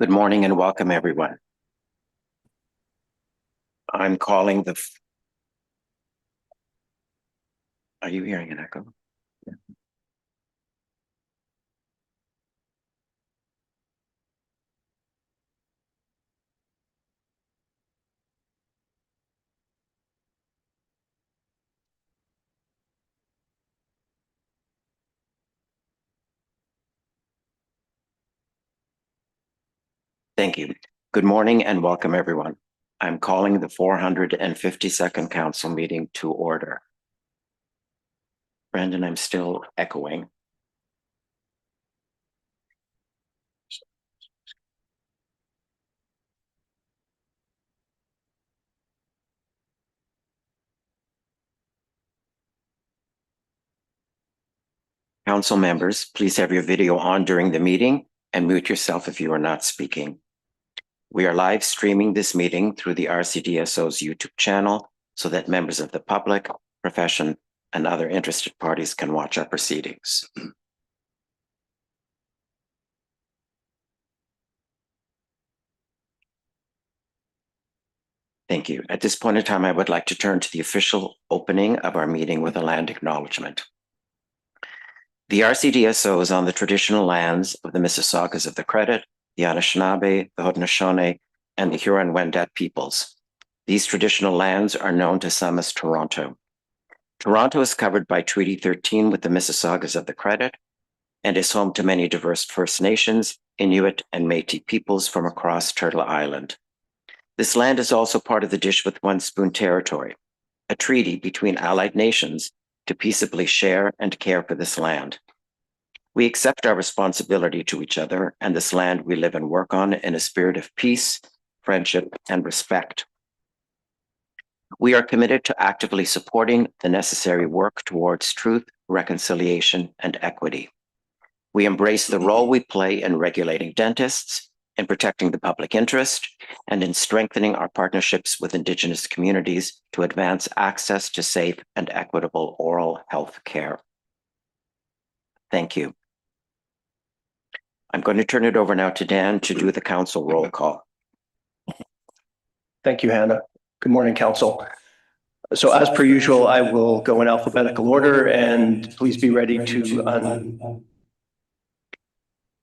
Good morning and welcome, everyone. I'm calling the... Are you hearing an echo? Yeah. Thank you. Good morning and welcome, everyone. I'm calling the 452nd Council meeting to order. Brandon, I'm still echoing. Council members, please have your video on during the meeting and mute yourself if you are not speaking. We are live streaming this meeting through the RCDSO's YouTube channel so that members of the public, profession, and other interested parties can watch our proceedings. Thank you. At this point in time, I would like to turn to the official opening of our meeting with a land acknowledgement. The RCDSO is on the traditional lands of the Mississaugas of the Credit, the Anishinaabe, the Haudenosaunee, and the Huron-Wendat peoples. These traditional lands are known to some as Toronto. Toronto is covered by Treaty 13 with the Mississaugas of the Credit and is home to many diverse First Nations, Inuit, and Métis peoples from across Turtle Island. This land is also part of the Dish with One Spoon territory, a treaty between allied nations to peaceably share and care for this land. We accept our responsibility to each other and this land we live and work on in a spirit of peace, friendship, and respect. We are committed to actively supporting the necessary work towards truth, reconciliation, and equity. We embrace the role we play in regulating dentists, in protecting the public interest, and in strengthening our partnerships with Indigenous communities to advance access to safe and equitable oral health care. Thank you. I'm going to turn it over now to Dan to do the council roll call. Thank you, Hannah. Good morning, council. So as per usual, I will go in alphabetical order, and please be ready to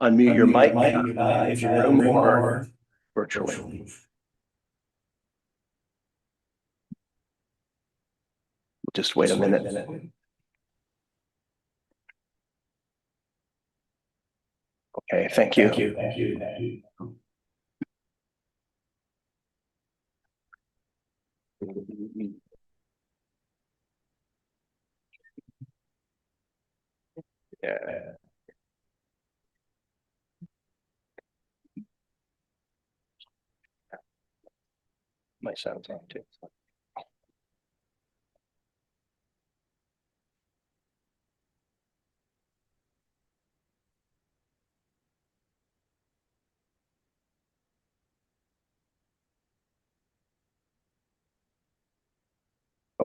unmute your mic if you're in room or virtually. Just wait a minute. Okay, thank you. Yeah. My sound's on too.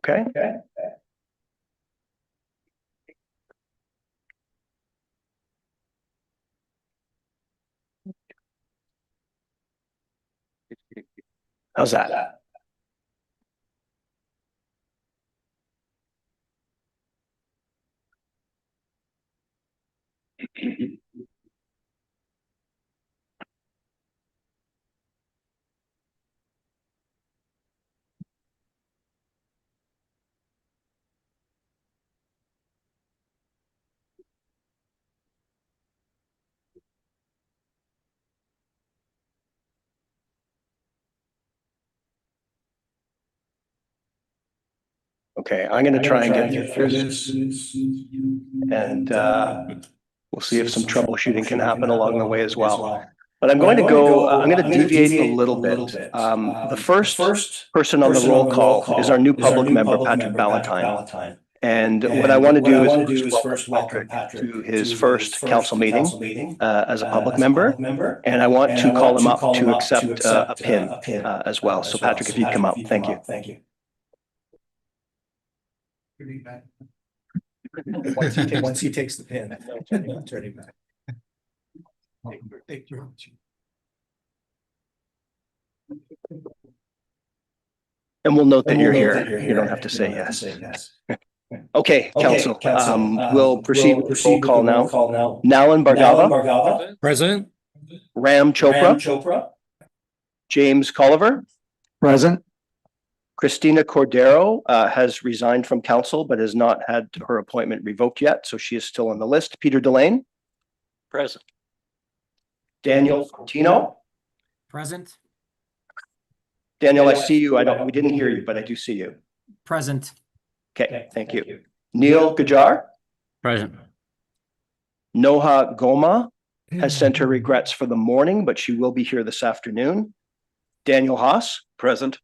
Okay. How's that? Okay, I'm going to try and get through this, and we'll see if some troubleshooting can happen along the way as well. But I'm going to go, I'm going to deviate a little bit. The first person on the roll call is our new public member, Patrick Ballantyne. And what I want to do is first welcome Patrick to his first council meeting as a public member. And I want to call him up to accept a pin as well. So Patrick, if you'd come up, thank you. Once he takes the pin, turning back. Thank you. And we'll note that you're here. You don't have to say yes. Okay, council, we'll proceed with the roll call now. Nalan Bhargava, Present. Ram Chopra, James Colliver, Present. Christina Cordero has resigned from council but has not had her appointment revoked yet, so she is still on the list. Peter Delane, Present. Daniel Fortino. Present. Daniel, I see you. We didn't hear you, but I do see you. Present. Okay, thank you. Neil Gajar, Present. Noha Goma has sent her regrets for the morning, but she will be here this afternoon. Daniel Haas, present.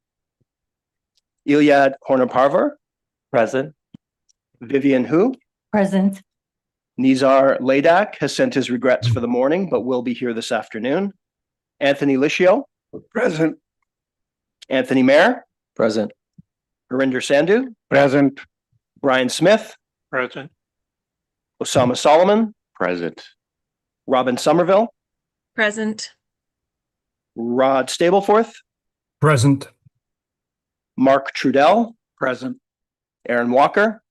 Iliad Horner-Parvar, Present. Vivian Hu. Present. Nizar Ladak has sent his regrets for the morning, but will be here this afternoon. Anthony Licio. Present. Anthony Mayer. Present. Harinder Sandhu. Present. Brian Smith. Present. Osama Solomon. Present. Robin Somerville. Present. Rod Stapleforth. Present. Mark Trudell. Present. Aaron Walker.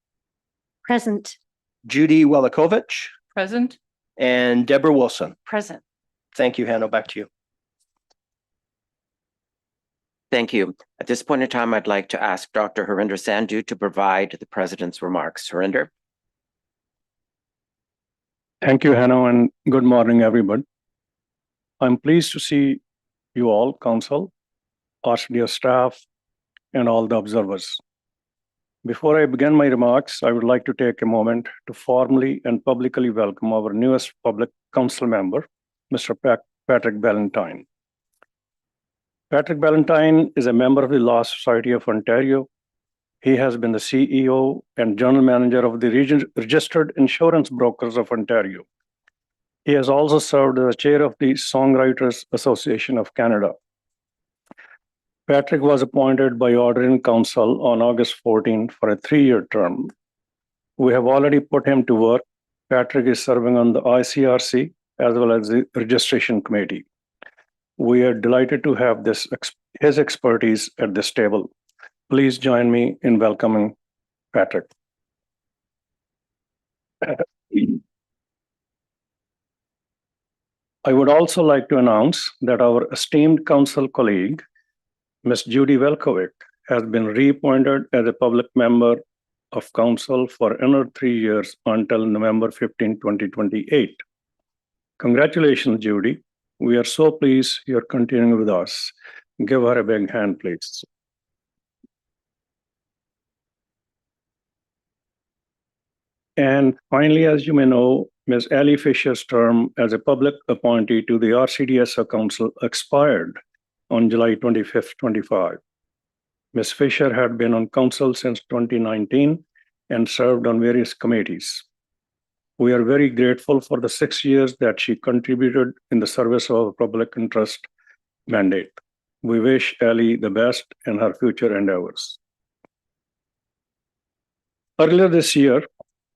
Present. Judy Welakovich. Present. And Deborah Wilson. Present. Thank you, Hanno. Back to you. Thank you. At this point in time, I'd like to ask Dr. Harinder Sandhu to provide the president's remarks. Harinder. Thank you, Hanno, and good morning, everyone. I'm pleased to see you all, council, RCDSO staff, and all the observers. Before I begin my remarks, I would like to take a moment to formally and publicly welcome our newest public council member, Mr. Patrick Ballantyne. Patrick Ballantyne is a member of the Law Society of Ontario. He has been the CEO and General Manager of the Registered Insurance Brokers of Ontario. He has also served as chair of the Songwriters Association of Canada. Patrick was appointed by order in council on August 14 for a 3-year term. We have already put him to work. Patrick is serving on the ICRC as well as the Registration Committee. We are delighted to have his expertise at this table. Please join me in welcoming Patrick. I would also like to announce that our esteemed council colleague, Ms. Judy Welakovich, has been reappointed as a public member of council for another 3 years until November 15, 2028. Congratulations, Judy. We are so pleased you're continuing with us. Give her a big hand, please. And finally, as you may know, Ms. Ellie Fisher's term as a public appointee to the RCDSO Council expired on July 25th, 25. Ms. Fisher had been on council since 2019 and served on various committees. We are very grateful for the 6 years that she contributed in the service of our public interest mandate. We wish Ellie the best in her future endeavors. Earlier this year,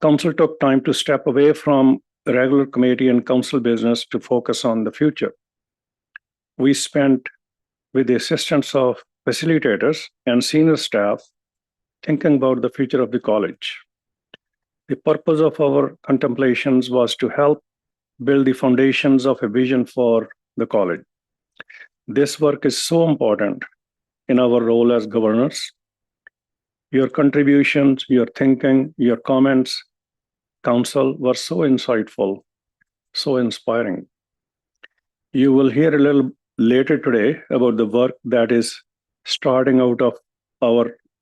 council took time to step away from regular committee and council business to focus on the future. We spent, with the assistance of facilitators and senior staff, thinking about the future of the college. The purpose of our contemplations was to help build the foundations of a vision for the college. This work is so important in our role as governors. Your contributions, your thinking, your comments, council, were so insightful, so inspiring. You will hear a little later today about the work that is starting out of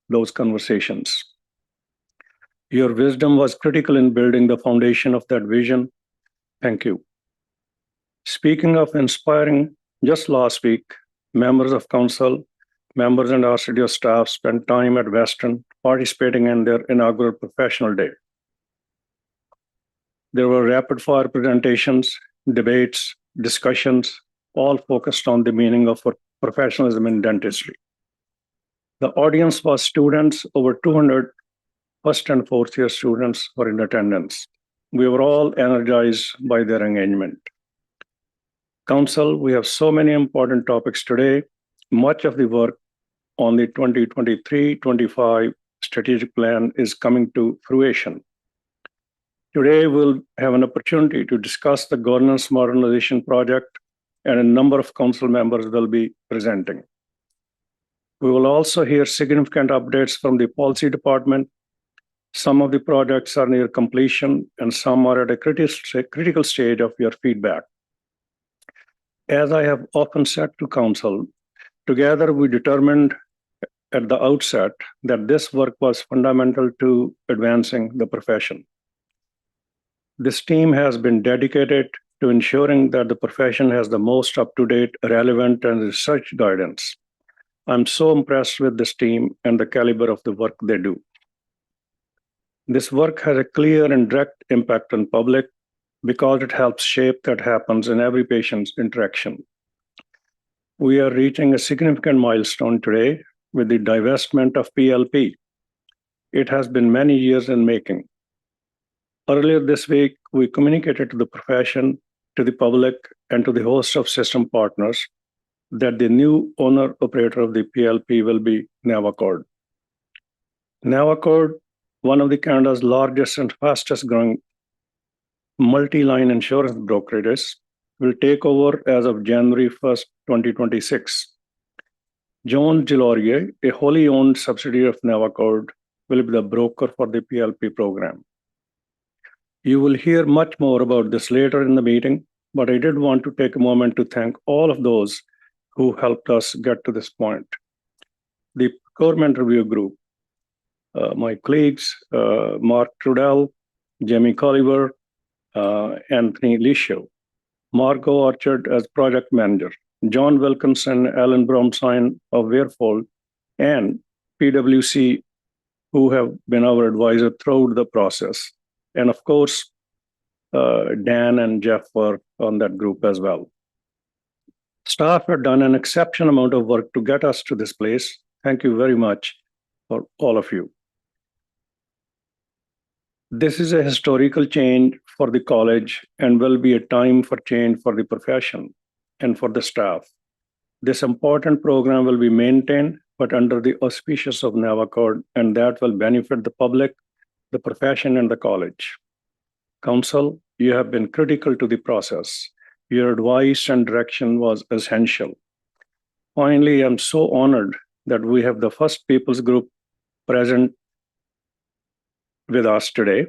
those conversations. Your wisdom was critical in building the foundation of that vision. Thank you. Speaking of inspiring, just last week, members of council, members and RCDSO staff spent time at Western participating in their inaugural professional day. There were rapid fire presentations, debates, discussions, all focused on the meaning of professionalism in dentistry. The audience was students, over 200 first and fourth year students were in attendance. We were all energized by their engagement. Council, we have so many important topics today. Much of the work on the 2023-25 strategic plan is coming to fruition. Today, we'll have an opportunity to discuss the governance modernization project, and a number of council members will be presenting. We will also hear significant updates from the policy department. Some of the projects are near completion, and some are at a critical stage of your feedback. As I have often said to council, together we determined at the outset that this work was fundamental to advancing the profession. This team has been dedicated to ensuring that the profession has the most up-to-date, relevant, and research guidance. I'm so impressed with this team and the caliber of the work they do. This work has a clear and direct impact on public because it helps shape that happens in every patient's interaction. We are reaching a significant milestone today with the divestment of PLP. It has been many years in making. Earlier this week, we communicated to the profession, to the public, and to the host of system partners that the new owner-operator of the PLP will be Navaccord. Navaccord, one of the Canada's largest and fastest growing multi-line insurance brokerages, will take over as of January 1st, 2026. John Gilaurier, a wholly owned subsidiary of Navaccord, will be the broker for the PLP program. You will hear much more about this later in the meeting, but I did want to take a moment to thank all of those who helped us get to this point. The procurement review group, my colleagues, Mark Trudell, Jamie Colliver, Anthony Liscio, Margot Orchard as project manager, John Wilkinson, Alan Bromstein of Weirfold, and PwC, who have been our advisor throughout the process. And of course, Dan and Jeff were on that group as well. Staff have done an exceptional amount of work to get us to this place. Thank you very much for all of you. This is a historical change for the college and will be a time for change for the profession and for the staff. This important program will be maintained, but under the auspices of Navaccord, and that will benefit the public, the profession, and the college. Council, you have been critical to the process. Your advice and direction was essential. Finally, I'm so honored that we have the First Peoples Group present with us today.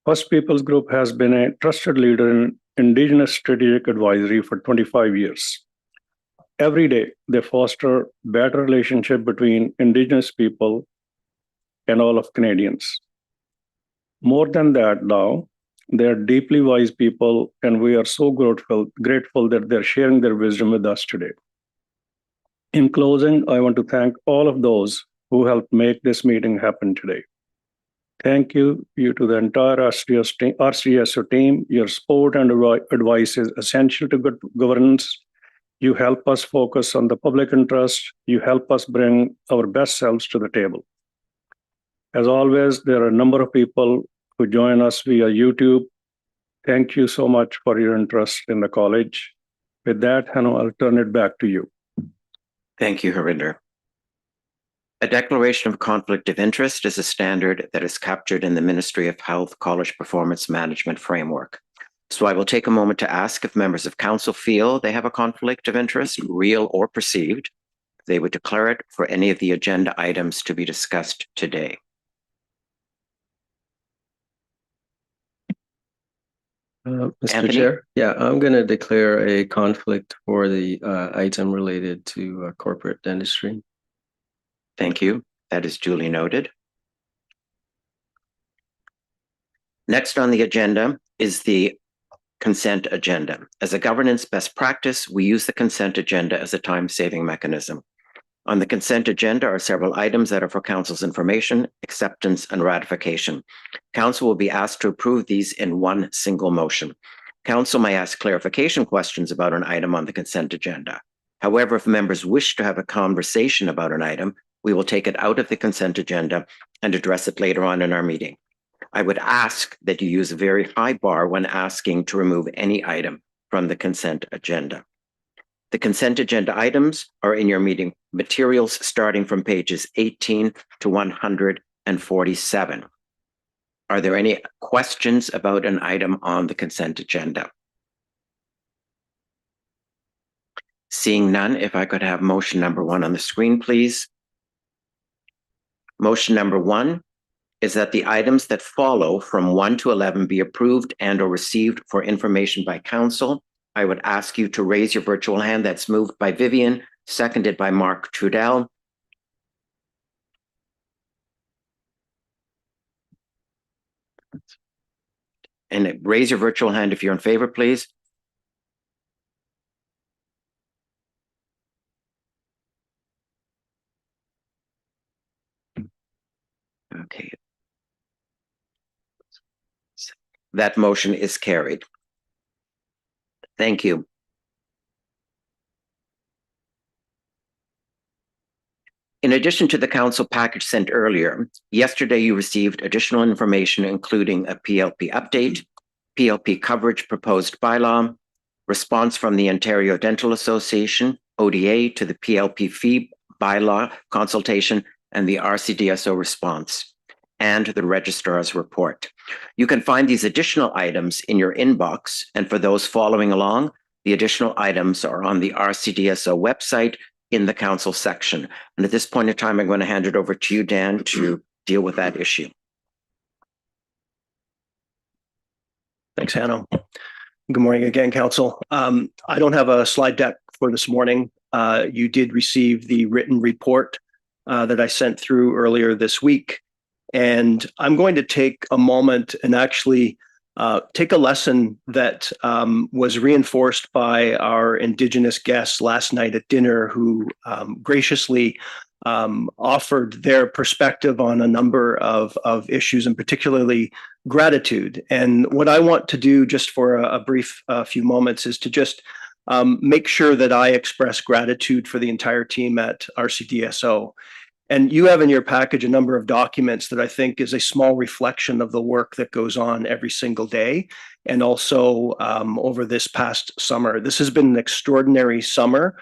First Peoples Group has been a trusted leader in Indigenous strategic advisory for 25 years. Every day, they foster better relationship between Indigenous people and all of Canadians. More than that, now, they are deeply wise people, and we are so grateful that they're sharing their wisdom with us today. In closing, I want to thank all of those who helped make this meeting happen today. Thank you to the entire RCDSO team. Your support and advice is essential to good governance. You help us focus on the public interest. You help us bring our best selves to the table. As always, there are a number of people who join us via YouTube. Thank you so much for your interest in the college. With that, Hannah, I'll turn it back to you. Thank you, Harinder. A declaration of conflict of interest is a standard that is captured in the Ministry of Health College Performance Management Framework. So I will take a moment to ask if members of council feel they have a conflict of interest, real or perceived. They would declare it for any of the agenda items to be discussed today. Mr. Anthony? Chair, yeah, I'm going to declare a conflict for the item related to corporate dentistry. Thank you. That is duly noted. Next on the agenda is the consent agenda. As a governance best practice, we use the consent agenda as a time-saving mechanism. On the consent agenda are several items that are for Council's information, acceptance, and ratification. Council will be asked to approve these in one single motion. Council may ask clarification questions about an item on the consent agenda. However, if members wish to have a conversation about an item, we will take it out of the consent agenda and address it later on in our meeting. I would ask that you use a very high bar when asking to remove any item from the consent agenda. The consent agenda items are in your meeting materials starting from pages 18 to 147. Are there any questions about an item on the consent agenda? Seeing none, if I could have motion number 1 on the screen, please. Motion number 1 is that the items that follow from 1 to 11 be approved and or received for information by council. I would ask you to raise your virtual hand. That's moved by Vivian, seconded by Mark Trudell. And raise your virtual hand if you're in favor, please. Okay. That motion is carried. Thank you. In addition to the council package sent earlier, yesterday you received additional information, including a PLP update, PLP coverage proposed bylaw, response from the Ontario Dental Association, ODA, to the PLP fee bylaw consultation, and the RCDSO response, and the Registrar's report. You can find these additional items in your inbox, and for those following along, the additional items are on the RCDSO website in the council section. And at this point in time, I'm going to hand it over to you, Dan, to deal with that issue. Thanks, Hanno. Good morning again, Council. I don't have a slide deck for this morning. You did receive the written report that I sent through earlier this week. And I'm going to take a moment and actually take a lesson that was reinforced by our Indigenous guests last night at dinner, who graciously offered their perspective on a number of issues, and particularly gratitude. And what I want to do just for a brief few moments is to just make sure that I express gratitude for the entire team at RCDSO. And you have in your package a number of documents that I think is a small reflection of the work that goes on every single day, and also over this past summer. This has been an extraordinary summer,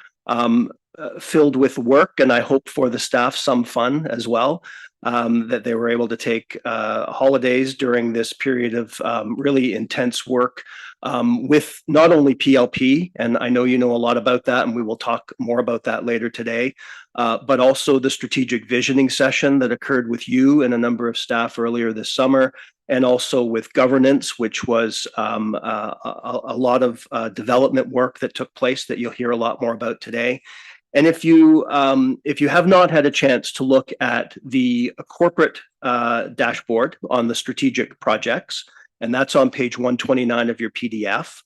filled with work, and I hope for the staff some fun as well, that they were able to take holidays during this period of really intense work with not only PLP, and I know you know a lot about that, and we will talk more about that later today, but also the strategic visioning session that occurred with you and a number of staff earlier this summer, and also with governance, which was a lot of development work that took place that you'll hear a lot more about today. And if you have not had a chance to look at the corporate dashboard on the strategic projects, and that's on page 129 of your PDF,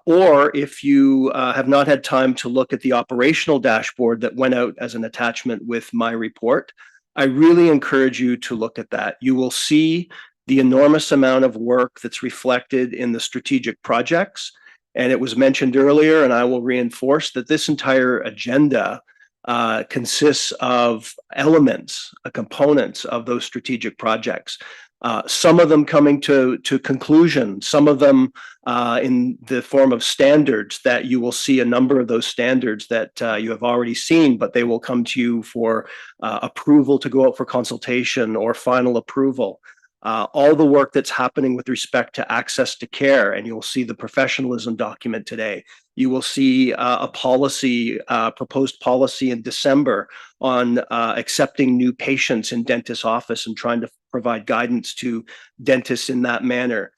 or if you have not had time to look at the operational dashboard that went out as an attachment with my report, I really encourage you to look at that. You will see the enormous amount of work that's reflected in the strategic projects. And it was mentioned earlier, and I will reinforce that this entire agenda consists of elements, components of those strategic projects. Some of them coming to conclusion, some of them in the form of standards that you will see a number of those standards that you have already seen, but they will come to you for approval to go out for consultation or final approval. All the work that's happening with respect to access to care, and you'll see the professionalism document today. You will see a policy, proposed policy in December on accepting new patients in dentist's office and trying to provide guidance to dentists in that manner.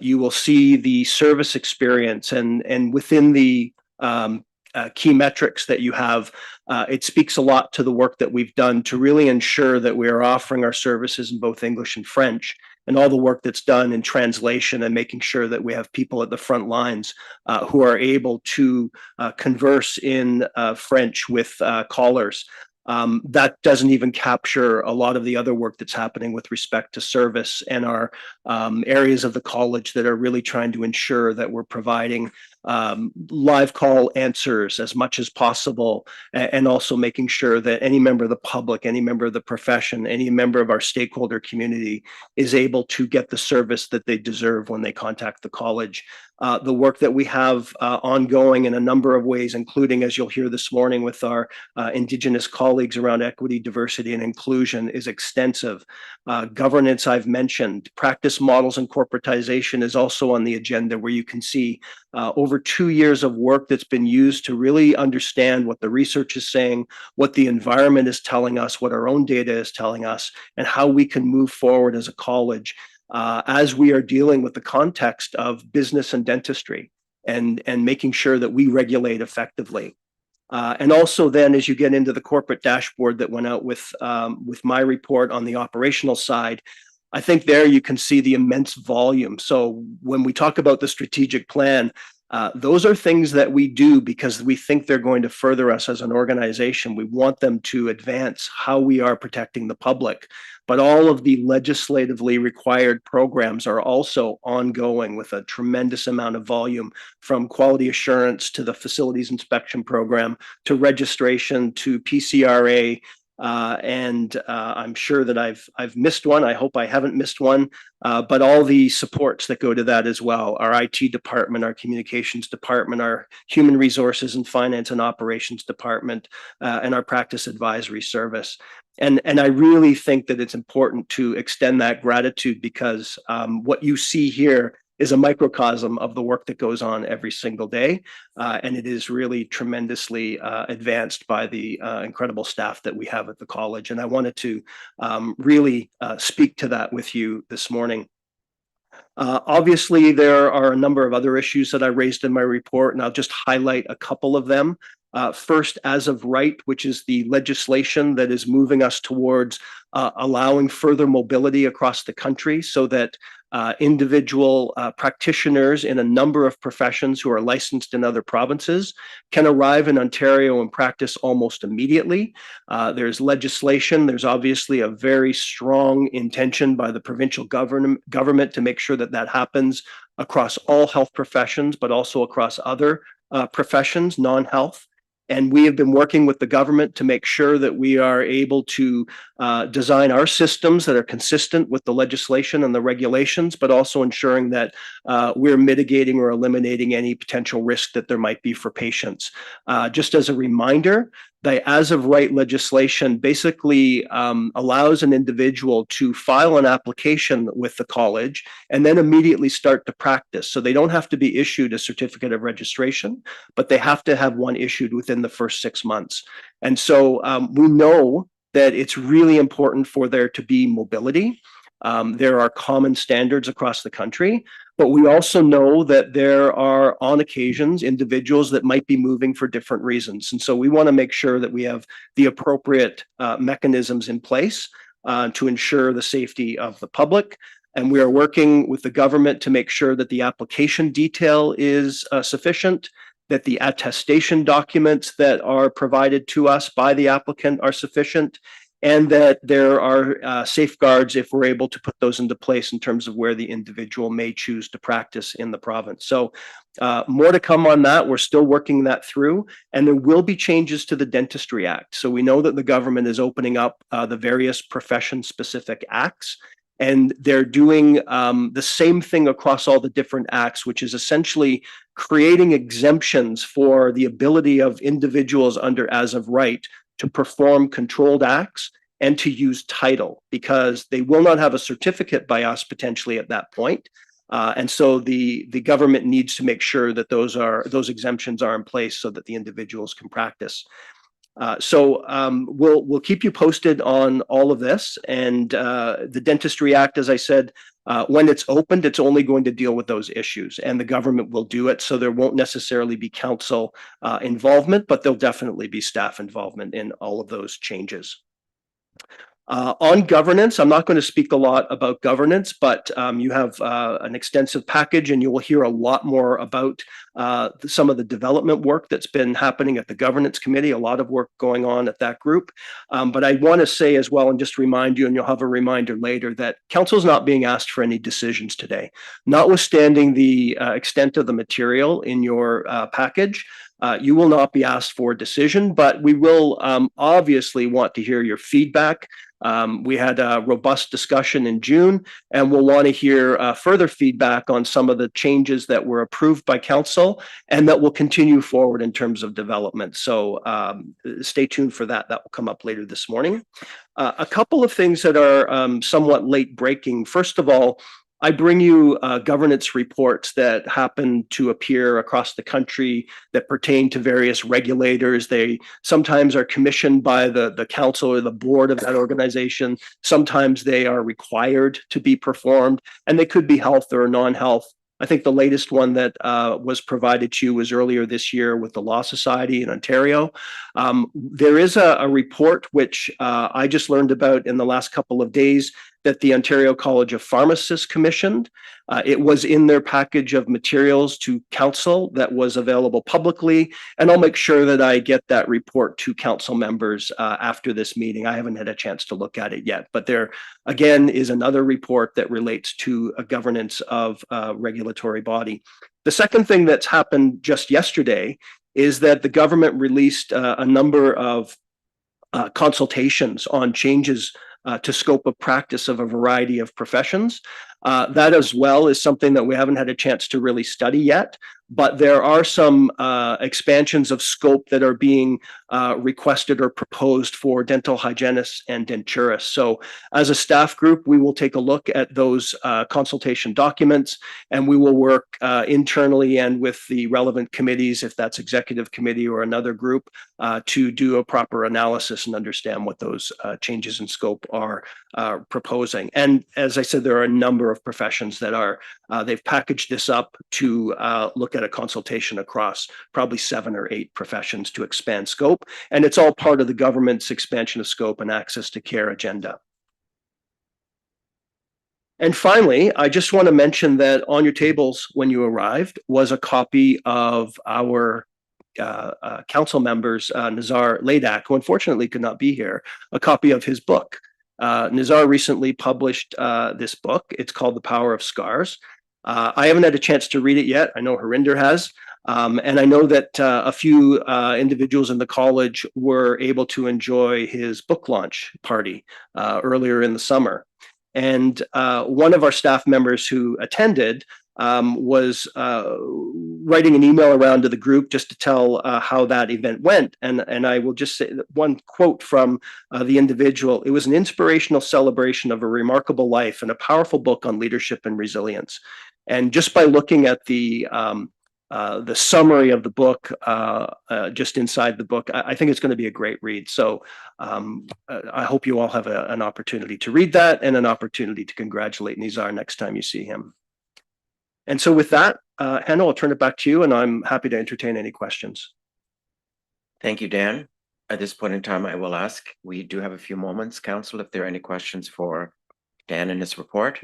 You will see the service experience, and within the key metrics that you have, it speaks a lot to the work that we've done to really ensure that we are offering our services in both English and French, and all the work that's done in translation and making sure that we have people at the front lines who are able to converse in French with callers. That doesn't even capture a lot of the other work that's happening with respect to service and our areas of the college that are really trying to ensure that we're providing live call answers as much as possible, and also making sure that any member of the public, any member of the profession, any member of our stakeholder community is able to get the service that they deserve when they contact the college. The work that we have ongoing in a number of ways, including, as you'll hear this morning with our Indigenous colleagues around equity, diversity, and inclusion, is extensive. Governance, I've mentioned. Practice models and corporatization is also on the agenda, where you can see over 2 years of work that's been used to really understand what the research is saying, what the environment is telling us, what our own data is telling us, and how we can move forward as a college as we are dealing with the context of business and dentistry, and making sure that we regulate effectively. And also then, as you get into the corporate dashboard that went out with my report on the operational side, I think there you can see the immense volume. So when we talk about the strategic plan, those are things that we do because we think they're going to further us as an organization. We want them to advance how we are protecting the public. But all of the legislatively required programs are also ongoing with a tremendous amount of volume, from quality assurance to the facilities inspection program to registration to PCRA. And I'm sure that I've missed one. I hope I haven't missed one. But all the supports that go to that as well: our IT department, our communications department, our human resources and finance and operations department, and our practice advisory service. And I really think that it's important to extend that gratitude, because what you see here is a microcosm of the work that goes on every single day. And it is really tremendously advanced by the incredible staff that we have at the college. And I wanted to really speak to that with you this morning. Obviously, there are a number of other issues that I raised in my report, and I'll just highlight a couple of them. First, as of right, which is the legislation that is moving us towards allowing further mobility across the country, so that individual practitioners in a number of professions who are licensed in other provinces can arrive in Ontario and practice almost immediately. There's legislation. There's obviously a very strong intention by the provincial government to make sure that that happens across all health professions, but also across other professions, non-health. And we have been working with the government to make sure that we are able to design our systems that are consistent with the legislation and the regulations, but also ensuring that we're mitigating or eliminating any potential risk that there might be for patients. Just as a reminder, the as of right legislation basically allows an individual to file an application with the college and then immediately start to practice. So they don't have to be issued a certificate of registration, but they have to have one issued within the first 6 months. And so we know that it's really important for there to be mobility. There are common standards across the country, but we also know that there are, on occasions, individuals that might be moving for different reasons. And so we want to make sure that we have the appropriate mechanisms in place to ensure the safety of the public. And we are working with the government to make sure that the application detail is sufficient, that the attestation documents that are provided to us by the applicant are sufficient, and that there are safeguards if we're able to put those into place in terms of where the individual may choose to practice in the province. So more to come on that. We're still working that through, and there will be changes to the Dentistry Act. So we know that the government is opening up the various profession-specific acts, and they're doing the same thing across all the different acts, which is essentially creating exemptions for the ability of individuals under as of right to perform controlled acts and to use title, because they will not have a certificate by us potentially at that point. And so the government needs to make sure that those exemptions are in place so that the individuals can practice. So we'll keep you posted on all of this. And the Dentistry Act, as I said, when it's opened, it's only going to deal with those issues, and the government will do it. So there won't necessarily be council involvement, but there'll definitely be staff involvement in all of those changes. On governance, I'm not going to speak a lot about governance, but you have an extensive package and you will hear a lot more about some of the development work that's been happening at the governance committee, a lot of work going on at that group. But I want to say as well, and just remind you, and you'll have a reminder later, that council is not being asked for any decisions today. Notwithstanding the extent of the material in your package, you will not be asked for a decision, but we will obviously want to hear your feedback. We had a robust discussion in June, and we'll want to hear further feedback on some of the changes that were approved by council and that will continue forward in terms of development. So stay tuned for that. That will come up later this morning. A couple of things that are somewhat late breaking. First of all, I bring you governance reports that happen to appear across the country that pertain to various regulators. They sometimes are commissioned by the council or the board of that organization. Sometimes they are required to be performed, and they could be health or non-health. I think the latest one that was provided to you was earlier this year with the Law Society in Ontario. There is a report which I just learned about in the last couple of days that the Ontario College of Pharmacists commissioned. It was in their package of materials to council that was available publicly, and I'll make sure that I get that report to council members after this meeting. I haven't had a chance to look at it yet, but there again is another report that relates to a governance of a regulatory body. The second thing that's happened just yesterday is that the government released a number of consultations on changes to scope of practice of a variety of professions. That as well is something that we haven't had a chance to really study yet, but there are some expansions of scope that are being requested or proposed for dental hygienists and denturists. So as a staff group, we will take a look at those consultation documents, and we will work internally and with the relevant committees, if that's executive committee or another group, to do a proper analysis and understand what those changes in scope are proposing. And as I said, there are a number of professions that are, they've packaged this up to look at a consultation across probably 7 or 8 professions to expand scope. And it's all part of the government's expansion of scope and access to care agenda. And finally, I just want to mention that on your tables when you arrived was a copy of our council members, Nazar Ladak, who unfortunately could not be here, a copy of his book. Nazar recently published this book. It's called The Power of Scars. I haven't had a chance to read it yet. I know Harinder has. And I know that a few individuals in the college were able to enjoy his book launch party earlier in the summer. And one of our staff members who attended was writing an email around to the group just to tell how that event went. And I will just say one quote from the individual. It was an inspirational celebration of a remarkable life and a powerful book on leadership and resilience. And just by looking at the summary of the book, just inside the book, I think it's going to be a great read. So I hope you all have an opportunity to read that and an opportunity to congratulate Nizar next time you see him. And so with that, Hannah, I'll turn it back to you, and I'm happy to entertain any questions. Thank you, Dan. At this point in time, I will ask, we do have a few moments, Council, if there are any questions for Dan in his report.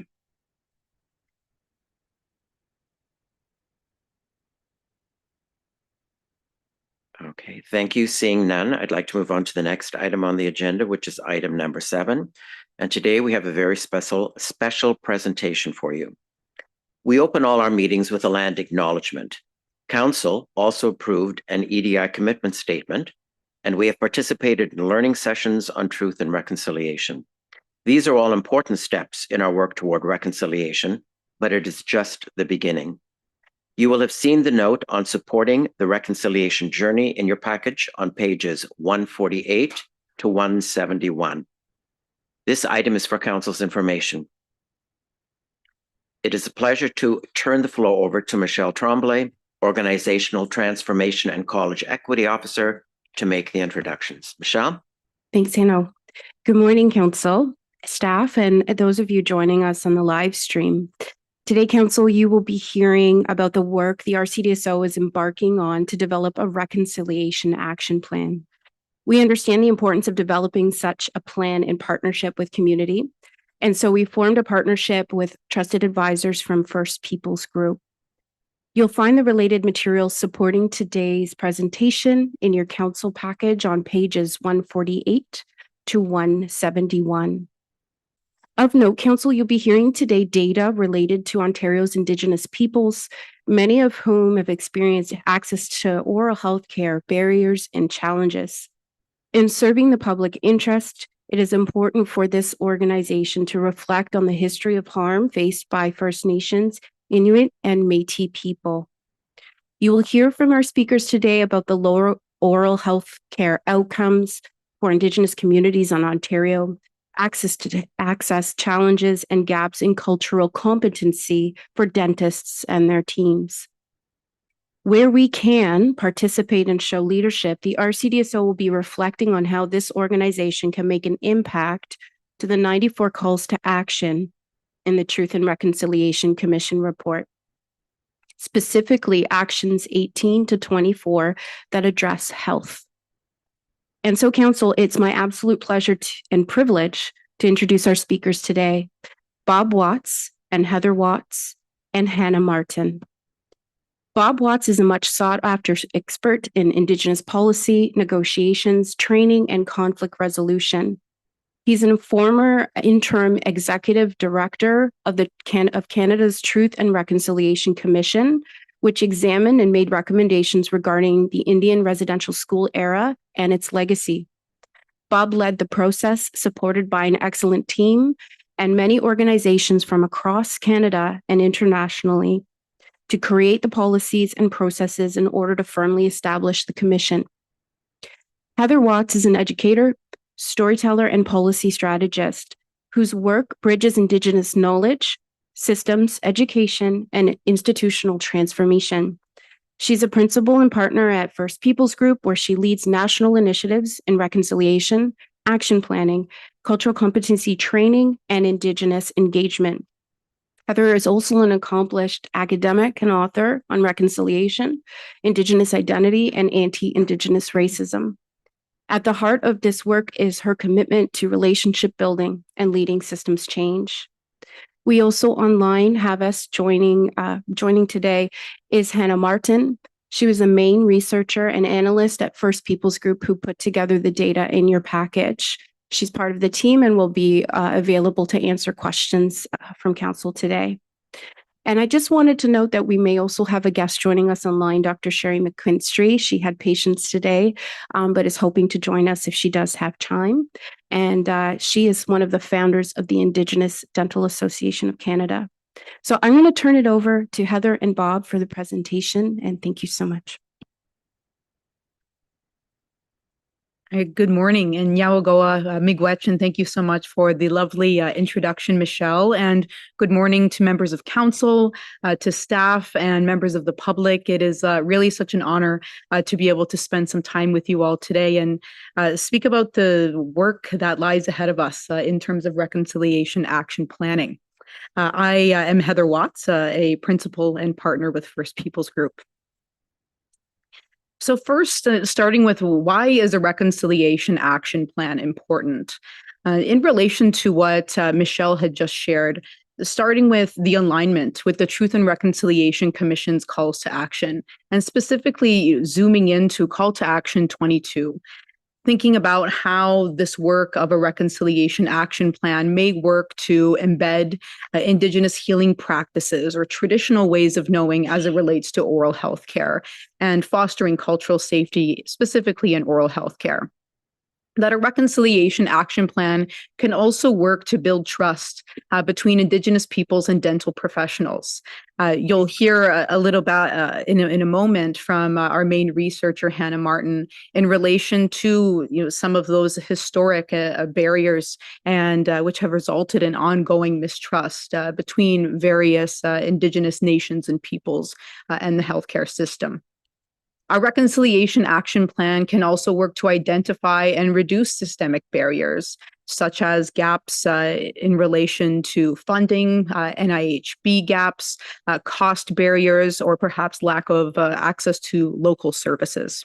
Okay, thank you. Seeing none, I'd like to move on to the next item on the agenda, which is item number 7. And today we have a very special presentation for you. We open all our meetings with a land acknowledgement. Council also approved an EDI commitment statement, and we have participated in learning sessions on truth and reconciliation. These are all important steps in our work toward reconciliation, but it is just the beginning. You will have seen the note on supporting the reconciliation journey in your package on pages 148 to 171. This item is for Council's information. It is a pleasure to turn the floor over to Michelle Tremblay, Organizational Transformation and College Equity Officer, to make the introductions. Michelle? Thanks, Hannah. Good morning, Council, staff, and those of you joining us on the live stream. Today, Council, you will be hearing about the work the RCDSO is embarking on to develop a reconciliation action plan. We understand the importance of developing such a plan in partnership with community. And so we formed a partnership with trusted advisors from First Peoples Group. You'll find the related materials supporting today's presentation in your council package on pages 148 to 171. Of note, Council, you'll be hearing today data related to Ontario's Indigenous peoples, many of whom have experienced access to oral health care barriers and challenges. In serving the public interest, it is important for this organization to reflect on the history of harm faced by First Nations, Inuit, and Métis people. You will hear from our speakers today about the lower oral health care outcomes for Indigenous communities in Ontario, access challenges and gaps in cultural competency for dentists and their teams. Where we can participate and show leadership, the RCDSO will be reflecting on how this organization can make an impact to the 94 calls to action in the Truth and Reconciliation Commission report, specifically actions 18 to 24 that address health. And so, Council, it's my absolute pleasure and privilege to introduce our speakers today, Bob Watts and Heather Watts and Hannah Martin. Bob Watts is a much sought after expert in Indigenous policy, negotiations, training, and conflict resolution. He's a former interim executive director of Canada's Truth and Reconciliation Commission, which examined and made recommendations regarding the Indian residential school era and its legacy. Bob led the process, supported by an excellent team and many organizations from across Canada and internationally, to create the policies and processes in order to firmly establish the Commission. Heather Watts is an educator, storyteller, and policy strategist whose work bridges Indigenous knowledge, systems, education, and institutional transformation. She's a principal and partner at First Peoples Group, where she leads national initiatives in reconciliation, action planning, cultural competency training, and Indigenous engagement. Heather is also an accomplished academic and author on reconciliation, Indigenous identity, and anti-Indigenous racism. At the heart of this work is her commitment to relationship building and leading systems change. We also online have us joining today is Hannah Martin. She was the main researcher and analyst at First Peoples Group who put together the data in your package. She's part of the team and will be available to answer questions from Council today. And I just wanted to note that we may also have a guest joining us online, Dr. Sherry McQuinstry. She had patients today, but is hoping to join us if she does have time. And she is one of the founders of the Indigenous Dental Association of Canada. So I'm going to turn it over to Heather and Bob for the presentation, and thank you so much. Good morning, and Yawagoa Miigwech, and thank you so much for the lovely introduction, Michelle. And good morning to members of council, to staff, and members of the public. It is really such an honor to be able to spend some time with you all today and speak about the work that lies ahead of us in terms of reconciliation action planning. I am Heather Watts, a principal and partner with First Peoples Group. So first, starting with why is a reconciliation action plan important? In relation to what Michelle had just shared, starting with the alignment with the Truth and Reconciliation Commission's calls to action, and specifically zooming into Call to Action 22, thinking about how this work of a reconciliation action plan may work to embed Indigenous healing practices or traditional ways of knowing as it relates to oral health care and fostering cultural safety, specifically in oral health care. That a reconciliation action plan can also work to build trust between Indigenous peoples and dental professionals. You'll hear a little bit in a moment from our main researcher, Hannah Martin, in relation to some of those historic barriers and which have resulted in ongoing mistrust between various Indigenous nations and peoples and the healthcare system. Our reconciliation action plan can also work to identify and reduce systemic barriers, such as gaps in relation to funding, NIHB gaps, cost barriers, or perhaps lack of access to local services.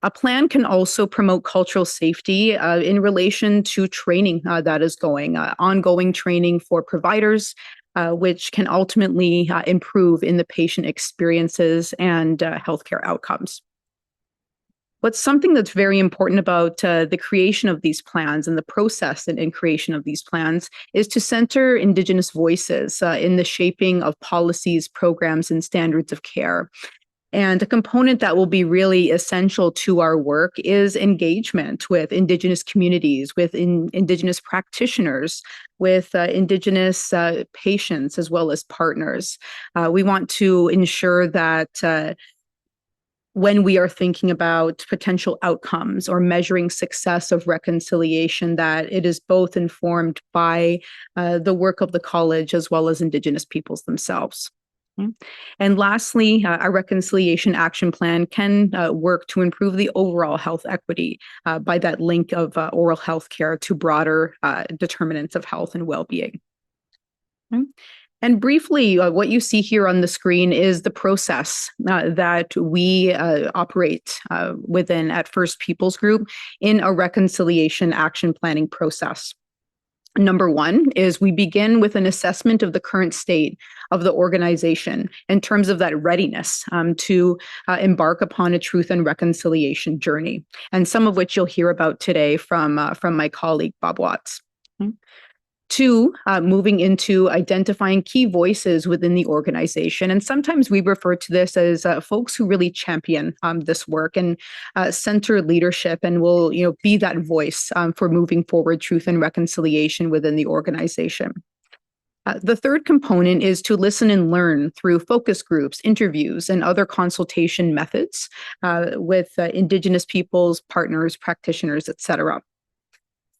A plan can also promote cultural safety in relation to training that is ongoing training for providers, which can ultimately improve in the patient experiences and healthcare outcomes. What's something that's very important about the creation of these plans and the process in creation of these plans is to center Indigenous voices in the shaping of policies, programs, and standards of care. And a component that will be really essential to our work is engagement with Indigenous communities, with Indigenous practitioners, with Indigenous patients, as well as partners. We want to ensure that when we are thinking about potential outcomes or measuring success of reconciliation, that it is both informed by the work of the college as well as Indigenous peoples themselves. And lastly, a reconciliation action plan can work to improve the overall health equity by that link of oral health care to broader determinants of health and well-being. And briefly, what you see here on the screen is the process that we operate within at First Peoples Group in a reconciliation action planning process. Number one is we begin with an assessment of the current state of the organization in terms of that readiness to embark upon a truth and reconciliation journey, and some of which you'll hear about today from my colleague, Bob Watts. Two, moving into identifying key voices within the organization. And sometimes we refer to this as folks who really champion this work and center leadership and will be that voice for moving forward truth and reconciliation within the organization. The third component is to listen and learn through focus groups, interviews, and other consultation methods with Indigenous peoples, partners, practitioners, et cetera.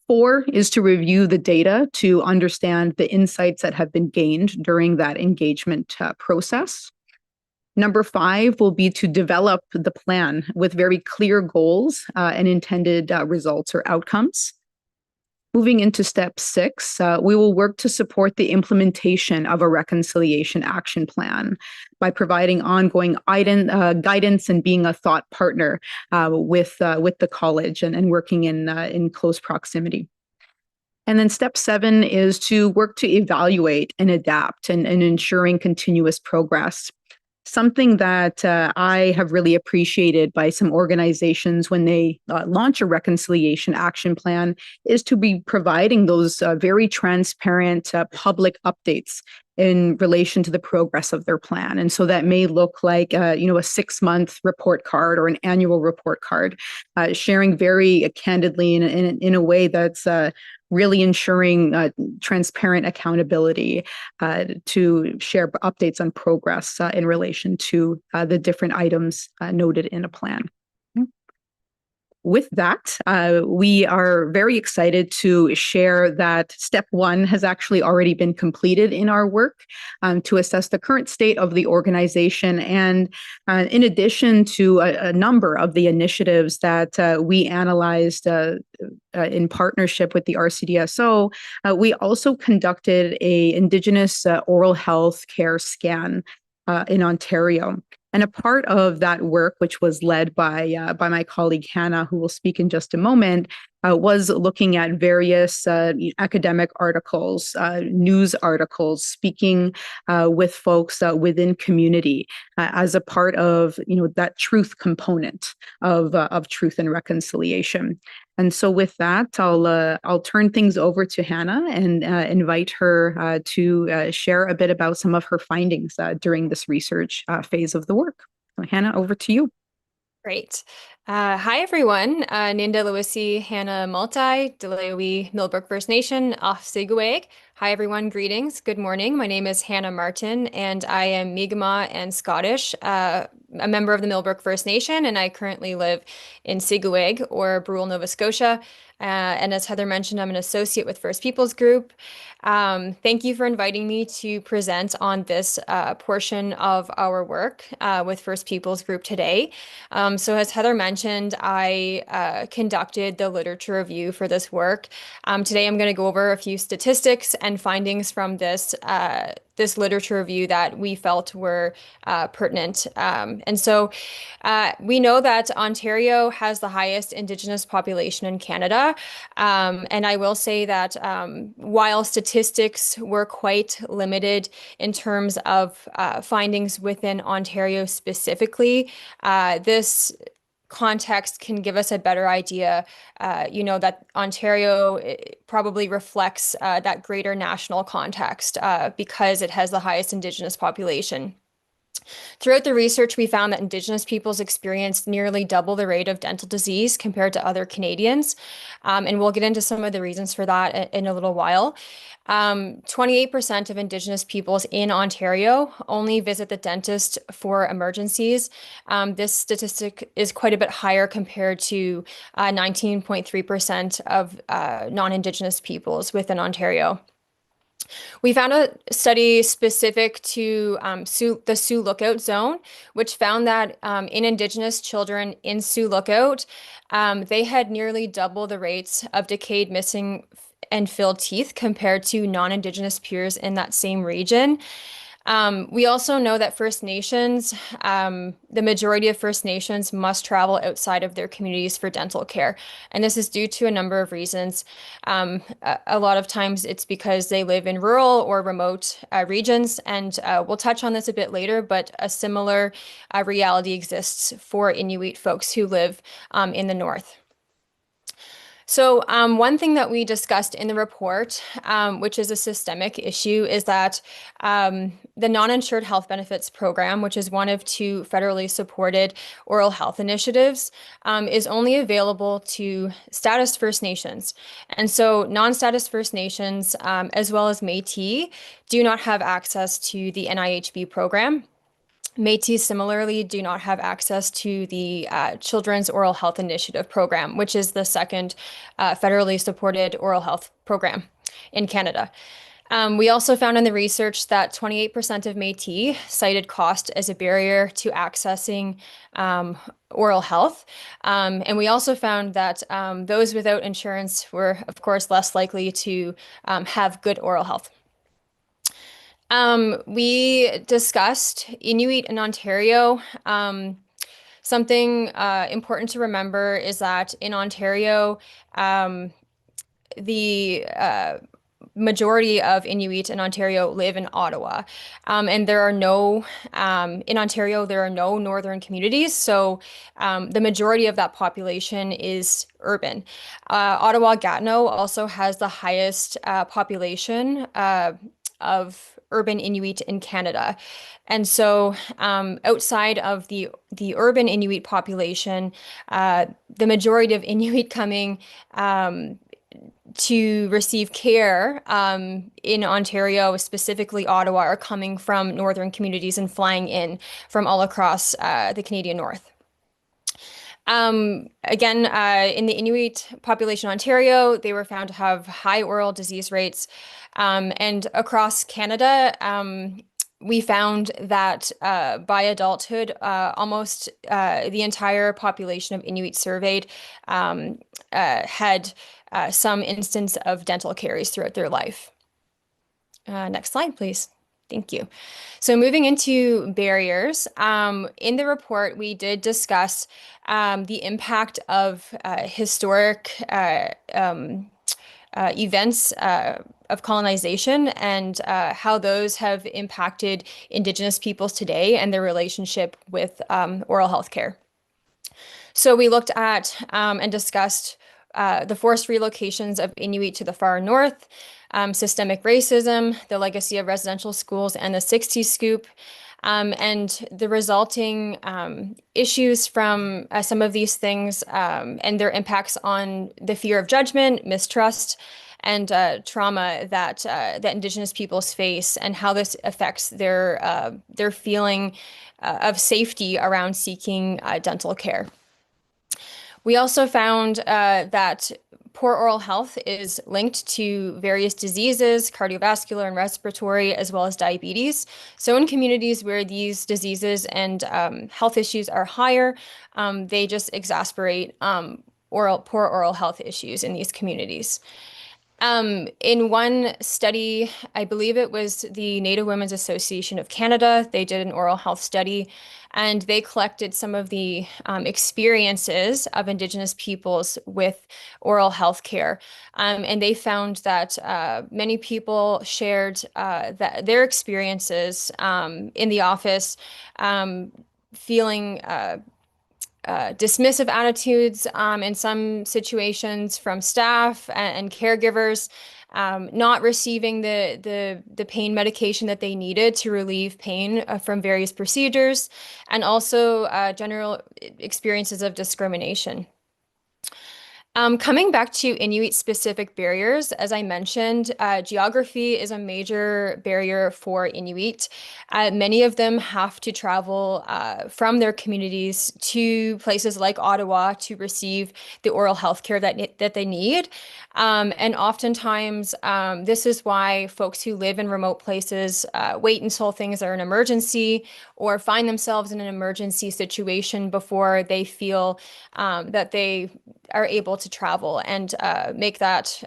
4 is to review the data to understand the insights that have been gained during that engagement process. Number 5 will be to develop the plan with very clear goals and intended results or outcomes. Moving into step 6, we will work to support the implementation of a reconciliation action plan by providing ongoing guidance and being a thought partner with the college and working in close proximity. And then step 7 is to work to evaluate and adapt and ensuring continuous progress. Something that I have really appreciated by some organizations when they launch a reconciliation action plan is to be providing those very transparent public updates in relation to the progress of their plan. And so that may look like, a 6-month report card or an annual report card, sharing very candidly in a way that's really ensuring transparent accountability to share updates on progress in relation to the different items noted in a plan. With that, we are very excited to share that step 1 has actually already been completed in our work to assess the current state of the organization. And in addition to a number of the initiatives that we analyzed in partnership with the RCDSO, we also conducted an Indigenous oral health care scan in Ontario. And a part of that work, which was led by my colleague Hannah, who will speak in just a moment, was looking at various academic articles, news articles, speaking with folks within community as a part of that truth component of truth and reconciliation. And so with that, I'll turn things over to Hannah and invite her to share a bit about some of her findings during this research phase of the work. So Hannah, over to you. Great. Hi, everyone. Ninda Lewisi, Hannah Multi, Delewi Millbrook First Nation, Off Sigaweg. Hi, everyone. Greetings. Good morning. My name is Hannah Martin, and I am Mi'kmaq and Scottish, a member of the Millbrook First Nation, and I currently live in Sigaweg, or Brule, Nova Scotia. And as Heather mentioned, I'm an associate with First Peoples Group. Thank you for inviting me to present on this portion of our work with First Peoples Group today. So as Heather mentioned, I conducted the literature review for this work. Today I'm going to go over a few statistics and findings from this this literature review that we felt were pertinent. And so we know that Ontario has the highest Indigenous population in Canada. And I will say that while statistics were quite limited in terms of findings within Ontario specifically, this context can give us a better idea, that Ontario probably reflects that greater national context because it has the highest Indigenous population. Throughout the research, we found that Indigenous peoples experienced nearly double the rate of dental disease compared to other Canadians. And we'll get into some of the reasons for that in a little while. 28% of Indigenous peoples in Ontario only visit the dentist for emergencies. This statistic is quite a bit higher compared to 19.3% of non-Indigenous peoples within Ontario. We found a study specific to the Sioux Lookout Zone, which found that in Indigenous children in Sioux Lookout, they had nearly double the rates of decayed, missing, and filled teeth compared to non-Indigenous peers in that same region. We also know that First Nations, the majority of First Nations must travel outside of their communities for dental care. And this is due to a number of reasons. A lot of times it's because they live in rural or remote regions. And we'll touch on this a bit later, but a similar reality exists for Inuit folks who live in the north. So one thing that we discussed in the report, which is a systemic issue, is that the non-insured health benefits program, which is one of 2 federally supported oral health initiatives, is only available to status First Nations. And so non-status First Nations, as well as Métis, do not have access to the NIHB program. Métis similarly do not have access to the Children's Oral Health Initiative program, which is the second federally supported oral health program in Canada. We also found in the research that 28% of Métis cited cost as a barrier to accessing oral health. And we also found that those without insurance were, of course, less likely to have good oral health. We discussed Inuit in Ontario. Something important to remember is that in Ontario, the majority of Inuit in Ontario live in Ottawa. And in Ontario, there are no northern communities. So the majority of that population is urban. Ottawa-Gatineau also has the highest population of urban Inuit in Canada. And so outside of the urban Inuit population, the majority of Inuit coming to receive care in Ontario, specifically Ottawa, are coming from northern communities and flying in from all across the Canadian North. Again, in the Inuit population in Ontario, they were found to have high oral disease rates. And across Canada, we found that by adulthood, almost the entire population of Inuit surveyed had some instance of dental caries throughout their life. Next slide, please. Thank you. So moving into barriers, in the report, we did discuss the impact of historic events of colonization and how those have impacted Indigenous peoples today and their relationship with oral health care. So we looked at and discussed the forced relocations of Inuit to the far north, systemic racism, the legacy of residential schools, and the 60s scoop, and the resulting issues from some of these things and their impacts on the fear of judgment, mistrust, and trauma that Indigenous peoples face, and how this affects their feeling of safety around seeking dental care. We also found that poor oral health is linked to various diseases, cardiovascular and respiratory, as well as diabetes. So in communities where these diseases and health issues are higher, they just exacerbate poor oral health issues in these communities. In one study, I believe it was the Native Women's Association of Canada, they did an oral health study and they collected some of the experiences of Indigenous peoples with oral health care. And they found that many people shared that their experiences in the office, feeling dismissive attitudes in some situations from staff and caregivers, not receiving the pain medication that they needed to relieve pain from various procedures, and also general experiences of discrimination. Coming back to Inuit specific barriers, as I mentioned, geography is a major barrier for Inuit. Many of them have to travel from their communities to places like Ottawa to receive the oral health care that they need. And oftentimes, this is why folks who live in remote places wait until things are an emergency or find themselves in an emergency situation before they feel that they are able to travel and make that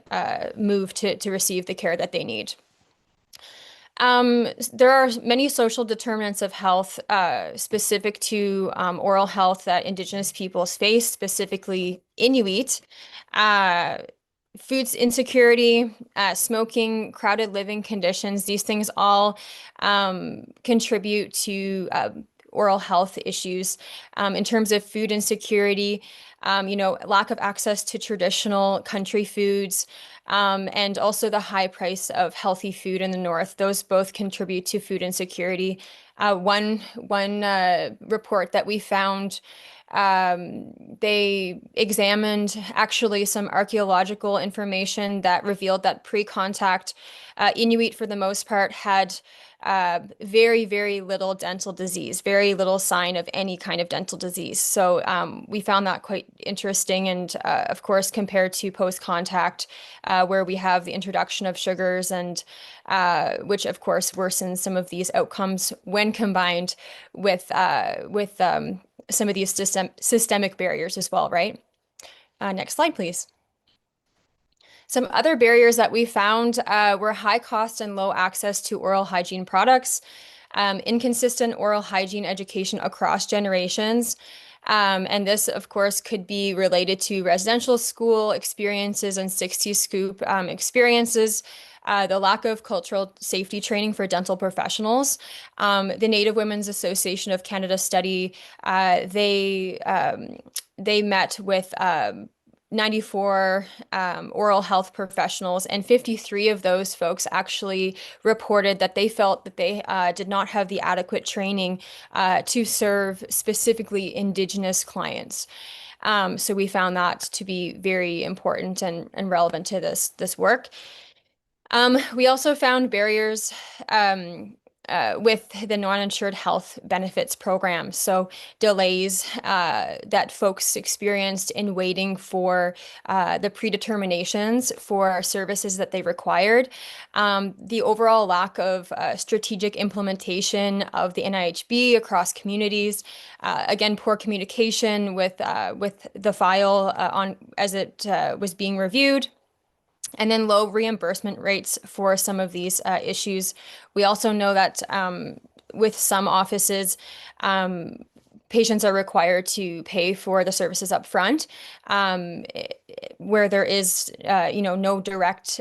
move to receive the care that they need. There are many social determinants of health specific to oral health that Indigenous peoples face, specifically Inuit. Food insecurity, smoking, crowded living conditions, these things all contribute to oral health issues. In terms of food insecurity, lack of access to traditional country foods, and also the high price of healthy food in the north. Those both contribute to food insecurity. One report that we found, they examined actually some archaeological information that revealed that pre-contact Inuit, for the most part, had very, very little dental disease, very little sign of any kind of dental disease. So we found that quite interesting. And of course, compared to post-contact, where we have the introduction of sugars and which of course worsens some of these outcomes when combined with some of these systemic barriers as well, right? Next slide, please. Some other barriers that we found were high cost and low access to oral hygiene products, inconsistent oral hygiene education across generations. And this, of course, could be related to residential school experiences and 60 scoop experiences, the lack of cultural safety training for dental professionals. The Native Women's Association of Canada study, they met with 94 oral health professionals, and 53 of those folks actually reported that they felt that they did not have the adequate training to serve specifically Indigenous clients. So we found that to be very important and relevant to this work. We also found barriers with the non-insured health benefits program. So delays that folks experienced in waiting for the predeterminations for services that they required. The overall lack of strategic implementation of the NIHB across communities. Again, poor communication with the file on as it was being reviewed. And then low reimbursement rates for some of these issues. We also know that with some offices, patients are required to pay for the services up front, where there is, no direct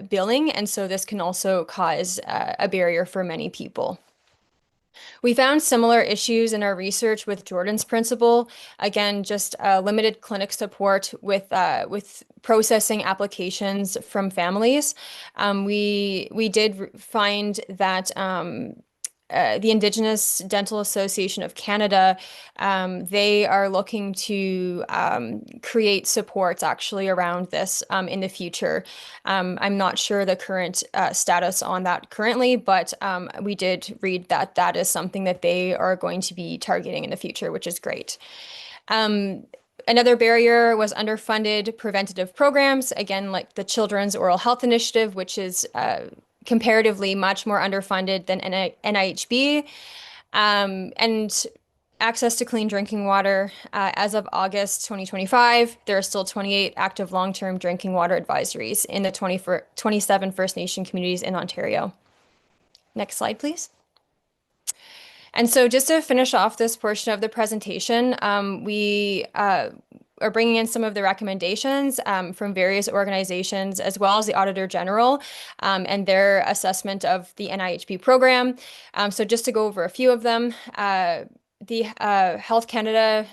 billing. And so this can also cause a barrier for many people. We found similar issues in our research with Jordan's principle. Again, just limited clinic support with processing applications from families. We did find that the Indigenous Dental Association of Canada, they are looking to create supports actually around this in the future. I'm not sure the current status on that currently, but we did read that that is something that they are going to be targeting in the future, which is great. Another barrier was underfunded preventative programs, again, like the Children's Oral Health Initiative, which is comparatively much more underfunded than NIHB. And access to clean drinking water. As of August 2025, there are still 28 active long-term drinking water advisories in the 27 First Nation communities in Ontario. Next slide, please. And so just to finish off this portion of the presentation, we are bringing in some of the recommendations from various organizations, as well as the Auditor General and their assessment of the NIHP program. So just to go over a few of them, the Health Canada,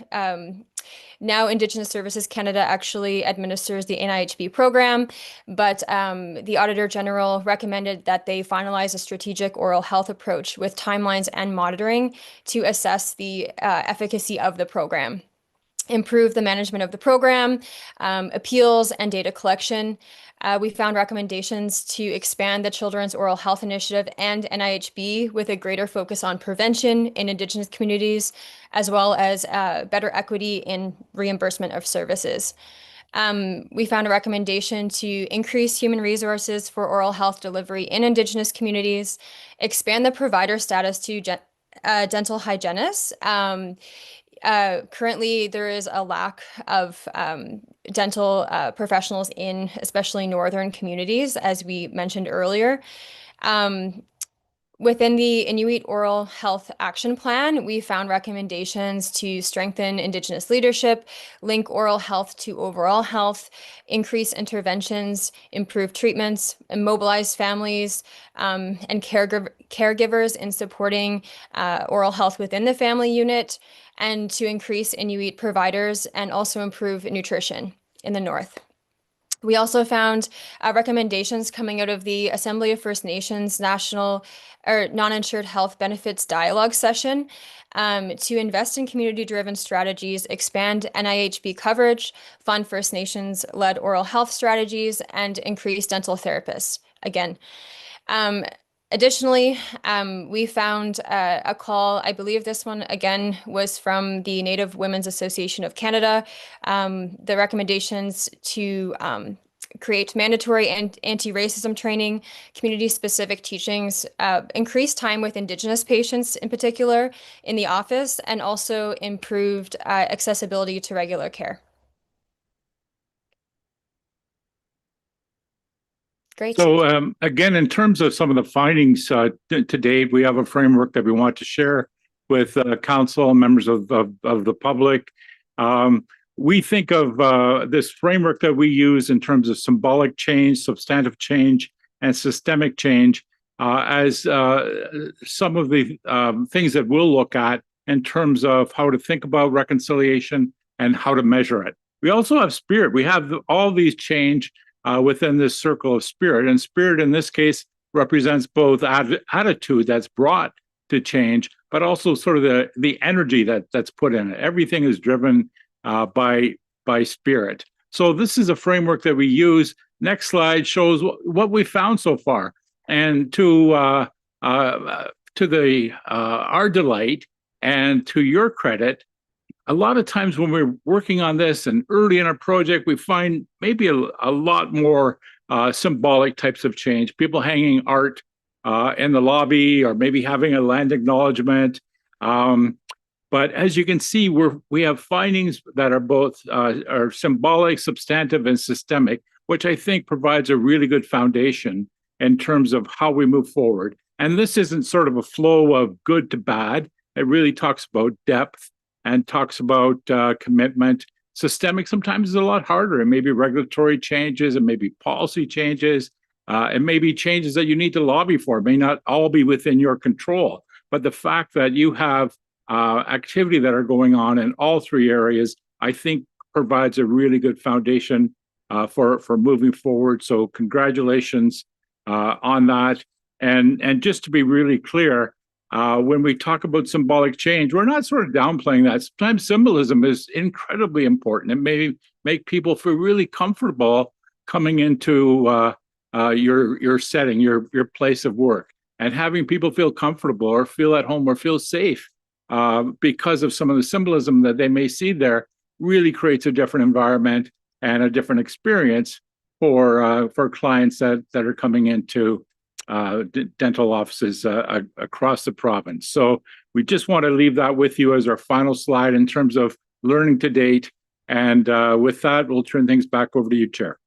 now Indigenous Services Canada actually administers the NIHP program, but the Auditor General recommended that they finalize a strategic oral health approach with timelines and monitoring to assess the efficacy of the program, improve the management of the program, appeals and data collection. We found recommendations to expand the Children's Oral Health Initiative and NIHB with a greater focus on prevention in Indigenous communities, as well as better equity in reimbursement of services. We found a recommendation to increase human resources for oral health delivery in Indigenous communities, expand the provider status to dental hygienists. Currently, there is a lack of dental professionals in especially northern communities, as we mentioned earlier. Within the Inuit Oral Health Action Plan, we found recommendations to strengthen Indigenous leadership, link oral health to overall health, increase interventions, improve treatments, and mobilize families and caregivers in supporting oral health within the family unit, and to increase Inuit providers and also improve nutrition in the north. We also found recommendations coming out of the Assembly of First Nations National or Non-Insured Health Benefits Dialogue session to invest in community-driven strategies, expand NIHB coverage, fund First Nations-led oral health strategies, and increase dental therapists. Again, additionally, we found a call, I believe this one again was from the Native Women's Association of Canada, the recommendations to create mandatory and anti-racism training, community-specific teachings, increase time with Indigenous patients in particular in the office, and also improved accessibility to regular care. Great. So again, in terms of some of the findings to date, we have a framework that we want to share with council and members of the public. We think of this framework that we use in terms of symbolic change, substantive change, and systemic change as some of the things that we'll look at in terms of how to think about reconciliation and how to measure it. We also have spirit. We have all these change within this circle of spirit, and spirit in this case represents both attitude that's brought to change, but also sort of the energy that's put in it. Everything is driven by spirit. So this is a framework that we use. Next slide shows what we found so far, and to our delight and to your credit, a lot of times when we're working on this and early in our project, we find maybe a lot more symbolic types of change. People hanging art in the lobby, or maybe having a land acknowledgement. But as you can see, we have findings that are both are symbolic, substantive, and systemic, which I think provides a really good foundation in terms of how we move forward. And this isn't sort of a flow of good to bad. It really talks about depth and talks about commitment. Systemic sometimes is a lot harder. It may be regulatory changes, it may be policy changes, it may be changes that you need to lobby for. It may not all be within your control. But the fact that you have activity that are going on in all three areas, I think provides a really good foundation for moving forward. So congratulations on that. And just to be really clear, when we talk about symbolic change, we're not sort of downplaying that. Sometimes symbolism is incredibly important. It may make people feel really comfortable coming into your setting, your place of work, and having people feel comfortable or feel at home or feel safe because of some of the symbolism that they may see there really creates a different environment and a different experience for clients that are coming into dental offices across the province. So We just want to leave that with you as our final slide in terms of learning to date. And with that, we'll turn things back over to you, Chair.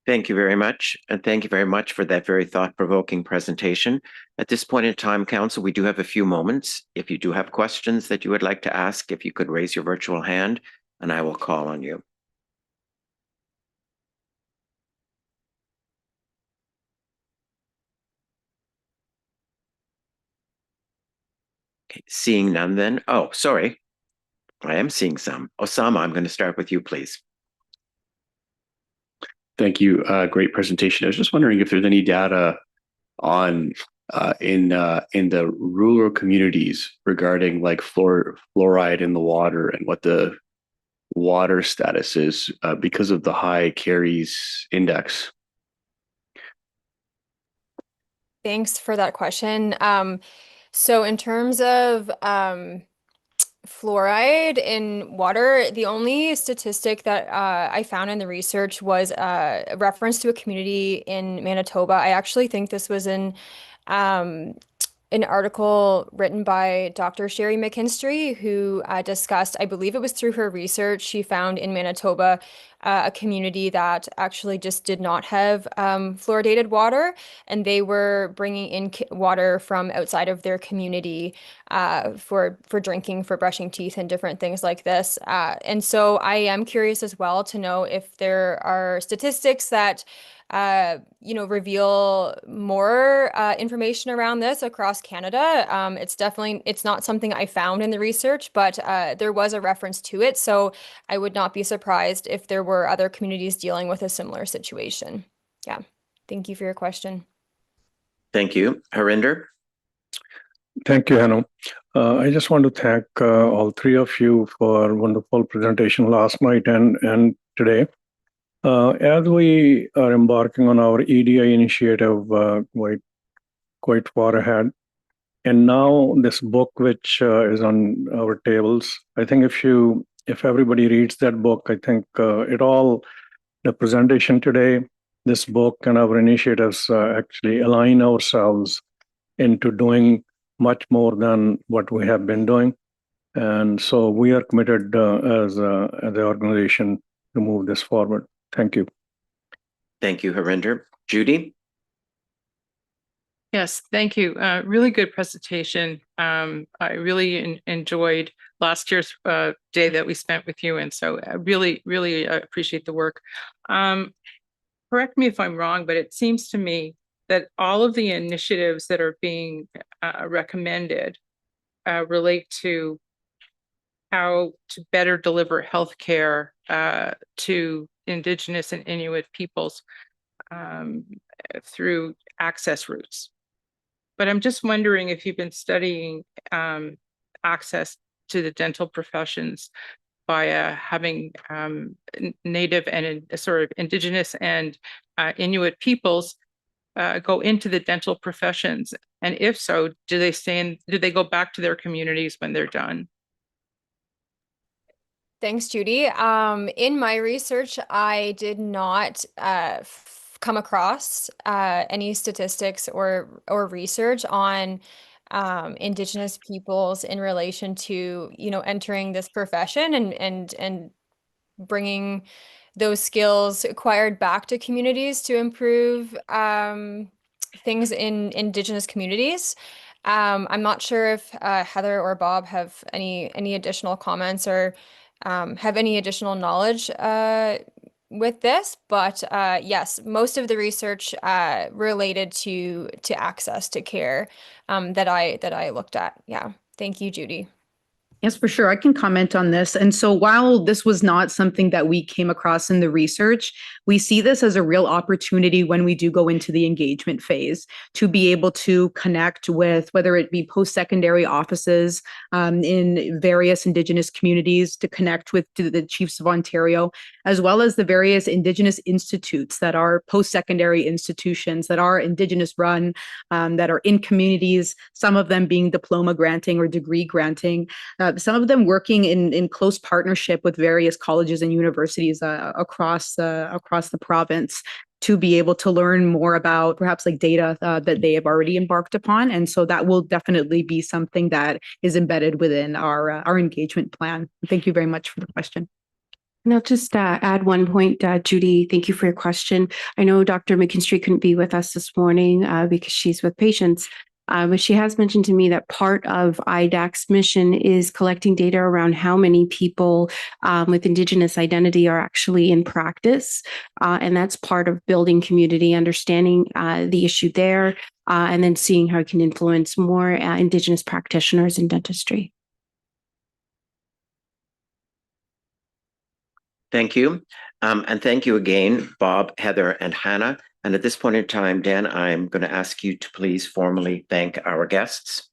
Thank you very much. And thank you very much for that very thought-provoking presentation. At this point in time, Council, we do have a few moments. If you do have questions that you would like to ask, if you could raise your virtual hand and I will call on you. Okay, seeing none then. Oh, sorry. I am seeing some. Osama, I'm going to start with you, please. Thank you. Great presentation. I was just wondering if there's any data on in the rural communities regarding like fluoride in the water and what the water status is because of the high caries index. Thanks for that question. So in terms of fluoride in water, the only statistic that I found in the research was a reference to a community in Manitoba. I actually think this was in an article written by Dr. Sherry McKinstry, who discussed, I believe it was through her research, she found in Manitoba a community that actually just did not have fluoridated water, and they were bringing in water from outside of their community for drinking, for brushing teeth, and different things like this. And so I am curious as well to know if there are statistics that reveal more information around this across Canada. It's not something I found in the research, but there was a reference to it. So I would not be surprised if there were other communities dealing with a similar situation. Yeah. Thank you for your question. Thank you. Harinder? Thank you, Hannah. I just want to thank all three of you for a wonderful presentation last night and today. As we are embarking on our EDI initiative quite far ahead, and now this book which is on our tables, I think if everybody reads that book, I think the presentation today, this book and our initiatives actually align ourselves into doing much more than what we have been doing. And so we are committed as the organization to move this forward. Thank you. Thank you, Harinder. Judy? Yes, thank you. Really good presentation. I really enjoyed last year's day that we spent with you. And so I really appreciate the work. Correct me if I'm wrong, but it seems to me that all of the initiatives that are being recommended relate to how to better deliver healthcare to Indigenous and Inuit peoples through access routes. But I'm just wondering if you've been studying access to the dental professions by having Native and sort of Indigenous and Inuit peoples go into the dental professions, and if so, do they go back to their communities when they're done? Thanks, Judy. In my research, I did not come across any statistics or research on Indigenous peoples in relation to entering this profession and bringing those skills acquired back to communities to improve things in Indigenous communities. I'm not sure if Heather or Bob have any additional comments or have any additional knowledge with this, but yes, most of the research related to access to care that I looked at. Yeah, thank you, Judy. Yes, for sure. I can comment on this. And so while this was not something that we came across in the research, we see this as a real opportunity when we do go into the engagement phase to be able to connect with, whether it be post-secondary offices in various Indigenous communities, to connect with the Chiefs of Ontario, as well as the various Indigenous institutes that are post-secondary institutions that are Indigenous run, that are in communities, some of them being diploma granting or degree granting. Some of them working in close partnership with various colleges and universities across the province. to be able to learn more about perhaps like data that they have already embarked upon. And so that will definitely be something that is embedded within our engagement plan. Thank you very much for the question. And I'll just add one point, Judy. Thank you for your question. I know Dr. McKinstry couldn't be with us this morning because she's with patients, but she has mentioned to me that part of IDAC's mission is collecting data around how many people with Indigenous identity are actually in practice. And that's part of building community, understanding the issue there, and then seeing how it can influence more Indigenous practitioners in dentistry. Thank you. And thank you again, Bob, Heather, and Hannah. And at this point in time, Dan, I'm going to ask you to please formally thank our guests.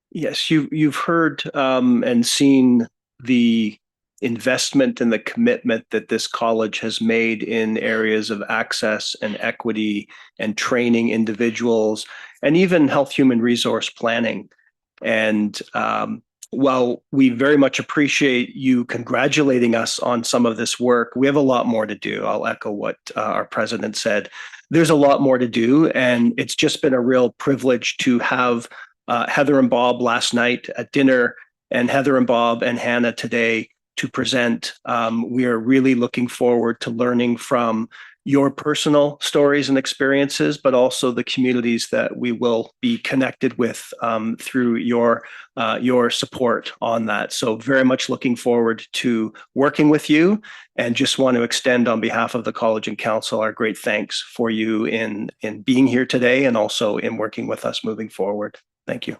Yes, you've heard and seen the investment and the commitment that this college has made in areas of access and equity and training individuals and even health human resource planning. And while we very much appreciate you congratulating us on some of this work, we have a lot more to do. I'll echo what our president said. There's a lot more to do, and it's just been a real privilege to have Heather and Bob last night at dinner, and Heather and Bob and Hannah today to present. We are really looking forward to learning from your personal stories and experiences, but also the communities that we will be connected with through your support on that. So very much looking forward to working with you, and just want to extend on behalf of the College and Council our great thanks for you in being here today and also in working with us moving forward. Thank you.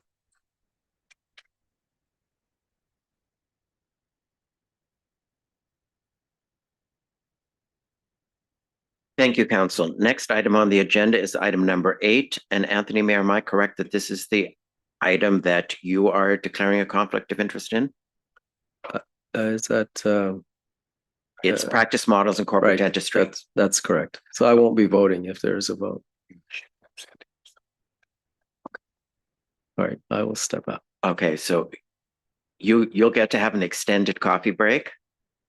Thank you, Council. Next item on the agenda is item number 8. And Anthony, Mayor, am I correct that this is the item that you are declaring a conflict of interest in? Is that It's practice models and corporate dentistry. that's correct. So I won't be voting if there is a vote. All right, I will step out. Okay, so you'll get to have an extended coffee break.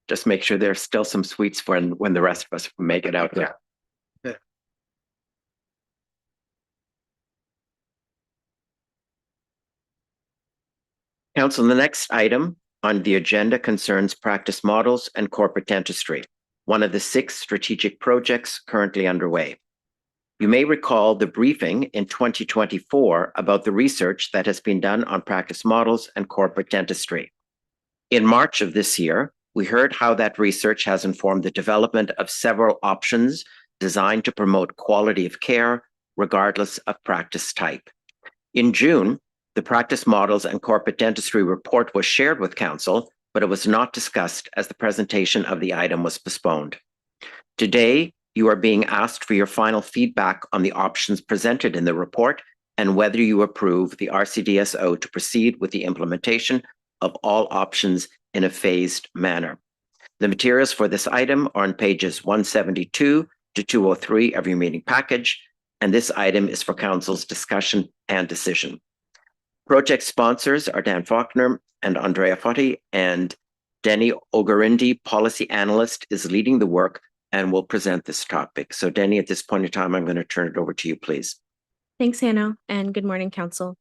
Just make sure there's still some sweets for when the rest of us make it out there. Yeah. Council, the next item on the agenda concerns practice models and corporate dentistry, one of the 6 strategic projects currently underway. You may recall the briefing in 2024 about the research that has been done on practice models and corporate dentistry. In March of this year, we heard how that research has informed the development of several options designed to promote quality of care, regardless of practice type. In June, the practice models and corporate dentistry report was shared with Council, but it was not discussed as the presentation of the item was postponed. Today, you are being asked for your final feedback on the options presented in the report and whether you approve the RCDSO to proceed with the implementation of all options in a phased manner. The materials for this item are on pages 172 to 203 of your meeting package, and this item is for Council's discussion and decision. Project sponsors are Dan Faulkner and Andrea Fotti, and Denny Ogarindi, policy analyst, is leading the work and will present this topic. So Denny, at this point in time, I'm going to turn it over to you, please. Thanks, Hannah, and good morning, Council.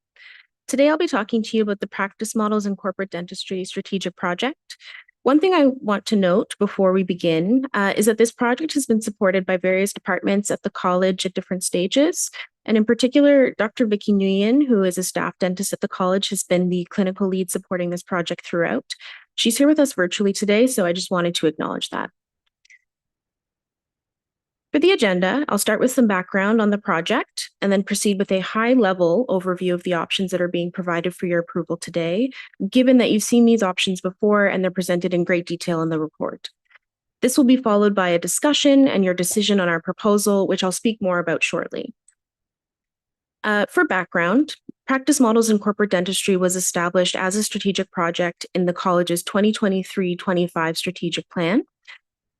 Today, I'll be talking to you about the Practice Models in Corporate Dentistry Strategic Project. One thing I want to note before we begin is that this project has been supported by various departments at the college at different stages. And in particular, Dr. Vicky Nguyen, who is a staff dentist at the college, has been the clinical lead supporting this project throughout. She's here with us virtually today, so I just wanted to acknowledge that. For the agenda, I'll start with some background on the project and then proceed with a high-level overview of the options that are being provided for your approval today, given that you've seen these options before and they're presented in great detail in the report. This will be followed by a discussion and your decision on our proposal, which I'll speak more about shortly. For background, Practice Models in Corporate Dentistry was established as a strategic project in the college's 2023-25 strategic plan.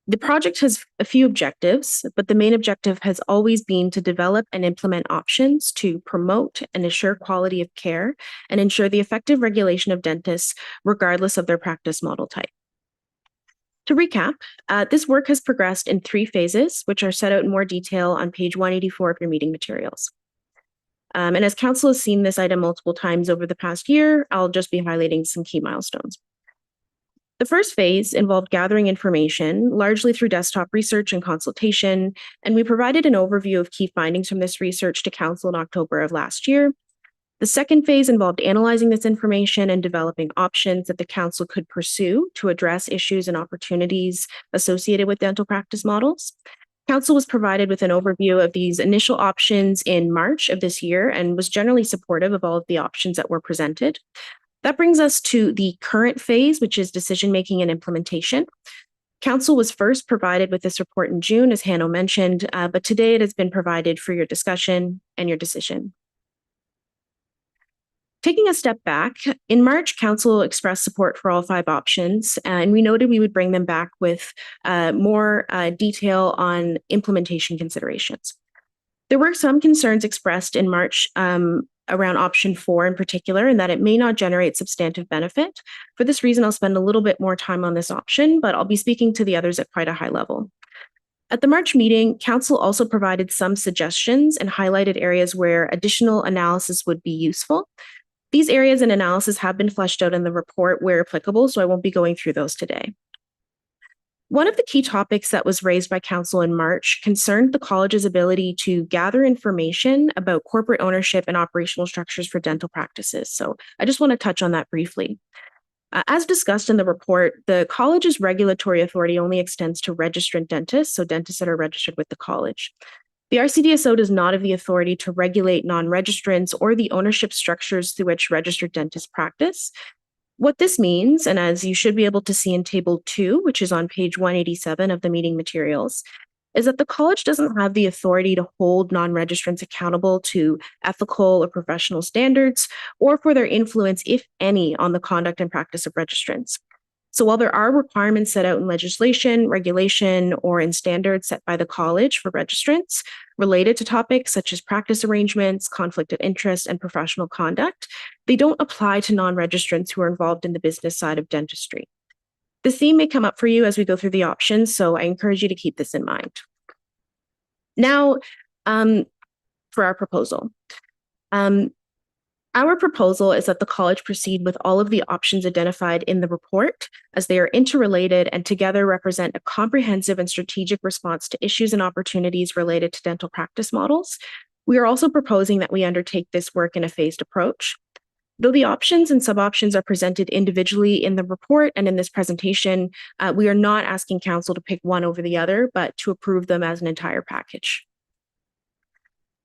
The project has a few objectives, but the main objective has always been to develop and implement options to promote and assure quality of care and ensure the effective regulation of dentists, regardless of their practice model type. To recap, this work has progressed in 3 phases, which are set out in more detail on page 184 of your meeting materials. And as Council has seen this item multiple times over the past year, I'll just be highlighting some key milestones. The first phase involved gathering information, largely through desktop research and consultation, and we provided an overview of key findings from this research to Council in October of last year. The second phase involved analyzing this information and developing options that the Council could pursue to address issues and opportunities associated with dental practice models. Council was provided with an overview of these initial options in March of this year and was generally supportive of all of the options that were presented. That brings us to the current phase, which is decision-making and implementation. Council was first provided with this report in June, as Hanno mentioned, but today it has been provided for your discussion and your decision. Taking a step back, in March, Council expressed support for all 5 options, and we noted we would bring them back with more detail on implementation considerations. There were some concerns expressed in March around option 4 in particular, and that it may not generate substantive benefit. For this reason, I'll spend a little bit more time on this option, but I'll be speaking to the others at quite a high level. At the March meeting, Council also provided some suggestions and highlighted areas where additional analysis would be useful. These areas and analysis have been fleshed out in the report where applicable, so I won't be going through those today. One of the key topics that was raised by Council in March concerned the college's ability to gather information about corporate ownership and operational structures for dental practices. So I just want to touch on that briefly. As discussed in the report, the college's regulatory authority only extends to registrant dentists, so dentists that are registered with the college. The RCDSO does not have the authority to regulate non-registrants or the ownership structures through which registered dentists practice. What this means, and as you should be able to see in Table 2, which is on page 187 of the meeting materials, is that the college doesn't have the authority to hold non-registrants accountable to ethical or professional standards or for their influence, if any, on the conduct and practice of registrants. So while there are requirements set out in legislation, regulation, or in standards set by the college for registrants related to topics such as practice arrangements, conflict of interest, and professional conduct, they don't apply to non-registrants who are involved in the business side of dentistry. The theme may come up for you as we go through the options, so I encourage you to keep this in mind. Now, for our proposal. Our proposal is that the college proceed with all of the options identified in the report, as they are interrelated and together represent a comprehensive and strategic response to issues and opportunities related to dental practice models. We are also proposing that we undertake this work in a phased approach. Though the options and sub-options are presented individually in the report and in this presentation, we are not asking Council to pick one over the other, but to approve them as an entire package.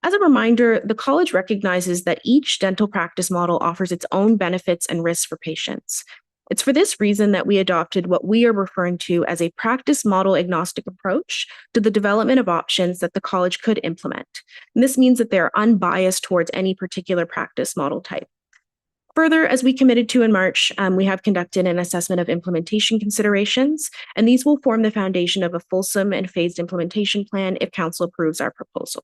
As a reminder, the college recognizes that each dental practice model offers its own benefits and risks for patients. It's for this reason that we adopted what we are referring to as a practice model agnostic approach to the development of options that the college could implement. And this means that they are unbiased towards any particular practice model type. Further, as we committed to in March, we have conducted an assessment of implementation considerations, and these will form the foundation of a fulsome and phased implementation plan if Council approves our proposal.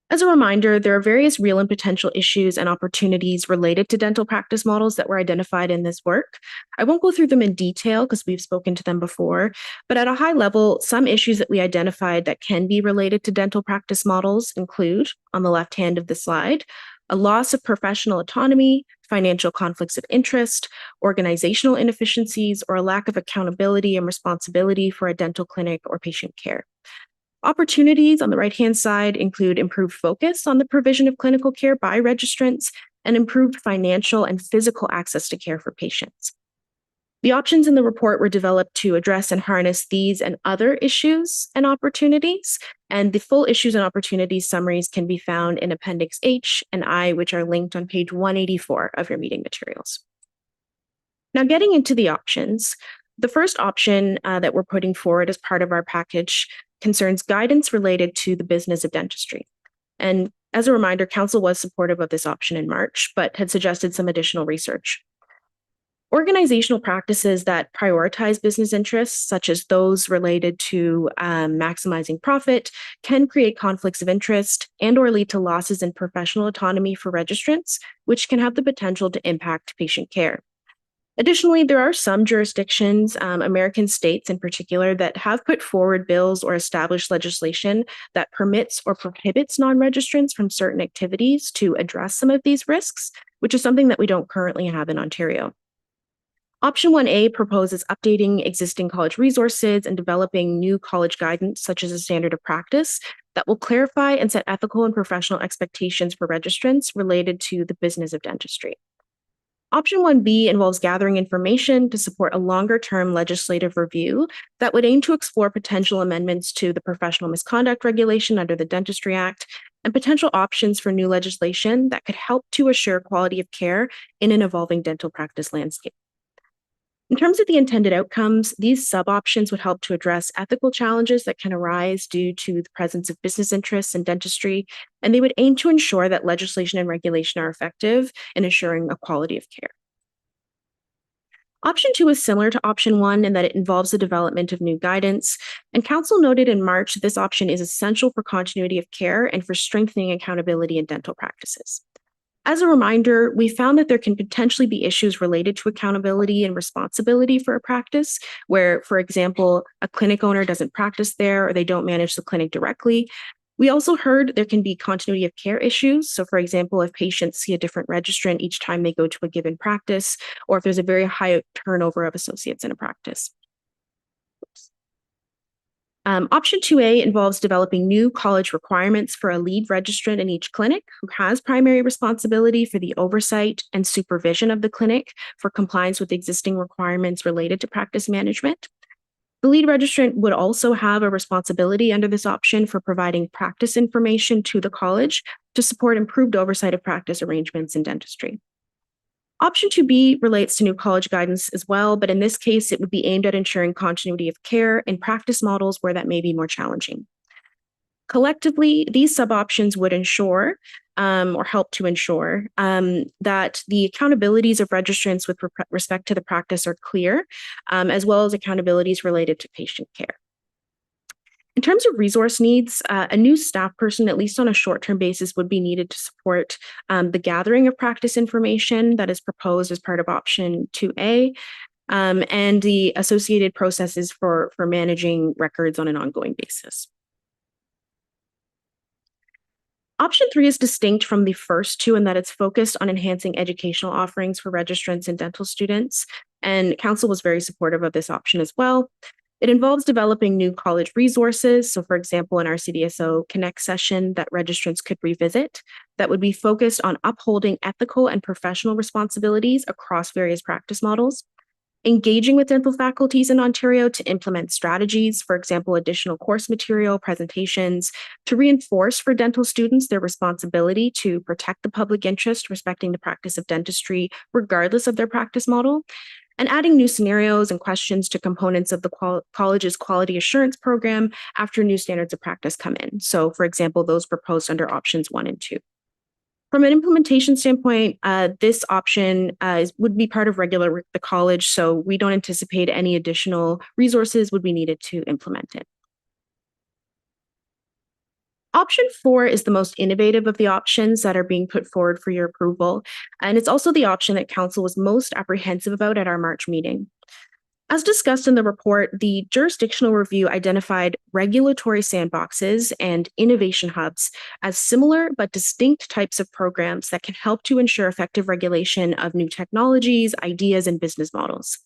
As a reminder, there are various real and potential issues and opportunities related to dental practice models that were identified in this work. I won't go through them in detail because we've spoken to them before, but at a high level, some issues that we identified that can be related to dental practice models include, on the left hand of the slide, a loss of professional autonomy, financial conflicts of interest, organizational inefficiencies, or a lack of accountability and responsibility for a dental clinic or patient care. Opportunities on the right-hand side include improved focus on the provision of clinical care by registrants and improved financial and physical access to care for patients. The options in the report were developed to address and harness these and other issues and opportunities, and the full issues and opportunities summaries can be found in Appendix H and I, which are linked on page 184 of your meeting materials. Now, getting into the options, the first option that we're putting forward as part of our package concerns guidance related to the business of dentistry. And as a reminder, Council was supportive of this option in March, but had suggested some additional research. Organizational practices that prioritize business interests, such as those related to maximizing profit, can create conflicts of interest and/or lead to losses in professional autonomy for registrants, which can have the potential to impact patient care. Additionally, there are some jurisdictions, American states in particular, that have put forward bills or established legislation that permits or prohibits non-registrants from certain activities to address some of these risks, which is something that we don't currently have in Ontario. Option 1A proposes updating existing college resources and developing new college guidance, such as a standard of practice, that will clarify and set ethical and professional expectations for registrants related to the business of dentistry. Option 1B involves gathering information to support a longer-term legislative review that would aim to explore potential amendments to the professional misconduct regulation under the Dentistry Act and potential options for new legislation that could help to assure quality of care in an evolving dental practice landscape. In terms of the intended outcomes, these sub-options would help to address ethical challenges that can arise due to the presence of business interests in dentistry, and they would aim to ensure that legislation and regulation are effective in ensuring a quality of care. Option 2 is similar to Option 1 in that it involves the development of new guidance, and Council noted in March this option is essential for continuity of care and for strengthening accountability in dental practices. As a reminder, we found that there can potentially be issues related to accountability and responsibility for a practice where, for example, a clinic owner doesn't practice there or they don't manage the clinic directly. We also heard there can be continuity of care issues. So, for example, if patients see a different registrant each time they go to a given practice, or if there's a very high turnover of associates in a practice. Option 2A involves developing new college requirements for a lead registrant in each clinic who has primary responsibility for the oversight and supervision of the clinic for compliance with existing requirements related to practice management. The lead registrant would also have a responsibility under this option for providing practice information to the college to support improved oversight of practice arrangements in dentistry. Option 2B relates to new college guidance as well, but in this case, it would be aimed at ensuring continuity of care in practice models where that may be more challenging. Collectively, these sub-options would ensure or help to ensure that the accountabilities of registrants with respect to the practice are clear, as well as accountabilities related to patient care. In terms of resource needs, a new staff person, at least on a short-term basis, would be needed to support the gathering of practice information that is proposed as part of Option 2A, and the associated processes for managing records on an ongoing basis. Option 3 is distinct from the first two in that it's focused on enhancing educational offerings for registrants and dental students, and Council was very supportive of this option as well. It involves developing new college resources. So, for example, an RCDSO Connect session that registrants could revisit that would be focused on upholding ethical and professional responsibilities across various practice models, engaging with dental faculties in Ontario to implement strategies, for example, additional course material, presentations, to reinforce for dental students their responsibility to protect the public interest respecting the practice of dentistry, regardless of their practice model, and adding new scenarios and questions to components of the college's quality assurance program after new standards of practice come in. So, for example, those proposed under options 1 and 2. From an implementation standpoint, this option would be part of regular work at the college, so we don't anticipate any additional resources would be needed to implement it. Option 4 is the most innovative of the options that are being put forward for your approval, and it's also the option that Council was most apprehensive about at our March meeting. As discussed in the report, the jurisdictional review identified regulatory sandboxes and innovation hubs as similar but distinct types of programs that can help to ensure effective regulation of new technologies, ideas, and business models.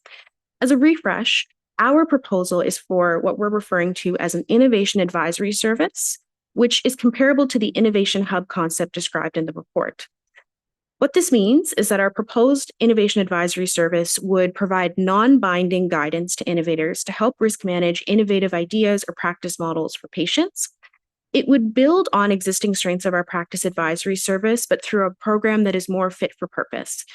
As a refresh, our proposal is for what we're referring to as an innovation advisory service, which is comparable to the innovation hub concept described in the report. What this means is that our proposed innovation advisory service would provide non-binding guidance to innovators to help risk manage innovative ideas or practice models for patients. It would build on existing strengths of our practice advisory service, but through a program that is more fit for purpose.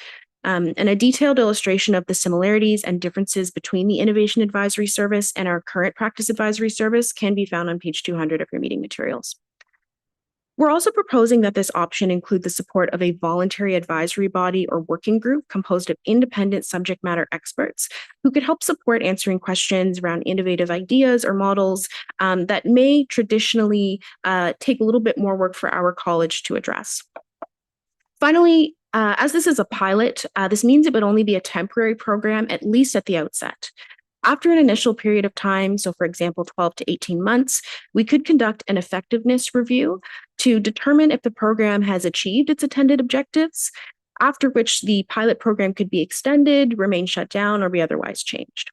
And a detailed illustration of the similarities and differences between the innovation advisory service and our current practice advisory service can be found on page 200 of your meeting materials. We're also proposing that this option include the support of a voluntary advisory body or working group composed of independent subject matter experts who could help support answering questions around innovative ideas or models that may traditionally take a little bit more work for our college to address. Finally, As this is a pilot, this means it would only be a temporary program, at least at the outset. After an initial period of time, so for example, 12 to 18 months, we could conduct an effectiveness review to determine if the program has achieved its intended objectives, after which the pilot program could be extended, remain shut down, or be otherwise changed.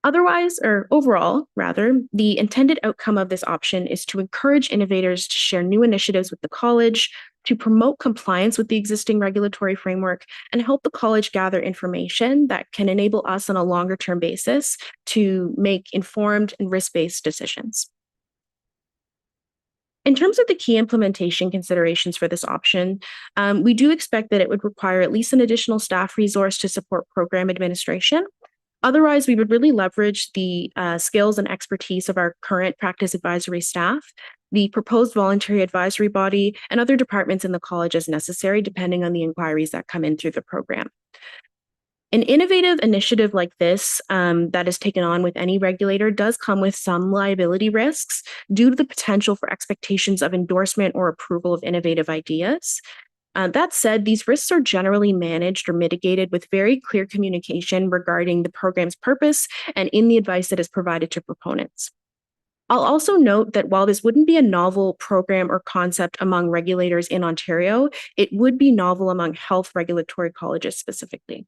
Overall, the intended outcome of this option is to encourage innovators to share new initiatives with the college, to promote compliance with the existing regulatory framework, and help the college gather information that can enable us on a longer-term basis to make informed and risk-based decisions. In terms of the key implementation considerations for this option, we do expect that it would require at least an additional staff resource to support program administration. Otherwise, we would really leverage the skills and expertise of our current practice advisory staff, the proposed voluntary advisory body, and other departments in the college as necessary, depending on the inquiries that come in through the program. An innovative initiative like this that is taken on with any regulator does come with some liability risks due to the potential for expectations of endorsement or approval of innovative ideas. That said, these risks are generally managed or mitigated with very clear communication regarding the program's purpose and in the advice that is provided to proponents. I'll also note that while this wouldn't be a novel program or concept among regulators in Ontario, it would be novel among health regulatory colleges specifically.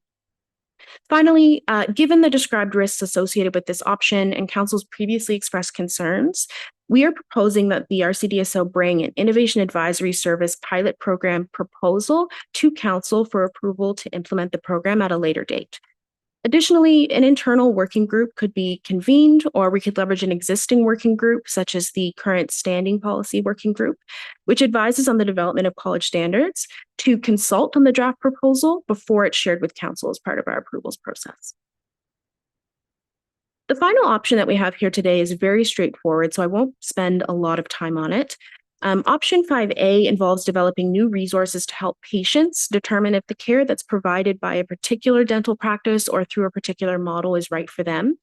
Finally, given the described risks associated with this option and Council's previously expressed concerns, we are proposing that the RCDSO bring an Innovation Advisory Service pilot program proposal to Council for approval to implement the program at a later date. Additionally, an internal working group could be convened, or we could leverage an existing working group, such as the current Standing Policy Working Group, which advises on the development of college standards, to consult on the draft proposal before it's shared with Council as part of our approvals process. The final option that we have here today is very straightforward, so I won't spend a lot of time on it. Option 5A involves developing new resources to help patients determine if the care that's provided by a particular dental practice or through a particular model is right for them.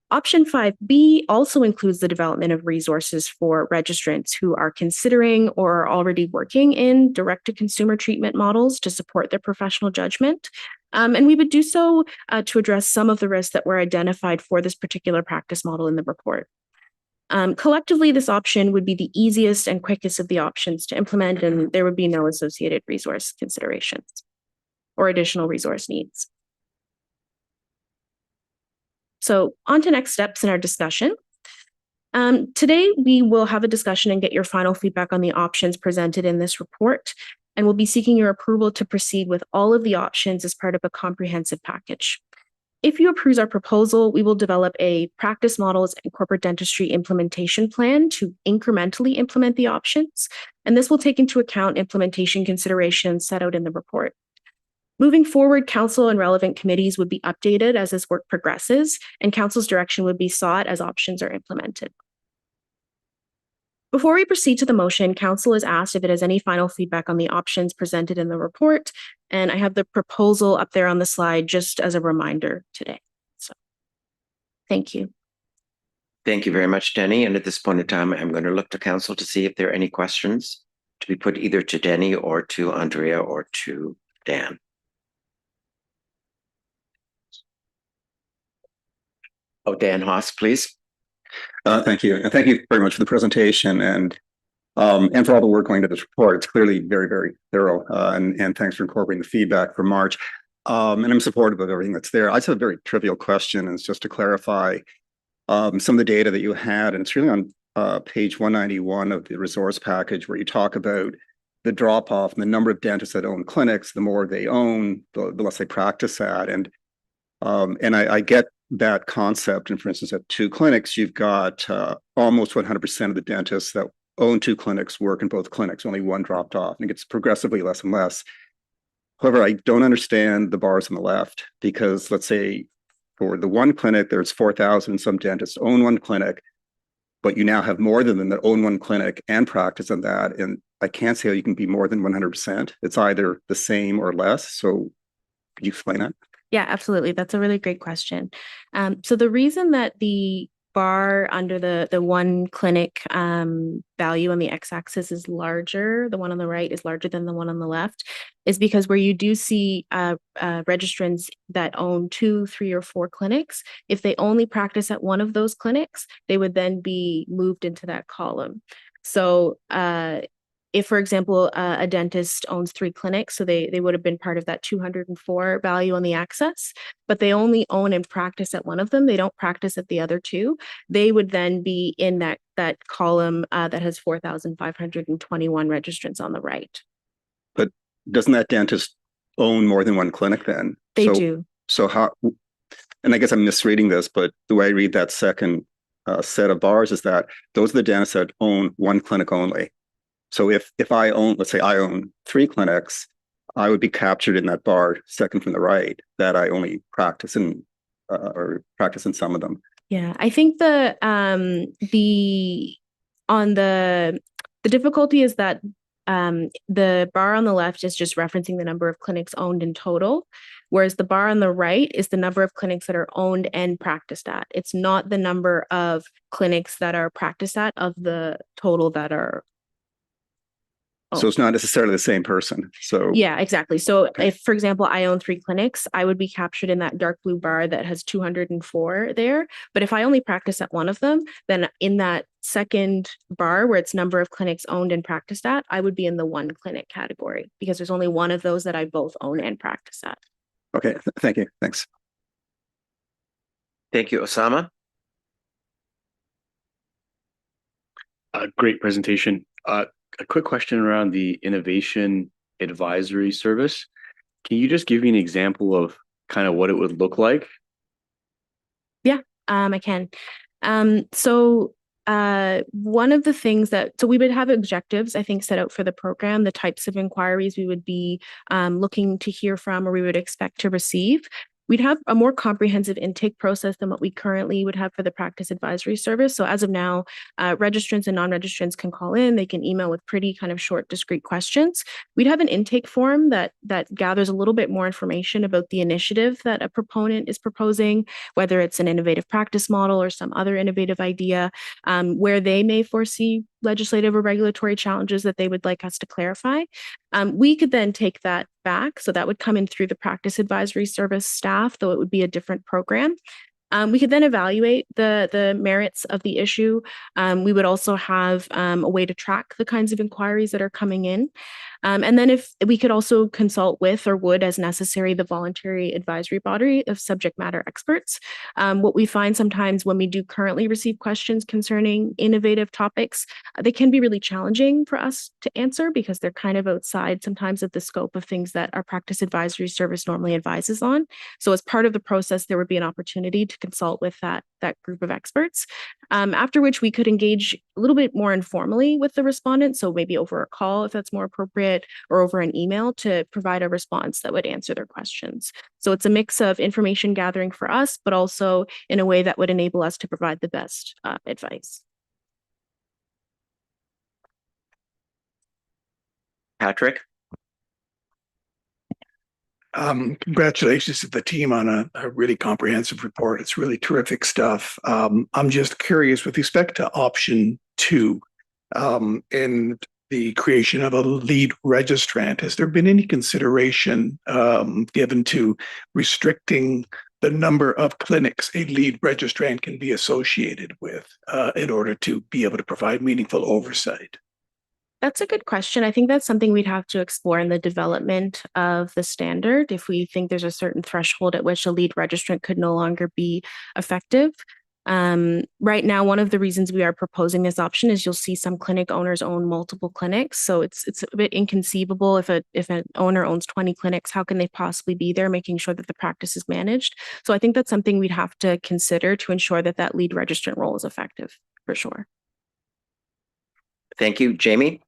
Option 5B also includes the development of resources for registrants who are considering or are already working in direct-to-consumer treatment models to support their professional judgment. And we would do so to address some of the risks that were identified for this particular practice model in the report. Collectively, this option would be the easiest and quickest of the options to implement, and there would be no associated resource considerations or additional resource needs. So on to next steps in our discussion. Today, we will have a discussion and get your final feedback on the options presented in this report, and we'll be seeking your approval to proceed with all of the options as part of a comprehensive package. If you approve our proposal, we will develop a practice models and corporate dentistry implementation plan to incrementally implement the options, and this will take into account implementation considerations set out in the report. Moving forward, Council and relevant committees would be updated as this work progresses, and Council's direction would be sought as options are implemented. Before we proceed to the motion, Council is asked if it has any final feedback on the options presented in the report, and I have the proposal up there on the slide just as a reminder today. So, thank you. Thank you very much, Denny. And at this point in time, I'm going to look to Council to see if there are any questions to be put either to Denny or to Andrea or to Dan. Oh, Dan Haas, please. Thank you. And thank you very much for the presentation and for all the work going to this report. It's clearly very, very thorough. And thanks for incorporating the feedback from March. And I'm supportive of everything that's there. I just have a very trivial question, and it's just to clarify some of the data that you had. And it's really on page 191 of the resource package, where you talk about the drop-off and the number of dentists that own clinics. The more they own, the less they practice at. And I get that concept. And for instance, at 2 clinics, you've got almost 100% of the dentists that own 2 clinics work in both clinics. Only one dropped off, and it gets progressively less and less. However, I don't understand the bars on the left, because let's say for the one clinic, there's 4,000 some dentists own one clinic, but you now have more than them that own one clinic and practice on that. And I can't see how you can be more than 100%. It's either the same or less. So could you explain that? Yeah, absolutely. That's a really great question. So the reason that the bar under the one clinic value on the x-axis is larger, the one on the right is larger than the one on the left, is because where you do see registrants that own 2, 3, or 4 clinics, if they only practice at one of those clinics, they would then be moved into that column. So if, for example, a dentist owns 3 clinics, so they would have been part of that 204 value on the axis, but they only own and practice at one of them. They don't practice at the other 2. They would then be in that column that has 4,521 registrants on the right. But doesn't that dentist own more than one clinic then? They do. So how, and I guess I'm misreading this, but the way I read that second set of bars is that those are the dentists that own one clinic only. So if I own, let's say I own 3 clinics, I would be captured in that bar second from the right that I only practice in or practice in some of them. Yeah, I think the difficulty is that the bar on the left is just referencing the number of clinics owned in total, whereas the bar on the right is the number of clinics that are owned and practiced at. It's not the number of clinics that are practiced at of the total that are. So it's not necessarily the same person. So yeah, exactly. So if, for example, I own 3 clinics, I would be captured in that dark blue bar that has 204 there. But if I only practice at one of them, then in that second bar where it's number of clinics owned and practiced at, I would be in the 1 clinic category because there's only one of those that I both own and practice at. Okay, thank you. Thanks. Thank you, Osama. Great presentation. A quick question around the innovation advisory service. Can you just give me an example of kind of what it would look like? Yeah, I can. So one of the things so we would have objectives, I think, set out for the program, the types of inquiries we would be looking to hear from or we would expect to receive. We'd have a more comprehensive intake process than what we currently would have for the practice advisory service. So as of now, registrants and non-registrants can call in, they can email with pretty kind of short, discrete questions. We'd have an intake form that gathers a little bit more information about the initiative that a proponent is proposing, whether it's an innovative practice model or some other innovative idea, where they may foresee legislative or regulatory challenges that they would like us to clarify. We could then take that back. So that would come in through the practice advisory service staff, though it would be a different program. We could then evaluate the merits of the issue. We would also have a way to track the kinds of inquiries that are coming in. And then if we could also consult with or would, as necessary, the voluntary advisory body of subject matter experts. What we find sometimes when we do currently receive questions concerning innovative topics, they can be really challenging for us to answer because they're kind of outside sometimes of the scope of things that our practice advisory service normally advises on. So as part of the process, there would be an opportunity to consult with that group of experts, after which we could engage a little bit more informally with the respondent. So maybe over a call, if that's more appropriate, or over an email to provide a response that would answer their questions. So it's a mix of information gathering for us, but also in a way that would enable us to provide the best advice. Patrick? Congratulations to the team on a really comprehensive report. It's really terrific stuff. I'm just curious with respect to option 2 and the creation of a lead registrant. Has there been any consideration given to restricting the number of clinics a lead registrant can be associated with in order to be able to provide meaningful oversight? That's a good question. I think that's something we'd have to explore in the development of the standard if we think there's a certain threshold at which a lead registrant could no longer be effective. Right now, one of the reasons we are proposing this option is you'll see some clinic owners own multiple clinics. So it's a bit inconceivable if an owner owns 20 clinics, how can they possibly be there making sure that the practice is managed? So I think that's something we'd have to consider to ensure that that lead registrant role is effective, for sure. Thank you. Jamie?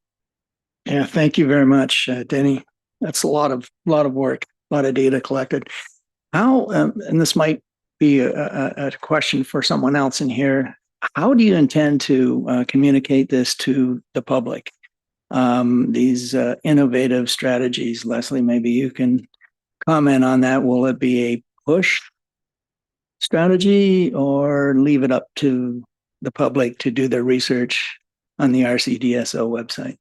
Yeah, thank you very much, Denny. That's a lot of work, a lot of data collected. How, and this might be a question for someone else in here, how do you intend to communicate this to the public? These innovative strategies, Leslie, maybe you can comment on that. Will it be a push strategy, or leave it up to the public to do their research on the RCDSO website?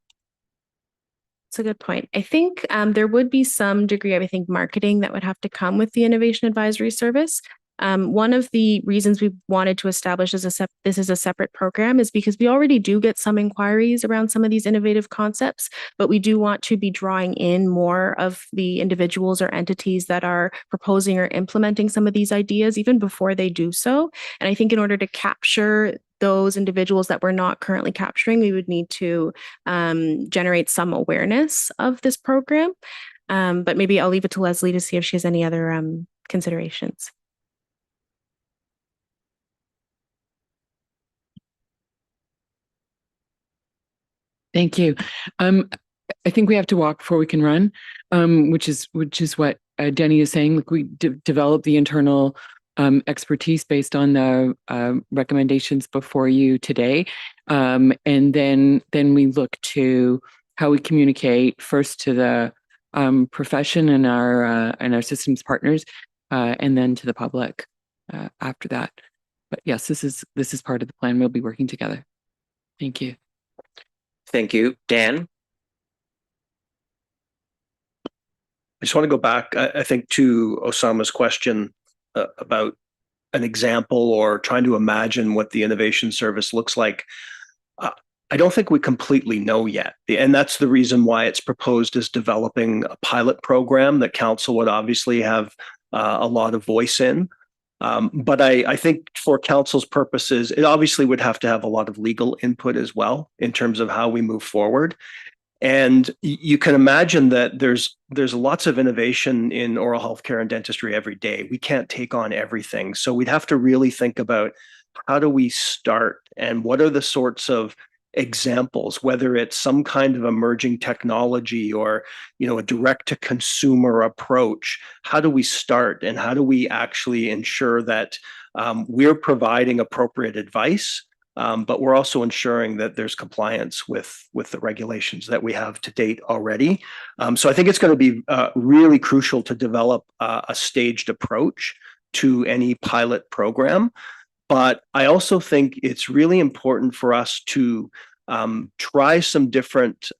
That's a good point. I think there would be some degree of, I think, marketing that would have to come with the Innovation Advisory Service. One of the reasons we wanted to establish this as a separate program is because we already do get some inquiries around some of these innovative concepts, but we do want to be drawing in more of the individuals or entities that are proposing or implementing some of these ideas even before they do so. And I think in order to capture those individuals that we're not currently capturing, we would need to generate some awareness of this program. But maybe I'll leave it to Leslie to see if she has any other considerations. Thank you. I think we have to walk before we can run, which is what Denny is saying. Like we develop the internal expertise based on the recommendations before you today, and then we look to how we communicate first to the profession and our systems partners, and then to the public after that. But yes, this is part of the plan. We'll be working together. Thank you. Thank you. Dan? I just want to go back, I think, to Osama's question about an example or trying to imagine what the innovation service looks like. I don't think we completely know yet. And that's the reason why it's proposed as developing a pilot program that council would obviously have a lot of voice in. But I think for council's purposes, it obviously would have to have a lot of legal input as well in terms of how we move forward. And you can imagine that there's lots of innovation in oral health care and dentistry every day. We can't take on everything. So we'd have to really think about how do we start and what are the sorts of examples, whether it's some kind of emerging technology or, a direct to consumer approach. How do we start and how do we actually ensure that we're providing appropriate advice, but we're also ensuring that there's compliance with the regulations that we have to date already. So I think it's going to be really crucial to develop a staged approach to any pilot program. But I also think it's really important for us to try some different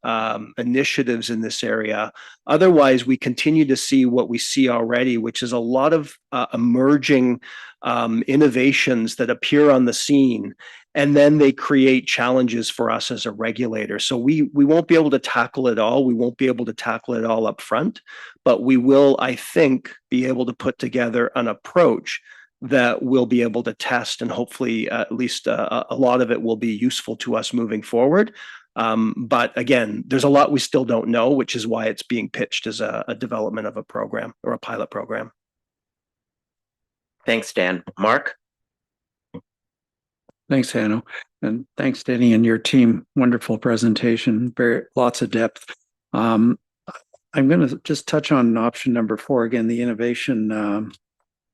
initiatives in this area. Otherwise, we continue to see what we see already, which is a lot of emerging innovations that appear on the scene, and then they create challenges for us as a regulator. So we won't be able to tackle it all. We won't be able to tackle it all up front, but we will, I think, be able to put together an approach that we'll be able to test, and hopefully at least a lot of it will be useful to us moving forward. But again, there's a lot we still don't know, which is why it's being pitched as a development of a program or a pilot program. Thanks, Dan. Mark? Thanks, Hanno. And thanks, Denny, and your team. Wonderful presentation. Lots of depth. I'm going to just touch on option number 4 again, the innovation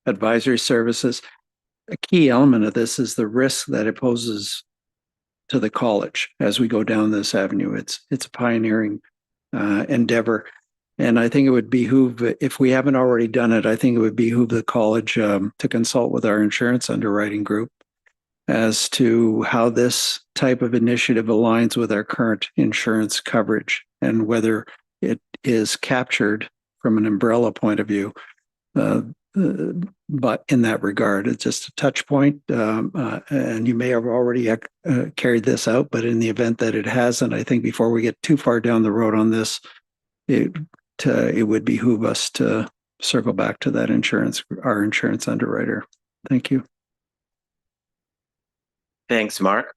advisory services. A key element of this is the risk that it poses to the college as we go down this avenue. It's a pioneering endeavor. And I think it would behoove, if we haven't already done it, I think it would behoove the college to consult with our insurance underwriting group as to how this type of initiative aligns with our current insurance coverage and whether it is captured from an umbrella point of view. But in that regard, it's just a touch point, and you may have already carried this out, but in the event that it hasn't, I think before we get too far down the road on this, it would behoove us to circle back to that our insurance underwriter. Thank you. Thanks, Mark.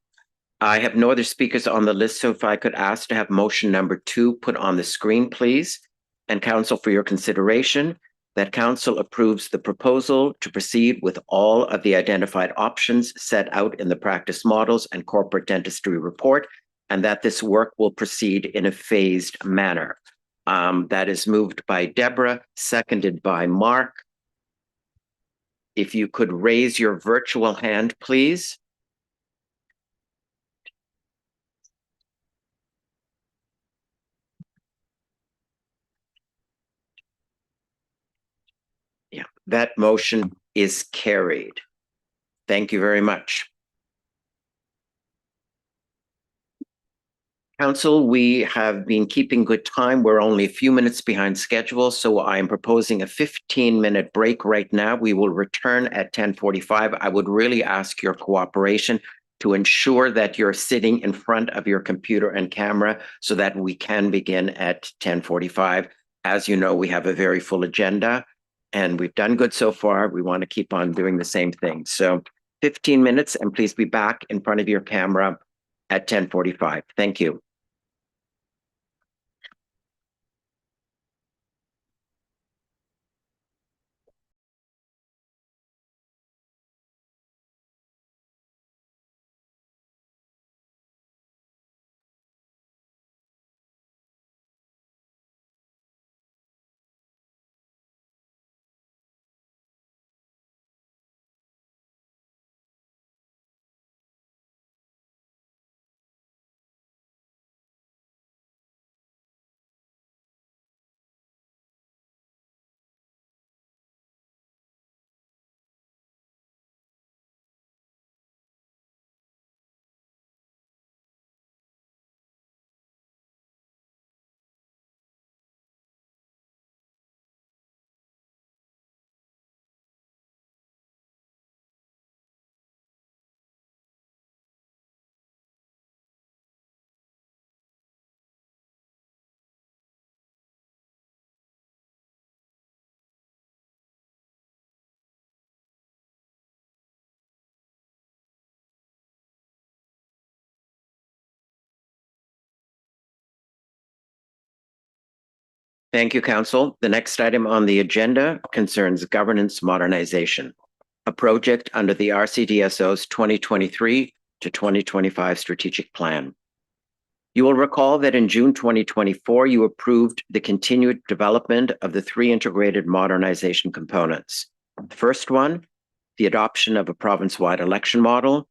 I have no other speakers on the list, so if I could ask to have motion number 2 put on the screen, please. And council, for your consideration, that council approves the proposal to proceed with all of the identified options set out in the practice models and corporate dentistry report, and that this work will proceed in a phased manner. That is moved by Deborah, seconded by Mark. If you could raise your virtual hand, please. That motion is carried. Thank you very much. Council, we have been keeping good time. We're only a few minutes behind schedule, so I am proposing a 15-minute break right now. We will return at 10:45. I would really ask your cooperation to ensure that you're sitting in front of your computer and camera so that we can begin at 10:45. As you know, we have a very full agenda and we've done good so far. We want to keep on doing the same thing. So 15 minutes, and please be back in front of your camera at 10:45. Thank you. Thank you, Council. The next item on the agenda concerns governance modernization, a project under the RCDSO's 2023 to 2025 strategic plan. You will recall that in June 2024, you approved the continued development of the 3 integrated modernization components. The first one, the adoption of a province-wide election model.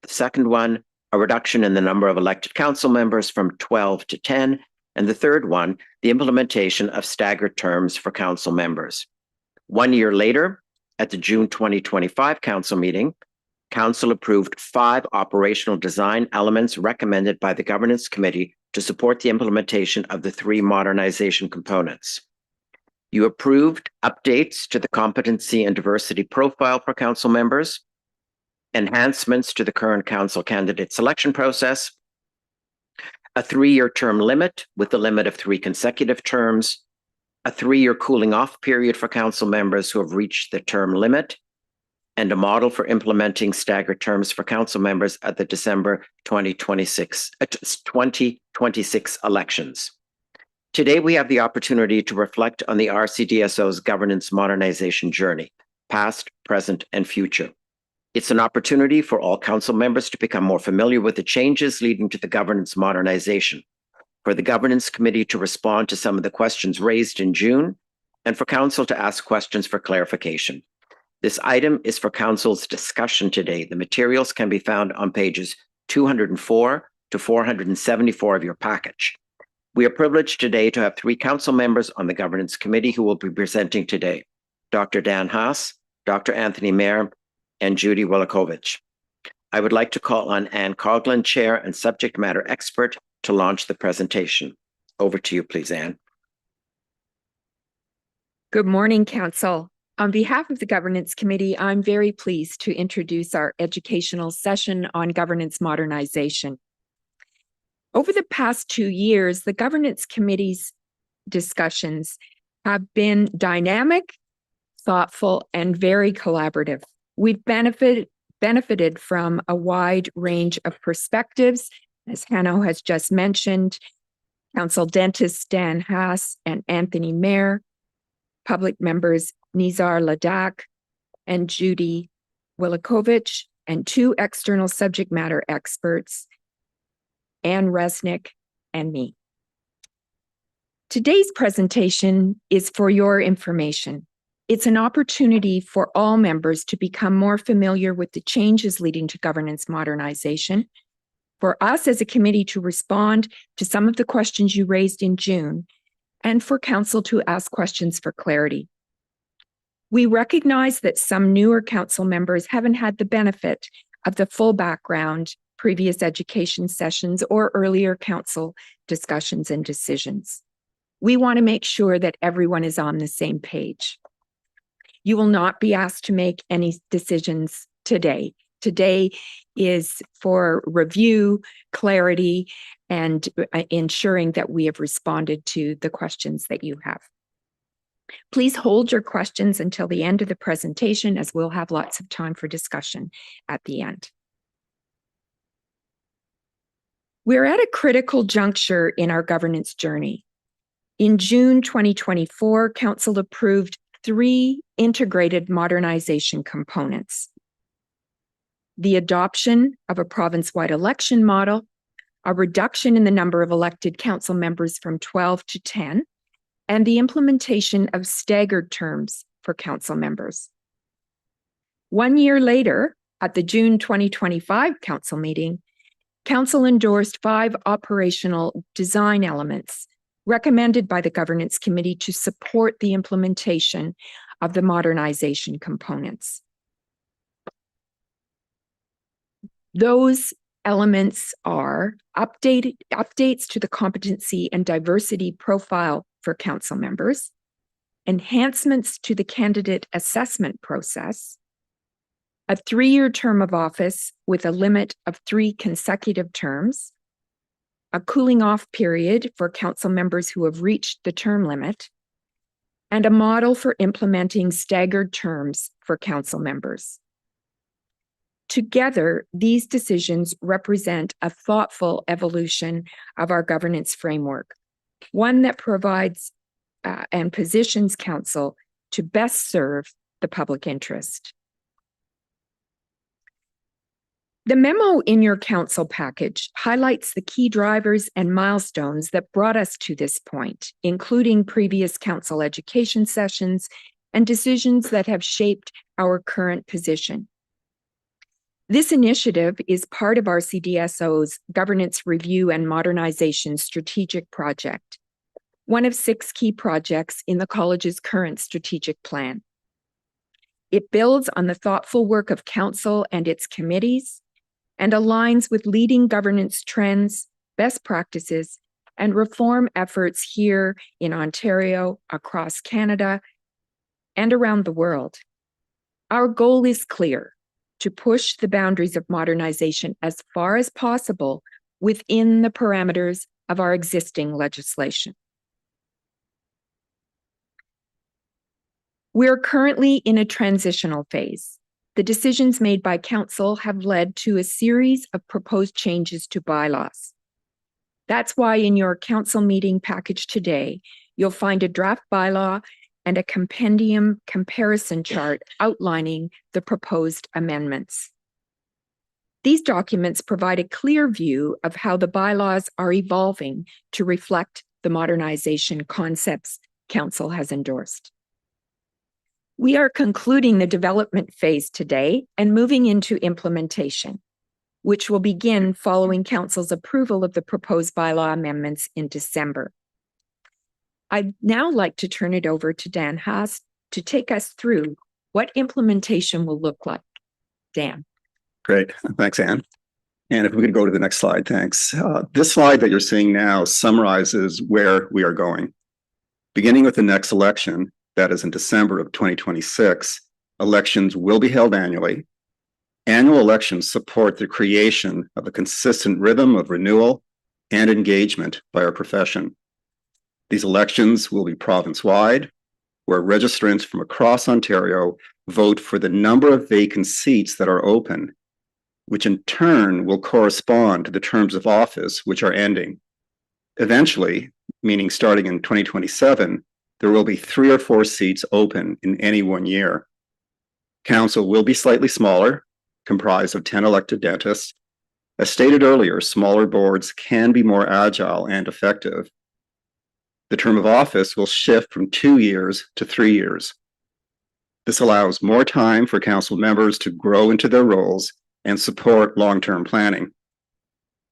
The second one, a reduction in the number of elected council members from 12 to 10. And the third one, the implementation of staggered terms for council members. 1 year later, at the June 2025 council meeting, council approved 5 operational design elements recommended by the governance committee to support the implementation of the 3 modernization components. You approved updates to the competency and diversity profile for council members, enhancements to the current council candidate selection process, a 3-year term limit with the limit of 3 consecutive terms, a 3-year cooling off period for council members who have reached the term limit, and a model for implementing staggered terms for council members at the December 2026 elections. Today, we have the opportunity to reflect on the RCDSO's governance modernization journey, past, present, and future. It's an opportunity for all council members to become more familiar with the changes leading to the governance modernization, for the governance committee to respond to some of the questions raised in June, and for council to ask questions for clarification. This item is for council's discussion today. The materials can be found on pages 204 to 474 of your package. We are privileged today to have 3 council members on the governance committee who will be presenting today: Dr. Dan Haas, Dr. Anthony Mayer, and Judy Wilakovich. I would like to call on Anne Coughlin, Chair and Subject Matter Expert, to launch the presentation. Over to you, please, Anne. Good morning, Council. On behalf of the Governance Committee, I'm very pleased to introduce our educational session on governance modernization. Over the past 2 years, the Governance Committee's discussions have been dynamic, thoughtful, and very collaborative. We've benefited from a wide range of perspectives, as Hanno has just mentioned, Council Dentists Dan Haas and Anthony Mayer, public members Nizar Ladak and Judy Wilakovich, and 2 external subject matter experts, Anne Resnick and me. Today's presentation is for your information. It's an opportunity for all members to become more familiar with the changes leading to governance modernization, for us as a committee to respond to some of the questions you raised in June, and for council to ask questions for clarity. We recognize that some newer council members haven't had the benefit of the full background, previous education sessions, or earlier council discussions and decisions. We want to make sure that everyone is on the same page. You will not be asked to make any decisions today. Today is for review, clarity, and ensuring that we have responded to the questions that you have. Please hold your questions until the end of the presentation, as we'll have lots of time for discussion at the end. We're at a critical juncture in our governance journey. In June 2024, Council approved 3 integrated modernization components: the adoption of a province-wide election model, a reduction in the number of elected council members from 12 to 10, and the implementation of staggered terms for council members. 1 year later, at the June 2025 council meeting, Council endorsed 5 operational design elements recommended by the Governance Committee to support the implementation of the modernization components. Those elements are updates to the competency and diversity profile for council members, enhancements to the candidate assessment process, a 3-year term of office with a limit of 3 consecutive terms, a cooling off period for council members who have reached the term limit, and a model for implementing staggered terms for council members. Together, these decisions represent a thoughtful evolution of our governance framework, one that provides and positions council to best serve the public interest. The memo in your council package highlights the key drivers and milestones that brought us to this point, including previous council education sessions and decisions that have shaped our current position. This initiative is part of RCDSO's Governance Review and Modernization Strategic Project, one of 6 key projects in the college's current strategic plan. It builds on the thoughtful work of council and its committees and aligns with leading governance trends, best practices, and reform efforts here in Ontario, across Canada, and around the world. Our goal is clear: to push the boundaries of modernization as far as possible within the parameters of our existing legislation. We're currently in a transitional phase. The decisions made by council have led to a series of proposed changes to bylaws. That's why in your council meeting package today, you'll find a draft bylaw and a compendium comparison chart outlining the proposed amendments. These documents provide a clear view of how the bylaws are evolving to reflect the modernization concepts council has endorsed. We are concluding the development phase today and moving into implementation, which will begin following council's approval of the proposed bylaw amendments in December. I'd now like to turn it over to Dan Haas to take us through what implementation will look like. Dan. Great. Thanks, Anne. And if we could go to the next slide, thanks. This slide that you're seeing now summarizes where we are going. Beginning with the next election, that is in December of 2026, elections will be held annually. Annual elections support the creation of a consistent rhythm of renewal and engagement by our profession. These elections will be province-wide, where registrants from across Ontario vote for the number of vacant seats that are open, which in turn will correspond to the terms of office which are ending. Eventually, meaning starting in 2027, there will be 3 or 4 seats open in any one year. Council will be slightly smaller, comprised of 10 elected dentists. As stated earlier, smaller boards can be more agile and effective. The term of office will shift from 2 years to 3 years. This allows more time for council members to grow into their roles and support long-term planning.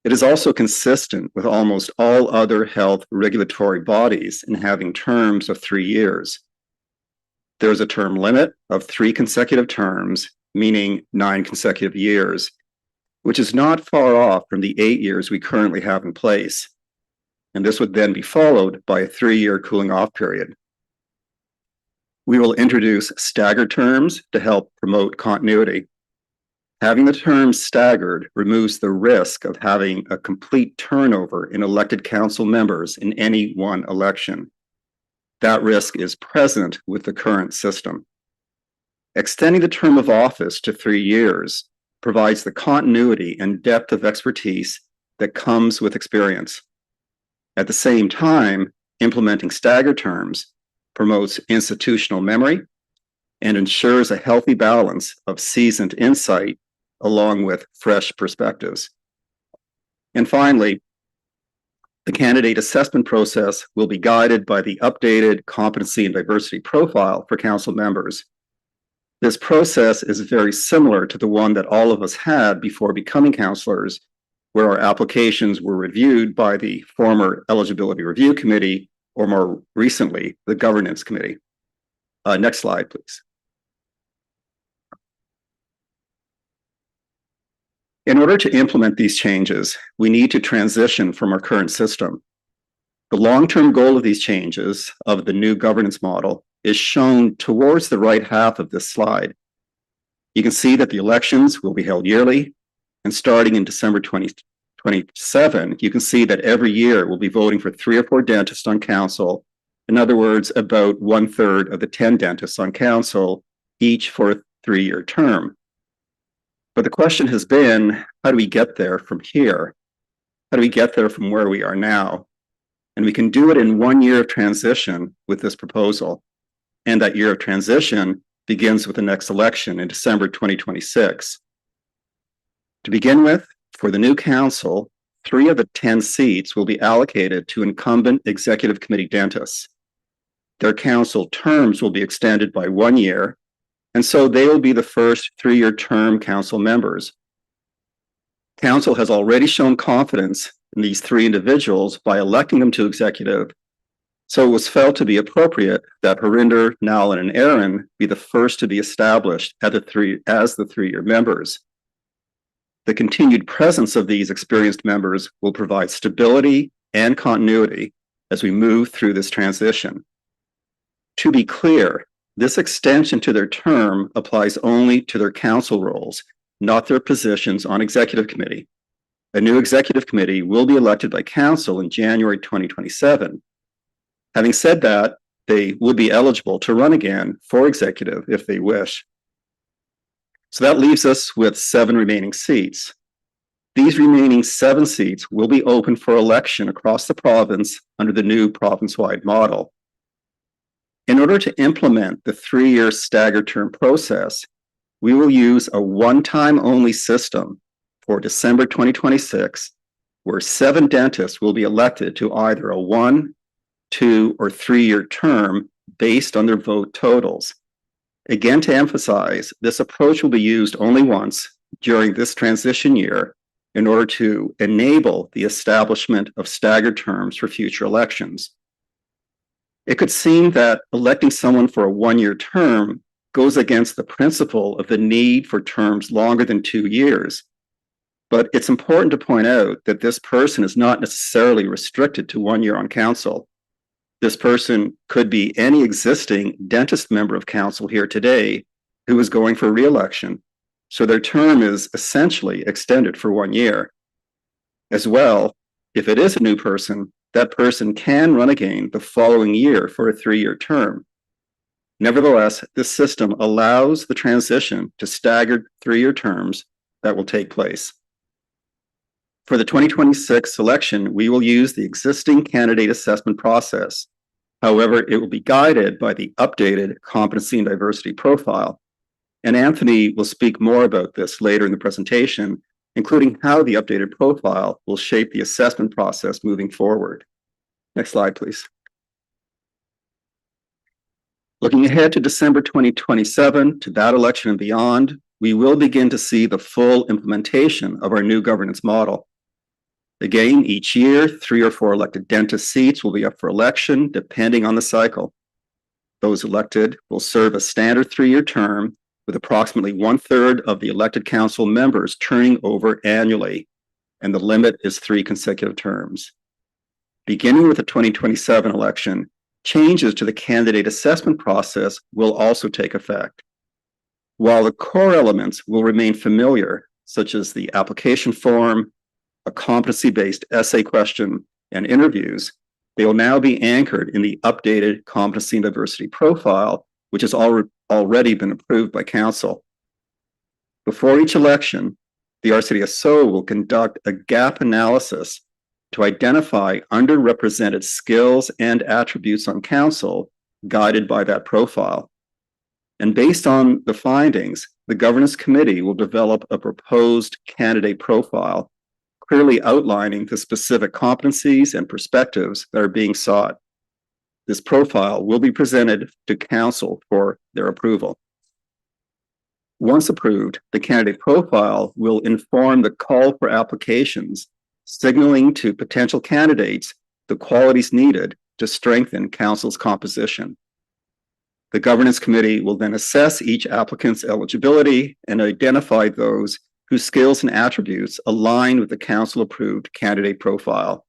It is also consistent with almost all other health regulatory bodies in having terms of 3 years. There is a term limit of 3 consecutive terms, meaning 9 consecutive years, which is not far off from the 8 years we currently have in place. And this would then be followed by a 3-year cooling off period. We will introduce staggered terms to help promote continuity. Having the terms staggered removes the risk of having a complete turnover in elected council members in any one election. That risk is present with the current system. Extending the term of office to 3 years provides the continuity and depth of expertise that comes with experience. At the same time, implementing staggered terms promotes institutional memory and ensures a healthy balance of seasoned insight along with fresh perspectives. And finally, the candidate assessment process will be guided by the updated competency and diversity profile for council members. This process is very similar to the one that all of us had before becoming councillors, where our applications were reviewed by the former Eligibility Review Committee, or more recently, the Governance Committee. Next slide, please. In order to implement these changes, we need to transition from our current system. The long-term goal of these changes of the new governance model is shown towards the right half of this slide. You can see that the elections will be held yearly, and starting in December 2027, you can see that every year we'll be voting for 3 or 4 dentists on council. In other words, about 1/3 of the 10 dentists on council, each for a 3-year term. But the question has been, how do we get there from here? How do we get there from where we are now? And we can do it in 1 year of transition with this proposal. And that year of transition begins with the next election in December 2026. To begin with, for the new council, 3 of the 10 seats will be allocated to incumbent executive committee dentists. Their council terms will be extended by 1 year, and so they will be the first 3-year term council members. Council has already shown confidence in these 3 individuals by electing them to executive, so it was felt to be appropriate that Harinder, Nalan, and Aaron be the first to be established as the 3-year members. The continued presence of these experienced members will provide stability and continuity as we move through this transition. To be clear, this extension to their term applies only to their council roles, not their positions on executive committee. A new executive committee will be elected by council in January 2027. Having said that, they would be eligible to run again for executive if they wish. So that leaves us with 7 remaining seats. These remaining 7 seats will be open for election across the province under the new province-wide model. In order to implement the 3-year staggered term process, we will use a one-time only system for December 2026, where 7 dentists will be elected to either a 1, 2, or 3-year term based on their vote totals. Again, to emphasize, this approach will be used only once during this transition year in order to enable the establishment of staggered terms for future elections. It could seem that electing someone for a 1-year term goes against the principle of the need for terms longer than 2 years. But it's important to point out that this person is not necessarily restricted to 1 year on council. This person could be any existing dentist member of council here today who is going for re-election, so their term is essentially extended for 1 year. As well, if it is a new person, that person can run again the following year for a 3-year term. Nevertheless, this system allows the transition to staggered 3-year terms that will take place. For the 2026 election, we will use the existing candidate assessment process. However, it will be guided by the updated competency and diversity profile. And Anthony will speak more about this later in the presentation, including how the updated profile will shape the assessment process moving forward. Next slide, please. Looking ahead to December 2027, to that election and beyond, we will begin to see the full implementation of our new governance model. Again, each year, 3 or 4 elected dentist seats will be up for election, depending on the cycle. Those elected will serve a standard 3-year term with approximately 1/3 of the elected council members turning over annually, and the limit is 3 consecutive terms. Beginning with the 2027 election, changes to the candidate assessment process will also take effect. While the core elements will remain familiar, such as the application form, a competency-based essay question, and interviews, they will now be anchored in the updated competency and diversity profile, which has already been approved by council. Before each election, the RCDSO will conduct a gap analysis to identify underrepresented skills and attributes on council guided by that profile. And based on the findings, the governance committee will develop a proposed candidate profile, clearly outlining the specific competencies and perspectives that are being sought. This profile will be presented to council for their approval. Once approved, the candidate profile will inform the call for applications, signaling to potential candidates the qualities needed to strengthen council's composition. The governance committee will then assess each applicant's eligibility and identify those whose skills and attributes align with the council-approved candidate profile.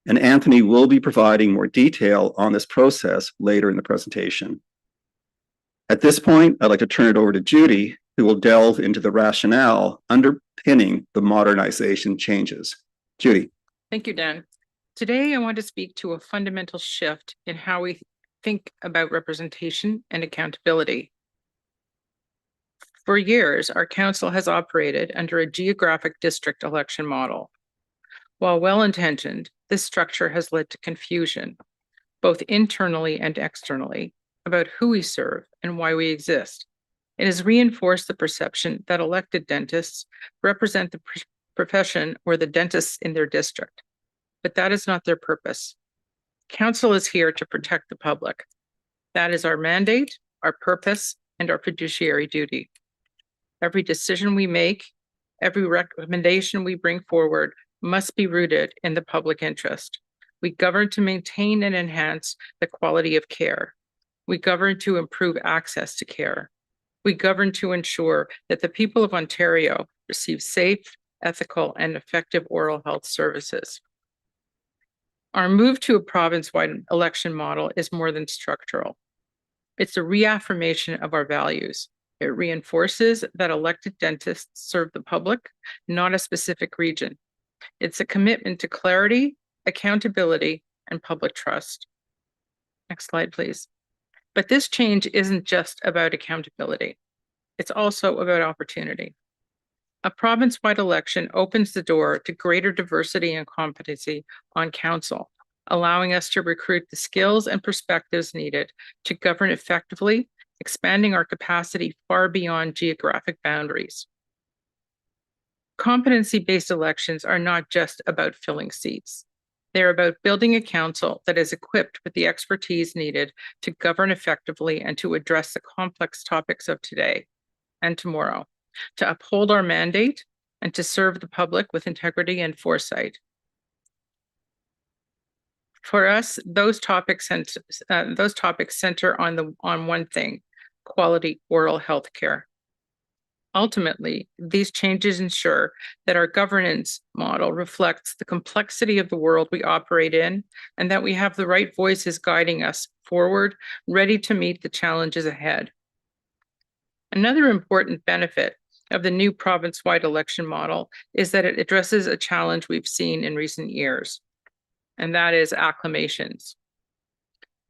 And Anthony will be providing more detail on this process later in the presentation. At this point, I'd like to turn it over to Judy, who will delve into the rationale underpinning the modernization changes. Judy. Thank you, Dan. Today, I want to speak to a fundamental shift in how we think about representation and accountability. For years, our council has operated under a geographic district election model. While well-intentioned, this structure has led to confusion, both internally and externally, about who we serve and why we exist. It has reinforced the perception that elected dentists represent the profession or the dentists in their district, but that is not their purpose. Council is here to protect the public. That is our mandate, our purpose, and our fiduciary duty. Every decision we make, every recommendation we bring forward must be rooted in the public interest. We govern to maintain and enhance the quality of care. We govern to improve access to care. We govern to ensure that the people of Ontario receive safe, ethical, and effective oral health services. Our move to a province-wide election model is more than structural. It's a reaffirmation of our values. It reinforces that elected dentists serve the public, not a specific region. It's a commitment to clarity, accountability, and public trust. Next slide, please. But this change isn't just about accountability. It's also about opportunity. A province-wide election opens the door to greater diversity and competency on council, allowing us to recruit the skills and perspectives needed to govern effectively, expanding our capacity far beyond geographic boundaries. Competency-based elections are not just about filling seats. They're about building a council that is equipped with the expertise needed to govern effectively and to address the complex topics of today and tomorrow, to uphold our mandate and to serve the public with integrity and foresight. For us, those topics center on one thing: quality oral health care. Ultimately, these changes ensure that our governance model reflects the complexity of the world we operate in, and that we have the right voices guiding us forward, ready to meet the challenges ahead. Another important benefit of the new province-wide election model is that it addresses a challenge we've seen in recent years, and that is acclamations.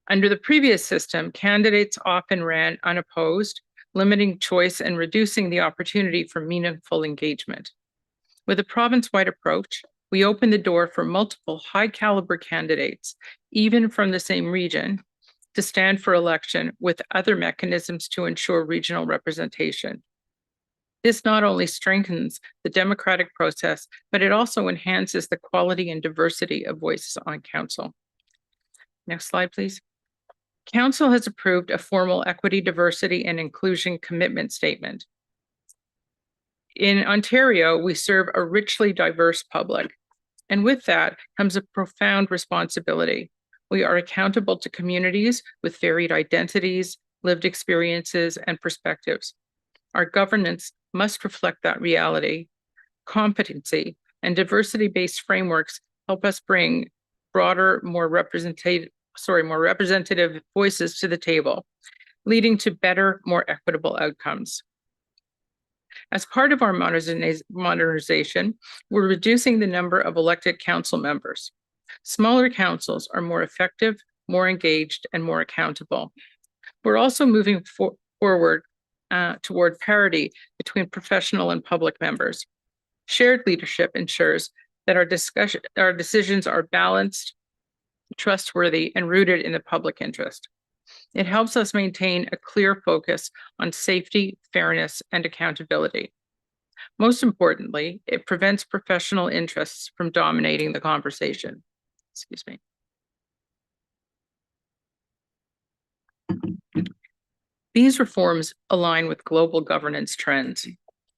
Under the previous system, candidates often ran unopposed, limiting choice and reducing the opportunity for meaningful engagement. With a province-wide approach, we open the door for multiple high-caliber candidates, even from the same region, to stand for election with other mechanisms to ensure regional representation. This not only strengthens the democratic process, but it also enhances the quality and diversity of voices on council. Next slide, please. Council has approved a formal equity, diversity, and inclusion commitment statement. In Ontario, we serve a richly diverse public, and with that comes a profound responsibility. We are accountable to communities with varied identities, lived experiences, and perspectives. Our governance must reflect that reality. Competency and diversity-based frameworks help us bring broader, more representative voices to the table, leading to better, more equitable outcomes. As part of our modernization, we're reducing the number of elected council members. Smaller councils are more effective, more engaged, and more accountable. We're also moving forward toward parity between professional and public members. Shared leadership ensures that our decisions are balanced, trustworthy, and rooted in the public interest. It helps us maintain a clear focus on safety, fairness, and accountability. Most importantly, it prevents professional interests from dominating the conversation. Excuse me. These reforms align with global governance trends.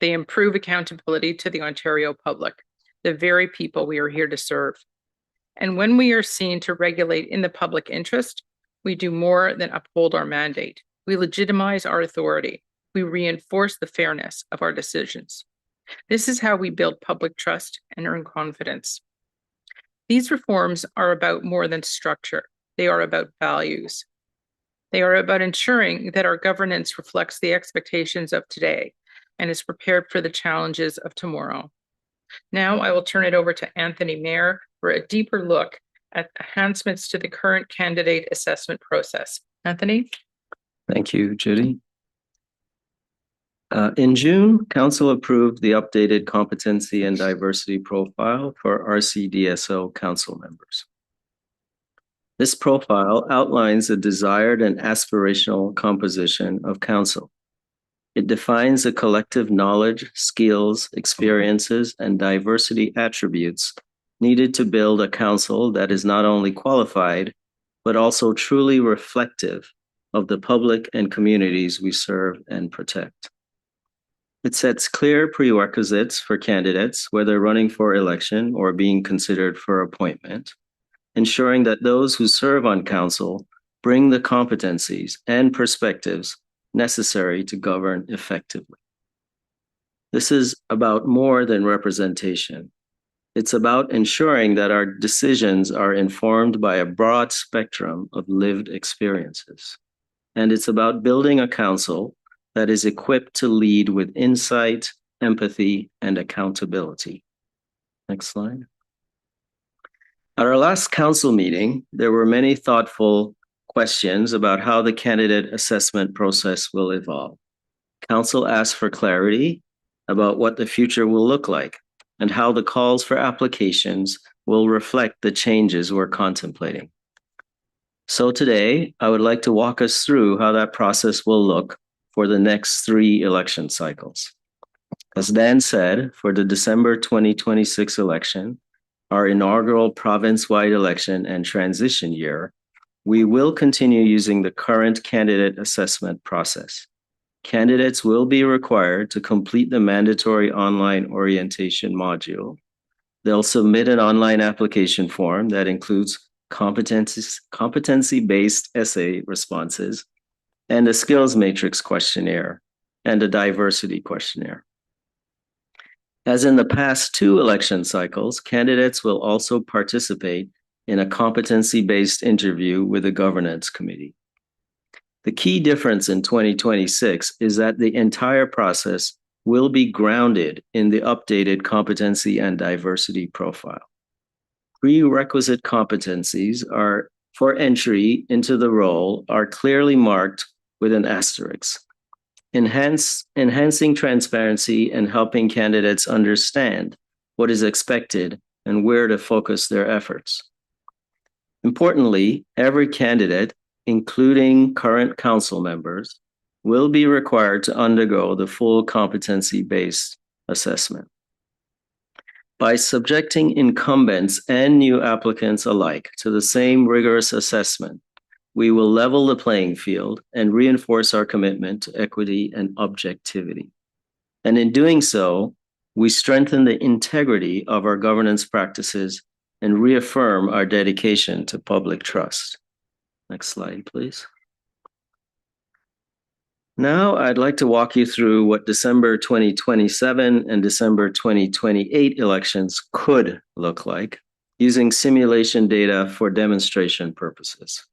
They improve accountability to the Ontario public, the very people we are here to serve. And when we are seen to regulate in the public interest, we do more than uphold our mandate. We legitimize our authority. We reinforce the fairness of our decisions. This is how we build public trust and earn confidence. These reforms are about more than structure. They are about values. They are about ensuring that our governance reflects the expectations of today and is prepared for the challenges of tomorrow. Now I will turn it over to Anthony Mayer for a deeper look at enhancements to the current candidate assessment process. Anthony? Thank you, Judy. In June, Council approved the updated competency and diversity profile for RCDSO Council members. This profile outlines a desired and aspirational composition of Council. It defines the collective knowledge, skills, experiences, and diversity attributes needed to build a Council that is not only qualified, but also truly reflective of the public and communities we serve and protect. It sets clear prerequisites for candidates, whether running for election or being considered for appointment, ensuring that those who serve on Council bring the competencies and perspectives necessary to govern effectively. This is about more than representation. It's about ensuring that our decisions are informed by a broad spectrum of lived experiences. And it's about building a Council that is equipped to lead with insight, empathy, and accountability. Next slide. At our last Council meeting, there were many thoughtful questions about how the candidate assessment process will evolve. Council asked for clarity about what the future will look like and how the calls for applications will reflect the changes we're contemplating. So today, I would like to walk us through how that process will look for the next 3 election cycles. As Dan said, for the December 2026 election, our inaugural province-wide election and transition year, we will continue using the current candidate assessment process. Candidates will be required to complete the mandatory online orientation module. They'll submit an online application form that includes competency-based essay responses and a skills matrix questionnaire and a diversity questionnaire. As in the past 2 election cycles, candidates will also participate in a competency-based interview with the governance committee. The key difference in 2026 is that the entire process will be grounded in the updated competency and diversity profile. Prerequisite competencies are for entry into the role are clearly marked with an asterisk, enhancing transparency and helping candidates understand what is expected and where to focus their efforts. Importantly, every candidate, including current council members, will be required to undergo the full competency-based assessment. By subjecting incumbents and new applicants alike to the same rigorous assessment, we will level the playing field and reinforce our commitment to equity and objectivity. And in doing so, we strengthen the integrity of our governance practices and reaffirm our dedication to public trust. Next slide, please. Now, I'd like to walk you through what December 2027 and December 2028 elections could look like using simulation data for demonstration purposes.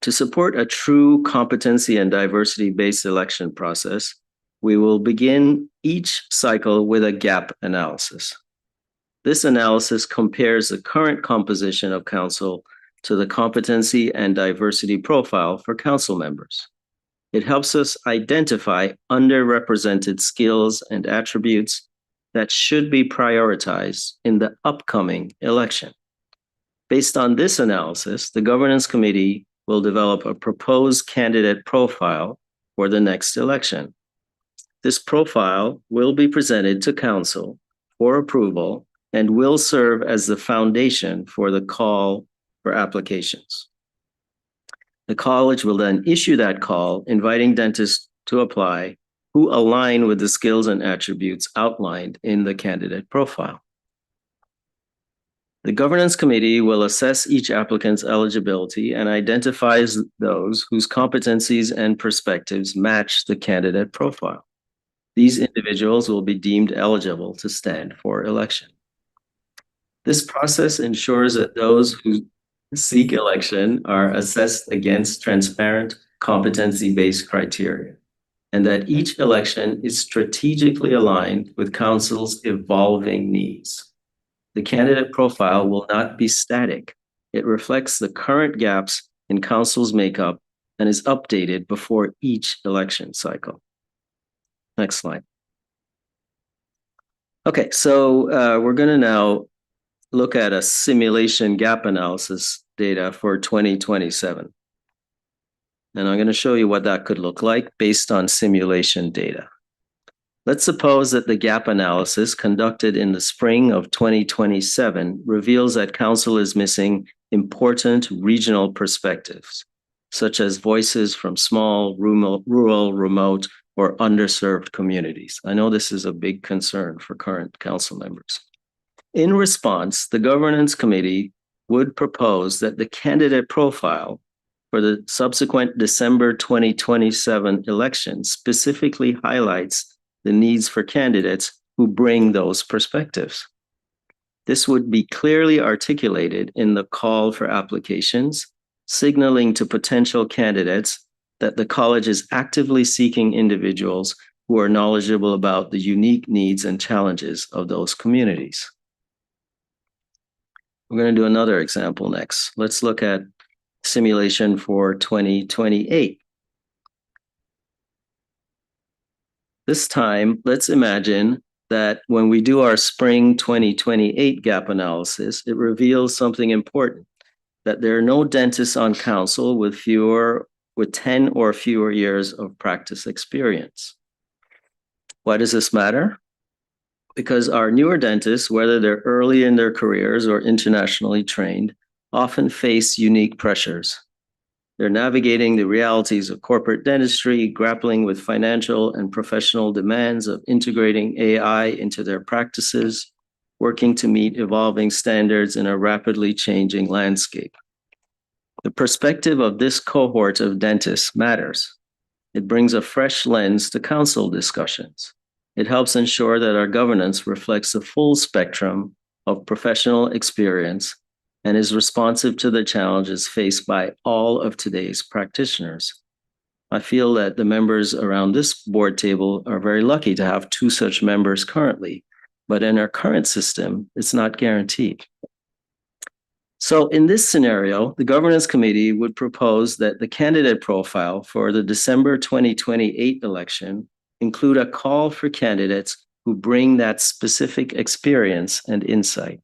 To support a true competency and diversity-based election process, we will begin each cycle with a gap analysis. This analysis compares the current composition of council to the competency and diversity profile for council members. It helps us identify underrepresented skills and attributes that should be prioritized in the upcoming election. Based on this analysis, the Governance Committee will develop a proposed candidate profile for the next election. This profile will be presented to Council for approval and will serve as the foundation for the call for applications. The college will then issue that call, inviting dentists to apply who align with the skills and attributes outlined in the candidate profile. The Governance Committee will assess each applicant's eligibility and identifies those whose competencies and perspectives match the candidate profile. These individuals will be deemed eligible to stand for election. This process ensures that those who seek election are assessed against transparent, competency-based criteria, and that each election is strategically aligned with Council's evolving needs. The candidate profile will not be static. It reflects the current gaps in Council's makeup and is updated before each election cycle. Next slide. Okay, so we're going to now look at a simulation gap analysis data for 2027. And I'm going to show you what that could look like based on simulation data. Let's suppose that the gap analysis conducted in the spring of 2027 reveals that Council is missing important regional perspectives, such as voices from small, rural, remote, or underserved communities. I know this is a big concern for current Council members. In response, the Governance Committee would propose that the candidate profile for the subsequent December 2027 election specifically highlights the needs for candidates who bring those perspectives. This would be clearly articulated in the call for applications, signaling to potential candidates that the college is actively seeking individuals who are knowledgeable about the unique needs and challenges of those communities. We're going to do another example next. Let's look at simulation for 2028. This time, let's imagine that when we do our spring 2028 gap analysis, it reveals something important, that there are no dentists on Council with 10 or fewer years of practice experience. Why does this matter? Because our newer dentists, whether they're early in their careers or internationally trained, often face unique pressures. They're navigating the realities of corporate dentistry, grappling with financial and professional demands of integrating AI into their practices, working to meet evolving standards in a rapidly changing landscape. The perspective of this cohort of dentists matters. It brings a fresh lens to Council discussions. It helps ensure that our governance reflects the full spectrum of professional experience and is responsive to the challenges faced by all of today's practitioners. I feel that the members around this board table are very lucky to have two such members currently, but in our current system, it's not guaranteed. So in this scenario, the Governance Committee would propose that the candidate profile for the December 2028 election include a call for candidates who bring that specific experience and insight.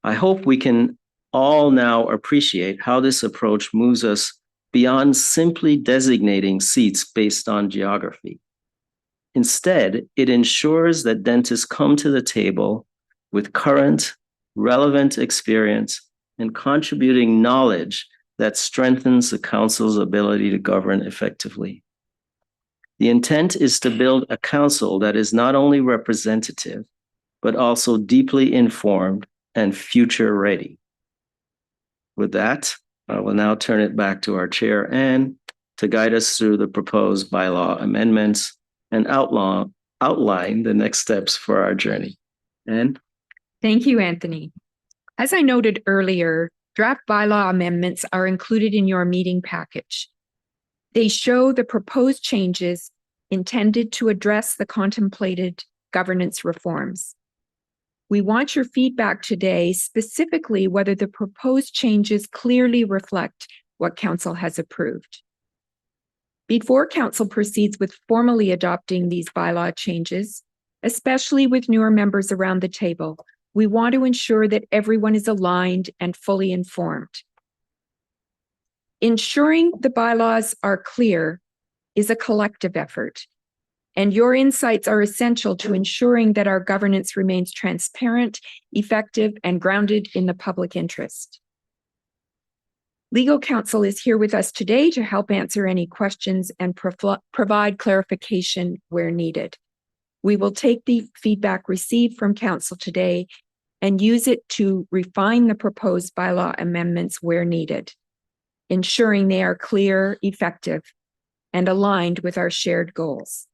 I hope we can all now appreciate how this approach moves us beyond simply designating seats based on geography. Instead, it ensures that dentists come to the table with current, relevant experience and contributing knowledge that strengthens the Council's ability to govern effectively. The intent is to build a Council that is not only representative, but also deeply informed and future ready. With that, I will now turn it back to our chair, Anne, to guide us through the proposed bylaw amendments and outline the next steps for our journey. Anne? Thank you, Anthony. As I noted earlier, draft bylaw amendments are included in your meeting package. They show the proposed changes intended to address the contemplated governance reforms. We want your feedback today, specifically whether the proposed changes clearly reflect what Council has approved. Before Council proceeds with formally adopting these bylaw changes, especially with newer members around the table, we want to ensure that everyone is aligned and fully informed. Ensuring the bylaws are clear is a collective effort, and your insights are essential to ensuring that our governance remains transparent, effective, and grounded in the public interest. Legal counsel is here with us today to help answer any questions and provide clarification where needed. We will take the feedback received from council today and use it to refine the proposed bylaw amendments where needed, ensuring they are clear, effective, and aligned with our shared goals.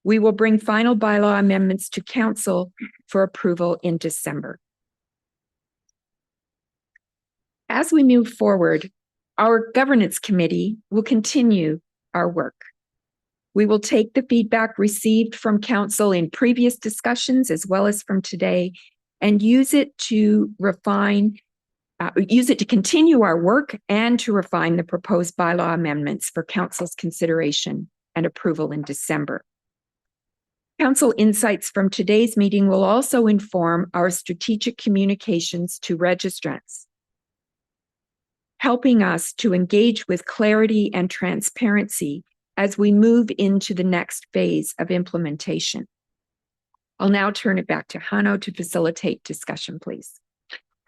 We will bring final bylaw amendments to council for approval in December. As we move forward, our governance committee will continue our work. We will take the feedback received from council in previous discussions as well as from today and use it to continue our work and to refine the proposed bylaw amendments for council's consideration and approval in December. Council insights from today's meeting will also inform our strategic communications to registrants, helping us to engage with clarity and transparency as we move into the next phase of implementation. I'll now turn it back to Hanno to facilitate discussion, please.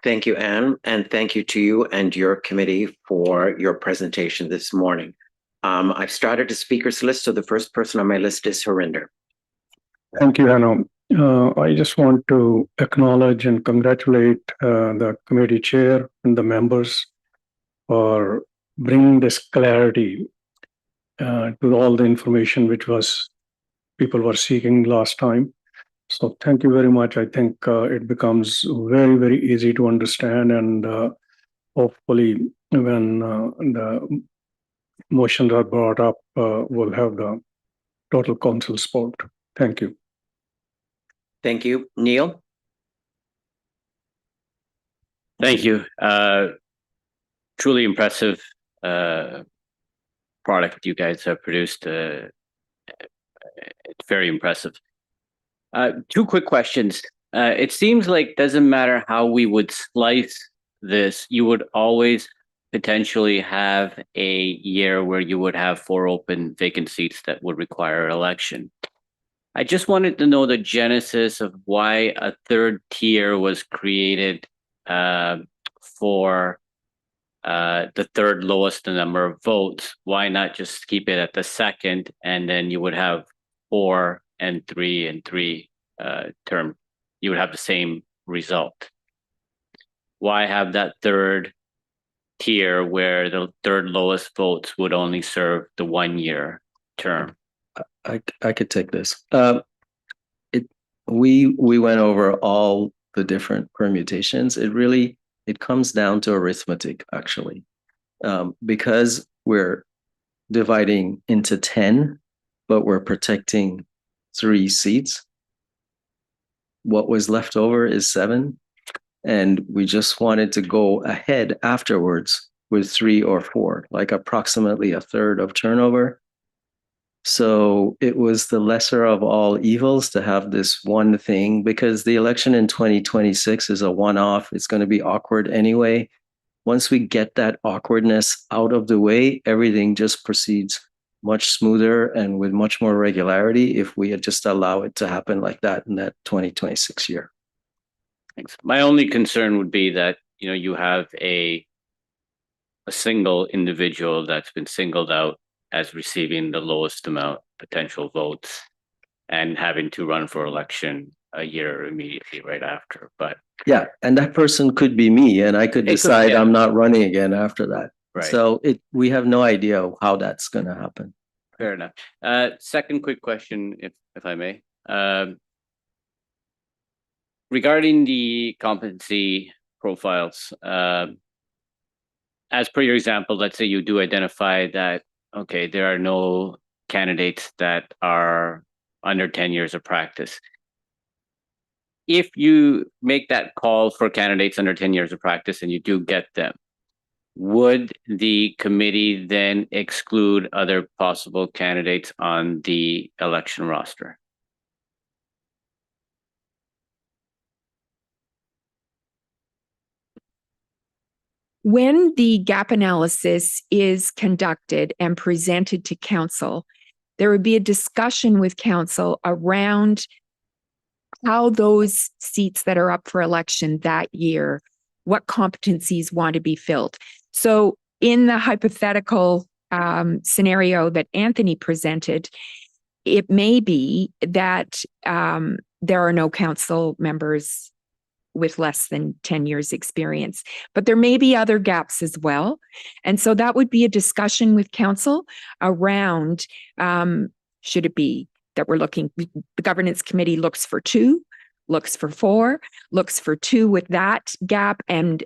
Thank you, Anne, and thank you to you and your committee for your presentation this morning. I've started a speakers list, so the first person on my list is Harinder. Thank you, Hanno. I just want to acknowledge and congratulate the committee chair and the members for bringing this clarity to all the information which people were seeking last time. So thank you very much. I think it becomes very, very easy to understand, and hopefully when the motions are brought up, we'll have the total council support. Thank you. Thank you. Neil? Thank you. Truly impressive product you guys have produced. It's very impressive. Two quick questions. It seems like doesn't matter how we would slice this, you would always potentially have a year where you would have 4 open vacant seats that would require election. I just wanted to know the genesis of why a third tier was created for the third lowest number of votes. Why not just keep it at the second, and then you would have 4 and 3 and 3 term? You would have the same result. Why have that third tier where the third lowest votes would only serve the 1-year term? I could take this. We went over all the different permutations. It comes down to arithmetic, actually, because we're dividing into 10, but we're protecting 3 seats. What was left over is 7, and we just wanted to go ahead afterwards with 3 or 4, like approximately a third of turnover. So it was the lesser of all evils to have this one thing, because the election in 2026 is a one-off. It's going to be awkward anyway. Once we get that awkwardness out of the way, everything just proceeds much smoother and with much more regularity if we had just allow it to happen like that in that 2026 year. Thanks. My only concern would be that, you know, you have a single individual that's been singled out as receiving the lowest amount potential votes and having to run for election a year immediately right after, but Yeah, and that person could be me, and I could It could- decide yeah. I'm not running again after that. Right. So we have no idea how that's going to happen. fair enough. Second quick question, if I may. Regarding the competency profiles, as per your example, let's say you do identify that, okay, there are no candidates that are under 10 years of practice. If you make that call for candidates under 10 years of practice and you do get them, would the committee then exclude other possible candidates on the election roster? When the gap analysis is conducted and presented to council, there would be a discussion with council around how those seats that are up for election that year, what competencies want to be filled. So in the hypothetical scenario that Anthony presented, it may be that there are no council members with less than 10 years experience, but there may be other gaps as well. And so that would be a discussion with council around, should it be that the governance committee looks for 2, looks for 4, looks for 2 with that gap and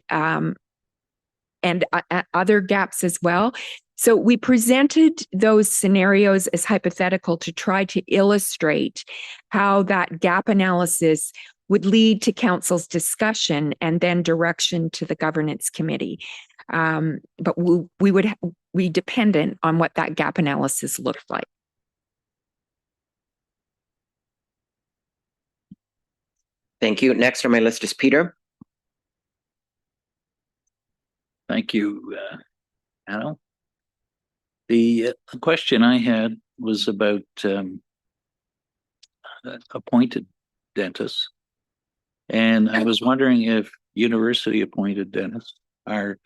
other gaps as well. So we presented those scenarios as hypothetical to try to illustrate how that gap analysis would lead to council's discussion and then direction to the governance committee. But we would be dependent on what that gap analysis looked like. Thank you. Next on my list is Peter. Thank you, Anna. The question I had was about appointed dentists. And I was wondering if university appointed dentists are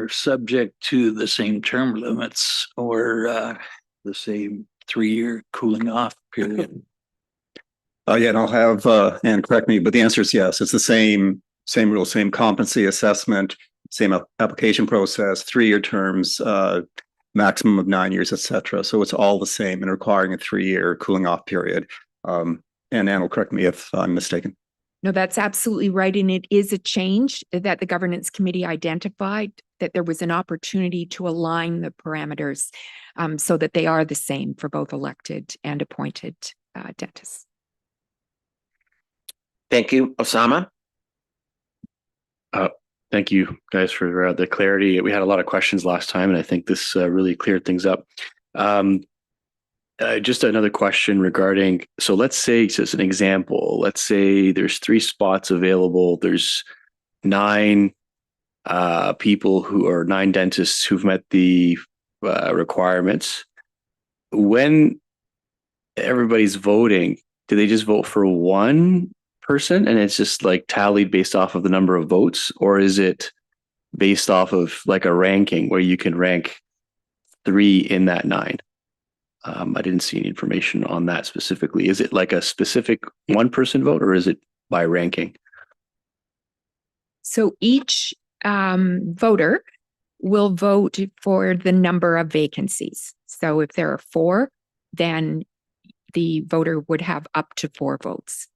subject to the same term limits or the same 3-year cooling off period. Yeah, and I'll have Anne correct me, but the answer is yes. It's the same rule, same competency assessment, same application process, 3-year terms, maximum of 9 years, etc. So it's all the same and requiring a 3-year cooling off period. And Anne will correct me if I'm mistaken. No, that's absolutely right. And it is a change that the governance committee identified, that there was an opportunity to align the parameters so that they are the same for both elected and appointed dentists. Thank you. Osama? Thank you guys for the clarity. We had a lot of questions last time, and I think this really cleared things up. Just another question regarding, so let's say, just an example, let's say there's 3 spots available. There's 9 people who are 9 dentists who've met the requirements. When everybody's voting, do they just vote for one person and it's just like tallied based off of the number of votes, or is it based off of like a ranking where you can rank 3 in that 9? I didn't see any information on that specifically. Is it like a specific one-person vote, or is it by ranking? So each voter will vote for the number of vacancies. So if there are 4, then the voter would have up to 4 votes.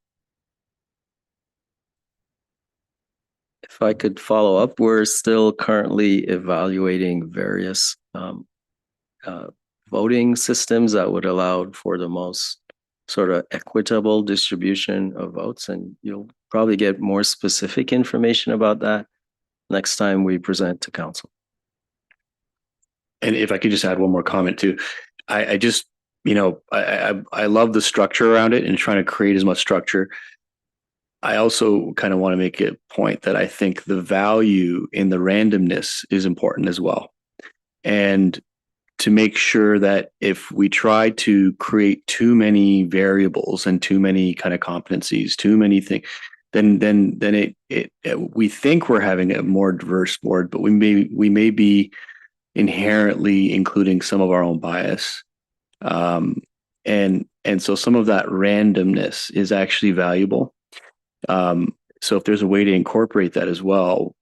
If I could follow up, we're still currently evaluating various voting systems that would allow for the most sort of equitable distribution of votes. And you'll probably get more specific information about that next time we present to council. And if I could just add one more comment too, I just, I love the structure around it and trying to create as much structure. I also kind of want to make a point that I think the value in the randomness is important as well. And to make sure that if we try to create too many variables and too many kind of competencies, too many things, then we think we're having a more diverse board, but we may be inherently including some of our own bias. And And so some of that randomness is actually valuable. So if there's a way to incorporate that as well,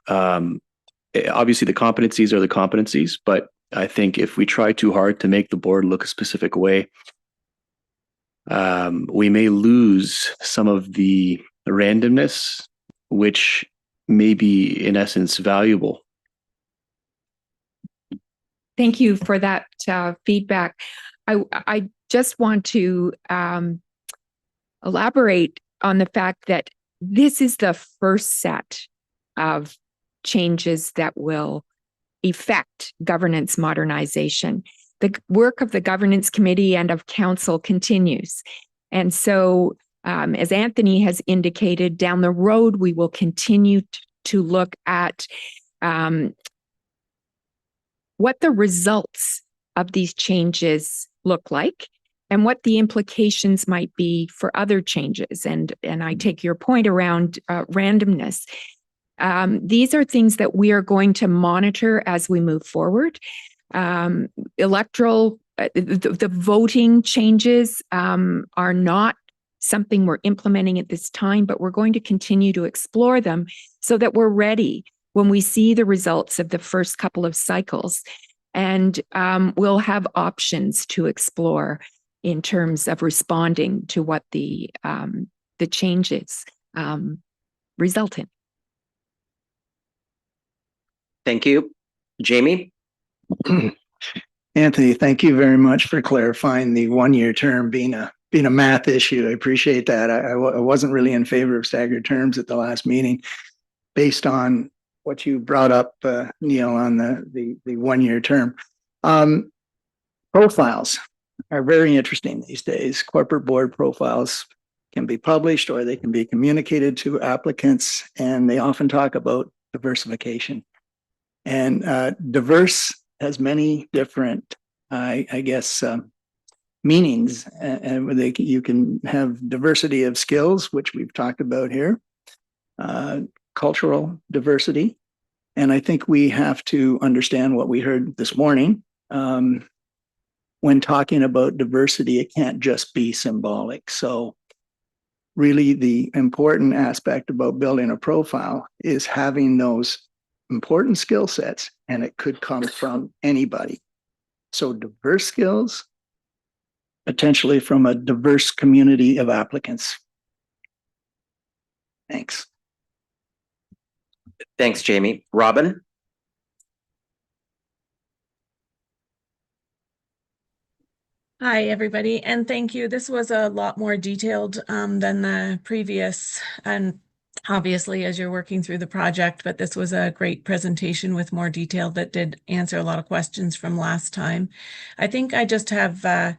obviously the competencies are the competencies, but I think if we try too hard to make the board look a specific way, we may lose some of the randomness, which may be in essence valuable. Thank you for that feedback. I just want to elaborate on the fact that this is the first set of changes that will effect governance modernization. The work of the governance committee and of council continues. And so, as Anthony has indicated, down the road, we will continue to look at what the results of these changes look like and what the implications might be for other changes. And I take your point around randomness. These are things that we are going to monitor as we move forward. Electoral, the voting changes are not something we're implementing at this time, but we're going to continue to explore them so that we're ready when we see the results of the first couple of cycles. And we'll have options to explore in terms of responding to what the changes result in. Thank you. Jamie? Anthony, thank you very much for clarifying the one-year term being a math issue. I appreciate that. I wasn't really in favor of staggered terms at the last meeting based on what you brought up, Neil, on the one-year term. Profiles are very interesting these days. Corporate board profiles can be published or they can be communicated to applicants, and they often talk about diversification. And diverse has many different, I guess, meanings. And you can have diversity of skills, which we've talked about here, cultural diversity. And I think we have to understand what we heard this morning. When talking about diversity, it can't just be symbolic. So really the important aspect about building a profile is having those important skill sets, and it could come from anybody. So diverse skills, potentially from a diverse community of applicants. Thanks. Thanks, Jamie. Robin? Hi, everybody, and thank you. This was a lot more detailed than the previous, and obviously as you're working through the project, but this was a great presentation with more detail that did answer a lot of questions from last time. I think I just have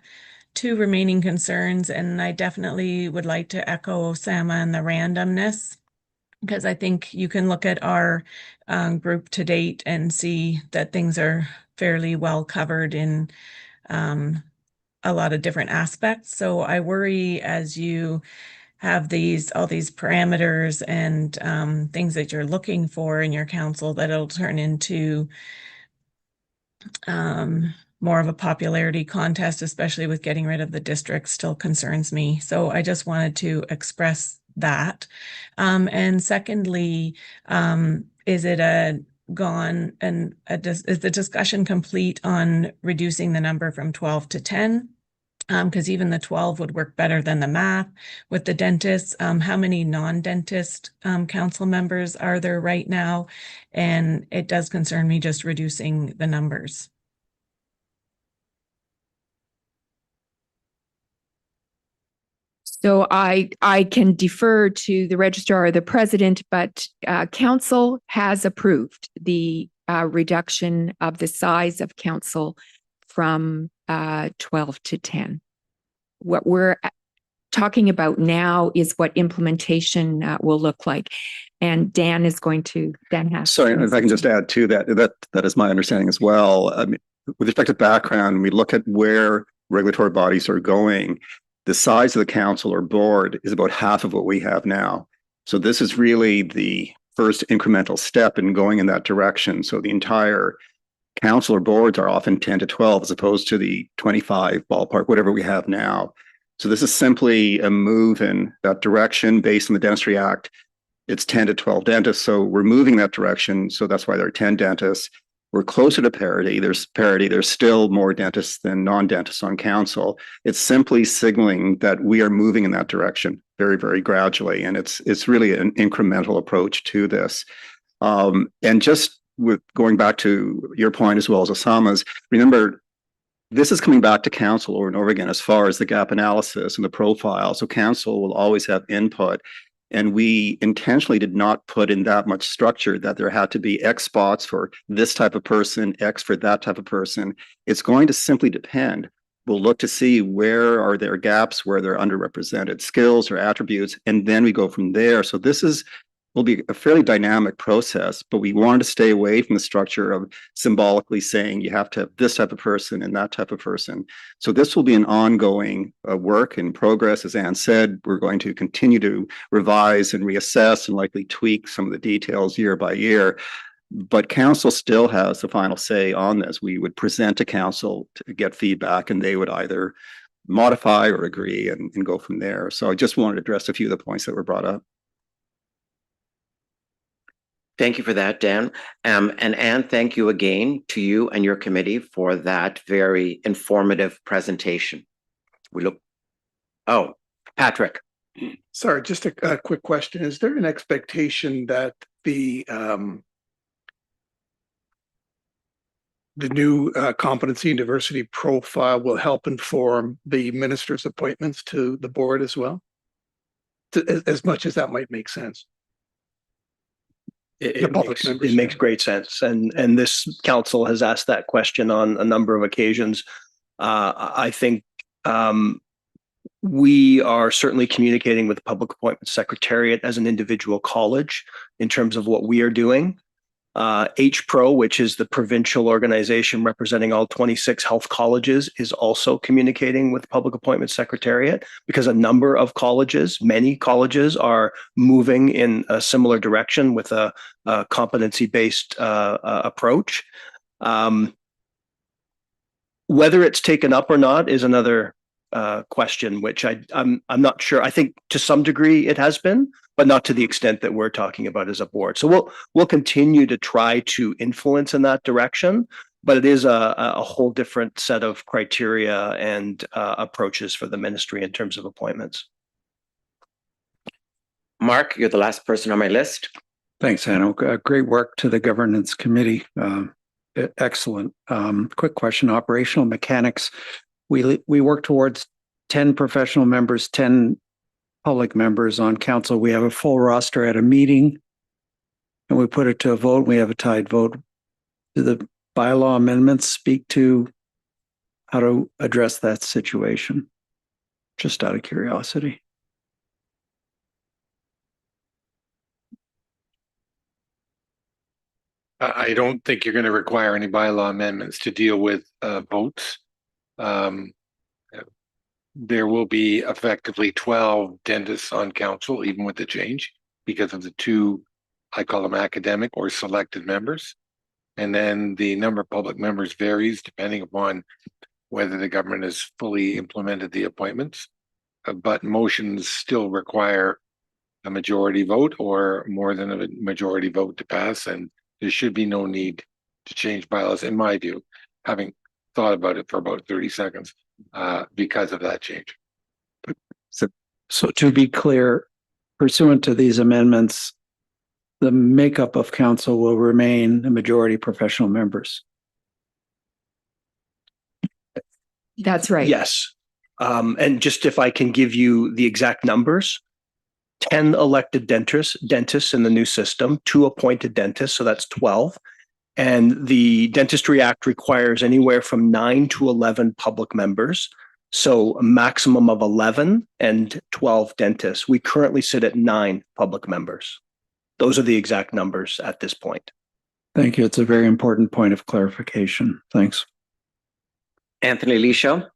two remaining concerns, and I definitely would like to echo Osama and the randomness, because I think you can look at our group to date and see that things are fairly well covered in a lot of different aspects. So I worry as you have all these parameters and things that you're looking for in your council, that it'll turn into more of a popularity contest, especially with getting rid of the district, still concerns me. So I just wanted to express that. And secondly, is the discussion complete on reducing the number from 12 to 10? Because even the 12 would work better than the math with the dentists. How many non-dentist council members are there right now? And it does concern me just reducing the numbers. So I can defer to the registrar or the president, but council has approved the reduction of the size of council from 12 to 10. What we're talking about now is what implementation will look like. And Dan has. Sorry, if I can just add to that is my understanding as well. I mean, with respect to background, we look at where regulatory bodies are going. The size of the council or board is about half of what we have now. So this is really the first incremental step in going in that direction. So the entire council or boards are often 10 to 12 as opposed to the 25 ballpark, whatever we have now. So this is simply a move in that direction based on the Dentistry Act. It's 10 to 12 dentists. So we're moving that direction. So that's why there are 10 dentists. We're closer to parity. There's parity. There's still more dentists than non-dentists on council. It's simply signaling that we are moving in that direction very, very gradually. And it's really an incremental approach to this. And just with going back to your point as well as Osama's, remember, this is coming back to council over and over again as far as the gap analysis and the profile. So council will always have input. And we intentionally did not put in that much structure that there had to be X spots for this type of person, X for that type of person. It's going to simply depend. We'll look to see where are there gaps, where there are underrepresented skills or attributes, and then we go from there. So this will be a fairly dynamic process, but we want to stay away from the structure of symbolically saying you have to have this type of person and that type of person. So this will be an ongoing work in progress. As Anne said, we're going to continue to revise and reassess and likely tweak some of the details year by year. But council still has the final say on this. We would present to council to get feedback, and they would either modify or agree and go from there. So I just wanted to address a few of the points that were brought up. Thank you for that, Dan. And Anne, thank you again to you and your committee for that very informative presentation. Patrick. Sorry, just a quick question. Is there an expectation that the new competency and diversity profile will help inform the minister's appointments to the board as well? As much as that might make sense. It makes great sense. And this council has asked that question on a number of occasions. I think we are certainly communicating with the Public Appointments Secretariat as an individual college in terms of what we are doing. HPRO, which is the provincial organization representing all 26 health colleges, is also communicating with the Public Appointments Secretariat because a number of colleges, many colleges, are moving in a similar direction with a competency-based approach. Whether it's taken up or not is another question, which I'm not sure. I think to some degree it has been, but not to the extent that we're talking about as a board. So we'll continue to try to influence in that direction, but it is a whole different set of criteria and approaches for the ministry in terms of appointments. Mark, you're the last person on my list. Thanks, Hanno. Great work to the governance committee. Excellent. Quick question, operational mechanics. We work towards 10 professional members, 10 public members on council. We have a full roster at a meeting and we put it to a vote. We have a tied vote. Do the bylaw amendments speak to how to address that situation? Just out of curiosity. I don't think you're going to require any bylaw amendments to deal with votes. There will be effectively 12 dentists on council, even with the change, because of the two, I call them academic or selected members. And then the number of public members varies depending upon whether the government has fully implemented the appointments. But motions still require a majority vote or more than a majority vote to pass. And there should be no need to change bylaws, in my view, having thought about it for about 30 seconds. Because of that change. So to be clear, pursuant to these amendments, the makeup of council will remain a majority professional members. That's right. Yes. And just if I can give you the exact numbers, 10 elected dentists in the new system, 2 appointed dentists, so that's 12. And the Dentistry Act requires anywhere from 9 to 11 public members. So a maximum of 11 and 12 dentists. We currently sit at 9 public members. Those are the exact numbers at this point. Thank you. It's a very important point of clarification. Thanks. Anthony Lisho.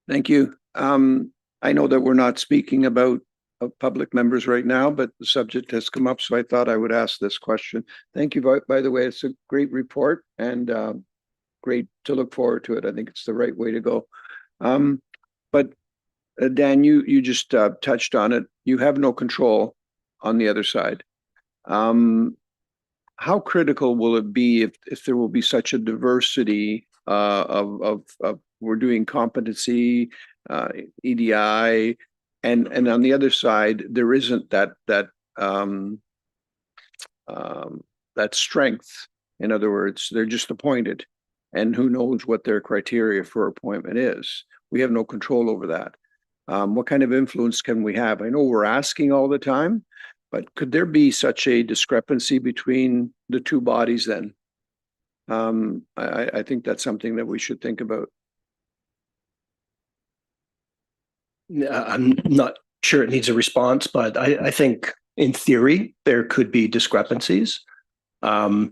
Thank you. I know that we're not speaking about of public members right now, but the subject has come up, so I thought I would ask this question. Thank you, by the way. It's a great report and great to look forward to it. I think it's the right way to go. But Dan, you just touched on it. You have no control on the other side. How critical will it be if there will be such a diversity of we're doing competency, EDI, and on the other side there isn't that strength. In other words, they're just appointed, and who knows what their criteria for appointment is. We have no control over that. What kind of influence can we have? I know we're asking all the time, but could there be such a discrepancy between the two bodies then? I think that's something that we should think about. I'm not sure it needs a response, but I think in theory there could be discrepancies. We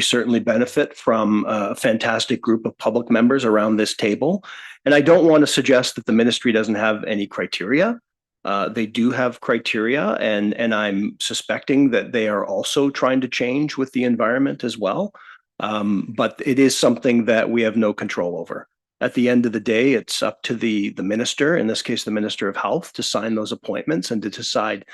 certainly benefit from a fantastic group of public members around this table. And I don't want to suggest that the ministry doesn't have any criteria. They do have criteria, and I'm suspecting that they are also trying to change with the environment as well. But it is something that we have no control over. At the end of the day, it's up to the minister, in this case, the Minister of Health, to sign those appointments and to decide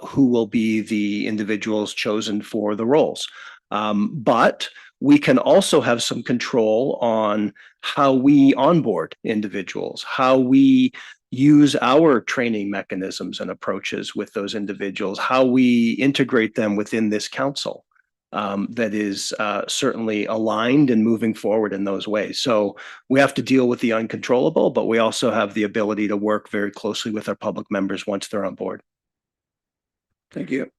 who will be the individuals chosen for the roles. But we can also have some control on how we onboard individuals, how we use our training mechanisms and approaches with those individuals, how we integrate them within this council. That is certainly aligned and moving forward in those ways. So we have to deal with the uncontrollable, but we also have the ability to work very closely with our public members once they're on board. Thank you.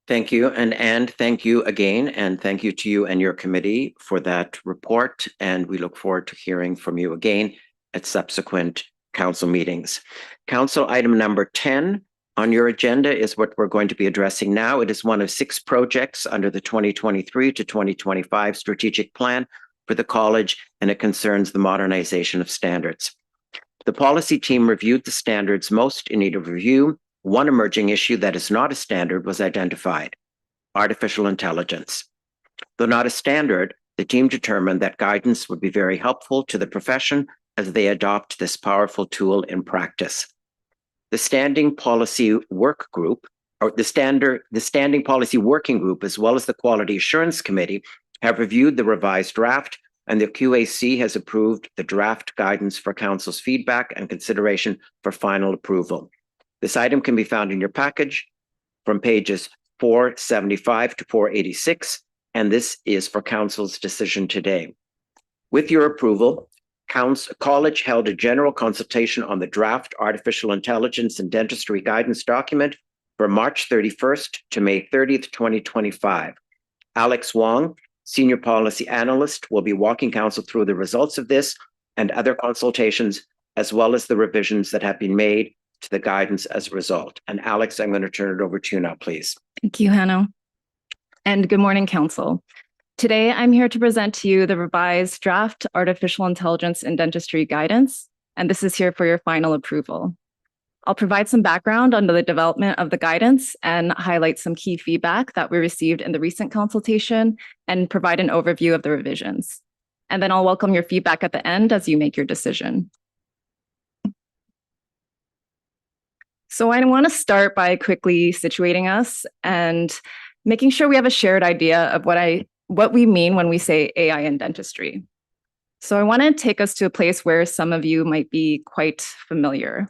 Thank you. And thank you again. And thank you to you and your committee for that report. And we look forward to hearing from you again at subsequent council meetings. Council item number 10 on your agenda is what we're going to be addressing now. It is one of 6 projects under the 2023 to 2025 strategic plan for the college, and it concerns the modernization of standards. The policy team reviewed the standards most in need of review. One emerging issue that is not a standard was identified: artificial intelligence. Though not a standard, the team determined that guidance would be very helpful to the profession as they adopt this powerful tool in practice. The Standing Policy Work Group, or the Standing Policy Working Group, as well as the Quality Assurance Committee, have reviewed the revised draft, and the QAC has approved the draft guidance for council's feedback and consideration for final approval. This item can be found in your package from pages 475 to 486, and this is for council's decision today. With your approval, college held a general consultation on the draft Artificial Intelligence and Dentistry Guidance document from March 31st to May 30th, 2025. Alex Wong, Senior Policy Analyst, will be walking council through the results of this and other consultations, as well as the revisions that have been made to the guidance as a result. And Alex, I'm going to turn it over to you now, please. Thank you, Hannah. And good morning, council. Today, I'm here to present to you the revised draft Artificial Intelligence in Dentistry Guidance, and this is here for your final approval. I'll provide some background on the development of the guidance and highlight some key feedback that we received in the recent consultation and provide an overview of the revisions. And then I'll welcome your feedback at the end as you make your decision. So I want to start by quickly situating us and making sure we have a shared idea of what we mean when we say AI in dentistry. So I want to take us to a place where some of you might be quite familiar.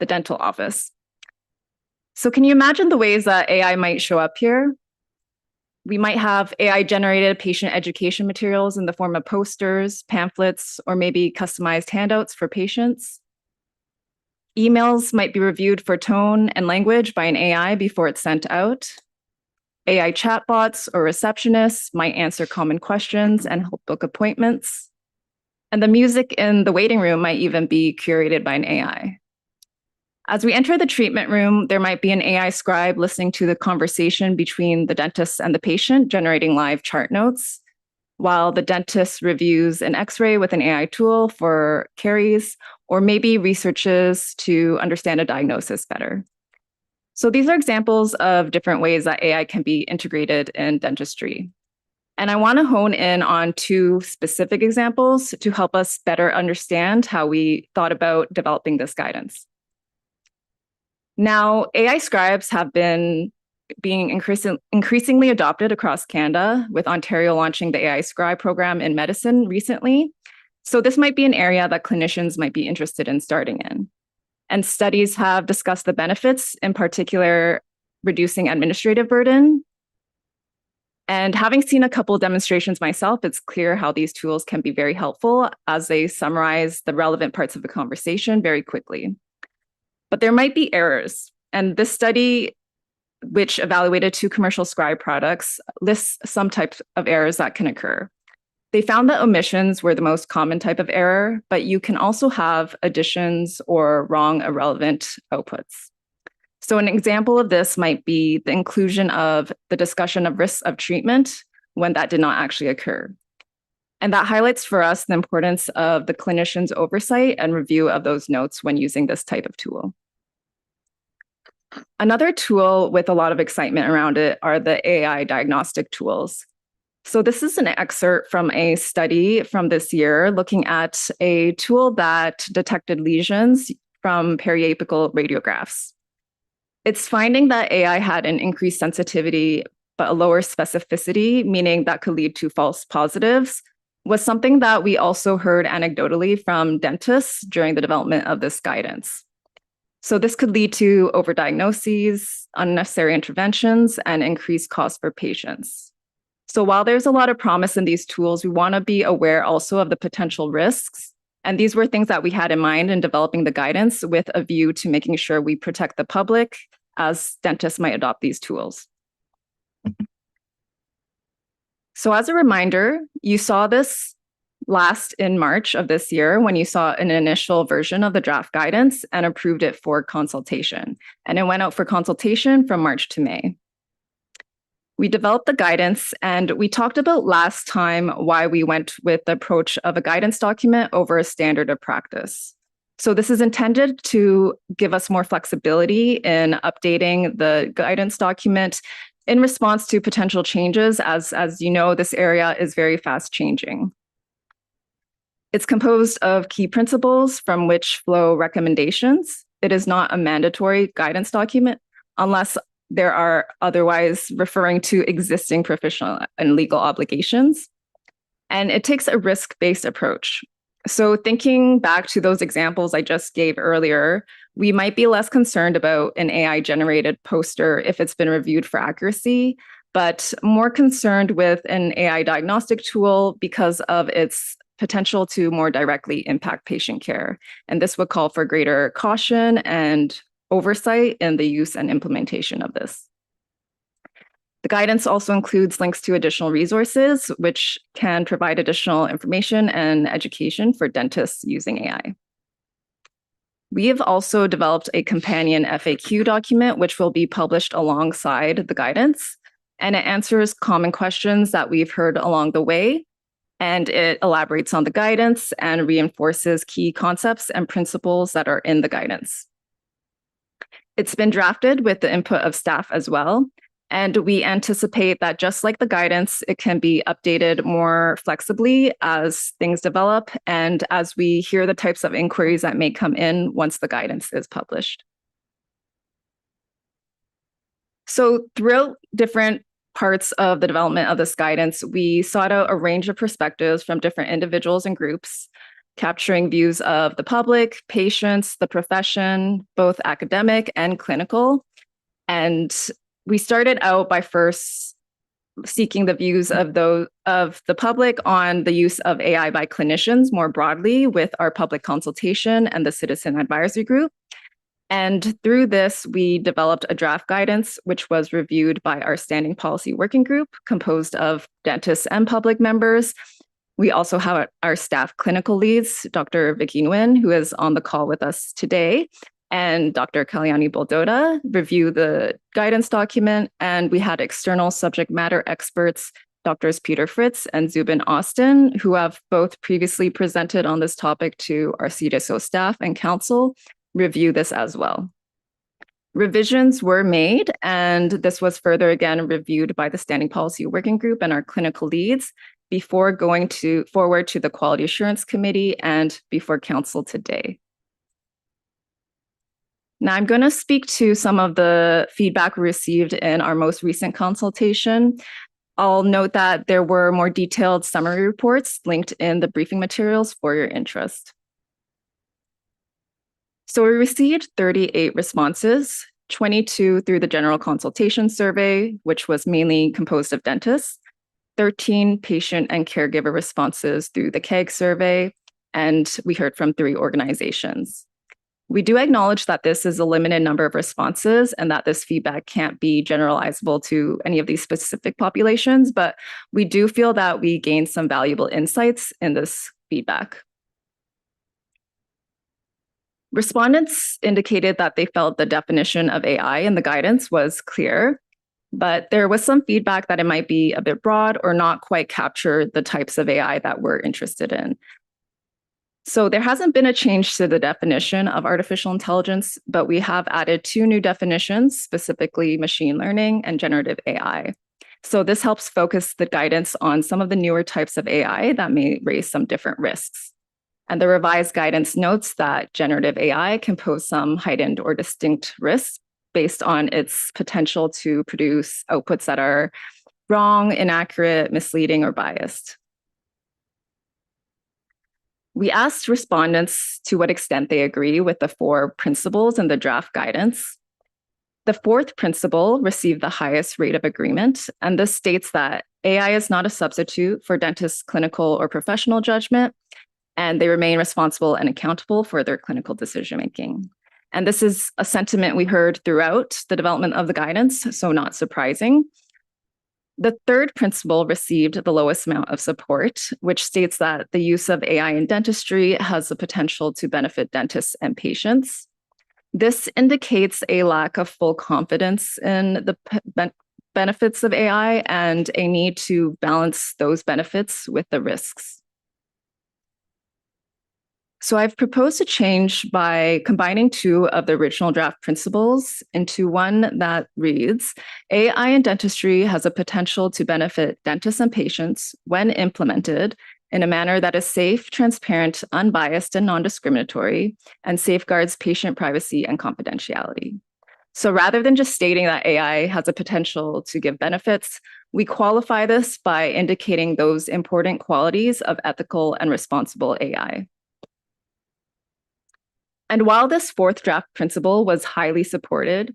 The dental office. So can you imagine the ways that AI might show up here? We might have AI-generated patient education materials in the form of posters, pamphlets, or maybe customized handouts for patients. Emails might be reviewed for tone and language by an AI before it's sent out. AI chatbots or receptionists might answer common questions and help book appointments. And the music in the waiting room might even be curated by an AI. As we enter the treatment room, there might be an AI scribe listening to the conversation between the dentist and the patient, generating live chart notes, while the dentist reviews an X-ray with an AI tool for caries, or maybe researches to understand a diagnosis better. So these are examples of different ways that AI can be integrated in dentistry. And I want to hone in on two specific examples to help us better understand how we thought about developing this guidance. Now, AI scribes have been being increasingly adopted across Canada, with Ontario launching the AI scribe program in medicine recently. So this might be an area that clinicians might be interested in starting in. And studies have discussed the benefits, in particular, reducing administrative burden. And having seen a couple of demonstrations myself, it's clear how these tools can be very helpful as they summarize the relevant parts of the conversation very quickly. But there might be errors. And this study, which evaluated 2 commercial scribe products, lists some types of errors that can occur. They found that omissions were the most common type of error, but you can also have additions or wrong, irrelevant outputs. So an example of this might be the inclusion of the discussion of risks of treatment when that did not actually occur. And that highlights for us the importance of the clinician's oversight and review of those notes when using this type of tool. Another tool with a lot of excitement around it are the AI diagnostic tools. So this is an excerpt from a study from this year looking at a tool that detected lesions from periapical radiographs. It's finding that AI had an increased sensitivity, but a lower specificity, meaning that could lead to false positives, was something that we also heard anecdotally from dentists during the development of this guidance. So this could lead to overdiagnoses, unnecessary interventions, and increased costs for patients. So while there's a lot of promise in these tools, we want to be aware also of the potential risks. And these were things that we had in mind in developing the guidance with a view to making sure we protect the public as dentists might adopt these tools. So as a reminder, you saw this last in March of this year when you saw an initial version of the draft guidance and approved it for consultation. And it went out for consultation from March to May. We developed the guidance, and we talked about last time why we went with the approach of a guidance document over a standard of practice. So this is intended to give us more flexibility in updating the guidance document in response to potential changes. As you know, this area is very fast changing. It's composed of key principles from which flow recommendations. It is not a mandatory guidance document unless there are otherwise referring to existing professional and legal obligations. And it takes a risk-based approach. So thinking back to those examples I just gave earlier, we might be less concerned about an AI-generated poster if it's been reviewed for accuracy, but more concerned with an AI diagnostic tool because of its potential to more directly impact patient care. And this would call for greater caution and oversight in the use and implementation of this. The guidance also includes links to additional resources, which can provide additional information and education for dentists using AI. We have also developed a companion FAQ document, which will be published alongside the guidance, and it answers common questions that we've heard along the way, and it elaborates on the guidance and reinforces key concepts and principles that are in the guidance. It's been drafted with the input of staff as well, and we anticipate that just like the guidance, it can be updated more flexibly as things develop and as we hear the types of inquiries that may come in once the guidance is published. So throughout different parts of the development of this guidance, we sought out a range of perspectives from different individuals and groups, capturing views of the public, patients, the profession, both academic and clinical. And we started out by first seeking the views of the public on the use of AI by clinicians more broadly with our public consultation and the citizen advisory group. And through this, we developed a draft guidance, which was reviewed by our standing policy working group composed of dentists and public members. We also have our staff clinical leads, Dr. Vicky Nguyen, who is on the call with us today, and Dr. Kalyani Boldoda review the guidance document. And we had external subject matter experts Doctors Peter Fritz and Zubin Austin, who have both previously presented on this topic to our RCDSO staff and council, review this as well. Revisions were made, and this was further again reviewed by the Standing Policy Working Group and our clinical leads before going forward to the Quality Assurance Committee and before council today. Now I'm going to speak to some of the feedback we received in our most recent consultation. I'll note that there were more detailed summary reports linked in the briefing materials for your interest. So we received 38 responses, 22 through the general consultation survey, which was mainly composed of dentists, 13 patient and caregiver responses through the KEG survey, and we heard from 3 organizations. We do acknowledge that this is a limited number of responses and that this feedback can't be generalizable to any of these specific populations, but we do feel that we gained some valuable insights in this feedback. Respondents indicated that they felt the definition of AI in the guidance was clear, but there was some feedback that it might be a bit broad or not quite capture the types of AI that we're interested in. So there hasn't been a change to the definition of artificial intelligence, but we have added 2 new definitions, specifically machine learning and generative AI. So this helps focus the guidance on some of the newer types of AI that may raise some different risks. And the revised guidance notes that generative AI can pose some heightened or distinct risks based on its potential to produce outputs that are wrong, inaccurate, misleading, or biased. We asked respondents to what extent they agree with the 4 principles in the draft guidance. The 4th principle received the highest rate of agreement, and this states that AI is not a substitute for dentists' clinical or professional judgment, and they remain responsible and accountable for their clinical decision-making. And this is a sentiment we heard throughout the development of the guidance, so not surprising. The 3rd principle received the lowest amount of support, which states that the use of AI in dentistry has the potential to benefit dentists and patients. This indicates a lack of full confidence in the benefits of AI and a need to balance those benefits with the risks. So I've proposed a change by combining 2 of the original draft principles into one that reads, AI in dentistry has a potential to benefit dentists and patients when implemented in a manner that is safe, transparent, unbiased, and non-discriminatory, and safeguards patient privacy and confidentiality. So rather than just stating that AI has a potential to give benefits, we qualify this by indicating those important qualities of ethical and responsible AI. And while this 4th draft principle was highly supported,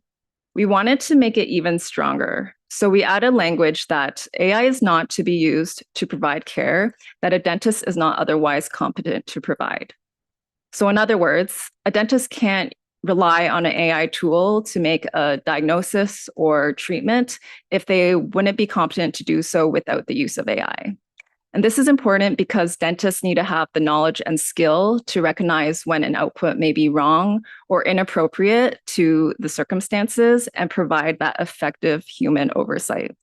we wanted to make it even stronger. So we added language that AI is not to be used to provide care that a dentist is not otherwise competent to provide. So in other words, a dentist can't rely on an AI tool to make a diagnosis or treatment if they wouldn't be competent to do so without the use of AI. And this is important because dentists need to have the knowledge and skill to recognize when an output may be wrong or inappropriate to the circumstances and provide that effective human oversight.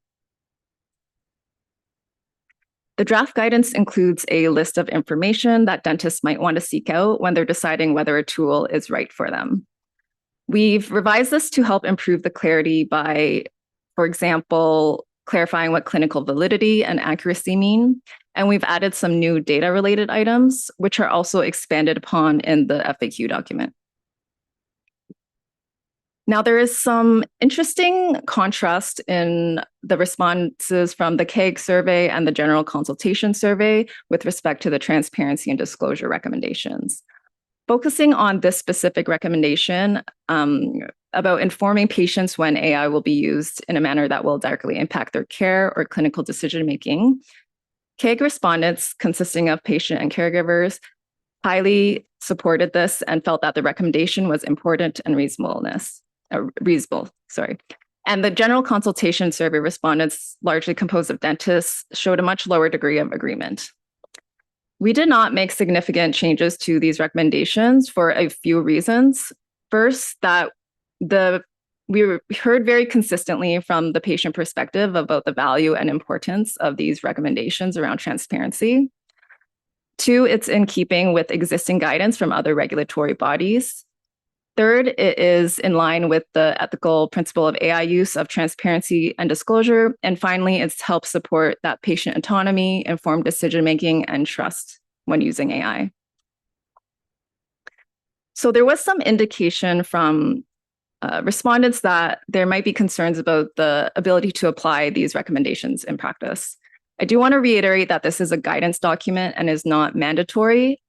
The draft guidance includes a list of information that dentists might want to seek out when they're deciding whether a tool is right for them. We've revised this to help improve the clarity by, for example, clarifying what clinical validity and accuracy mean. And we've added some new data-related items, which are also expanded upon in the FAQ document. Now, there is some interesting contrast in the responses from the KEG survey and the general consultation survey with respect to the transparency and disclosure recommendations. Focusing on this specific recommendation about informing patients when AI will be used in a manner that will directly impact their care or clinical decision-making, KEG respondents, consisting of patient and caregivers, highly supported this and felt that the recommendation was important and reasonable. And the general consultation survey respondents, largely composed of dentists, showed a much lower degree of agreement. We did not make significant changes to these recommendations for a few reasons. First, that the heard very consistently from the patient perspective about the value and importance of these recommendations around transparency. 2, it's in keeping with existing guidance from other regulatory bodies. 3rd, it is in line with the ethical principle of AI use of transparency and disclosure. And finally, it's helped support that patient autonomy, informed decision-making, and trust when using AI. So there was some indication from respondents that there might be concerns about the ability to apply these recommendations in practice. I do want to reiterate that this is a guidance document and is not mandatory.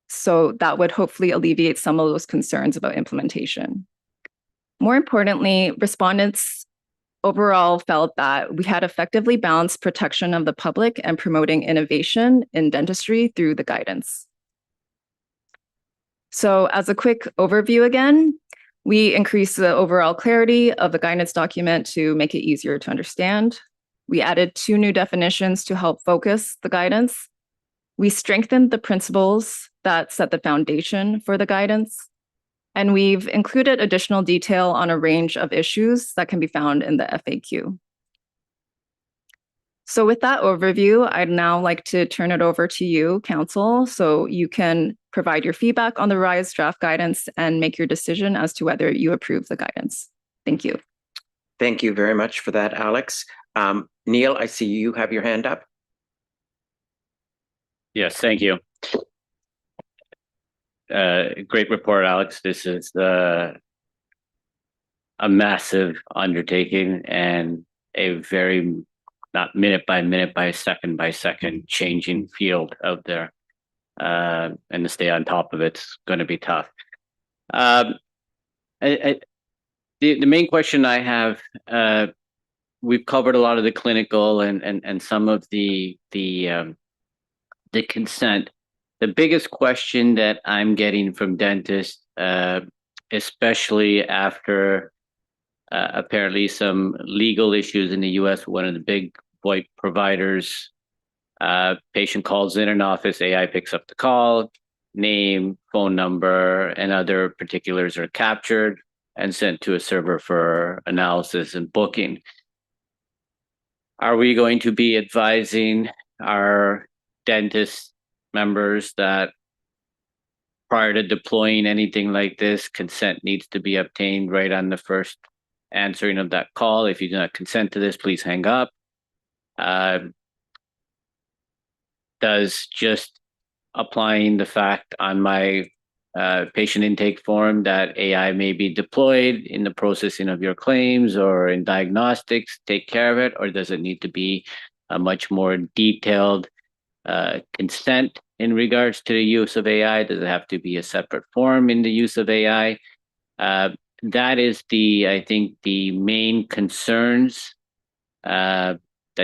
So that would hopefully alleviate some of those concerns about implementation. More importantly, respondents overall felt that we had effectively balanced protection of the public and promoting innovation in dentistry through the guidance. So as a quick overview again, we increased the overall clarity of the guidance document to make it easier to understand. We added 2 new definitions to help focus the guidance. We strengthened the principles that set the foundation for the guidance. And we've included additional detail on a range of issues that can be found in the FAQ. So with that overview, I'd now like to turn it over to you, Council, so you can provide your feedback on the RISE draft guidance and make your decision as to whether you approve the guidance. Thank you. Thank you very much for that, Alex. Neil, I see you have your hand up. Yes, thank you. Great report, Alex. This is a massive undertaking and a very, not minute by second changing field out there. And to stay on top of it's going to be tough. The main question I have, we've covered a lot of the clinical and some of the consent. The biggest question that I'm getting from dentists, especially after apparently some legal issues in the US, one of the big VoIP providers, patient calls in an office, AI picks up the call, name, phone number, and other particulars are captured and sent to a server for analysis and booking. Are we going to be advising our dentist members that prior to deploying anything like this, consent needs to be obtained right on the first answering of that call? If you do not consent to this, please hang up. Does just applying the fact on my patient intake form that AI may be deployed in the processing of your claims or in diagnostics take care of it, or does it need to be a much more detailed consent in regards to the use of AI? Does it have to be a separate form in the use of AI? That is I think the main concerns that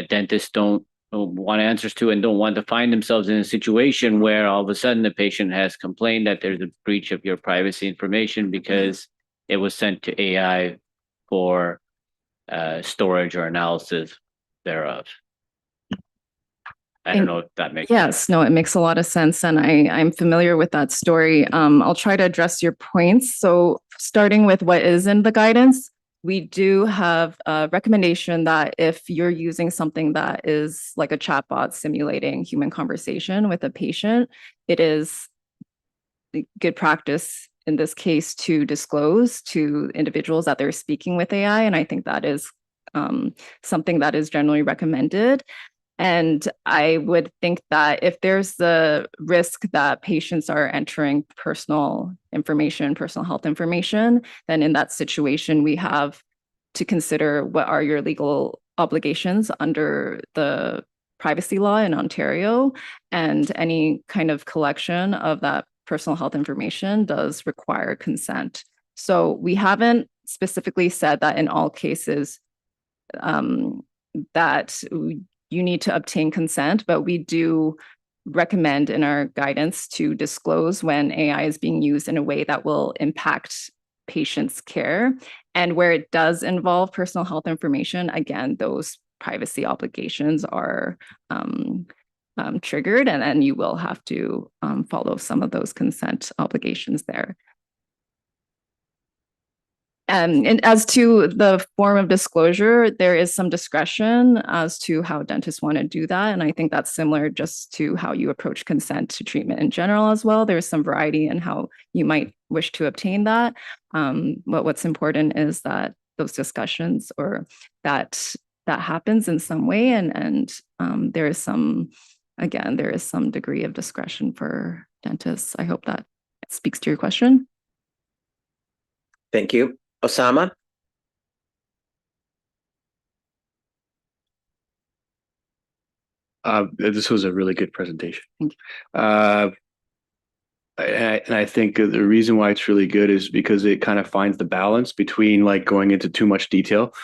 dentists don't want answers to and don't want to find themselves in a situation where all of a sudden the patient has complained that there's a breach of your privacy information because it was sent to AI for storage or analysis thereof. I don't know if that makes sense. Yes, no, it makes a lot of sense. And I'm familiar with that story. I'll try to address your points. So starting with what is in the guidance, we do have a recommendation that if you're using something that is like a chatbot simulating human conversation with a patient, it is good practice in this case to disclose to individuals that they're speaking with AI. And I think that is something that is generally recommended. And I would think that if there's the risk that patients are entering personal information, personal health information, then in that situation, we have to consider what are your legal obligations under the privacy law in Ontario, and any kind of collection of that personal health information does require consent. So we haven't specifically said that in all cases that you need to obtain consent, but we do recommend in our guidance to disclose when AI is being used in a way that will impact patients' care. And where it does involve personal health information, again, those privacy obligations are triggered, and then you will have to follow some of those consent obligations there. And as to the form of disclosure, there is some discretion as to how dentists want to do that. And I think that's similar just to how you approach consent to treatment in general as well. There's some variety in how you might wish to obtain that. But what's important is that those discussions or that happens in some way. And there is some, again, there is some degree of discretion for dentists. I hope that speaks to your question. Thank you. Osama? This was a really good presentation. And I think the reason why it's really good is because it kind of finds the balance between like going into too much detail.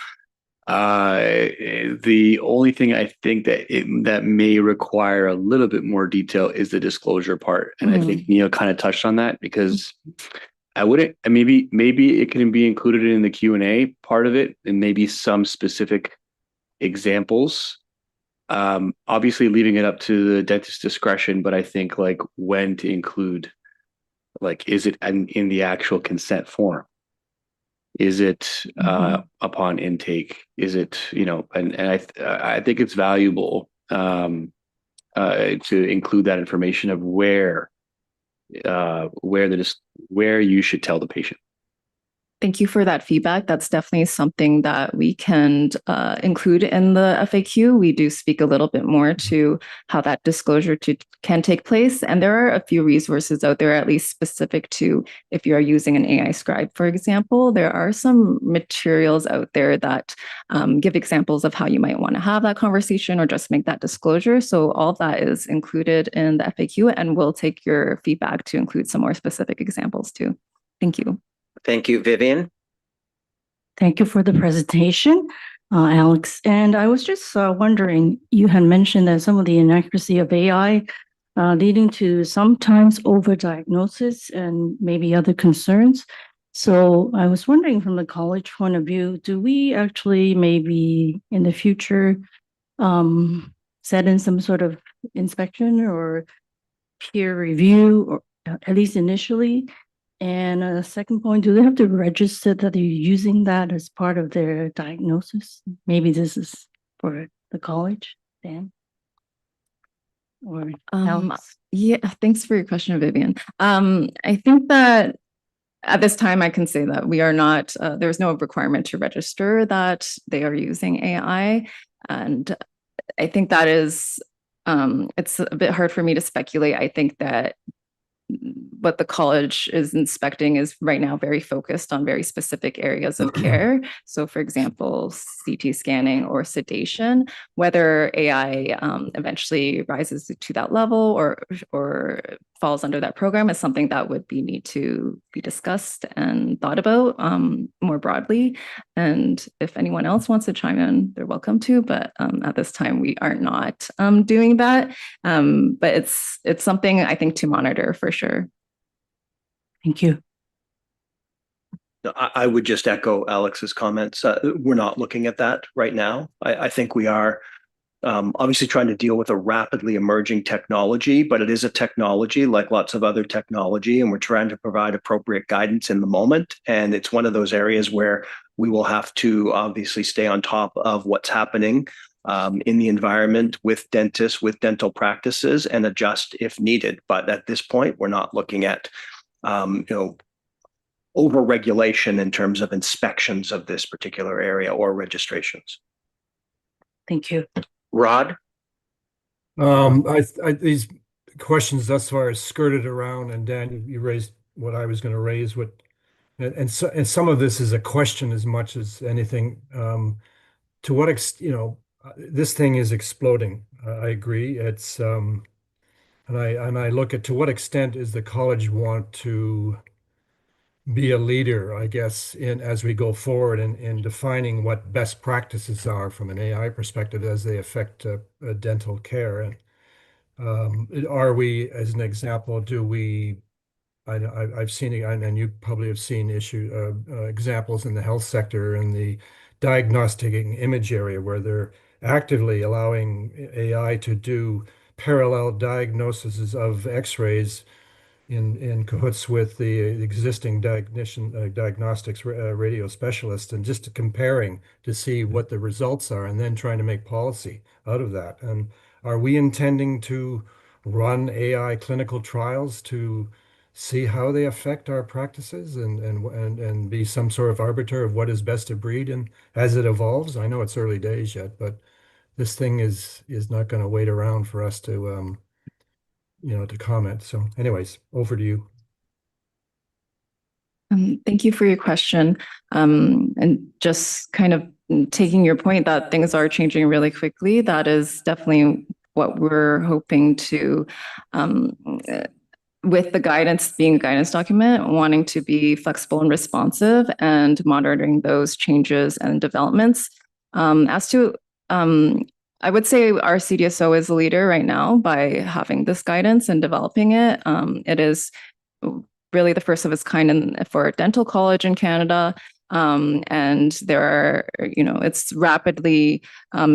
The only thing I think that may require a little bit more detail is the disclosure part. And I think Neil kind of touched on that because I wouldn't, maybe it can be included in the Q&A part of it and maybe some specific examples. Obviously leaving it up to the dentist's discretion, but I think like when to include, like, is it in the actual consent form? Is it upon intake? Is it, and I think it's valuable to include that information of where you should tell the patient. Thank you for that feedback. That's definitely something that we can include in the FAQ. We do speak a little bit more to how that disclosure can take place. And there are a few resources out there, at least specific to if you are using an AI scribe, for example. There are some materials out there that give examples of how you might want to have that conversation or just make that disclosure. So all of that is included in the FAQ, and we'll take your feedback to include some more specific examples too. Thank you. Thank you, Vivian. Thank you for the presentation, Alex. And I was just wondering, you had mentioned that some of the inaccuracy of AI leading to sometimes overdiagnosis and maybe other concerns. So I was wondering from the college point of view, do we actually maybe in the future set in some sort of inspection or peer review, or at least initially? And a second point, do they have to register that they're using that as part of their diagnosis? Maybe this is for the college, Dan? Or Alex? Yeah, thanks for your question, Vivian. I think that at this time, I can say that we are not, there's no requirement to register that they are using AI. And I think that is, it's a bit hard for me to speculate. I think that what the college is inspecting is right now very focused on very specific areas of care. So for example, CT scanning or sedation, whether AI eventually rises to that level or falls under that program is something that would need to be discussed and thought about more broadly. And if anyone else wants to chime in, they're welcome to, but at this time we are not doing that. But it's something I think to monitor for sure. Thank you. I would just echo Alex's comments. We're not looking at that right now. I think we are obviously trying to deal with a rapidly emerging technology, but it is a technology like lots of other technology, and we're trying to provide appropriate guidance in the moment. And it's one of those areas where we will have to obviously stay on top of what's happening in the environment with dentists, with dental practices, and adjust if needed. But at this point, we're not looking at over-regulation in terms of inspections of this particular area or registrations. Thank you. Rod? These questions thus far are skirted around, and Dan, you raised what I was going to raise. And some of this is a question as much as anything. To what extent, this thing is exploding. I agree. It's and I look at to what extent is the college want to be a leader, I guess, in as we go forward in defining what best practices are from an AI perspective as they affect dental care. And are we, as an example, I've seen it, and you probably have seen examples in the health sector in the diagnostic image area where they're actively allowing AI to do parallel diagnoses of X-rays in cahoots with the existing diagnostics radio specialists, and just comparing to see what the results are, and then trying to make policy out of that. And are we intending to run AI clinical trials to see how they affect our practices, and be some sort of arbiter of what is best of breed and as it evolves? I know it's early days yet, but this thing is not going to wait around for us to to comment. So anyways, over to you. Thank you for your question. And just kind of taking your point that things are changing really quickly, that is definitely what we're hoping to, with the guidance being a guidance document, wanting to be flexible and responsive and monitoring those changes and developments. As to, I would say our CDSO is a leader right now by having this guidance and developing it. It is really the first of its kind for dental college in Canada. And there are, it's rapidly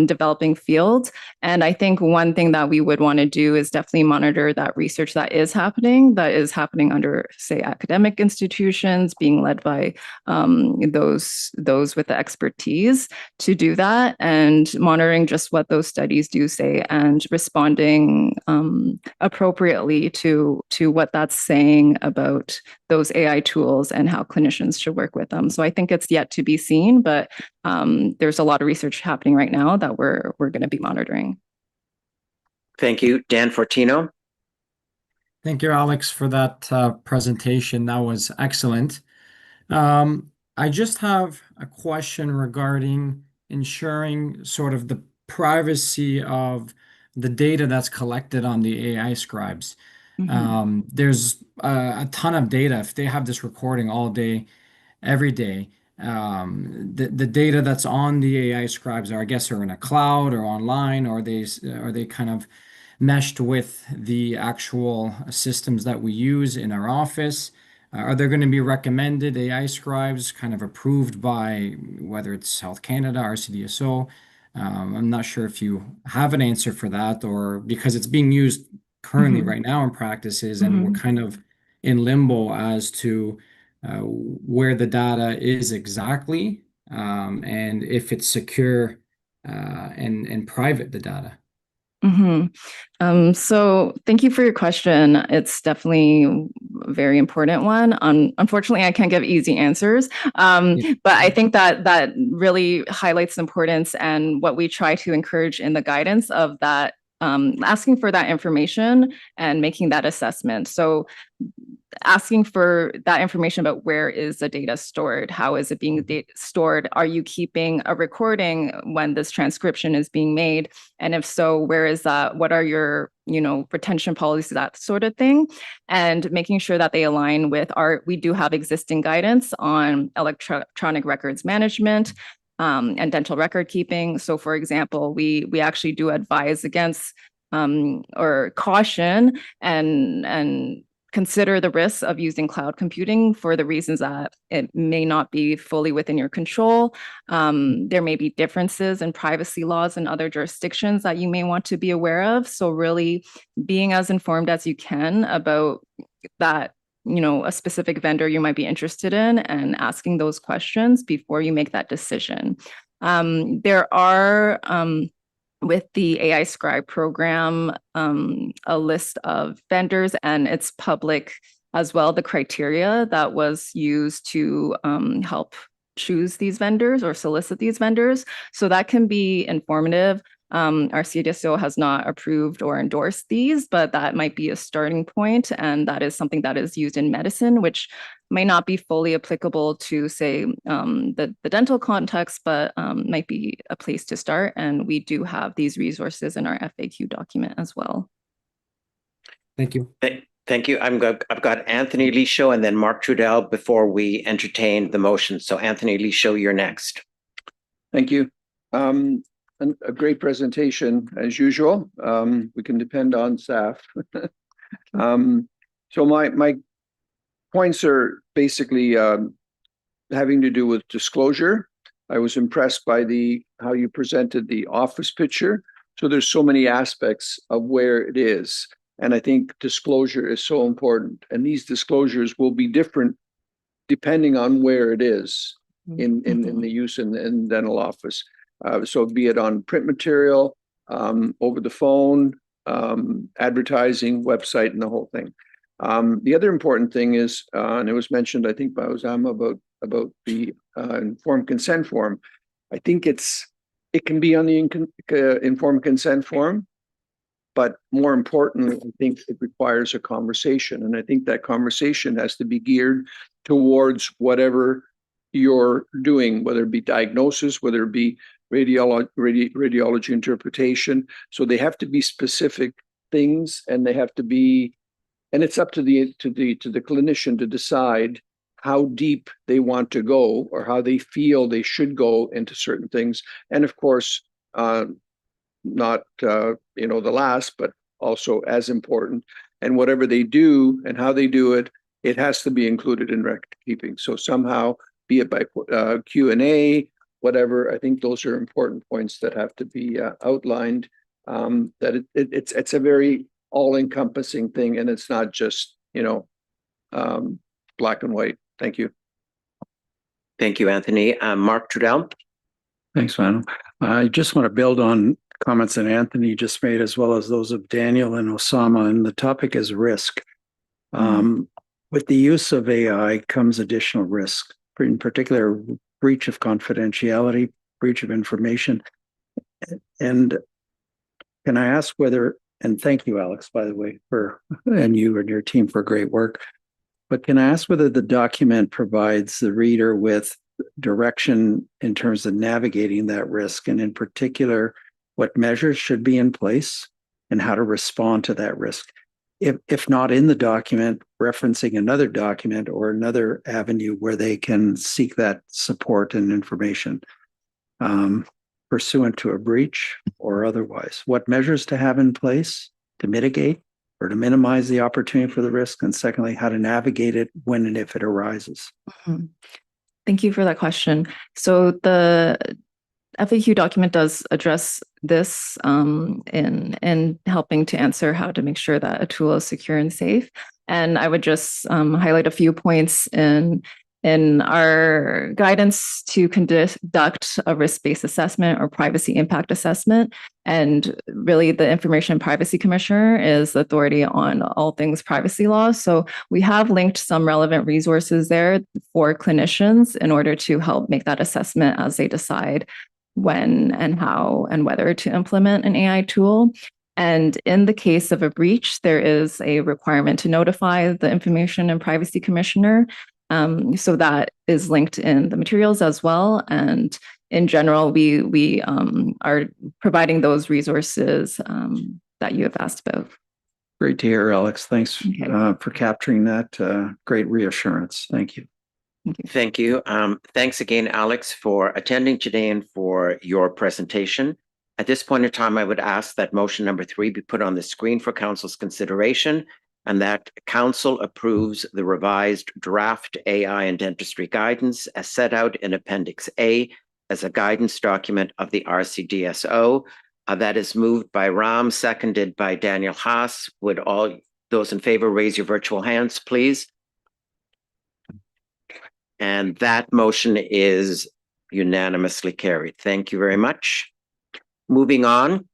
developing field. And I think one thing that we would want to do is definitely monitor that research that is happening under, say, academic institutions, being led by those with the expertise to do that, and monitoring just what those studies do say and responding appropriately to what that's saying about those AI tools and how clinicians should work with them. So I think it's yet to be seen, but there's a lot of research happening right now that we're going to be monitoring. Thank you. Dan Fortino. Thank you, Alex, for that presentation. That was excellent. I just have a question regarding ensuring sort of the privacy of the data that's collected on the AI scribes. There's a ton of data. If they have this recording all day, every day, the data that's on the AI scribes are in a cloud or online, or are they kind of meshed with the actual systems that we use in our office? Are there going to be recommended AI scribes kind of approved by whether it's Health Canada, RCDSO? I'm not sure if you have an answer for that, or because it's being used currently right now in practices, and we're kind of in limbo as to where the data is exactly, and if it's secure and private, the data. So thank you for your question. It's definitely a very important one. Unfortunately, I can't give easy answers, but I think that really highlights the importance and what we try to encourage in the guidance of that, asking for that information and making that assessment. So asking for that information about where is the data stored, how is it being stored, are you keeping a recording when this transcription is being made, and if so, where is that, what are your retention policies, that sort of thing, and making sure that they align with we do have existing guidance on electronic records management and dental record keeping. So for example, we actually do advise against or caution and consider the risks of using cloud computing for the reasons that it may not be fully within your control. There may be differences in privacy laws in other jurisdictions that you may want to be aware of. So really being as informed as you can about that, a specific vendor you might be interested in, and asking those questions before you make that decision. There are with the AI Scribe program, a list of vendors, and it's public as well, the criteria that was used to help choose these vendors or solicit these vendors. So that can be informative. Our CDSO has not approved or endorsed these, but that might be a starting point, and that is something that is used in medicine, which may not be fully applicable to, say, the dental context, but might be a place to start. And we do have these resources in our FAQ document as well. Thank you. Thank you. I've got Anthony Lisho and then Mark Trudell before we entertain the motion. So Anthony Lisho, you're next. Thank you. A great presentation as usual. We can depend on staff. So my points are basically having to do with disclosure. I was impressed by how you presented the office picture. So there's so many aspects of where it is. And I think disclosure is so important. And these disclosures will be different depending on where it is in the use in dental office. So be it on print material, over the phone, advertising, website, and the whole thing. The other important thing is, and it was mentioned, I think, by Osama about the informed consent form. I think it can be on the informed consent form, but more importantly, I think it requires a conversation. And I think that conversation has to be geared towards whatever you're doing, whether it be diagnosis, whether it be radiology interpretation. So they have to be specific things, and they have to be, and it's up to the clinician to decide how deep they want to go or how they feel they should go into certain things. And of course, not the last, but also as important. And whatever they do and how they do it, it has to be included in record keeping. So somehow, be it by Q&A, whatever, I think those are important points that have to be outlined. That it's a very all-encompassing thing, and it's not just black and white. Thank you. Thank you, Anthony. Mark Trudell. Thanks, Manu. I just want to build on comments that Anthony just made, as well as those of Daniel and Osama, and the topic is risk. With the use of AI comes additional risk, in particular, breach of confidentiality, breach of information. And can I ask whether, and thank you, Alex, by the way, and you and your team for great work, but can I ask whether the document provides the reader with direction in terms of navigating that risk, and in particular, what measures should be in place and how to respond to that risk? If not in the document, referencing another document or another avenue where they can seek that support and information pursuant to a breach or otherwise. What measures to have in place to mitigate or to minimize the opportunity for the risk, and secondly, how to navigate it when and if it arises. Thank you for that question. So the FAQ document does address this in helping to answer how to make sure that a tool is secure and safe. And I would just highlight a few points in our guidance to conduct a risk-based assessment or privacy impact assessment. And really the Information Privacy Commissioner is the authority on all things privacy law. So we have linked some relevant resources there for clinicians in order to help make that assessment as they decide when and how and whether to implement an AI tool. And in the case of a breach, there is a requirement to notify the Information and Privacy Commissioner. So that is linked in the materials as well. And in general, we are providing those resources that you have asked about. Great to hear, Alex. Thanks for capturing that. Great reassurance. Thank you. Thank you. Thanks again, Alex, for attending today and for your presentation. At this point in time, I would ask that motion number 3 be put on the screen for council's consideration, and that council approves the revised draft AI and dentistry guidance as set out in Appendix A as a guidance document of the RCDSO. That is moved by Ram, seconded by Daniel Haas. Would all those in favor raise your virtual hands, please? And that motion is unanimously carried. Thank you very much. Moving on.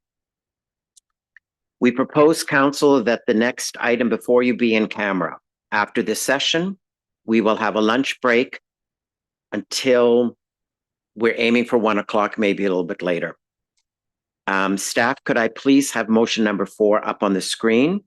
We propose, council, that the next item before you be in camera. After this session, we will have a lunch break until we're aiming for 1 o'clock, maybe a little bit later. Staff, could I please have motion number 4 up on the screen?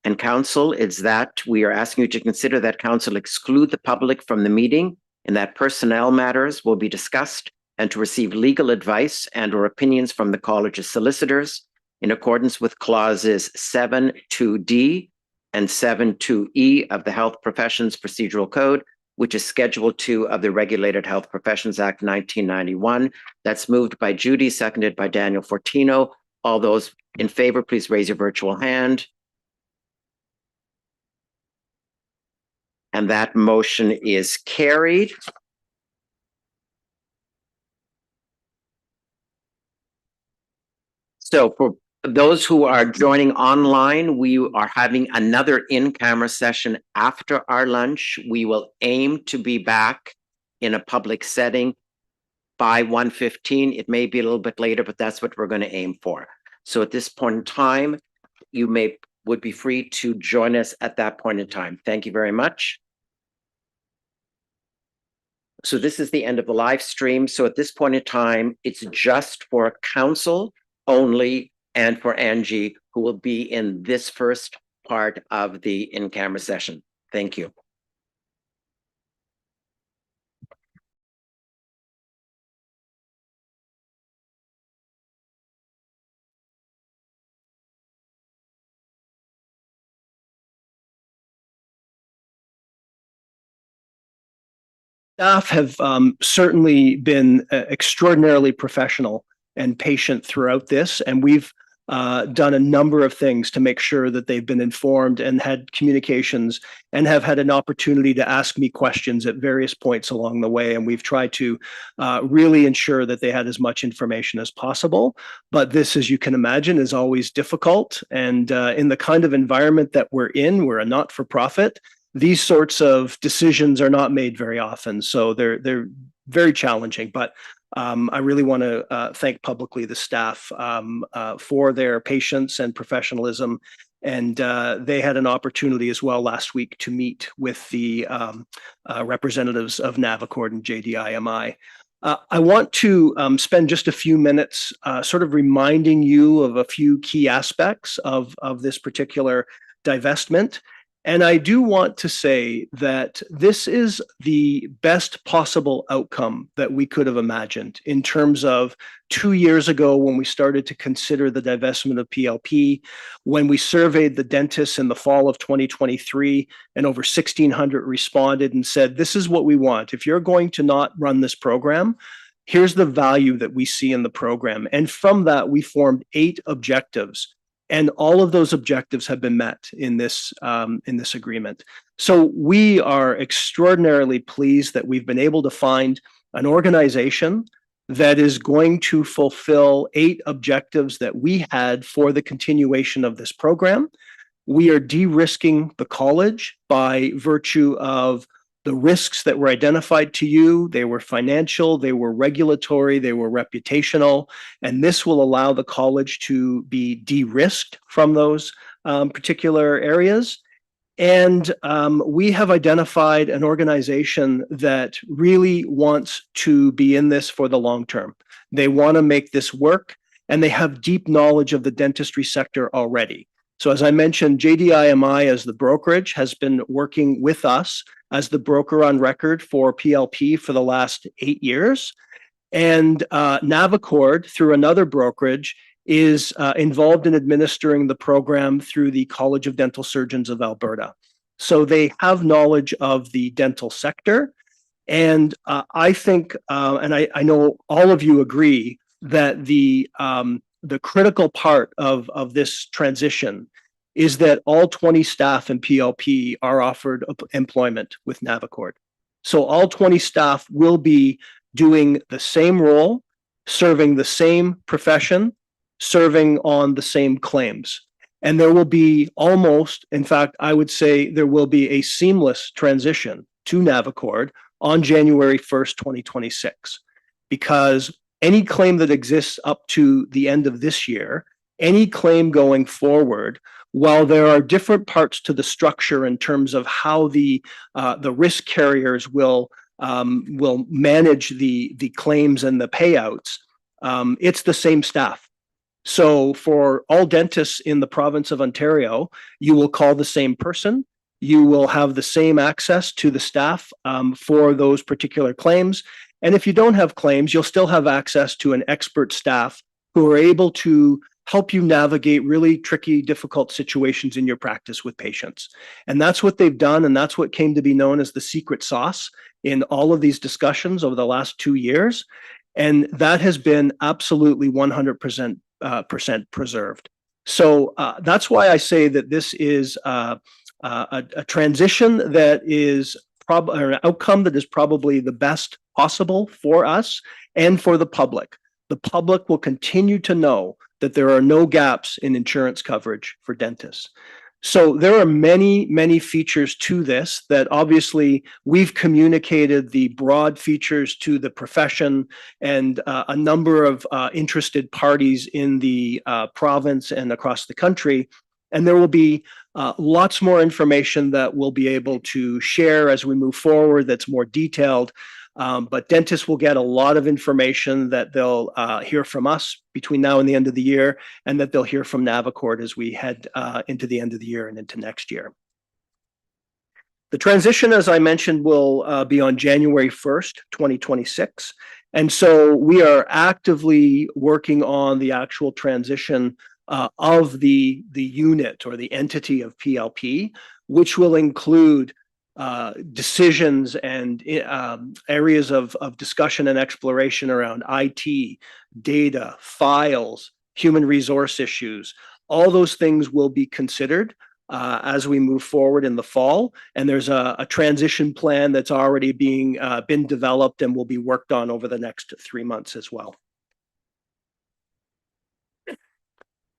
And council, is that we are asking you to consider that council exclude the public from the meeting and that personnel matters will be discussed and to receive legal advice and or opinions from the college's solicitors in accordance with clauses 7.2D and 7.2E of the Health Professions Procedural Code, which is Schedule 2 of the Regulated Health Professions Act 1991. That's moved by Judy, seconded by Daniel Fortino. All those in favor, please raise your virtual hand. And that motion is carried. So for those who are joining online, we are having another in-camera session after our lunch. We will aim to be back in a public setting by 1:15. It may be a little bit later, but that's what we're going to aim for. So at this point in time, you would be free to join us at that point in time. Thank you very much. So this is the end of the live stream. So at this point in time, it's just for council only and for Angie, who will be in this first part of the in-camera session. Thank you. Staff have certainly been extraordinarily professional and patient throughout this, and we've done a number of things to make sure that they've been informed and had communications and have had an opportunity to ask me questions at various points along the way. And we've tried to really ensure that they had as much information as possible. But this, as you can imagine, is always difficult. And in the kind of environment that we're a not-for-profit, these sorts of decisions are not made very often. So they're very challenging, but I really want to thank publicly the staff for their patience and professionalism. And they had an opportunity as well last week to meet with the representatives of Navicord and JDIMI. I want to spend just a few minutes sort of reminding you of a few key aspects of this particular divestment. And I do want to say that this is the best possible outcome that we could have imagined in terms of 2 years ago when we started to consider the divestment of PLP, when we surveyed the dentists in the fall of 2023, and over 1,600 responded and said, this is what we want. If you're going to not run this program, here's the value that we see in the program. And from that, we formed 8 objectives. And all of those objectives have been met in this agreement. So we are extraordinarily pleased that we've been able to find an organization that is going to fulfill 8 objectives that we had for the continuation of this program. We are de-risking the college by virtue of the risks that were identified to you. They were financial, they were regulatory, they were reputational, and this will allow the college to be de-risked from those particular areas. And we have identified an organization that really wants to be in this for the long term. They want to make this work, and they have deep knowledge of the dentistry sector already. So as I mentioned, JDIMI as the brokerage has been working with us as the broker on record for PLP for the last 8 years. And Navicord, through another brokerage, is involved in administering the program through the College of Dental Surgeons of Alberta. So they have knowledge of the dental sector. And I think, and I know all of you agree, that the critical part of this transition is that all 20 staff in PLP are offered employment with Navicord. So all 20 staff will be doing the same role, serving the same profession, serving on the same claims. And there will be almost, in fact, I would say there will be a seamless transition to Navicord on January 1st, 2026, because any claim that exists up to the end of this year, any claim going forward, while there are different parts to the structure in terms of how the risk carriers will manage the claims and the payouts, it's the same staff. So for all dentists in the province of Ontario, you will call the same person. You will have the same access to the staff for those particular claims. And if you don't have claims, you'll still have access to an expert staff who are able to help you navigate really tricky, difficult situations in your practice with patients. And that's what they've done, and that's what came to be known as the secret sauce in all of these discussions over the last 2 years. And that has been absolutely 100% preserved. So that's why I say that this is a transition that is probably an outcome that is probably the best possible for us and for the public. the public will continue to know that there are no gaps in insurance coverage for dentists. So there are many, many features to this that obviously we've communicated the broad features to the profession and a number of interested parties in the province and across the country. And there will be lots more information that we'll be able to share as we move forward that's more detailed. But dentists will get a lot of information that they'll hear from us between now and the end of the year, and that they'll hear from Navicord as we head into the end of the year and into next year. The transition, as I mentioned, will be on January 1st, 2026. And so we are actively working on the actual transition of the unit or the entity of PLP, which will include decisions and areas of discussion and exploration around IT, data, files, human resource issues. All those things will be considered as we move forward in the fall. And there's a transition plan that's already been developed and will be worked on over the next 3 months as well.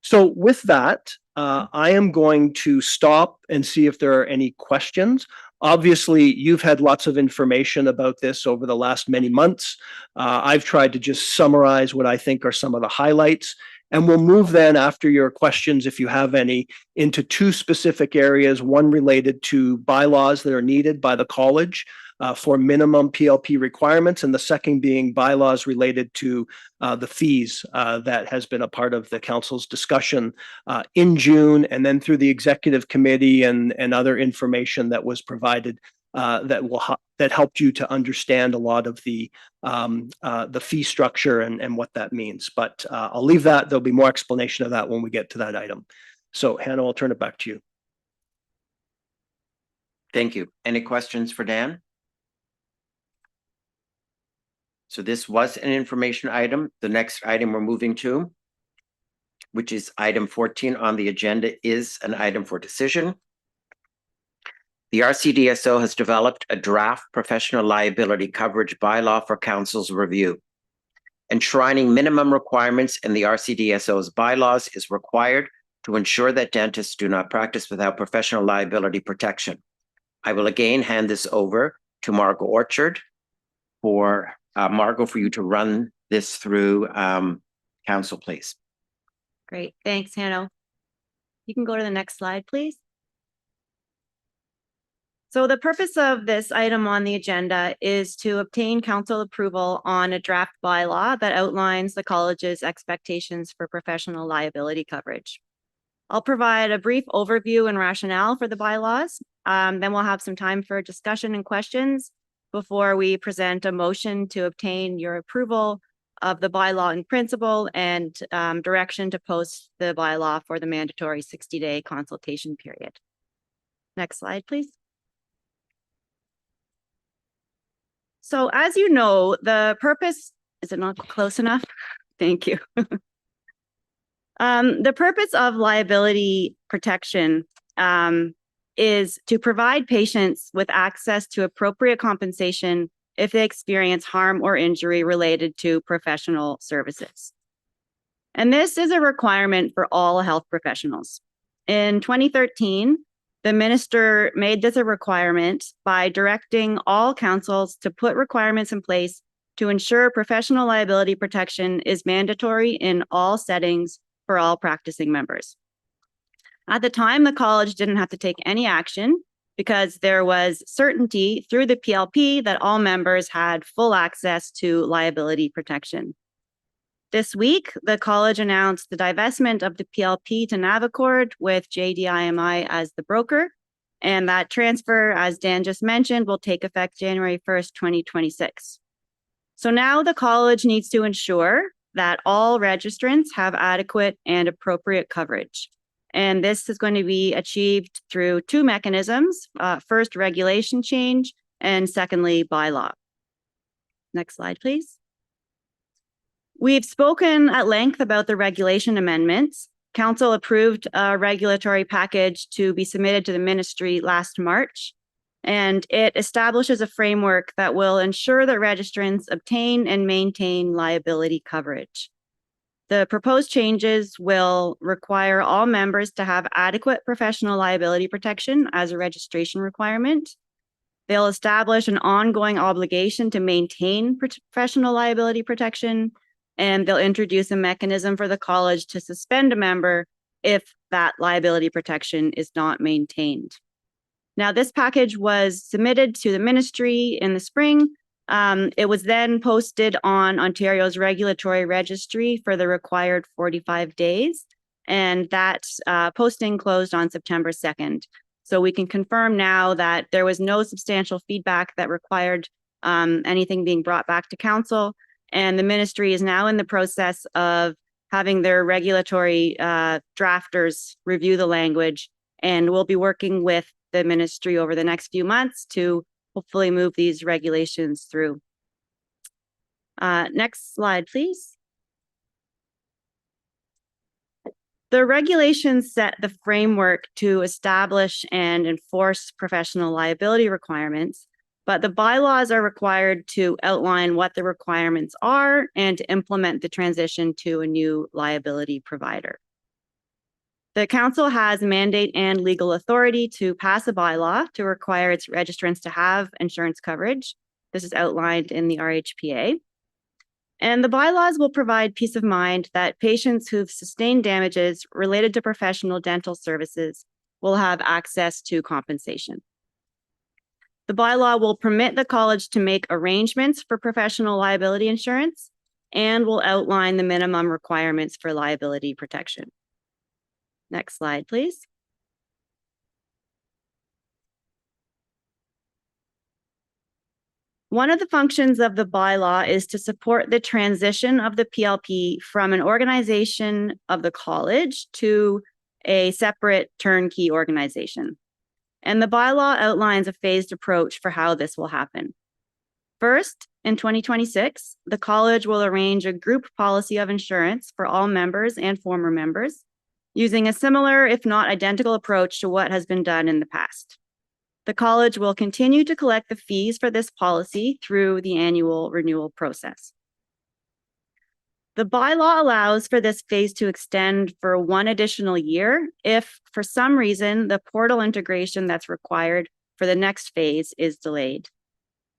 So with that, I am going to stop and see if there are any questions. Obviously, you've had lots of information about this over the last many months. I've tried to just summarize what I think are some of the highlights. And we'll move then, after your questions, if you have any, into 2 specific areas, one related to bylaws that are needed by the college for minimum PLP requirements, and the second being bylaws related to the fees that has been a part of the council's discussion in June, and then through the executive committee and other information that was provided that helped you to understand a lot of the fee structure and what that means. But I'll leave that. There'll be more explanation of that when we get to that item. So Hannah, I'll turn it back to you. Thank you. Any questions for Dan? So this was an information item. The next item we're moving to, which is item 14 on the agenda, is an item for decision. The RCDSO has developed a draft professional liability coverage bylaw for council's review. Enshrining minimum requirements in the RCDSO's bylaws is required to ensure that dentists do not practice without professional liability protection. I will again hand this over to Margot Orchard for Margot, for you to run this through council, please. Great. Thanks, Hannah. You can go to the next slide, please. So the purpose of this item on the agenda is to obtain council approval on a draft bylaw that outlines the college's expectations for professional liability coverage. I'll provide a brief overview and rationale for the bylaws. Then we'll have some time for discussion and questions before we present a motion to obtain your approval of the bylaw in principle and direction to post the bylaw for the mandatory 60-day consultation period. Next slide, please. So as you know, the purpose, is it not close enough? Thank you. The purpose of liability protection is to provide patients with access to appropriate compensation if they experience harm or injury related to professional services. And this is a requirement for all health professionals. In 2013, the minister made this a requirement by directing all councils to put requirements in place to ensure professional liability protection is mandatory in all settings for all practicing members. At the time, the college didn't have to take any action because there was certainty through the PLP that all members had full access to liability protection. This week, the college announced the divestment of the PLP to Navicord with JDIMI as the broker, and that transfer, as Dan just mentioned, will take effect January 1st, 2026. So now the college needs to ensure that all registrants have adequate and appropriate coverage. And this is going to be achieved through 2 mechanisms. First, regulation change, and secondly, bylaw. Next slide, please. We've spoken at length about the regulation amendments. Council approved a regulatory package to be submitted to the ministry last March. And it establishes a framework that will ensure that registrants obtain and maintain liability coverage. The proposed changes will require all members to have adequate professional liability protection as a registration requirement. They'll establish an ongoing obligation to maintain professional liability protection, and they'll introduce a mechanism for the college to suspend a member if that liability protection is not maintained. Now, this package was submitted to the ministry in the spring. It was then posted on Ontario's regulatory registry for the required 45 days, and that posting closed on September 2nd. So we can confirm now that there was no substantial feedback that required anything being brought back to council, and the ministry is now in the process of having their regulatory drafters review the language, and we'll be working with the ministry over the next few months to hopefully move these regulations through. Next slide, please. The regulations set the framework to establish and enforce professional liability requirements, but the bylaws are required to outline what the requirements are and to implement the transition to a new liability provider. The council has mandate and legal authority to pass a bylaw to require its registrants to have insurance coverage. This is outlined in the RHPA. And the bylaws will provide peace of mind that patients who've sustained damages related to professional dental services will have access to compensation. The bylaw will permit the college to make arrangements for professional liability insurance and will outline the minimum requirements for liability protection. Next slide, please. One of the functions of the bylaw is to support the transition of the PLP from an organization of the college to a separate turnkey organization. And the bylaw outlines a phased approach for how this will happen. First, in 2026, the college will arrange a group policy of insurance for all members and former members, using a similar, if not identical, approach to what has been done in the past. The college will continue to collect the fees for this policy through the annual renewal process. The bylaw allows for this phase to extend for one additional year if, for some reason, the portal integration that's required for the next phase is delayed.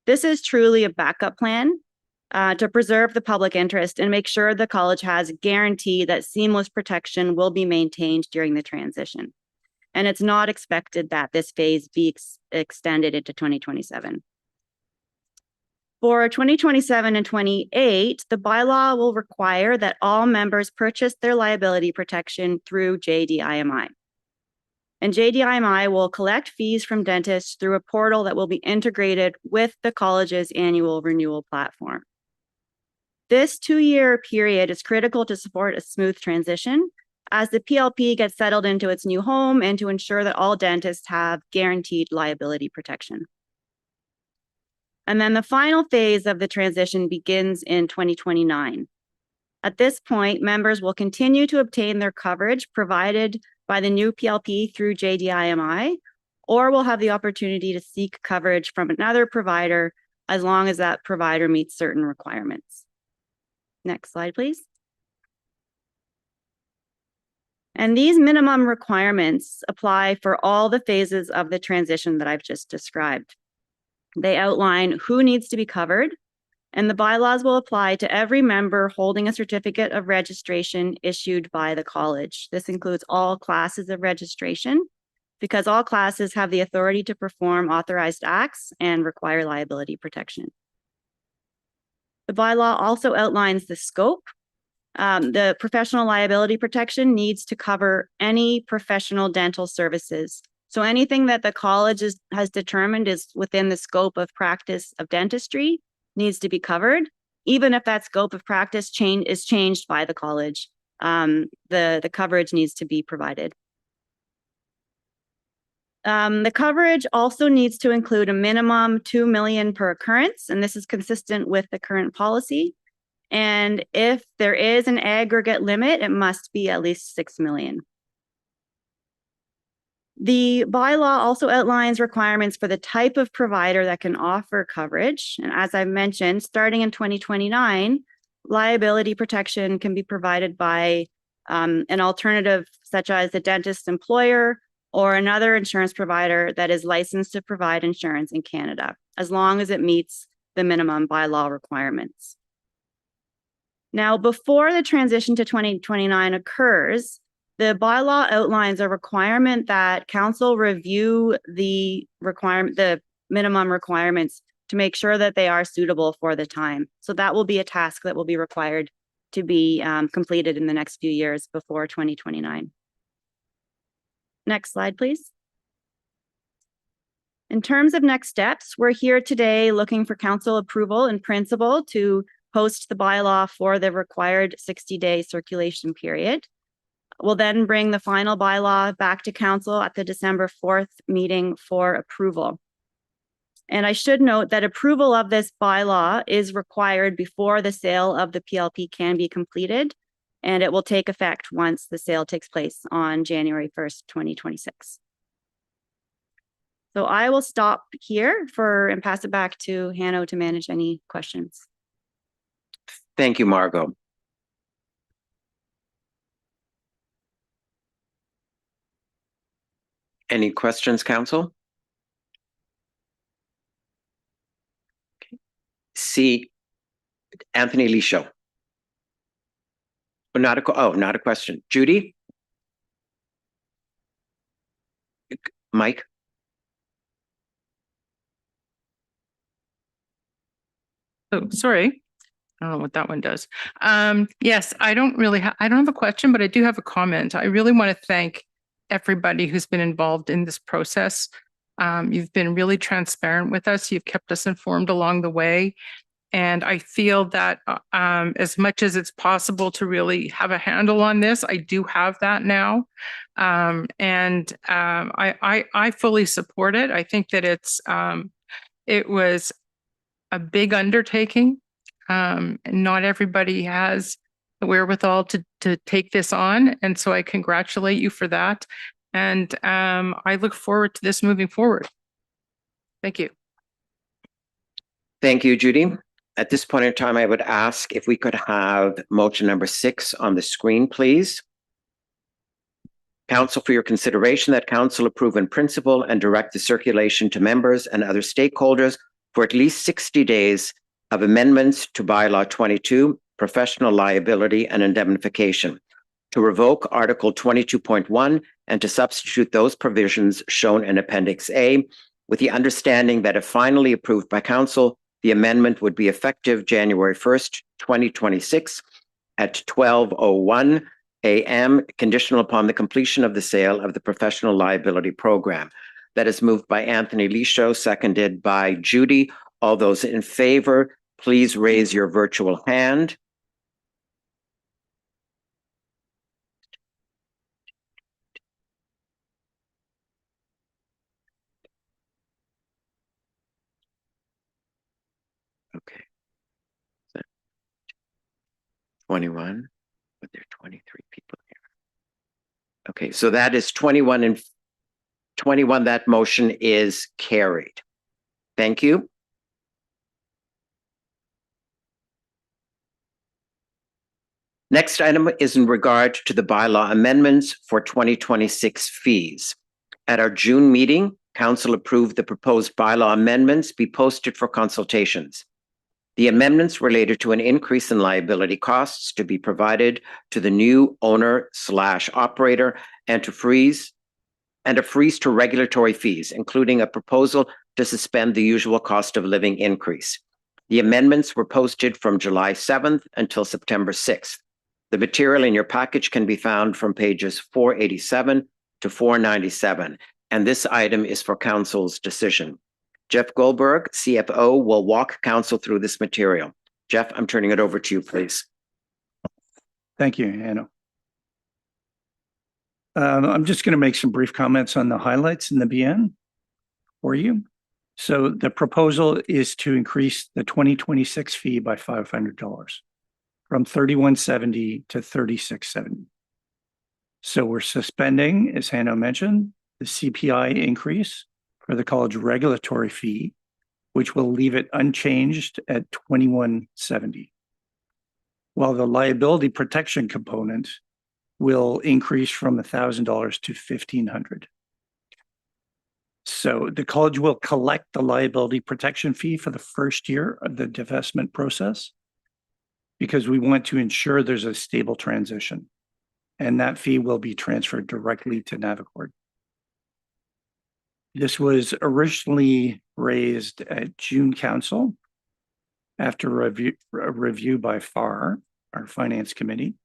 This is truly a backup plan to preserve the public interest and make sure the college has a guarantee that seamless protection will be maintained during the transition. And it's not expected that this phase be extended into 2027. For 2027 and 28, the bylaw will require that all members purchase their liability protection through JDIMI. And JDIMI will collect fees from dentists through a portal that will be integrated with the college's annual renewal platform. This 2-year period is critical to support a smooth transition as the PLP gets settled into its new home and to ensure that all dentists have guaranteed liability protection. And then the final phase of the transition begins in 2029. At this point, members will continue to obtain their coverage provided by the new PLP through JDIMI, or will have the opportunity to seek coverage from another provider as long as that provider meets certain requirements. Next slide, please. And these minimum requirements apply for all the phases of the transition that I've just described. They outline who needs to be covered, and the bylaws will apply to every member holding a certificate of registration issued by the college. This includes all classes of registration, because all classes have the authority to perform authorized acts and require liability protection. The bylaw also outlines the scope. The professional liability protection needs to cover any professional dental services. So anything that the college has determined is within the scope of practice of dentistry needs to be covered, even if that scope of practice is changed by the college. The coverage needs to be provided. The coverage also needs to include a minimum $2 million per occurrence, and this is consistent with the current policy. And if there is an aggregate limit, it must be at least $6 million. The bylaw also outlines requirements for the type of provider that can offer coverage. And as I mentioned, starting in 2029, liability protection can be provided by an alternative such as the dentist employer or another insurance provider that is licensed to provide insurance in Canada, as long as it meets the minimum bylaw requirements. Now, before the transition to 2029 occurs, the bylaw outlines a requirement that council review the minimum requirements to make sure that they are suitable for the time. So that will be a task that will be required to be completed in the next few years before 2029. Next slide, please. In terms of next steps, we're here today looking for council approval in principle to post the bylaw for the required 60-day circulation period. We'll then bring the final bylaw back to council at the December 4th meeting for approval. And I should note that approval of this bylaw is required before the sale of the PLP can be completed, and it will take effect once the sale takes place on January 1st, 2026. So I will stop here and pass it back to Hanno to manage any questions. Thank you, Margot. Any questions, council? Okay. See, Anthony Lisho. Not a question. Judy? Mike? Oh, sorry. I don't know what that one does. Yes, I don't have a question, but I do have a comment. I really want to thank everybody who's been involved in this process. You've been really transparent with us. You've kept us informed along the way. And I feel that as much as it's possible to really have a handle on this, I do have that now. I fully support it. I think that it was a big undertaking. Not everybody has the wherewithal to take this on. And so I congratulate you for that. And I look forward to this moving forward. Thank you. Thank you, Judy. At this point in time, I would ask if we could have motion number 6 on the screen, please. Council, for your consideration that council approve in principle and direct the circulation to members and other stakeholders for at least 60 days of amendments to bylaw 22, professional liability and indemnification, to revoke Article 22.1 and to substitute those provisions shown in Appendix A, with the understanding that if finally approved by council, the amendment would be effective January 1st, 2026 at 12:01 a.m., conditional upon the completion of the sale of the professional liability program. That is moved by Anthony Lisho, seconded by Judy. All those in favor, please raise your virtual hand. Okay. 21, but there are 23 people here. Okay, so that is 21 and 21. That motion is carried. Thank you. Next item is in regard to the bylaw amendments for 2026 fees. At our June meeting, council approved the proposed bylaw amendments be posted for consultations. The amendments related to an increase in liability costs to be provided to the new owner/operator and a freeze to regulatory fees, including a proposal to suspend the usual cost of living increase. The amendments were posted from July 7th until September 6th. The material in your package can be found from pages 487 to 497, and this item is for council's decision. Jeff Goldberg, CFO, will walk council through this material. Jeff, I'm turning it over to you, please. Thank you, Hanno. I'm just going to make some brief comments on the highlights in the BN for you. So the proposal is to increase the 2026 fee by $500 from $31.70 to $36.70. So we're suspending, as Hanno mentioned, the CPI increase for the college regulatory fee, which will leave it unchanged at $21.70. While the liability protection component will increase from $1,000 to $1,500. So the college will collect the liability protection fee for the first year of the divestment process because we want to ensure there's a stable transition, and that fee will be transferred directly to Navicord. This was originally raised at June Council after a review by FAR, our Finance Committee.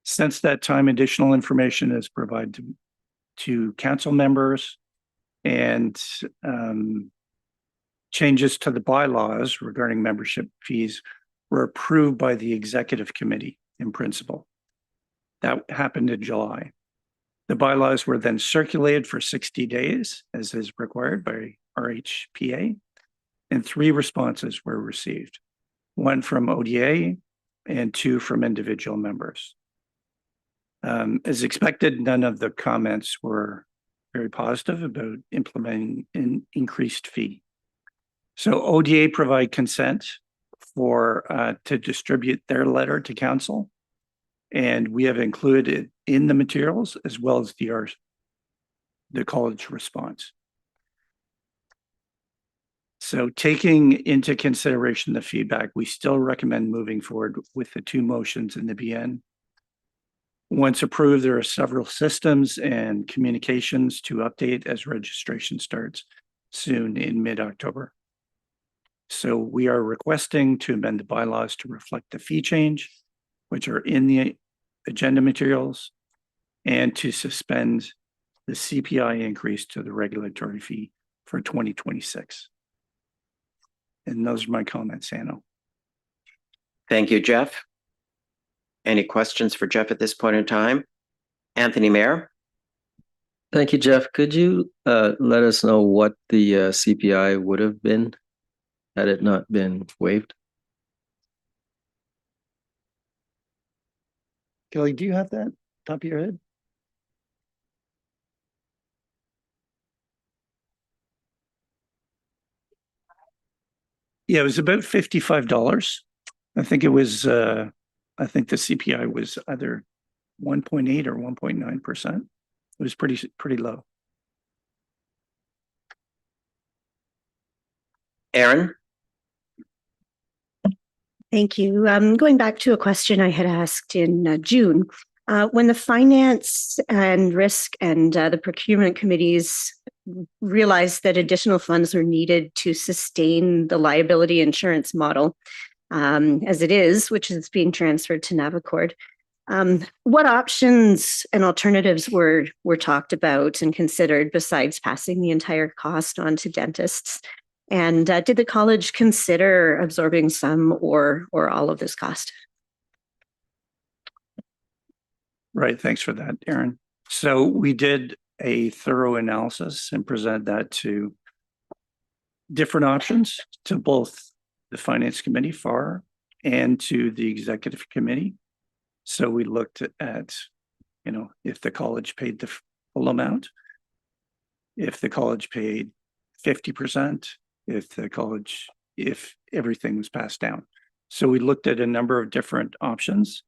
Since that time, additional information is provided to council members, and changes to the bylaws regarding membership fees were approved by the executive committee in principle. That happened in July. The bylaws were then circulated for 60 days, as is required by RHPA, and 3 responses were received, 1 from ODA and 2 from individual members. As expected, none of the comments were very positive about implementing an increased fee. So ODA provide consent for to distribute their letter to council, and we have included it in the materials as well as the college response. So taking into consideration the feedback, we still recommend moving forward with the 2 motions in the BN. Once approved, there are several systems and communications to update as registration starts soon in mid-October. So we are requesting to amend the bylaws to reflect the fee change, which are in the agenda materials, and to suspend the CPI increase to the regulatory fee for 2026. And those are my comments, Anno. Thank you, Jeff. Any questions for Jeff at this point in time? Anthony Mayer? Thank you, Jeff. Could you let us know what the CPI would have been had it not been waived? Kelly, do you have that top of your head? Yeah, it was about $55. I think it was, I think the CPI was either 1.8 or 1.9%. It was pretty low. Aaron? Thank you. Going back to a question I had asked in June, when the finance and risk and the procurement committees realized that additional funds were needed to sustain the liability insurance model as it is, which is being transferred to Navicord, what options and alternatives were talked about and considered besides passing the entire cost on to dentists? And did the college consider absorbing some or all of this cost? Right. Thanks for that, Aaron. So we did a thorough analysis and presented that to different options to both the Finance Committee, FAR, and to the Executive Committee. So we looked at, if the college paid the full amount, if the college paid 50%, if everything was passed down. So we looked at a number of different options,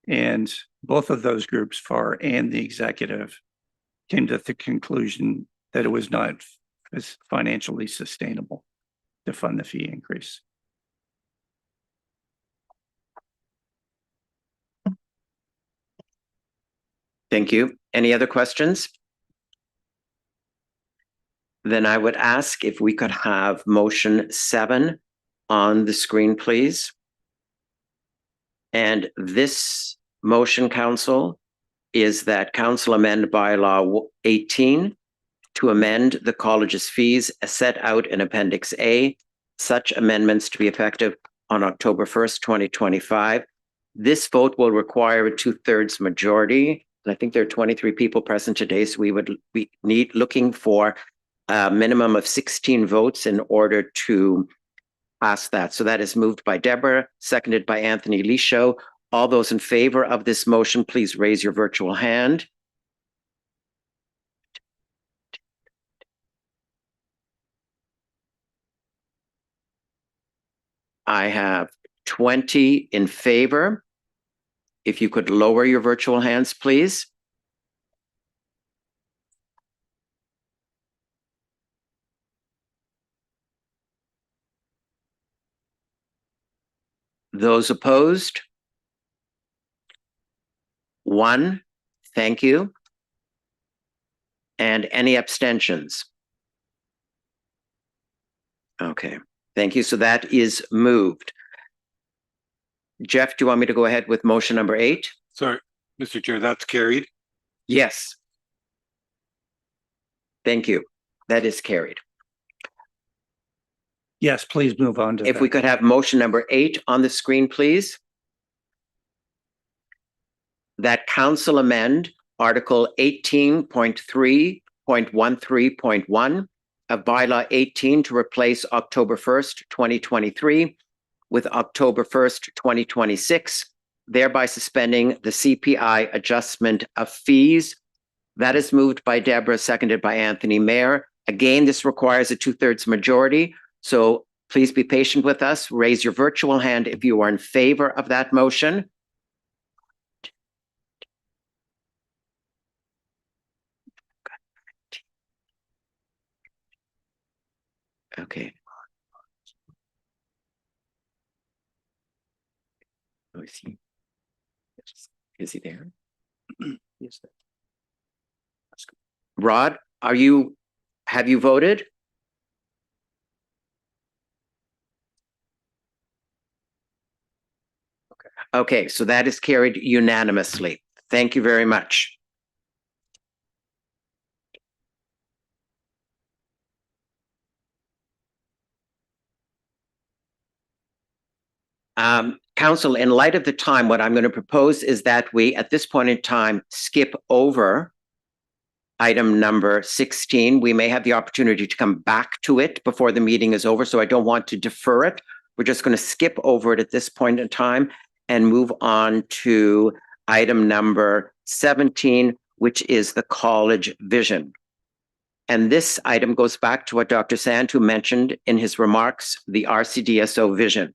and both of those groups, FAR and the executive, came to the conclusion that it was not as financially sustainable to fund the fee increase. Thank you. Any other questions? Then I would ask if we could have motion 7 on the screen, please. And this motion, council, is that council amend bylaw 18 to amend the college's fees as set out in Appendix A, such amendments to be effective on October 1st, 2025. This vote will require a 2/3 majority. And I think there are 23 people present today, so we would be looking for a minimum of 16 votes in order to pass that. So that is moved by Deborah, seconded by Anthony Lisho. All those in favor of this motion, please raise your virtual hand. I have 20 in favor. If you could lower your virtual hands, please. Those opposed? 1, thank you. And any abstentions? Okay, thank you. So that is moved. Jeff, do you want me to go ahead with motion number 8? Sorry, Mr. Chair, that's carried. Yes. Thank you. That is carried. Yes, please move on to If we could have motion number 8 on the screen, please. That council amend Article 18.3.13.1 of bylaw 18 to replace October 1st, 2023 with October 1st, 2026, thereby suspending the CPI adjustment of fees. That is moved by Deborah, seconded by Anthony Mayer. Again, this requires a 2/3 majority. So please be patient with us. Raise your virtual hand if you are in favor of that motion. Okay. Oh, is he? Is he there? Yes. Rod, have you voted? Okay, so that is carried unanimously. Thank you very much. Council, in light of the time, what I'm going to propose is that we, at this point in time, skip over item number 16. We may have the opportunity to come back to it before the meeting is over, so I don't want to defer it. We're just going to skip over it at this point in time and move on to item number 17, which is the college vision. And this item goes back to what Dr. Santu mentioned in his remarks, the RCDSO vision.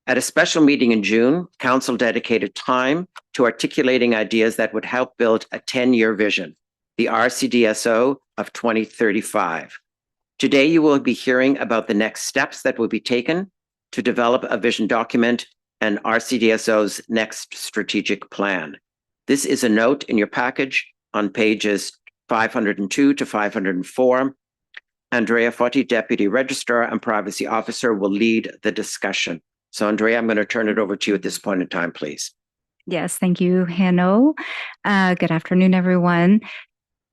At a special meeting in June, Council dedicated time to articulating ideas that would help build a 10-year vision, the RCDSO of 2035. Today, you will be hearing about the next steps that will be taken to develop a vision document and RCDSO's next strategic plan. This is a note in your package on pages 502 to 504. Andrea Foti, Deputy Registrar and Privacy Officer, will lead the discussion. So, Andrea, I'm going to turn it over to you at this point in time, please. Yes, thank you, Hanno. Good afternoon, everyone.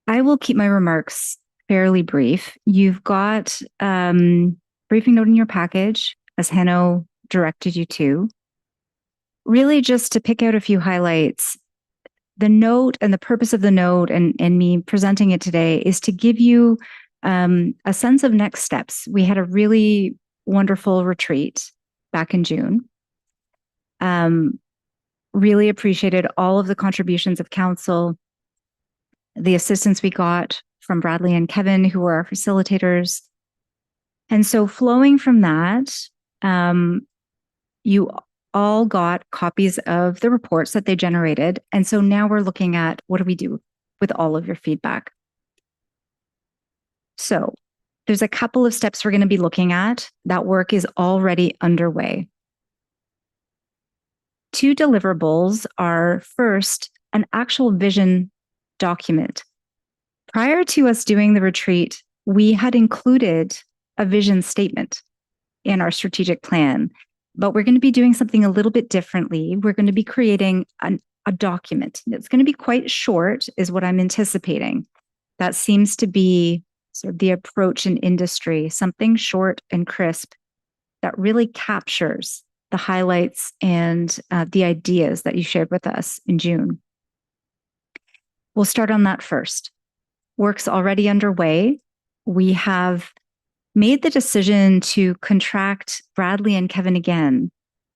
I will keep my remarks fairly brief. You've got briefing note in your package, as Hanno directed you to. Really just to pick out a few highlights. The note and the purpose of the note and me presenting it today is to give you a sense of next steps. We had a really wonderful retreat back in June. Really appreciated all of the contributions of council, the assistance we got from Bradley and Kevin, who were our facilitators. And so flowing from that, you all got copies of the reports that they generated. And so now we're looking at what do we do with all of your feedback. So there's a couple of steps we're going to be looking at. That work is already underway. 2 deliverables are, first, an actual vision document. Prior to us doing the retreat, we had included a vision statement in our strategic plan, but we're going to be doing something a little bit differently. We're going to be creating a document. It's going to be quite short, is what I'm anticipating. That seems to be sort of the approach in industry, something short and crisp that really captures the highlights and the ideas that you shared with us in June. We'll start on that first. Work's already underway. We have made the decision to contract Bradley and Kevin again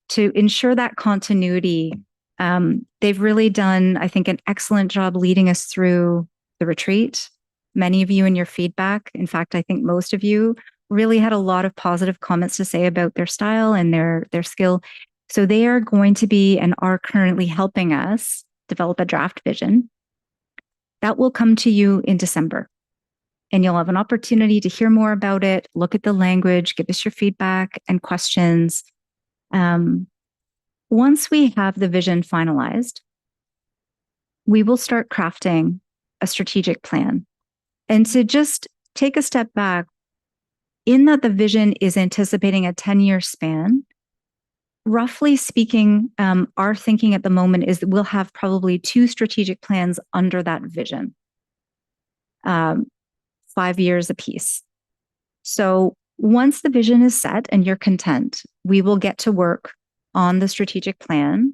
to ensure that continuity. They've really done, I think, an excellent job leading us through the retreat. Many of you in your feedback, in fact, I think most of you really had a lot of positive comments to say about their style and their skill. So they are going to be and are currently helping us develop a draft vision that will come to you in December. And you'll have an opportunity to hear more about it, look at the language, give us your feedback and questions. Once we have the vision finalized, we will start crafting a strategic plan. And to just take a step back, in that the vision is anticipating a 10-year span, roughly speaking, our thinking at the moment is that we'll have probably 2 strategic plans under that vision, 5 years apiece. So once the vision is set and you're content, we will get to work on the strategic plan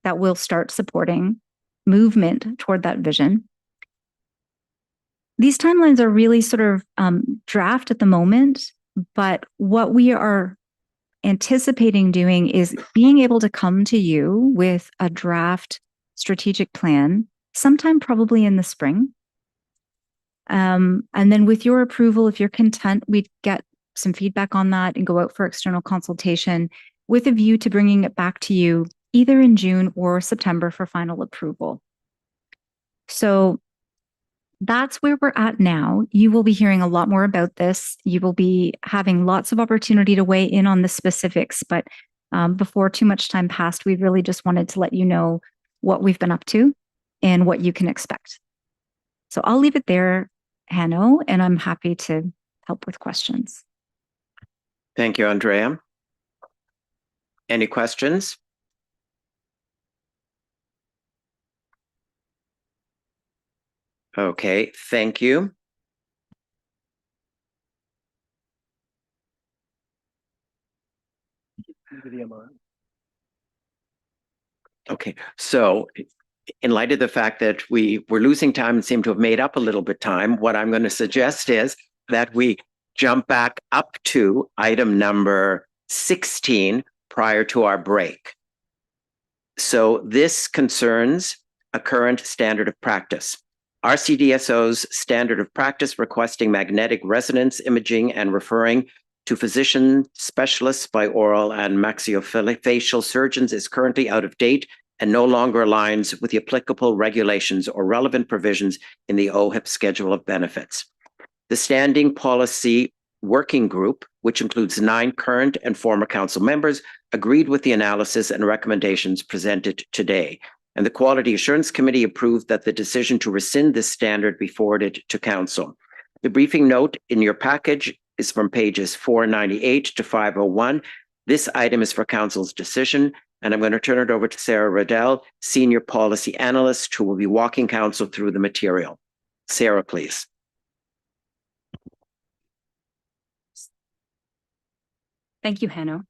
that will start supporting movement toward that vision. These timelines are really sort of draft at the moment, but what we are anticipating doing is being able to come to you with a draft strategic plan sometime probably in the spring. And then with your approval, if you're content, we'd get some feedback on that and go out for external consultation with a view to bringing it back to you either in June or September for final approval. So that's where we're at now. You will be hearing a lot more about this. You will be having lots of opportunity to weigh in on the specifics, but before too much time passed, we really just wanted to let you know what we've been up to and what you can expect. So I'll leave it there, Hanno, and I'm happy to help with questions. Thank you, Andrea. Any questions? Okay, thank you. Okay, so in light of the fact that we were losing time and seem to have made up a little bit time, what I'm going to suggest is that we jump back up to item number 16 prior to our break. So this concerns a current standard of practice. RCDSO's standard of practice requesting magnetic resonance imaging and referring to physician specialists by oral and maxillofacial surgeons is currently out of date and no longer aligns with the applicable regulations or relevant provisions in the OHIP Schedule of Benefits. The Standing Policy Working Group, which includes 9 current and former council members, agreed with the analysis and recommendations presented today. And the Quality Assurance Committee approved that the decision to rescind this standard be forwarded to council. The briefing note in your package is from pages 498 to 501. This item is for council's decision, and I'm going to turn it over to Sarah Riddell, Senior Policy Analyst, who will be walking council through the material. Sarah, please. Thank you, Hanno.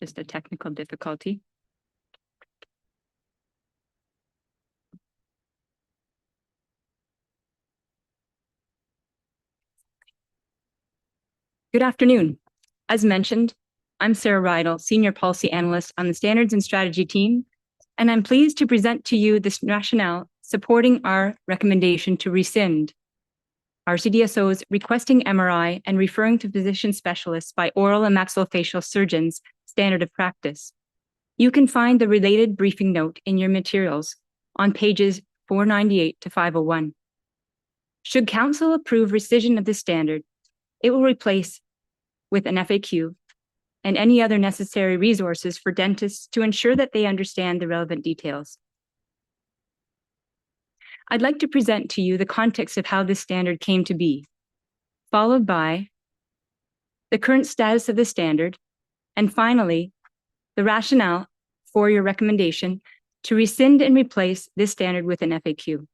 Just a technical difficulty. Good afternoon. As mentioned, I'm Sarah Riddell, Senior Policy Analyst on the Standards and Strategy team, and I'm pleased to present to you this rationale supporting our recommendation to rescind RCDSO's requesting MRI and referring to physician specialists by oral and maxillofacial surgeons standard of practice. You can find the related briefing note in your materials on pages 498 to 501. Should council approve rescission of this standard, it will replace with an FAQ and any other necessary resources for dentists to ensure that they understand the relevant details. I'd like to present to you the context of how this standard came to be, followed by the current status of the standard, and finally, the rationale for your recommendation to rescind and replace this standard with an FAQ.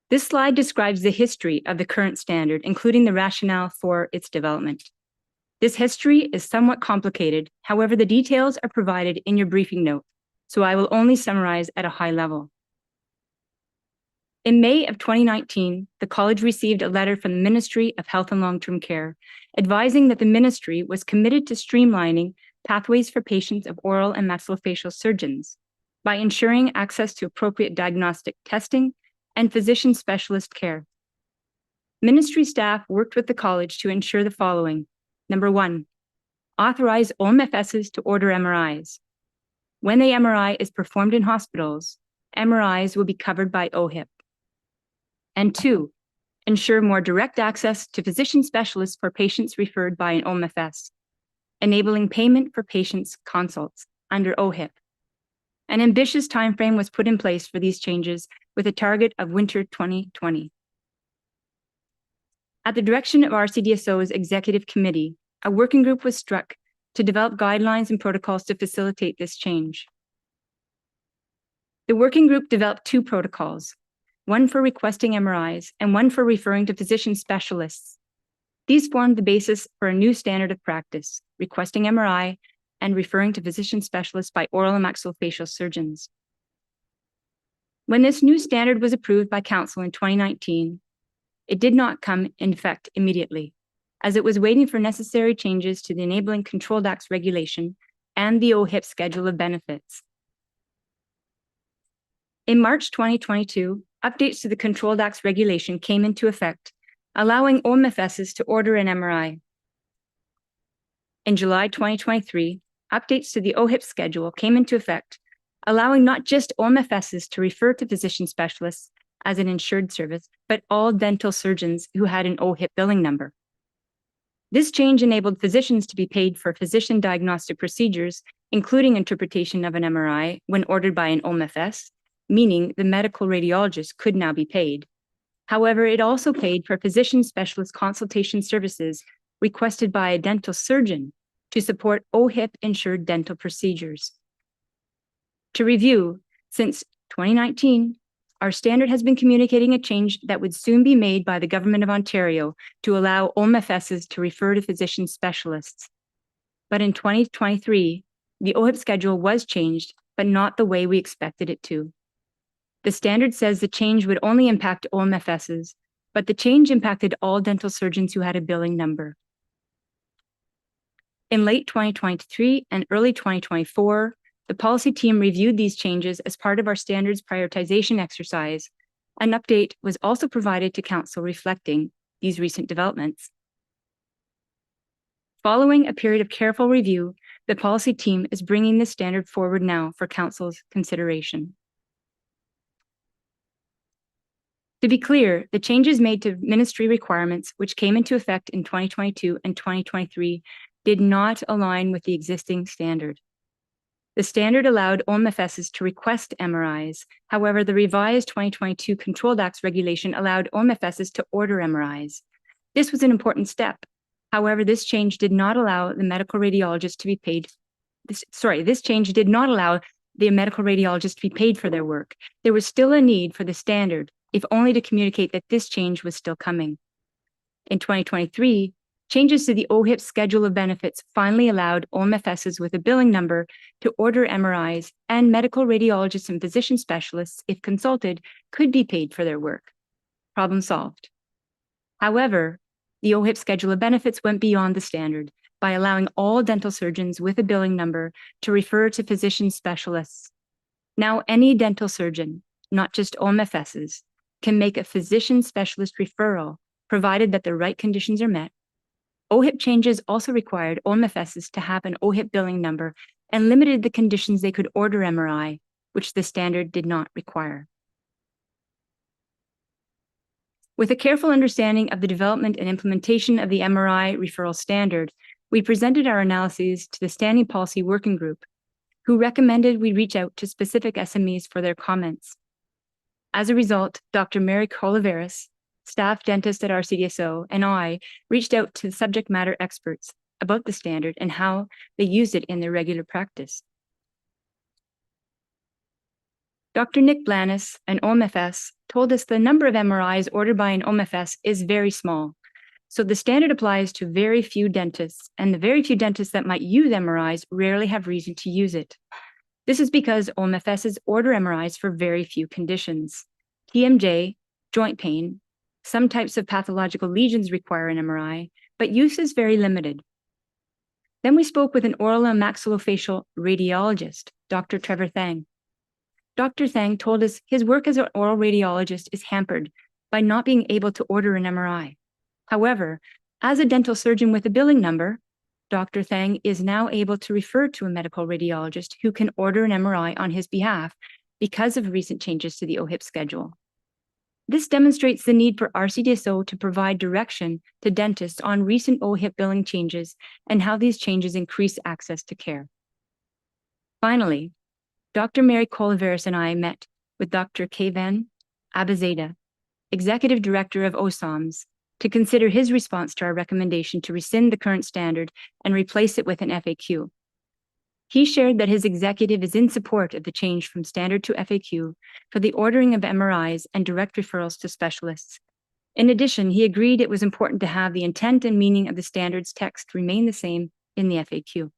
This slide describes the history of the current standard, including the rationale for its development. This history is somewhat complicated. However, the details are provided in your briefing note, so I will only summarize at a high level. In May of 2019, the college received a letter from the Ministry of Health and Long-Term Care advising that the ministry was committed to streamlining pathways for patients of oral and maxillofacial surgeons by ensuring access to appropriate diagnostic testing and physician specialist care. Ministry staff worked with the college to ensure the following. Number one, authorize OMFSs to order MRIs. When the MRI is performed in hospitals, MRIs will be covered by OHIP. And two, ensure more direct access to physician specialists for patients referred by an OMFS, enabling payment for patients' consults under OHIP. An ambitious timeframe was put in place for these changes with a target of winter 2020. At the direction of RCDSO's executive committee, a working group was struck to develop guidelines and protocols to facilitate this change. The working group developed two protocols, one for requesting MRIs and one for referring to physician specialists. These formed the basis for a new standard of practice, requesting MRI and referring to physician specialists by oral and maxillofacial surgeons. When this new standard was approved by Council in 2019, it did not come in effect immediately, as it was waiting for necessary changes to the Enabling Controlled Acts regulation and the OHIP schedule of benefits. In March 2022, updates to the Controlled Acts regulation came into effect, allowing OMFSs to order an MRI. In July 2023, updates to the OHIP schedule came into effect, allowing not just OMFSs to refer to physician specialists as an insured service, but all dental surgeons who had an OHIP billing number. This change enabled physicians to be paid for physician diagnostic procedures, including interpretation of an MRI when ordered by an OMFS, meaning the medical radiologist could now be paid. However, it also paid for physician specialist consultation services requested by a dental surgeon to support OHIP-insured dental procedures. To review, since 2019, our standard has been communicating a change that would soon be made by the Government of Ontario to allow OMFSs to refer to physician specialists. But in 2023, the OHIP schedule was changed, but not the way we expected it to. The standard says the change would only impact OMFSs, but the change impacted all dental surgeons who had a billing number. In late 2023 and early 2024, the policy team reviewed these changes as part of our standards prioritization exercise. An update was also provided to Council reflecting these recent developments. Following a period of careful review, the policy team is bringing this standard forward now for Council's consideration. To be clear, the changes made to ministry requirements, which came into effect in 2022 and 2023, did not align with the existing standard. The standard allowed OMFSs to request MRIs. However, the revised 2022 Controlled Acts regulation allowed OMFSs to order MRIs. This was an important step. However, this change did not allow the medical radiologist to be paid. This change did not allow the medical radiologist to be paid for their work. There was still a need for the standard, if only to communicate that this change was still coming. In 2023, changes to the OHIP schedule of benefits finally allowed OMFSs with a billing number to order MRIs, and medical radiologists and physician specialists, if consulted, could be paid for their work. Problem solved. However, the OHIP schedule of benefits went beyond the standard by allowing all dental surgeons with a billing number to refer to physician specialists. Now, any dental surgeon, not just OMFSs, can make a physician specialist referral, provided that the right conditions are met. OHIP changes also required OMFSs to have an OHIP billing number and limited the conditions they could order MRI, which the standard did not require. With a careful understanding of the development and implementation of the MRI referral standard, we presented our analyses to the Standing Policy Working Group, who recommended we reach out to specific SMEs for their comments. As a result, Dr. Mary Colaveras, staff dentist at RCDSO, and I reached out to subject matter experts about the standard and how they use it in their regular practice. Dr. Nick Blanis, an OMFS, told us the number of MRIs ordered by an OMFS is very small. So the standard applies to very few dentists, and the very few dentists that might use MRIs rarely have reason to use it. This is because OMFSs order MRIs for very few conditions. TMJ, joint pain. Some types of pathological lesions require an MRI, but use is very limited. Then we spoke with an oral and maxillofacial radiologist, Dr. Trevor Thang. Dr. Thang told us his work as an oral radiologist is hampered by not being able to order an MRI. However, as a dental surgeon with a billing number, Dr. Thang is now able to refer to a medical radiologist who can order an MRI on his behalf because of recent changes to the OHIP schedule. This demonstrates the need for RCDSO to provide direction to dentists on recent OHIP billing changes and how these changes increase access to care. Finally, Dr. Mary Colaveras and I met with Dr. Kevan Abazada, Executive Director of OSOMs, to consider his response to our recommendation to rescind the current standard and replace it with an FAQ. He shared that his executive is in support of the change from standard to FAQ for the ordering of MRIs and direct referrals to specialists. In addition, he agreed it was important to have the intent and meaning of the standard's text remain the same in the FAQ.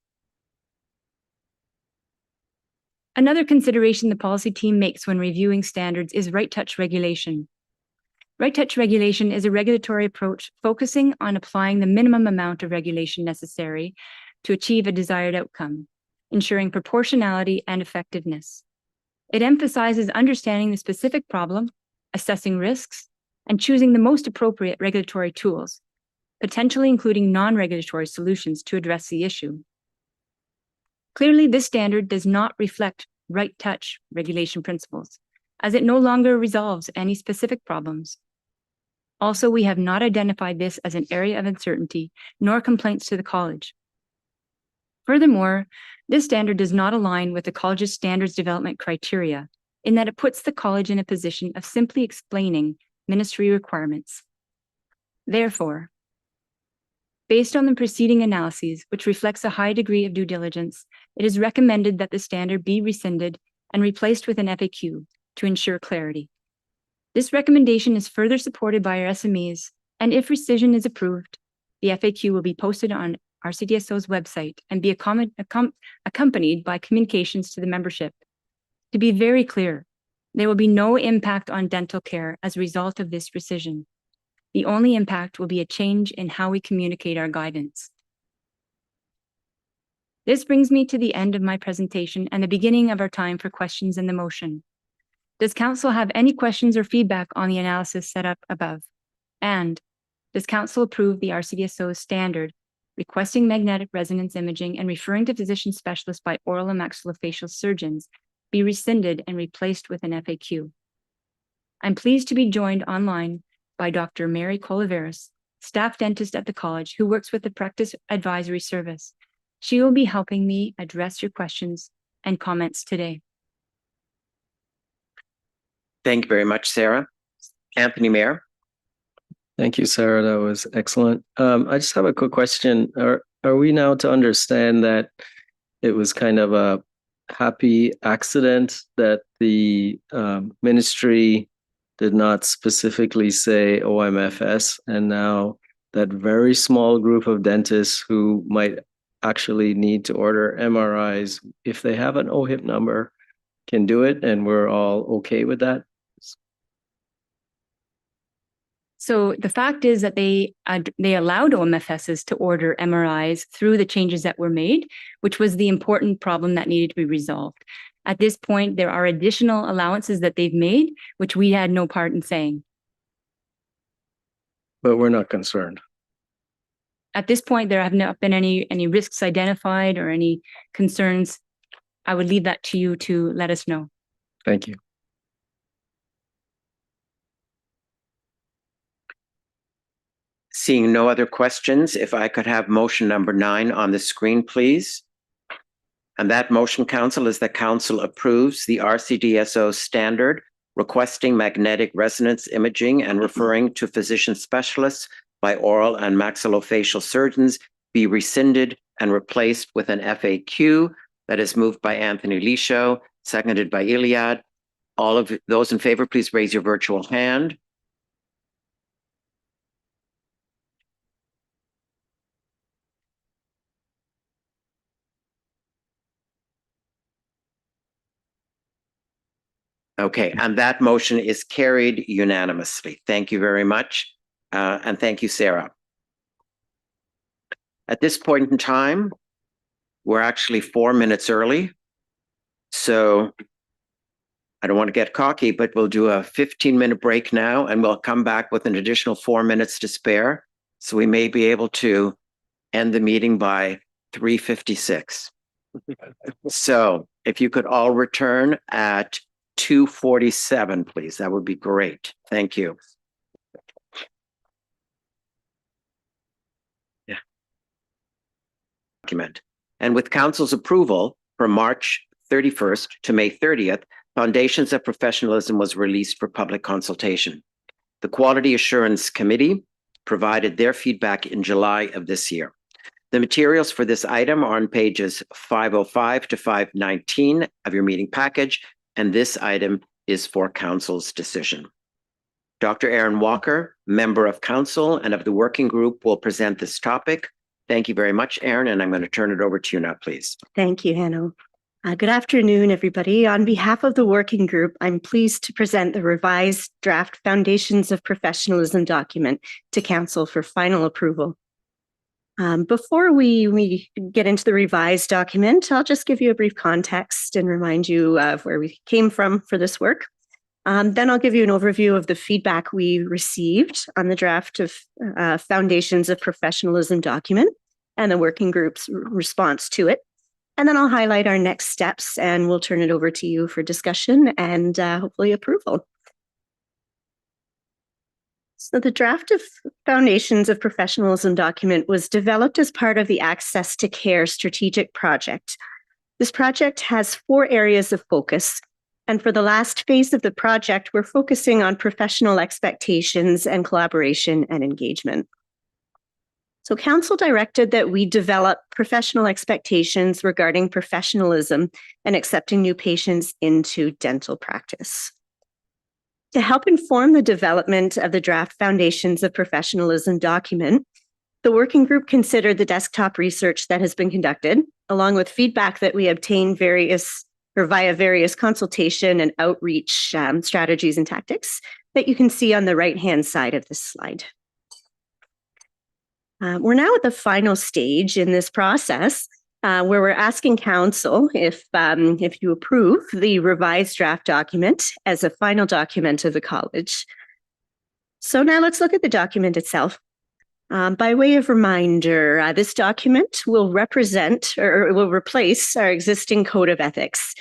Another consideration the policy team makes when reviewing standards is right touch regulation. Right touch regulation is a regulatory approach focusing on applying the minimum amount of regulation necessary to achieve a desired outcome, ensuring proportionality and effectiveness. It emphasizes understanding the specific problem, assessing risks, and choosing the most appropriate regulatory tools, potentially including non-regulatory solutions to address the issue. Clearly, this standard does not reflect right touch regulation principles, as it no longer resolves any specific problems. Also, we have not identified this as an area of uncertainty, nor complaints to the college. Furthermore, this standard does not align with the college's standards development criteria, in that it puts the college in a position of simply explaining ministry requirements. Therefore, based on the preceding analyses, which reflects a high degree of due diligence, it is recommended that the standard be rescinded and replaced with an FAQ to ensure clarity. This recommendation is further supported by our SMEs, and if rescission is approved, the FAQ will be posted on RCDSO's website and be accompanied by communications to the membership. To be very clear, there will be no impact on dental care as a result of this rescission. The only impact will be a change in how we communicate our guidance. This brings me to the end of my presentation and the beginning of our time for questions in the motion. Does Council have any questions or feedback on the analysis set up above? And does Council approve the RCDSO standard requesting magnetic resonance imaging and referring to physician specialists by oral and maxillofacial surgeons be rescinded and replaced with an FAQ? I'm pleased to be joined online by Dr. Mary Colaveras, staff dentist at the college who works with the Practice Advisory Service. She will be helping me address your questions and comments today. Thank you very much, Sarah. Anthony Mayer. Thank you, Sarah. That was excellent. I just have a quick question. Are we now to understand that it was kind of a happy accident that the ministry did not specifically say OMFS, and now that very small group of dentists who might actually need to order MRIs, if they have an OHIP number, can do it, and we're all okay with that? So the fact is that they allowed OMFSs to order MRIs through the changes that were made, which was the important problem that needed to be resolved. At this point, there are additional allowances that they've made, which we had no part in saying. But we're not concerned. At this point, there have not been any risks identified or any concerns. I would leave that to you to let us know. Thank you. Seeing no other questions, if I could have motion number 9 on the screen, please. And that motion, Council, is that Council approves the RCDSO standard requesting magnetic resonance imaging and referring to physician specialists by oral and maxillofacial surgeons be rescinded and replaced with an FAQ. That is moved by Anthony Lisho, seconded by Iliad. All of those in favor, please raise your virtual hand. Okay, and that motion is carried unanimously. Thank you very much. And thank you, Sarah. At this point in time, we're actually 4 minutes early. So I don't want to get cocky, but we'll do a 15-minute break now, and we'll come back with an additional 4 minutes to spare. So we may be able to end the meeting by 3:56. So if you could all return at 2:47, please, that would be great. Thank you. Yeah. Document. And with council's approval, from March 31st to May 30th, Foundations of Professionalism was released for public consultation. The Quality Assurance Committee provided their feedback in July of this year. The materials for this item are on pages 505 to 519 of your meeting package, and this item is for council's decision. Dr. Aaron Walker, member of council and of the working group, will present this topic. Thank you very much, Aaron, and I'm going to turn it over to you now, please. Thank you, Hanno. Good afternoon, everybody. On behalf of the working group, I'm pleased to present the revised draft Foundations of Professionalism document to council for final approval. Before we get into the revised document, I'll just give you a brief context and remind you of where we came from for this work. Then I'll give you an overview of the feedback we received on the draft of Foundations of Professionalism document and the working group's response to it. And then I'll highlight our next steps, and we'll turn it over to you for discussion and hopefully approval. So the draft of Foundations of Professionalism document was developed as part of the Access to Care strategic project. This project has 4 areas of focus, and for the last phase of the project, we're focusing on professional expectations and collaboration and engagement. So council directed that we develop professional expectations regarding professionalism and accepting new patients into dental practice. To help inform the development of the draft Foundations of Professionalism document, the working group considered the desktop research that has been conducted, along with feedback that we obtained via various consultation and outreach strategies and tactics that you can see on the right-hand side of this slide. We're now at the final stage in this process where we're asking council if you approve the revised draft document as a final document of the college. So now let's look at the document itself. By way of reminder, this document will represent or will replace our existing code of ethics.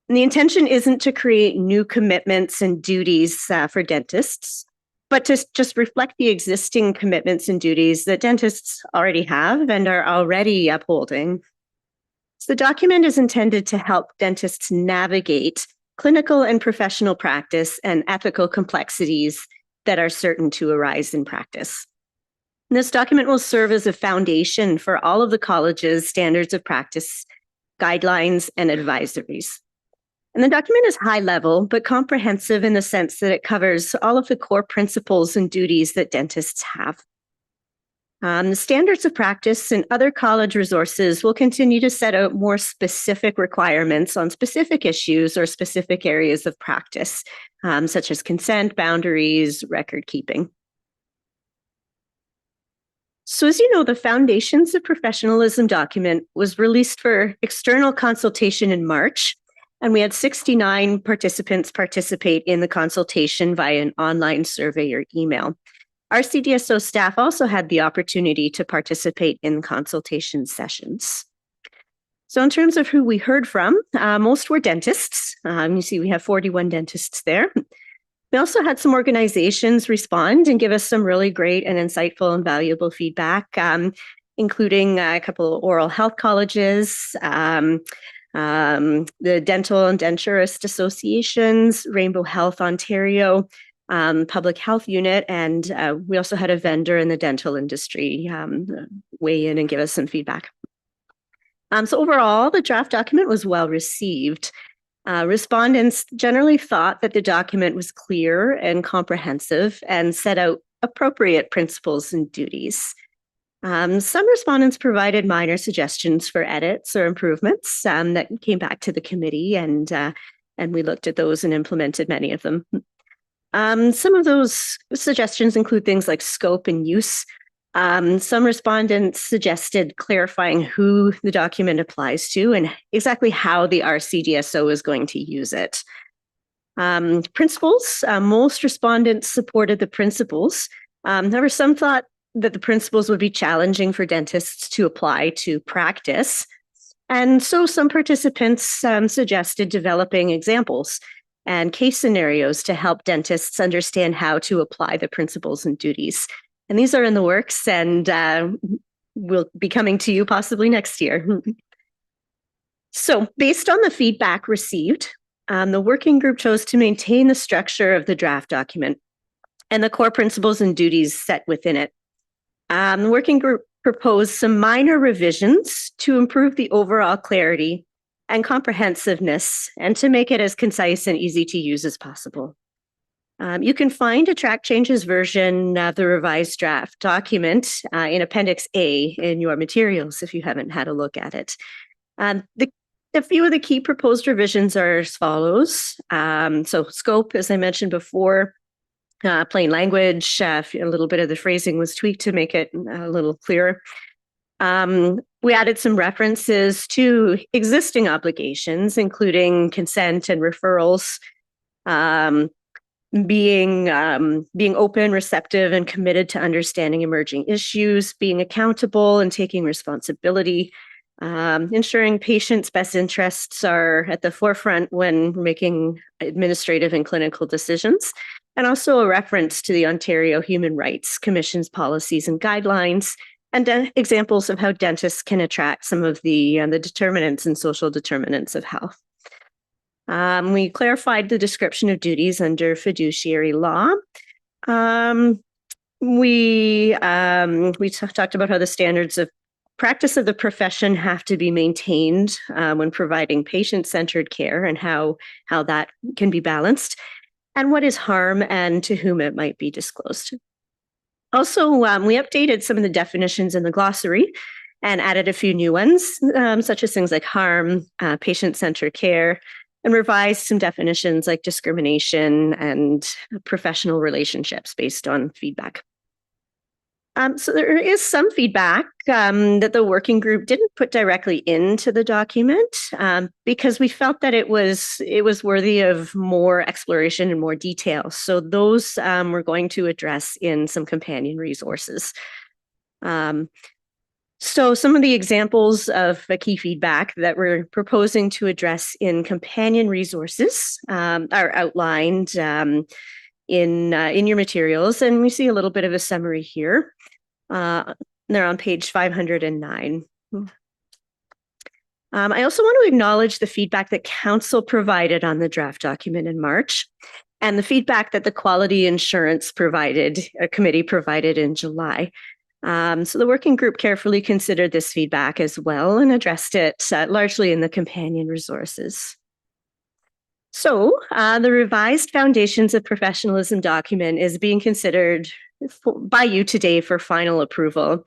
And the intention isn't to create new commitments and duties for dentists, but to just reflect the existing commitments and duties that dentists already have and are already upholding. So the document is intended to help dentists navigate clinical and professional practice and ethical complexities that are certain to arise in practice. And this document will serve as a foundation for all of the college's standards of practice, guidelines, and advisories. And the document is high level, but comprehensive in the sense that it covers all of the core principles and duties that dentists have. The standards of practice and other college resources will continue to set out more specific requirements on specific issues or specific areas of practice, such as consent, boundaries, record keeping. So as you know, the Foundations of Professionalism document was released for external consultation in March, and we had 69 participants participate in the consultation via an online survey or email. RCDSO staff also had the opportunity to participate in consultation sessions. So in terms of who we heard from, most were dentists. You see we have 41 dentists there. We also had some organizations respond and give us some really great and insightful and valuable feedback, including a couple of oral health colleges, the Dental and Denturist Associations, Rainbow Health Ontario, Public Health Unit, and we also had a vendor in the dental industry weigh in and give us some feedback. So overall, the draft document was well received. Respondents generally thought that the document was clear and comprehensive and set out appropriate principles and duties. Some respondents provided minor suggestions for edits or improvements that came back to the committee, and And we looked at those and implemented many of them. Some of those suggestions include things like scope and use. Some respondents suggested clarifying who the document applies to and exactly how the RCDSO is going to use it. Principles, most respondents supported the principles. However, some thought that the principles would be challenging for dentists to apply to practice. And so some participants suggested developing examples and case scenarios to help dentists understand how to apply the principles and duties. And these are in the works and will be coming to you possibly next year. So based on the feedback received, the working group chose to maintain the structure of the draft document and the core principles and duties set within it. The working group proposed some minor revisions to improve the overall clarity and comprehensiveness and to make it as concise and easy to use as possible. You can find a track changes version of the revised draft document in Appendix A in your materials if you haven't had a look at it. A few of the key proposed revisions are as follows. So scope, as I mentioned before, plain language, a little bit of the phrasing was tweaked to make it a little clearer. We added some references to existing obligations, including consent and referrals, being open, receptive, and committed to understanding emerging issues, being accountable and taking responsibility, ensuring patients' best interests are at the forefront when making administrative and clinical decisions, and also a reference to the Ontario Human Rights Commission's policies and guidelines, and examples of how dentists can attract some of the determinants and social determinants of health. We clarified the description of duties under fiduciary law. We talked about how the standards of practice of the profession have to be maintained when providing patient-centered care and how that can be balanced, and what is harm and to whom it might be disclosed. Also, we updated some of the definitions in the glossary and added a few new ones, such as things like harm, patient-centered care, and revised some definitions like discrimination and professional relationships based on feedback. So there is some feedback that the working group didn't put directly into the document because we felt that it was worthy of more exploration and more detail. So those we're going to address in some companion resources. So some of the examples of key feedback that we're proposing to address in companion resources are outlined in your materials, and we see a little bit of a summary here. They're on page 509. I also want to acknowledge the feedback that Council provided on the draft document in March, and the feedback that the Quality Insurance Committee provided in July. So the working group carefully considered this feedback as well and addressed it largely in the companion resources. So the revised Foundations of Professionalism document is being considered by you today for final approval.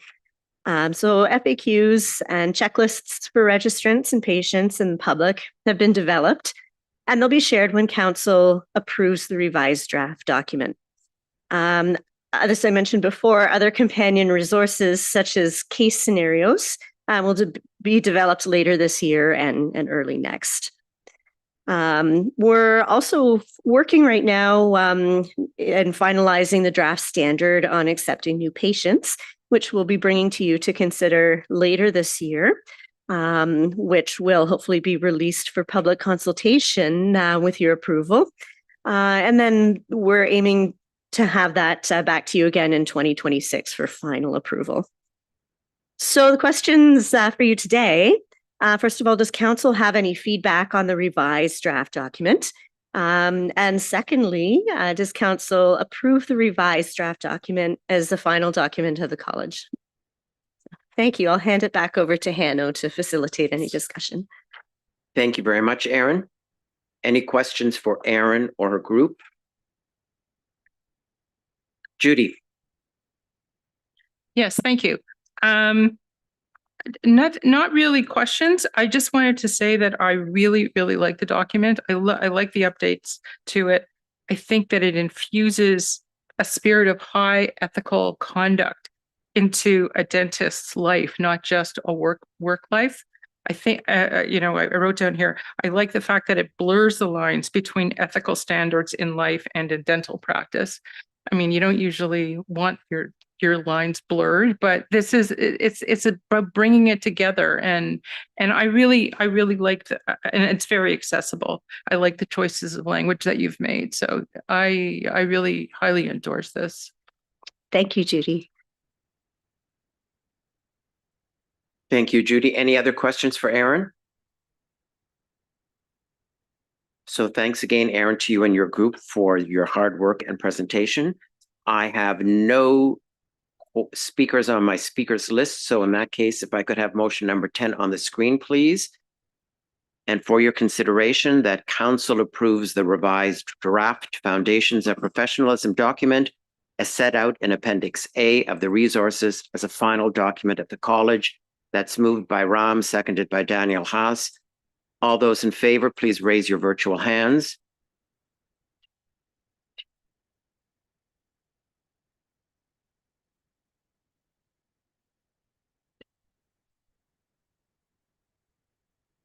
So FAQs and checklists for registrants and patients and the public have been developed, and they'll be shared when Council approves the revised draft document. As I mentioned before, other companion resources such as case scenarios will be developed later this year and early next. We're also working right now and finalizing the draft standard on accepting new patients, which we'll be bringing to you to consider later this year, which will hopefully be released for public consultation with your approval. And then we're aiming to have that back to you again in 2026 for final approval. So the questions for you today. First of all, does Council have any feedback on the revised draft document? And secondly, does Council approve the revised draft document as the final document of the College? Thank you. I'll hand it back over to Hanno to facilitate any discussion. Thank you very much, Erin. Any questions for Erin or her group? Judy. Yes, thank you. Not really questions. I just wanted to say that I really, really like the document. I like the updates to it. I think that it infuses a spirit of high ethical conduct into a dentist's life, not just a work life. I think, I wrote down here, I like the fact that it blurs the lines between ethical standards in life and in dental practice. I mean, you don't usually want your lines blurred, but this is it's about bringing it together, and I really like and it's very accessible. I like the choices of language that you've made, so I really highly endorse this. Thank you, Judy. Thank you, Judy. Any other questions for Aaron? So thanks again, Aaron, to you and your group for your hard work and presentation. I have no speakers on my speakers list. So in that case, if I could have motion number 10 on the screen, please. And for your consideration, that council approves the revised draft Foundations of Professionalism document as set out in Appendix A of the resources as a final document of the college. That's moved by Ram, seconded by Daniel Haas. All those in favor, please raise your virtual hands.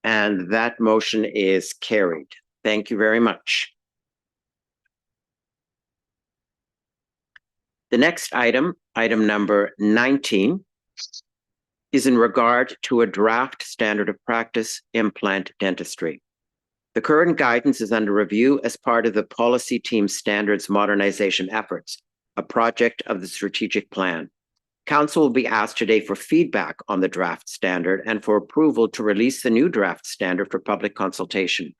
And that motion is carried. Thank you very much. The next item, item number 19, is in regard to a draft standard of practice, implant dentistry. The current guidance is under review as part of the policy team standards modernization efforts, a project of the strategic plan. Council will be asked today for feedback on the draft standard and for approval to release the new draft standard for public consultation.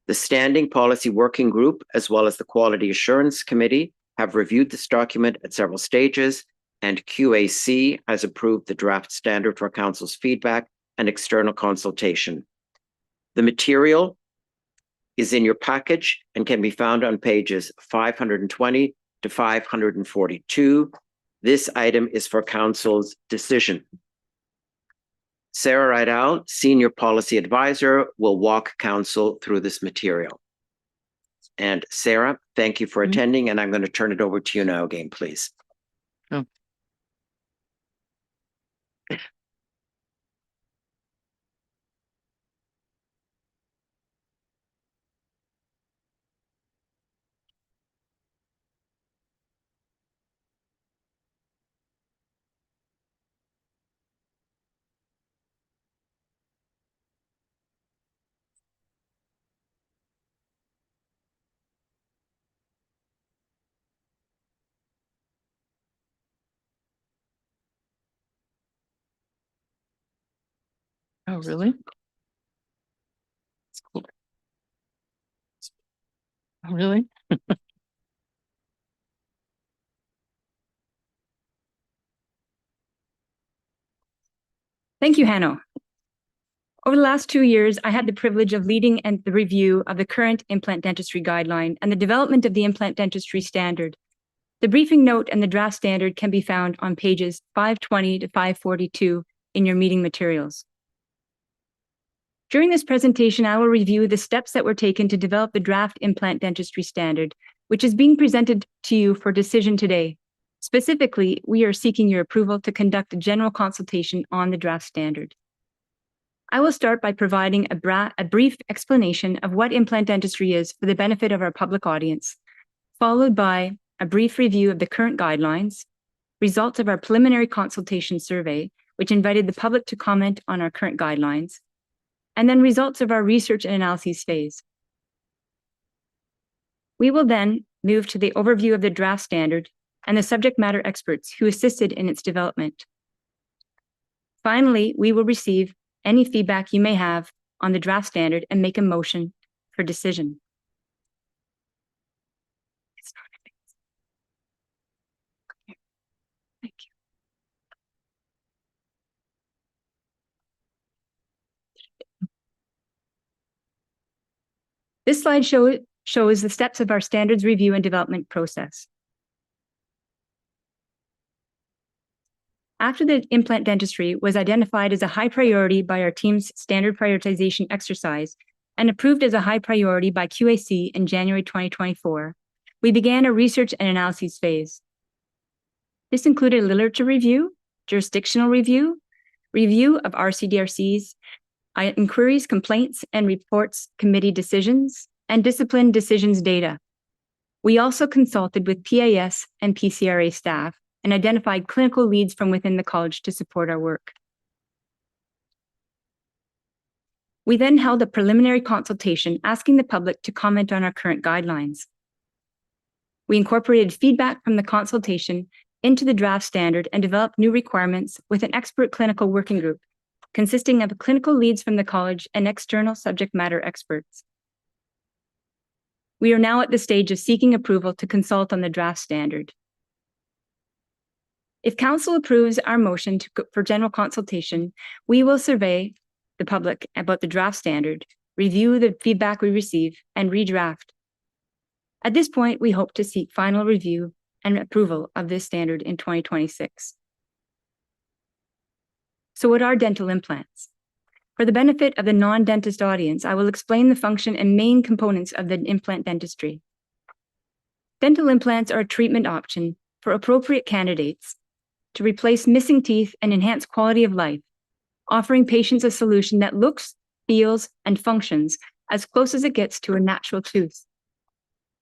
The Standing Policy Working Group, as well as the Quality Assurance Committee, have reviewed this document at several stages, and QAC has approved the draft standard for Council's feedback and external consultation. The material is in your package and can be found on pages 520 to 542. This item is for Council's decision. Sarah Rydell, Senior Policy Advisor, will walk Council through this material. And Sarah, thank you for attending, and I'm going to turn it over to you now again, please. Oh. Oh, really? That's cool. Oh, really? Thank you, Hanno. Over the last 2 years, I had the privilege of leading the review of the current implant dentistry guideline and the development of the implant dentistry standard. The briefing note and the draft standard can be found on pages 520 to 542 in your meeting materials. During this presentation, I will review the steps that were taken to develop the draft implant dentistry standard, which is being presented to you for decision today. Specifically, we are seeking your approval to conduct a general consultation on the draft standard. I will start by providing a brief explanation of what implant dentistry is for the benefit of our public audience, followed by a brief review of the current guidelines, results of our preliminary consultation survey, which invited the public to comment on our current guidelines, and then results of our research and analyses phase. We will then move to the overview of the draft standard and the subject matter experts who assisted in its development. Finally, we will receive any feedback you may have on the draft standard and make a motion for decision. Thank you. This slide shows the steps of our standards review and development process. After the implant dentistry was identified as a high priority by our team's standard prioritization exercise and approved as a high priority by QAC in January 2024, we began a research and analyses phase. This included literature review, jurisdictional review, review of RCDRCs, inquiries, complaints, and reports committee decisions, and discipline decisions data. We also consulted with PAS and PCRA staff and identified clinical leads from within the college to support our work. We then held a preliminary consultation asking the public to comment on our current guidelines. We incorporated feedback from the consultation into the draft standard and developed new requirements with an expert clinical working group consisting of clinical leads from the college and external subject matter experts. We are now at the stage of seeking approval to consult on the draft standard. If Council approves our motion for general consultation, we will survey the public about the draft standard, review the feedback we receive, and redraft. At this point, we hope to seek final review and approval of this standard in 2026. So what are dental implants? For the benefit of the non-dentist audience, I will explain the function and main components of the implant dentistry. Dental implants are a treatment option for appropriate candidates to replace missing teeth and enhance quality of life, offering patients a solution that looks, feels, and functions as close as it gets to a natural tooth.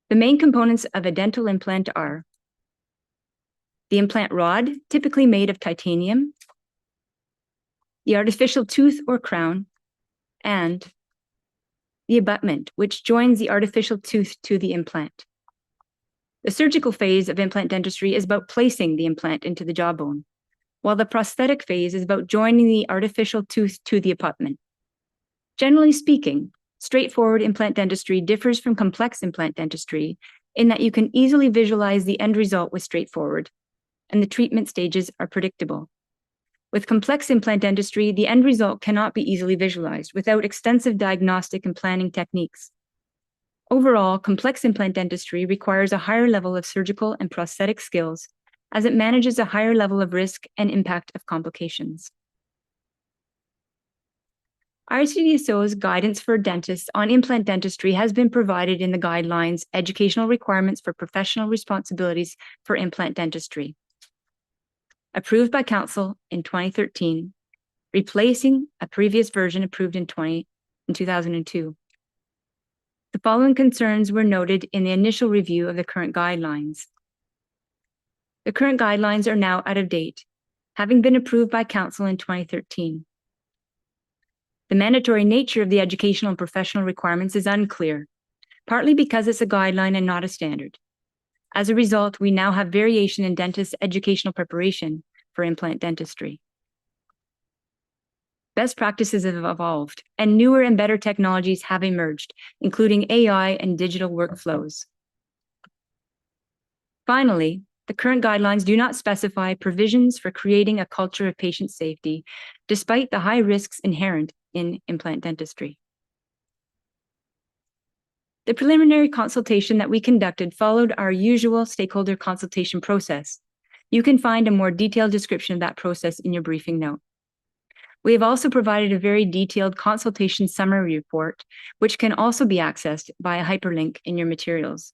The main components of a dental implant are the implant rod, typically made of titanium, the artificial tooth or crown, and the abutment, which joins the artificial tooth to the implant. The surgical phase of implant dentistry is about placing the implant into the jawbone, while the prosthetic phase is about joining the artificial tooth to the abutment. Generally speaking, straightforward implant dentistry differs from complex implant dentistry in that you can easily visualize the end result with straightforward, and the treatment stages are predictable. With complex implant dentistry, the end result cannot be easily visualized without extensive diagnostic and planning techniques. Overall, complex implant dentistry requires a higher level of surgical and prosthetic skills as it manages a higher level of risk and impact of complications. RCDSO's guidance for dentists on implant dentistry has been provided in the guidelines Educational Requirements for Professional Responsibilities for Implant Dentistry, approved by Council in 2013, replacing a previous version approved in 2002. The following concerns were noted in the initial review of the current guidelines. The current guidelines are now out of date, having been approved by Council in 2013. The mandatory nature of the educational and professional requirements is unclear, partly because it's a guideline and not a standard. As a result, we now have variation in dentists' educational preparation for implant dentistry. Best practices have evolved, and newer and better technologies have emerged, including AI and digital workflows. Finally, the current guidelines do not specify provisions for creating a culture of patient safety, despite the high risks inherent in implant dentistry. The preliminary consultation that we conducted followed our usual stakeholder consultation process. You can find a more detailed description of that process in your briefing note. We have also provided a very detailed consultation summary report, which can also be accessed by a hyperlink in your materials.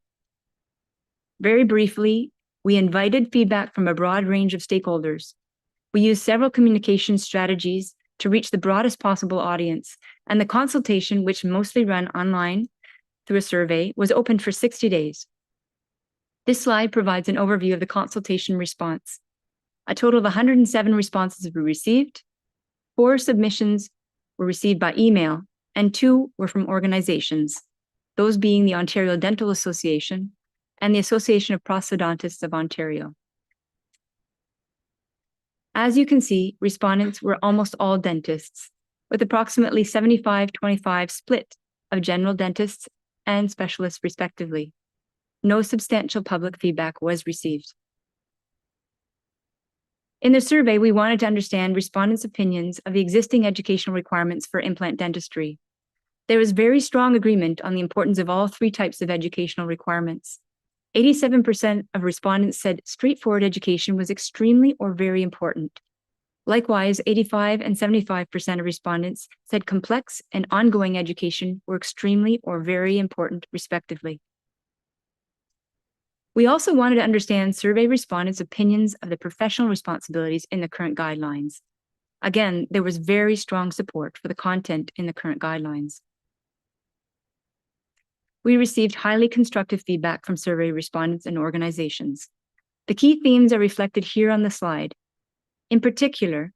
Very briefly, we invited feedback from a broad range of stakeholders. We used several communication strategies to reach the broadest possible audience, and the consultation, which mostly ran online through a survey, was open for 60 days. This slide provides an overview of the consultation response. A total of 107 responses were received. 4 submissions were received by email, and 2 were from organizations, those being the Ontario Dental Association and the Association of Prosthodontists of Ontario. As you can see, respondents were almost all dentists, with approximately 75-25 split of general dentists and specialists respectively. No substantial public feedback was received. In the survey, we wanted to understand respondents' opinions of the existing educational requirements for implant dentistry. There was very strong agreement on the importance of all 3 types of educational requirements. 87% of respondents said straightforward education was extremely or very important. Likewise, 85% and 75% of respondents said complex and ongoing education were extremely or very important, respectively. We also wanted to understand survey respondents' opinions of the professional responsibilities in the current guidelines. Again, there was very strong support for the content in the current guidelines. We received highly constructive feedback from survey respondents and organizations. The key themes are reflected here on the slide. In particular,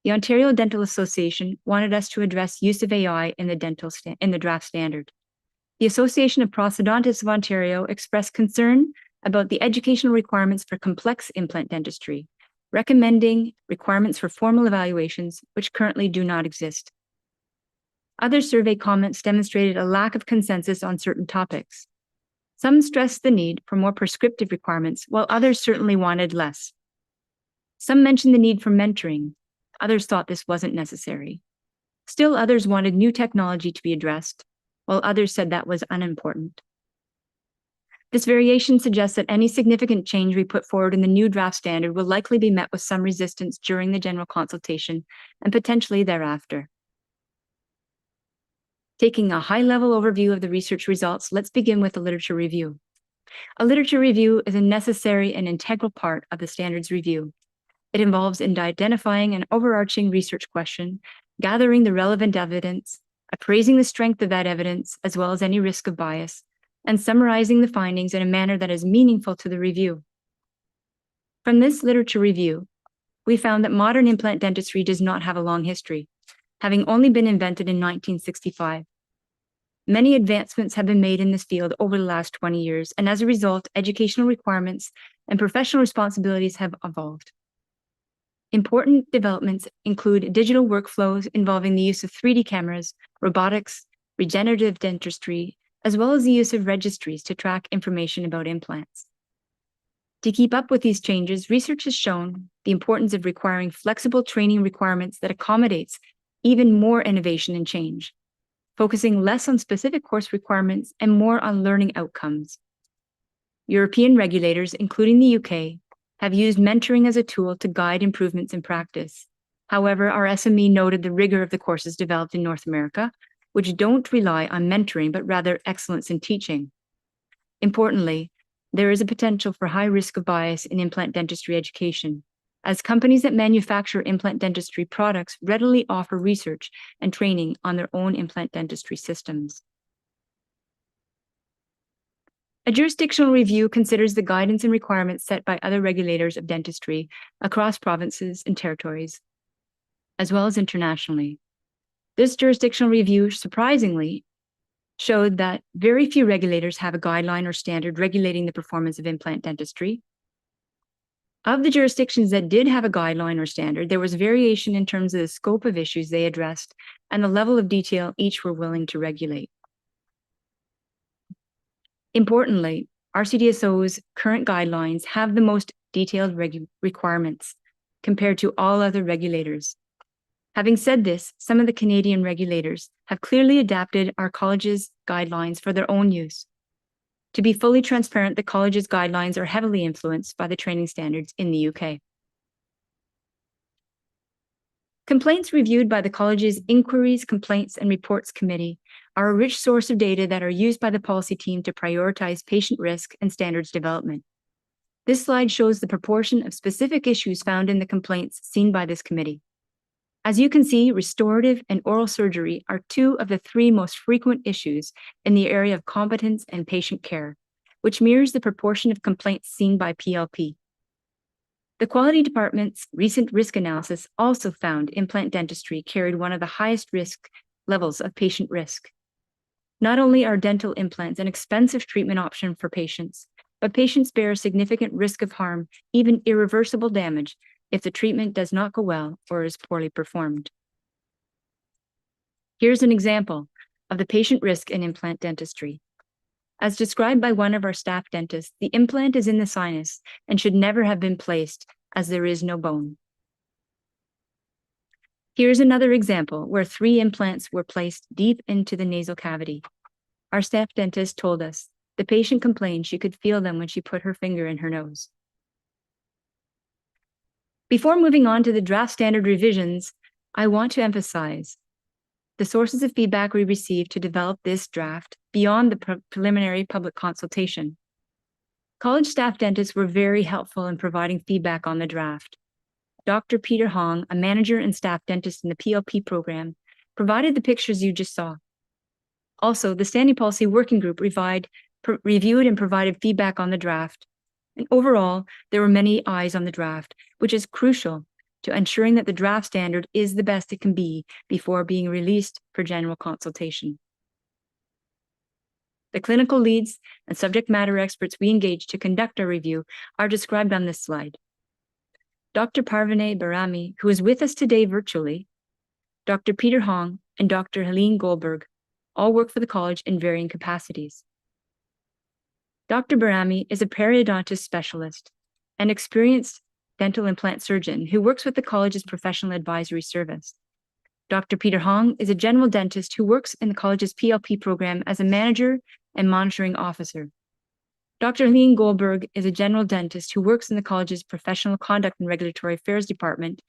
the Ontario Dental Association wanted us to address use of AI in the draft standard. The Association of Prosthodontists of Ontario expressed concern about the educational requirements for complex implant dentistry, recommending requirements for formal evaluations, which currently do not exist. Other survey comments demonstrated a lack of consensus on certain topics. Some stressed the need for more prescriptive requirements, while others certainly wanted less. Some mentioned the need for mentoring. Others thought this wasn't necessary. Still others wanted new technology to be addressed, while others said that was unimportant. This variation suggests that any significant change we put forward in the new draft standard will likely be met with some resistance during the general consultation and potentially thereafter. Taking a high-level overview of the research results, let's begin with a literature review. A literature review is a necessary and integral part of the standards review. It involves in identifying an overarching research question, gathering the relevant evidence, appraising the strength of that evidence, as well as any risk of bias, and summarizing the findings in a manner that is meaningful to the review. From this literature review, we found that modern implant dentistry does not have a long history, having only been invented in 1965. Many advancements have been made in this field over the last 20 years, and as a result, educational requirements and professional responsibilities have evolved. Important developments include digital workflows involving the use of 3D cameras, robotics, regenerative dentistry, as well as the use of registries to track information about implants. To keep up with these changes, research has shown the importance of requiring flexible training requirements that accommodates even more innovation and change, focusing less on specific course requirements and more on learning outcomes. European regulators, including the UK, have used mentoring as a tool to guide improvements in practice. However, our SME noted the rigor of the courses developed in North America, which don't rely on mentoring, but rather excellence in teaching. Importantly, there is a potential for high risk of bias in implant dentistry education, as companies that manufacture implant dentistry products readily offer research and training on their own implant dentistry systems. A jurisdictional review considers the guidance and requirements set by other regulators of dentistry across provinces and territories, as well as internationally. This jurisdictional review, surprisingly, showed that very few regulators have a guideline or standard regulating the performance of implant dentistry. Of the jurisdictions that did have a guideline or standard, there was variation in terms of the scope of issues they addressed and the level of detail each were willing to regulate. Importantly, RCDSO's current guidelines have the most detailed requirements compared to all other regulators. Having said this, some of the Canadian regulators have clearly adapted our college's guidelines for their own use. To be fully transparent, the college's guidelines are heavily influenced by the training standards in the UK. Complaints reviewed by the college's Inquiries, Complaints, and Reports Committee are a rich source of data that are used by the policy team to prioritize patient risk and standards development. This slide shows the proportion of specific issues found in the complaints seen by this committee. As you can see, restorative and oral surgery are two of the three most frequent issues in the area of competence and patient care, which mirrors the proportion of complaints seen by PLP. The Quality Department's recent risk analysis also found implant dentistry carried one of the highest risk levels of patient risk. Not only are dental implants an expensive treatment option for patients, but patients bear a significant risk of harm, even irreversible damage, if the treatment does not go well or is poorly performed. Here's an example of the patient risk in implant dentistry. As described by one of our staff dentists, the implant is in the sinus and should never have been placed as there is no bone. Here's another example where 3 implants were placed deep into the nasal cavity. Our staff dentist told us the patient complained she could feel them when she put her finger in her nose. Before moving on to the draft standard revisions, I want to emphasize the sources of feedback we received to develop this draft beyond the preliminary public consultation. College staff dentists were very helpful in providing feedback on the draft. Dr. Peter Hong, a manager and staff dentist in the PLP program, provided the pictures you just saw. Also, the Standing Policy Working Group reviewed and provided feedback on the draft. And overall, there were many eyes on the draft, which is crucial to ensuring that the draft standard is the best it can be before being released for general consultation. The clinical leads and subject matter experts we engaged to conduct our review are described on this slide. Dr. Parvane Barami, who is with us today virtually, Dr. Peter Hong, and Dr. Helene Goldberg all work for the college in varying capacities. Dr. Barami is a periodontist specialist, an experienced dental implant surgeon who works with the college's professional advisory service. Dr. Peter Hong is a general dentist who works in the college's PLP program as a manager and monitoring officer. Dr. Helene Goldberg is a general dentist who works in the college's professional conduct and regulatory affairs department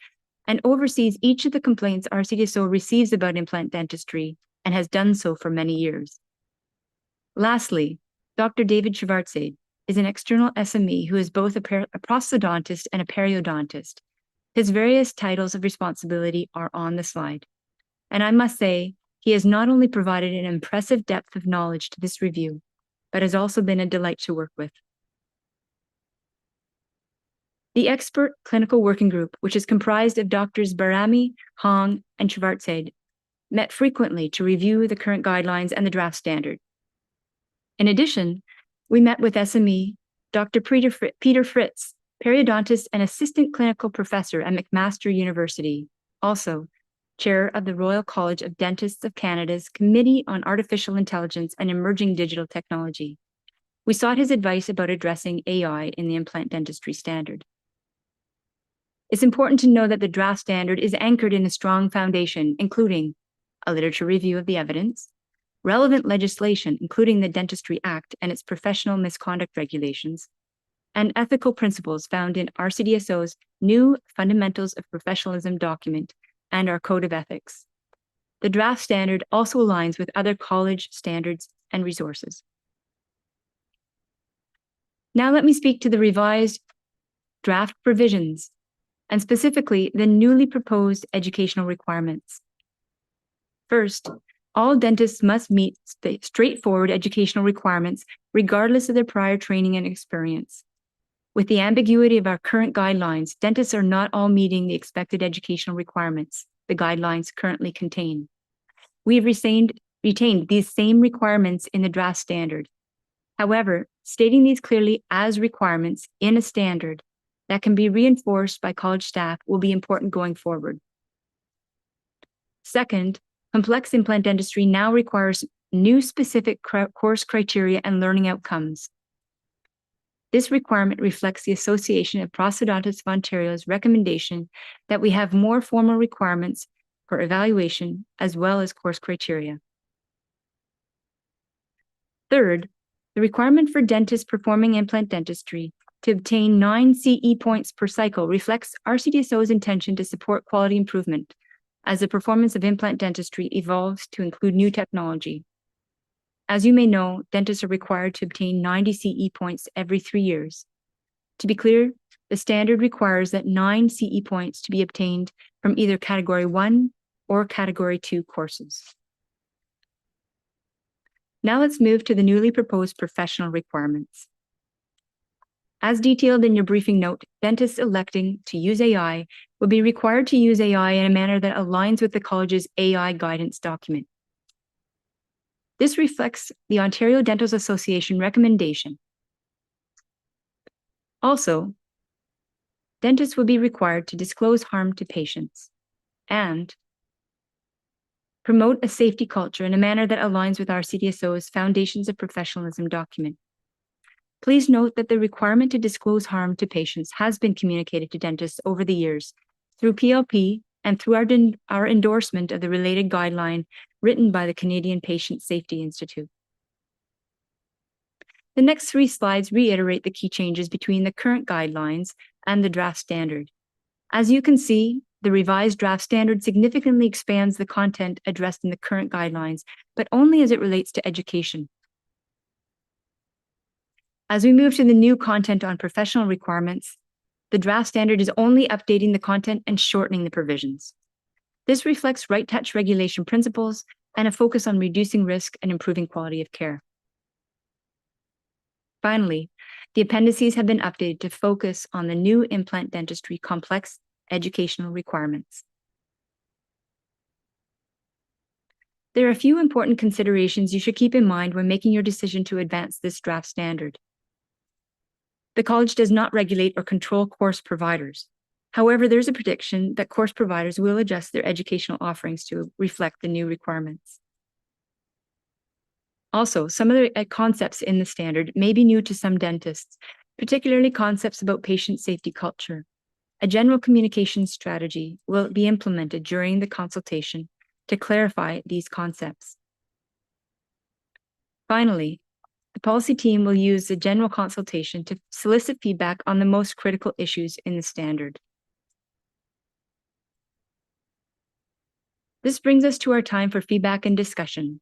and oversees each of the complaints RCDSO receives about implant dentistry and has done so for many years. Lastly, Dr. David Schwartzade is an external SME who is both a prosthodontist and a periodontist. His various titles of responsibility are on the slide. And I must say, he has not only provided an impressive depth of knowledge to this review, but has also been a delight to work with. The expert clinical working group, which is comprised of Drs. Barami, Hong, and Schwartzade, met frequently to review the current guidelines and the draft standard. In addition, we met with SME Dr. Peter Fritz, periodontist and assistant clinical professor at McMaster University, also chair of the Royal College of Dentists of Canada's Committee on Artificial Intelligence and Emerging Digital Technology. We sought his advice about addressing AI in the implant dentistry standard. It's important to know that the draft standard is anchored in a strong foundation, including a literature review of the evidence, relevant legislation, including the Dentistry Act and its professional misconduct regulations, and ethical principles found in RCDSO's new Fundamentals of Professionalism document and our Code of Ethics. The draft standard also aligns with other college standards and resources. Now let me speak to the revised draft provisions, and specifically the newly proposed educational requirements. First, all dentists must meet straightforward educational requirements regardless of their prior training and experience. With the ambiguity of our current guidelines, dentists are not all meeting the expected educational requirements the guidelines currently contain. We have retained these same requirements in the draft standard. However, stating these clearly as requirements in a standard that can be reinforced by college staff will be important going forward. Second, complex implant dentistry now requires new specific course criteria and learning outcomes. This requirement reflects the Association of Prosthodontists of Ontario's recommendation that we have more formal requirements for evaluation as well as course criteria. Third, the requirement for dentists performing implant dentistry to obtain 9 CE points per cycle reflects RCDSO's intention to support quality improvement as the performance of implant dentistry evolves to include new technology. As you may know, dentists are required to obtain 90 CE points every 3 years. To be clear, the standard requires that 9 CE points to be obtained from either Category 1 or Category 2 courses. Now let's move to the newly proposed professional requirements. As detailed in your briefing note, dentists electing to use AI will be required to use AI in a manner that aligns with the college's AI guidance document. This reflects the Ontario Dental Association recommendation. Also, dentists will be required to disclose harm to patients and promote a safety culture in a manner that aligns with RCDSO's Foundations of Professionalism document. Please note that the requirement to disclose harm to patients has been communicated to dentists over the years through PLP and through our endorsement of the related guideline written by the Canadian Patient Safety Institute. The next 3 slides reiterate the key changes between the current guidelines and the draft standard. As you can see, the revised draft standard significantly expands the content addressed in the current guidelines, but only as it relates to education. As we move to the new content on professional requirements, the draft standard is only updating the content and shortening the provisions. This reflects right touch regulation principles and a focus on reducing risk and improving quality of care. Finally, the appendices have been updated to focus on the new implant dentistry complex educational requirements. There are a few important considerations you should keep in mind when making your decision to advance this draft standard. The college does not regulate or control course providers. However, there's a prediction that course providers will adjust their educational offerings to reflect the new requirements. Also, some of the concepts in the standard may be new to some dentists, particularly concepts about patient safety culture. A general communication strategy will be implemented during the consultation to clarify these concepts. Finally, the policy team will use the general consultation to solicit feedback on the most critical issues in the standard. This brings us to our time for feedback and discussion.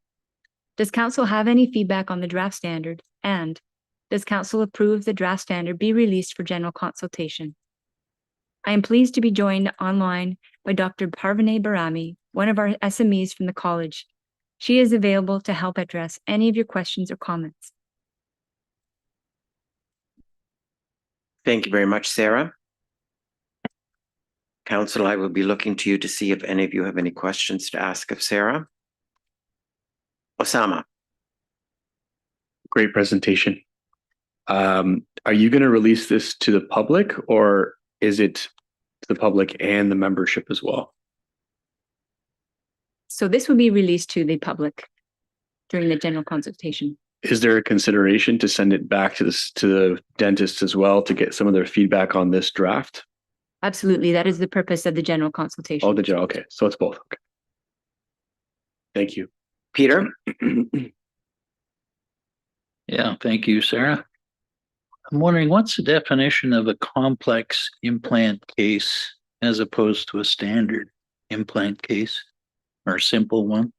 Does Council have any feedback on the draft standard? And does Council approve the draft standard be released for general consultation? I am pleased to be joined online by Dr. Parvaneh Barami, one of our SMEs from the college. She is available to help address any of your questions or comments. Thank you very much, Sarah. Council, I will be looking to you to see if any of you have any questions to ask of Sarah. Osama. Great presentation. Are you going to release this to the public, or is it to the public and the membership as well? So this will be released to the public during the general consultation. Is there a consideration to send it back to the dentists as well to get some of their feedback on this draft? Absolutely. That is the purpose of the general consultation. Oh, the general. Okay. So it's both. Okay. Thank you. Peter? Yeah, thank you, Sarah. I'm wondering, what's the definition of a complex implant case as opposed to a standard implant case or a simple one?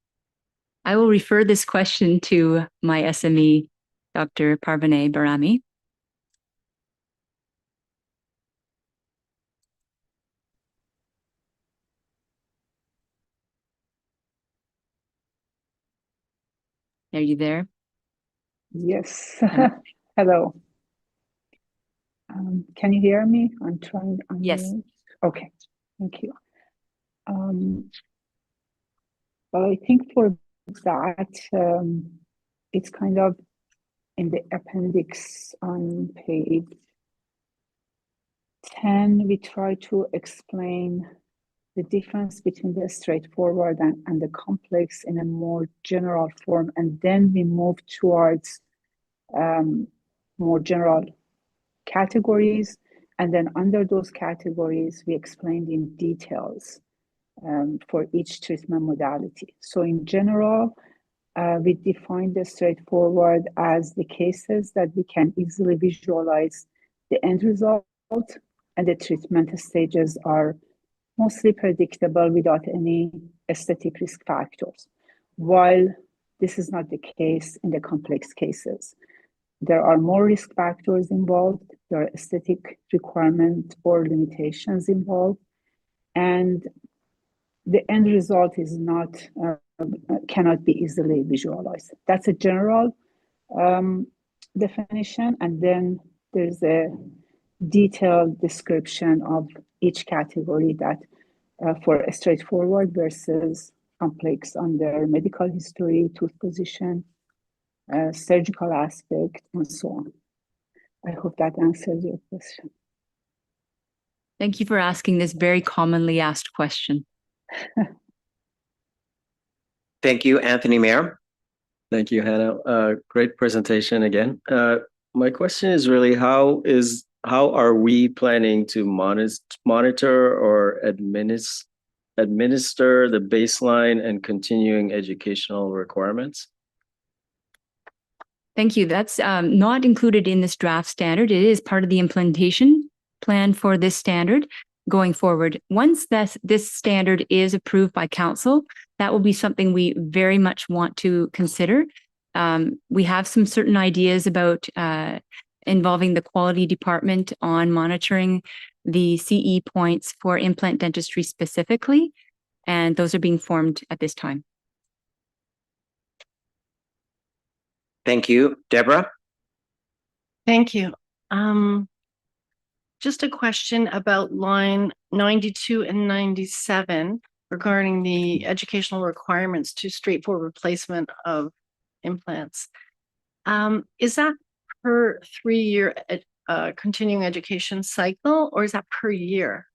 I will refer this question to my SME, Dr. Parvaneh Barami. Are you there? Yes. Hello. Can you hear me? I'm trying. Yes. Okay. Thank you. Well, I think for that, it's kind of in the appendix on page 10, we try to explain the difference between the straightforward and the complex in a more general form, and then we move towards more general categories, and then under those categories we explained in details for each treatment modality. So in general, we define the straightforward as the cases that we can easily visualize the end result, and the treatment stages are mostly predictable without any aesthetic risk factors. While this is not the case in the complex cases, there are more risk factors involved, there are aesthetic requirements or limitations involved, and the end result is not, cannot be easily visualized. That's a general definition, and then there's a detailed description of each category that for a straightforward versus complex under medical history, tooth position, surgical aspect, and so on. I hope that answers your question. Thank you for asking this very commonly asked question. Thank you, Anthony Mayer. Thank you, Hannah. Great presentation again. My question is really how are we planning to monitor or administer the baseline and continuing educational requirements? Thank you. That's not included in this draft standard. It is part of the implementation plan for this standard. going forward. Once this standard is approved by council, that will be something we very much want to consider. We have some certain ideas about involving the quality department on monitoring the CE points for implant dentistry specifically, and those are being formed at this time. Thank you. Deborah? Thank you. Just a question about line 92 and 97 regarding the educational requirements to straightforward replacement of implants. Is that per 3-year continuing education cycle, or is that per year?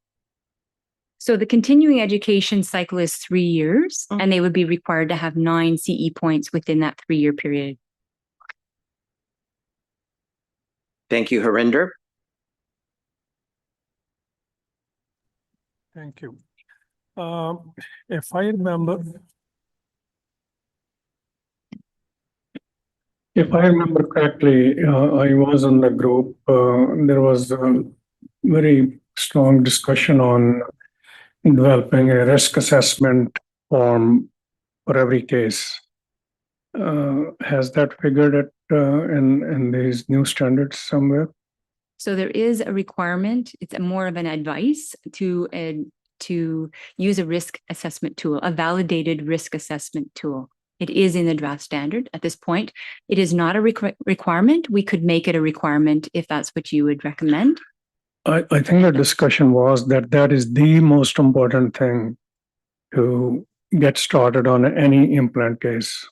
So the continuing education cycle is 3 years, and they would be required to have 9 CE points within that 3-year period. Thank you, Harinder. Thank you. If I remember correctly, I was in the group. There was a very strong discussion on developing a risk assessment form for every case. Has that figured it in these new standards somewhere? So there is a requirement. It's more of an advice to use a risk assessment tool, a validated risk assessment tool. It is in the draft standard at this point. It is not a requirement. We could make it a requirement if that's what you would recommend. I think the discussion was that is the most important thing to get started on any implant case.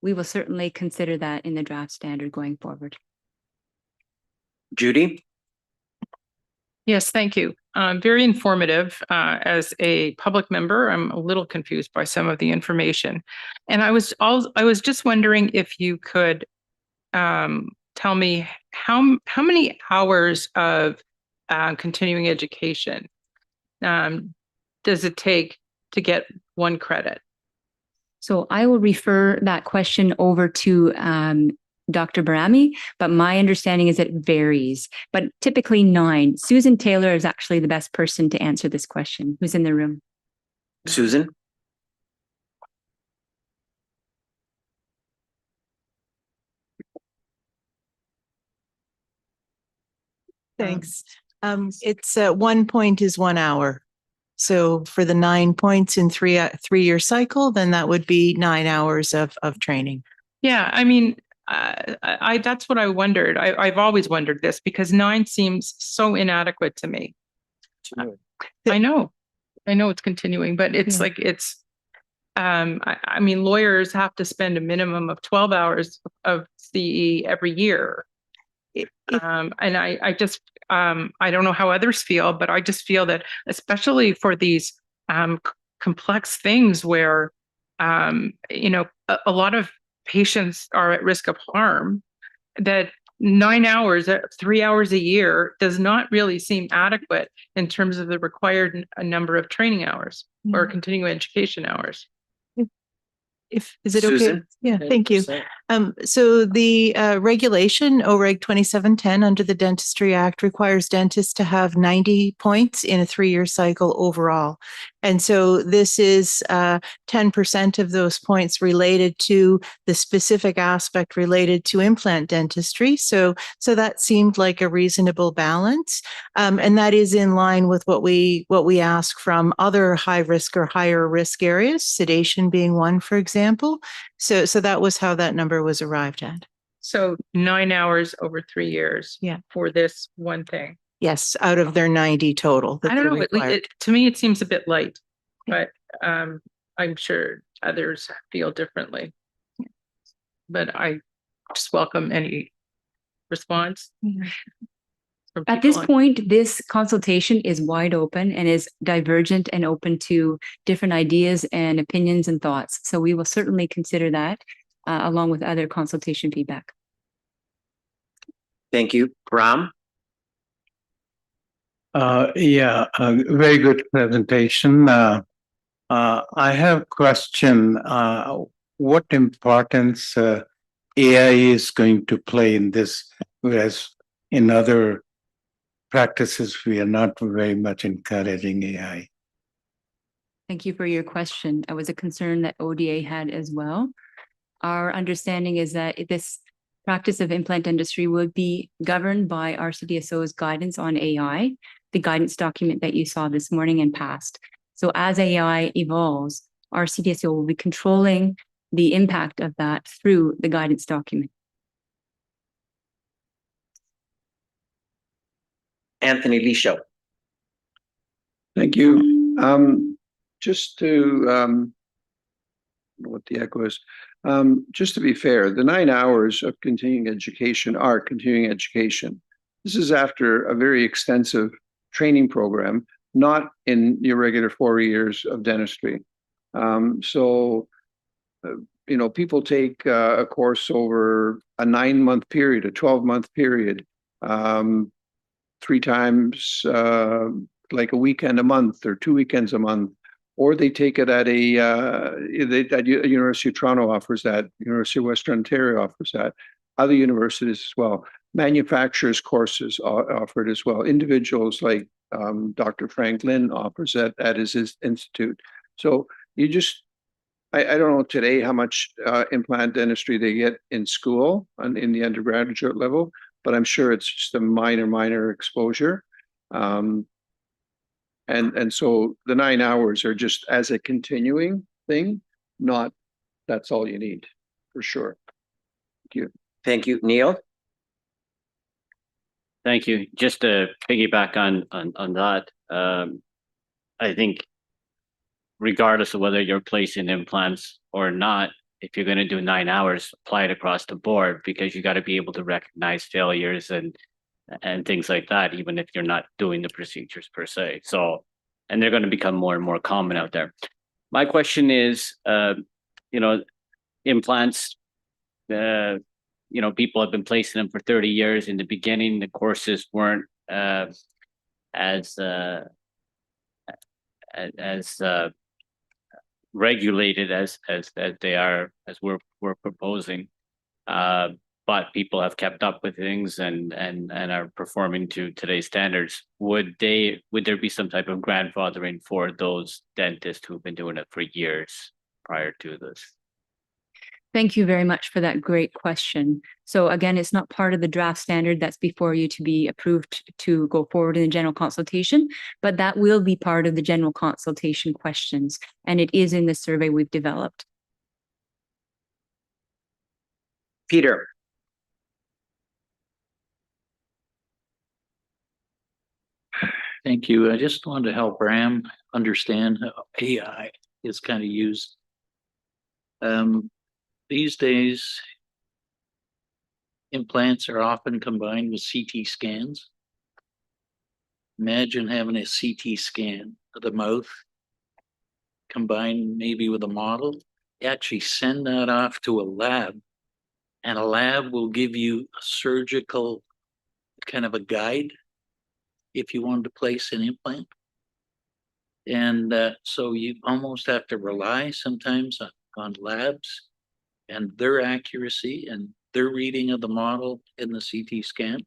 We will certainly consider that in the draft standard going forward. Judy? Yes, thank you. Very informative. As a public member, I'm a little confused by some of the information. And I was just wondering if you could tell me how many hours of continuing education does it take to get 1 credit? So I will refer that question over to Dr. Barami, but my understanding is it varies, but typically 9. Susan Taylor is actually the best person to answer this question, who's in the room. Susan? Thanks. It's 1 point is 1 hour. So for the 9 points in 3-year cycle, then that would be 9 hours of training. Yeah, I mean, that's what I wondered. I've always wondered this because 9 seems so inadequate to me. I know it's continuing, but it's like I mean, lawyers have to spend a minimum of 12 hours of CE every year. And I just, I don't know how others feel, but I just feel that especially for these complex things where, you know, a lot of patients are at risk of harm, that 9 hours, 3 hours a year does not really seem adequate in terms of the required number of training hours or continuing education hours. Is it okay? Susan? Yeah, thank you. So the regulation, OREG 2710 under the Dentistry Act requires dentists to have 90 points in a 3-year cycle overall. And so this is 10% of those points related to the specific aspect related to implant dentistry. So that seemed like a reasonable balance. And that is in line with what we ask from other high risk or higher risk areas, sedation being one, for example. So that was how that number was arrived at. So 9 hours over 3 years for this one thing. Yes, out of their 90 total. I don't know. To me, it seems a bit light, but I'm sure others feel differently. But I just welcome any response. At this point, this consultation is wide open and is divergent and open to different ideas and opinions and thoughts. So we will certainly consider that along with other consultation feedback. Thank you. Ram? Very good presentation. I have a question. What importance AI is going to play in this, whereas in other practices, we are not very much encouraging AI. Thank you for your question. That was a concern that ODA had as well. Our understanding is that this practice of implant dentistry would be governed by RCDSO's guidance on AI, the guidance document that you saw this morning and passed. So as AI evolves, RCDSO will be controlling the impact of that through the guidance document. Anthony Lisho. Thank you. Just to, I don't know what the echo is. Just to be fair, the 9 hours of continuing education are continuing education. This is after a very extensive training program, not in your regular 4 years of dentistry. You know, people take a course over a 9-month period, a 12-month period, 3 times, like a weekend a month or 2 weekends a month, or they take it at University of Toronto offers that, University of Western Ontario offers that, other universities as well. Manufacturers courses are offered as well. Individuals like Dr. Frank Lin offers that at his institute. So you just, I don't know today how much implant dentistry they get in school and in the undergraduate level, but I'm sure it's just a minor exposure. And so the 9 hours are just as a continuing thing, not that's all you need, for sure. Thank you. Thank you. Neil? Thank you. Just to piggyback on that, I think regardless of whether you're placing implants or not, if you're going to do 9 hours, apply it across the board, because you got to be able to recognize failures and things like that, even if you're not doing the procedures per se. So, and they're going to become more and more common out there. My question is, you know, implants, you know, people have been placing them for 30 years. In the beginning, the courses weren't as regulated as they are, as we're proposing. But people have kept up with things and are performing to today's standards. Would there be some type of grandfathering for those dentists who've been doing it for years prior to this? Thank you very much for that great question. So again, it's not part of the draft standard that's before you to be approved to go forward in the general consultation, but that will be part of the general consultation questions, and it is in the survey we've developed. Peter? Thank you. I just wanted to help Bram understand how AI is kind of used. These days, implants are often combined with CT scans. Imagine having a CT scan of the mouth combined maybe with a model. You actually send that off to a lab, and a lab will give you a surgical kind of a guide if you wanted to place an implant. And so you almost have to rely sometimes on labs and their accuracy and their reading of the model in the CT scan.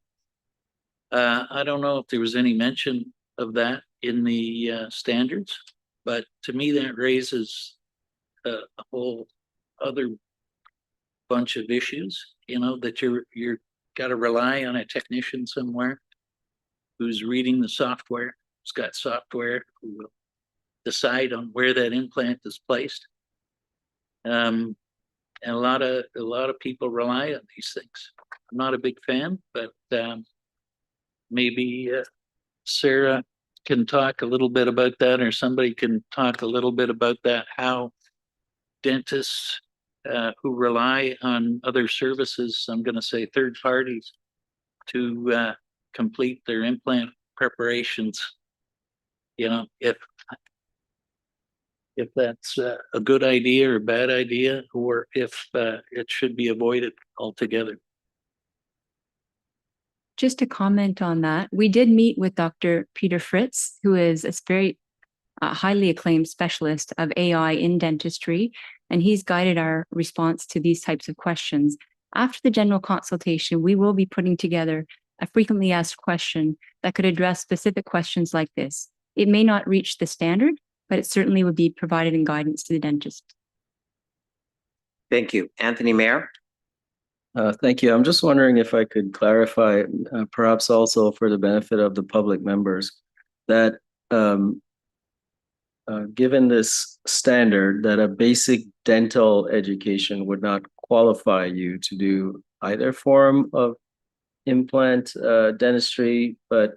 I don't know if there was any mention of that in the standards, but to me that raises a whole other bunch of issues, you know, that you're got to rely on a technician somewhere who's reading the software, who's got software, who will decide on where that implant is placed. And a lot of people rely on these things. I'm not a big fan, but maybe Sarah can talk a little bit about that, or somebody can talk a little bit about that, how dentists who rely on other services, I'm going to say third parties, to complete their implant preparations, you know, if that's a good idea or a bad idea, or if it should be avoided altogether. Just to comment on that, we did meet with Dr. Peter Fritz, who is a very highly acclaimed specialist of AI in dentistry, and he's guided our response to these types of questions. After the general consultation, we will be putting together a frequently asked question that could address specific questions like this. It may not reach the standard, but it certainly would be provided in guidance to the dentist. Thank you. Anthony Mayer? Thank you. I'm just wondering if I could clarify, perhaps also for the benefit of the public members, that given this standard, that a basic dental education would not qualify you to do either form of implant dentistry, but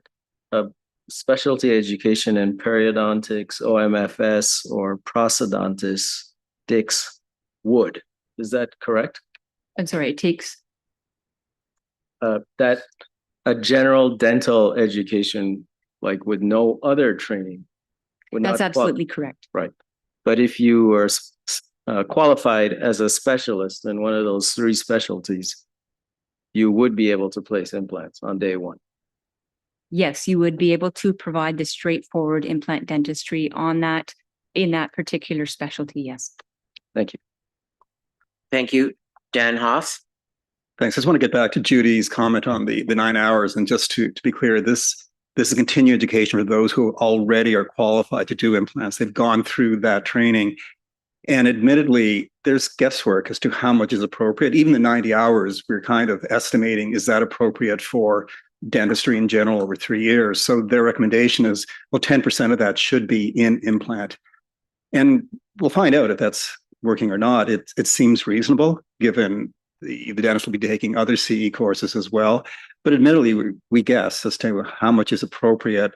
a specialty education in periodontics, OMFS, or prosthodontics would. Is that correct? I'm sorry, it takes. That a general dental education, like with no other training, would That's not absolutely correct. right. But if you were qualified as a specialist in one of those three specialties, you would be able to place implants on day one. Yes, you would be able to provide the straightforward implant dentistry on that, in that particular specialty, yes. Thank you. Thank you. Dan Haas? Thanks. I just want to get back to Judy's comment on the 9 hours. And just to be clear, this is a continuing education for those who already are qualified to do implants. They've gone through that training. And admittedly, there's guesswork as to how much is appropriate. Even the 90 hours, we're kind of estimating, is that appropriate for dentistry in general over 3 years? So their recommendation is, well, 10% of that should be in implant. And we'll find out if that's working or not. It seems reasonable, given the dentist will be taking other CE courses as well. But admittedly, we guess as to how much is appropriate,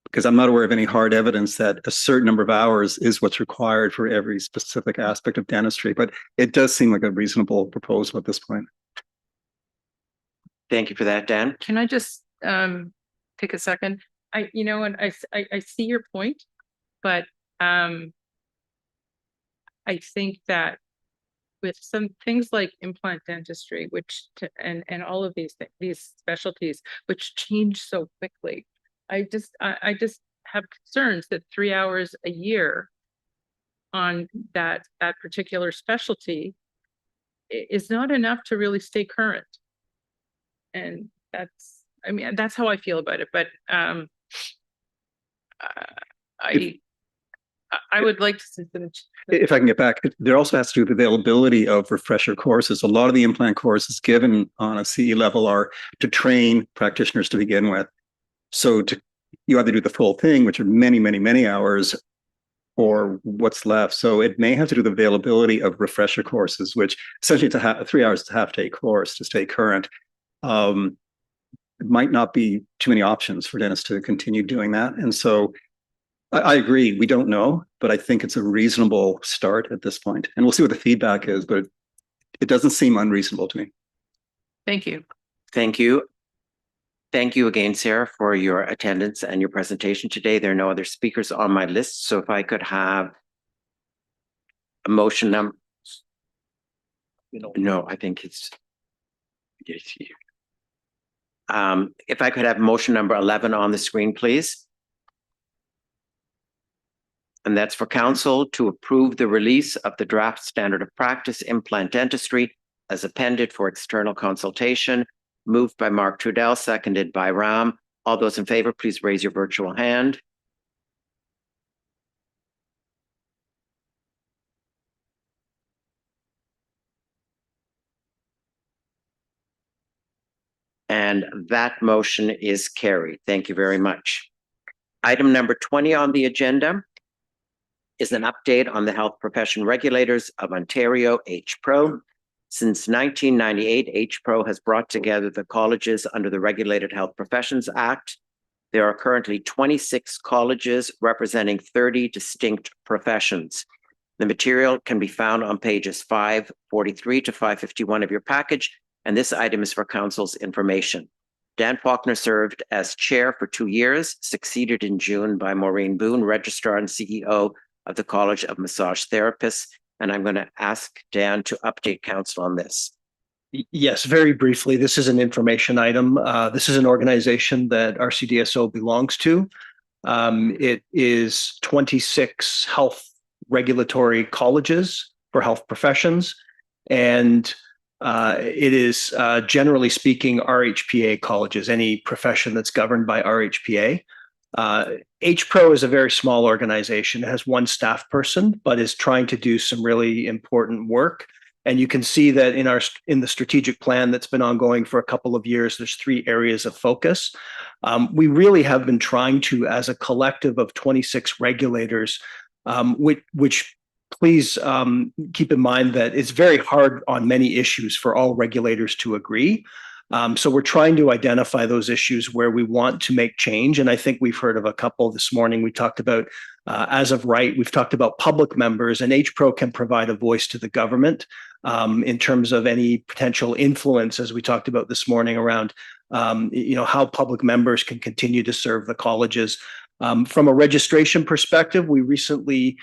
because I'm not aware of any hard evidence that a certain number of hours is what's required for every specific aspect of dentistry. But it does seem like a reasonable proposal at this point. Thank you for that, Dan. Can I just take a second? I see your point, but I think that with some things like implant dentistry, and all of these specialties, which change so quickly, I just have concerns that 3 hours a year on that particular specialty is not enough to really stay current. And that's how I feel about it. But I would like to see them. If I can get back, there also has to do with availability of refresher courses. A lot of the implant courses given on a CE level are to train practitioners to begin with. So you either do the full thing, which are many, many, many hours, or what's left. So it may have to do with availability of refresher courses, which essentially it's a 3 hours to half-day course to stay current. It might not be too many options for dentists to continue doing that. And so I agree, we don't know, but I think it's a reasonable start at this point. And we'll see what the feedback is, but it doesn't seem unreasonable to me. Thank you. Thank you. Thank you again, Sarah, for your attendance and your presentation today. There are no other speakers on my list. So if I could have a motion number. No, I think it's. If I could have motion number 11 on the screen, please. And that's for council to approve the release of the draft standard of practice implant dentistry as appended for external consultation. Moved by Mark Trudell, seconded by Ram. All those in favor, please raise your virtual hand. And that motion is carried. Thank you very much. Item number 20 on the agenda is an update on the Health Profession Regulators of Ontario, HPRO. Since 1998, HPRO has brought together the colleges under the Regulated Health Professions Act. There are currently 26 colleges representing 30 distinct professions. The material can be found on pages 543 to 551 of your package, and this item is for council's information. Dan Faulkner served as chair for 2 years, succeeded in June by Maureen Boone, Registrar and CEO of the College of Massage Therapists. And I'm going to ask Dan to update council on this. Yes, very briefly, this is an information item. This is an organization that RCDSO belongs to. It is 26 health regulatory colleges for health professions. And It is generally speaking RHPA colleges, any profession that's governed by RHPA. HPRO is a very small organization. It has one staff person, but is trying to do some really important work. And you can see that in the strategic plan that's been ongoing for a couple of years, there's 3 areas of focus. We really have been trying to, as a collective of 26 regulators, which please keep in mind that it's very hard on many issues for all regulators to agree. So we're trying to identify those issues where we want to make change. And I think we've heard of a couple this morning. We talked about, as of right, we've talked about public members, and HPRO can provide a voice to the government in terms of any potential influence, as we talked about this morning, around how public members can continue to serve the colleges. From a registration perspective, we recently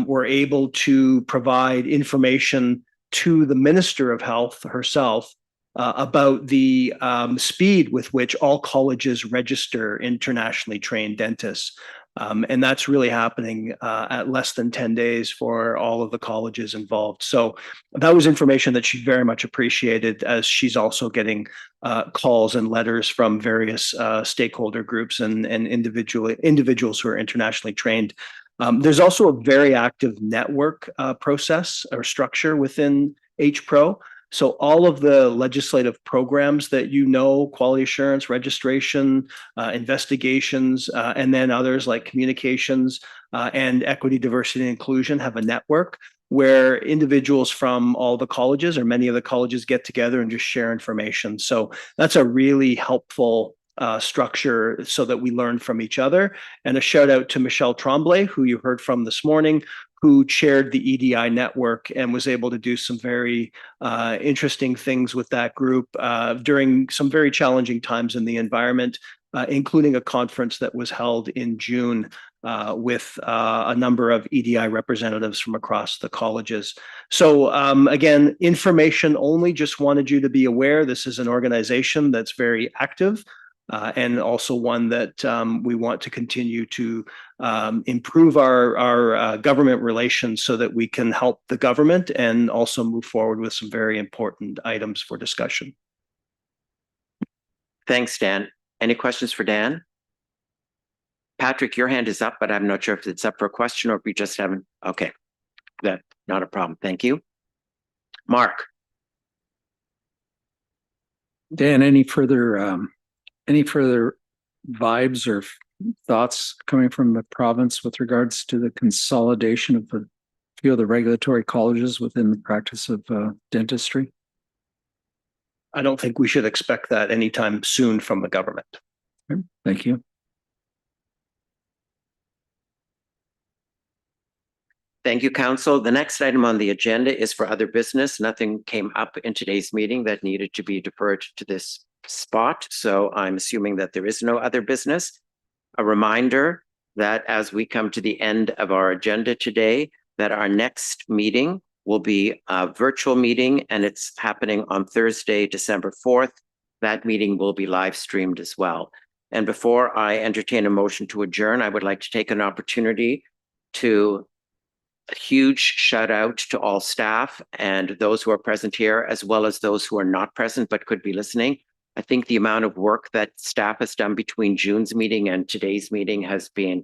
were able to provide information to the Minister of Health herself about the speed with which all colleges register internationally trained dentists. And that's really happening at less than 10 days for all of the colleges involved. So that was information that she very much appreciated, as she's also getting calls and letters from various stakeholder groups and individuals who are internationally trained. There's also a very active network process or structure within HPRO. So all of the legislative programs that quality assurance, registration, investigations, and then others like communications and equity, diversity, and inclusion have a network where individuals from all the colleges or many of the colleges get together and just share information. So that's a really helpful structure so that we learn from each other. And a shout out to Michelle Tremblay, who you heard from this morning, who chaired the EDI network and was able to do some very interesting things with that group during some very challenging times in the environment, including a conference that was held in June with a number of EDI representatives from across the colleges. So again, information only, just wanted you to be aware this is an organization that's very active. And also one that we want to continue to improve our government relations so that we can help the government and also move forward with some very important items for discussion. Thanks, Dan. Any questions for Dan? Patrick, your hand is up, but I'm not sure if it's up for a question or if we just haven't. Okay, that not a problem. Thank you. Mark. Dan, any further vibes or thoughts coming from the province with regards to the consolidation of a few of the regulatory colleges within the practice of dentistry? I don't think we should expect that anytime soon from the government. Okay, thank you. Thank you, Council. The next item on the agenda is for other business. Nothing came up in today's meeting that needed to be deferred to this spot. So I'm assuming that there is no other business. A reminder that as we come to the end of our agenda today, that our next meeting will be a virtual meeting, and it's happening on Thursday, December 4th. That meeting will be live streamed as well. And before I entertain a motion to adjourn, I would like to take an opportunity to a huge shout out to all staff and those who are present here, as well as those who are not present but could be listening. I think the amount of work that staff has done between June's meeting and today's meeting has been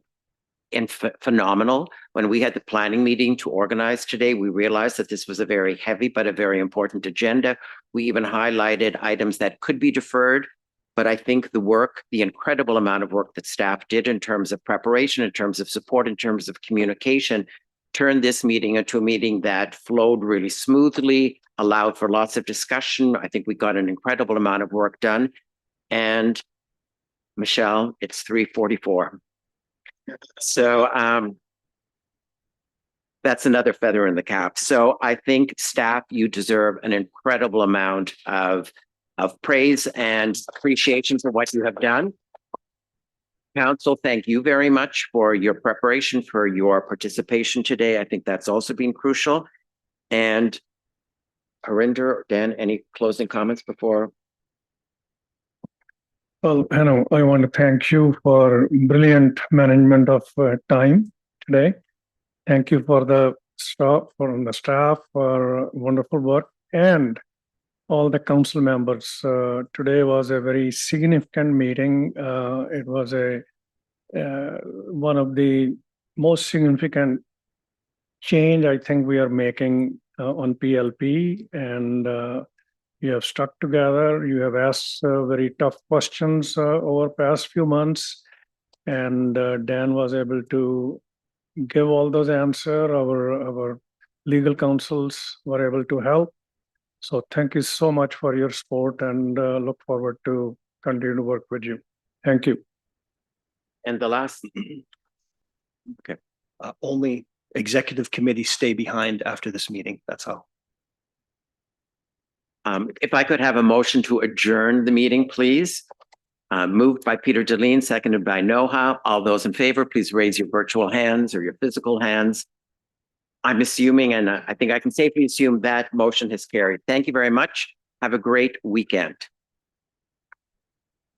phenomenal. When we had the planning meeting to organize today, we realized that this was a very heavy but a very important agenda. We even highlighted items that could be deferred. But I think the incredible amount of work that staff did in terms of preparation, in terms of support, in terms of communication, turned this meeting into a meeting that flowed really smoothly, allowed for lots of discussion. I think we got an incredible amount of work done. And Michelle, it's 3:44. So that's another feather in the cap. So I think staff, you deserve an incredible amount of praise and appreciation for what you have done. Council, thank you very much for your preparation, for your participation today. I think that's also been crucial. And Harinder or Dan, any closing comments before? Well, I want to thank you for brilliant management of time today. Thank you for the staff, for wonderful work. And all the council members. Today was a very significant meeting. It was one of the most significant change I think we are making on PLP, and you have stuck together. You have asked very tough questions over past few months, and Dan was able to give all those answers. Our legal counsels were able to help. So thank you so much for your support, and look forward to continue to work with you. Thank you. And the last, Okay. Only executive committees stay behind after this meeting. That's all. if I could have a motion to adjourn the meeting, please. Moved by Peter Deline, seconded by Noha. All those in favor, please raise your virtual hands or your physical hands. I'm assuming, and I think I can safely assume that motion has carried. Thank you very much. Have a great weekend.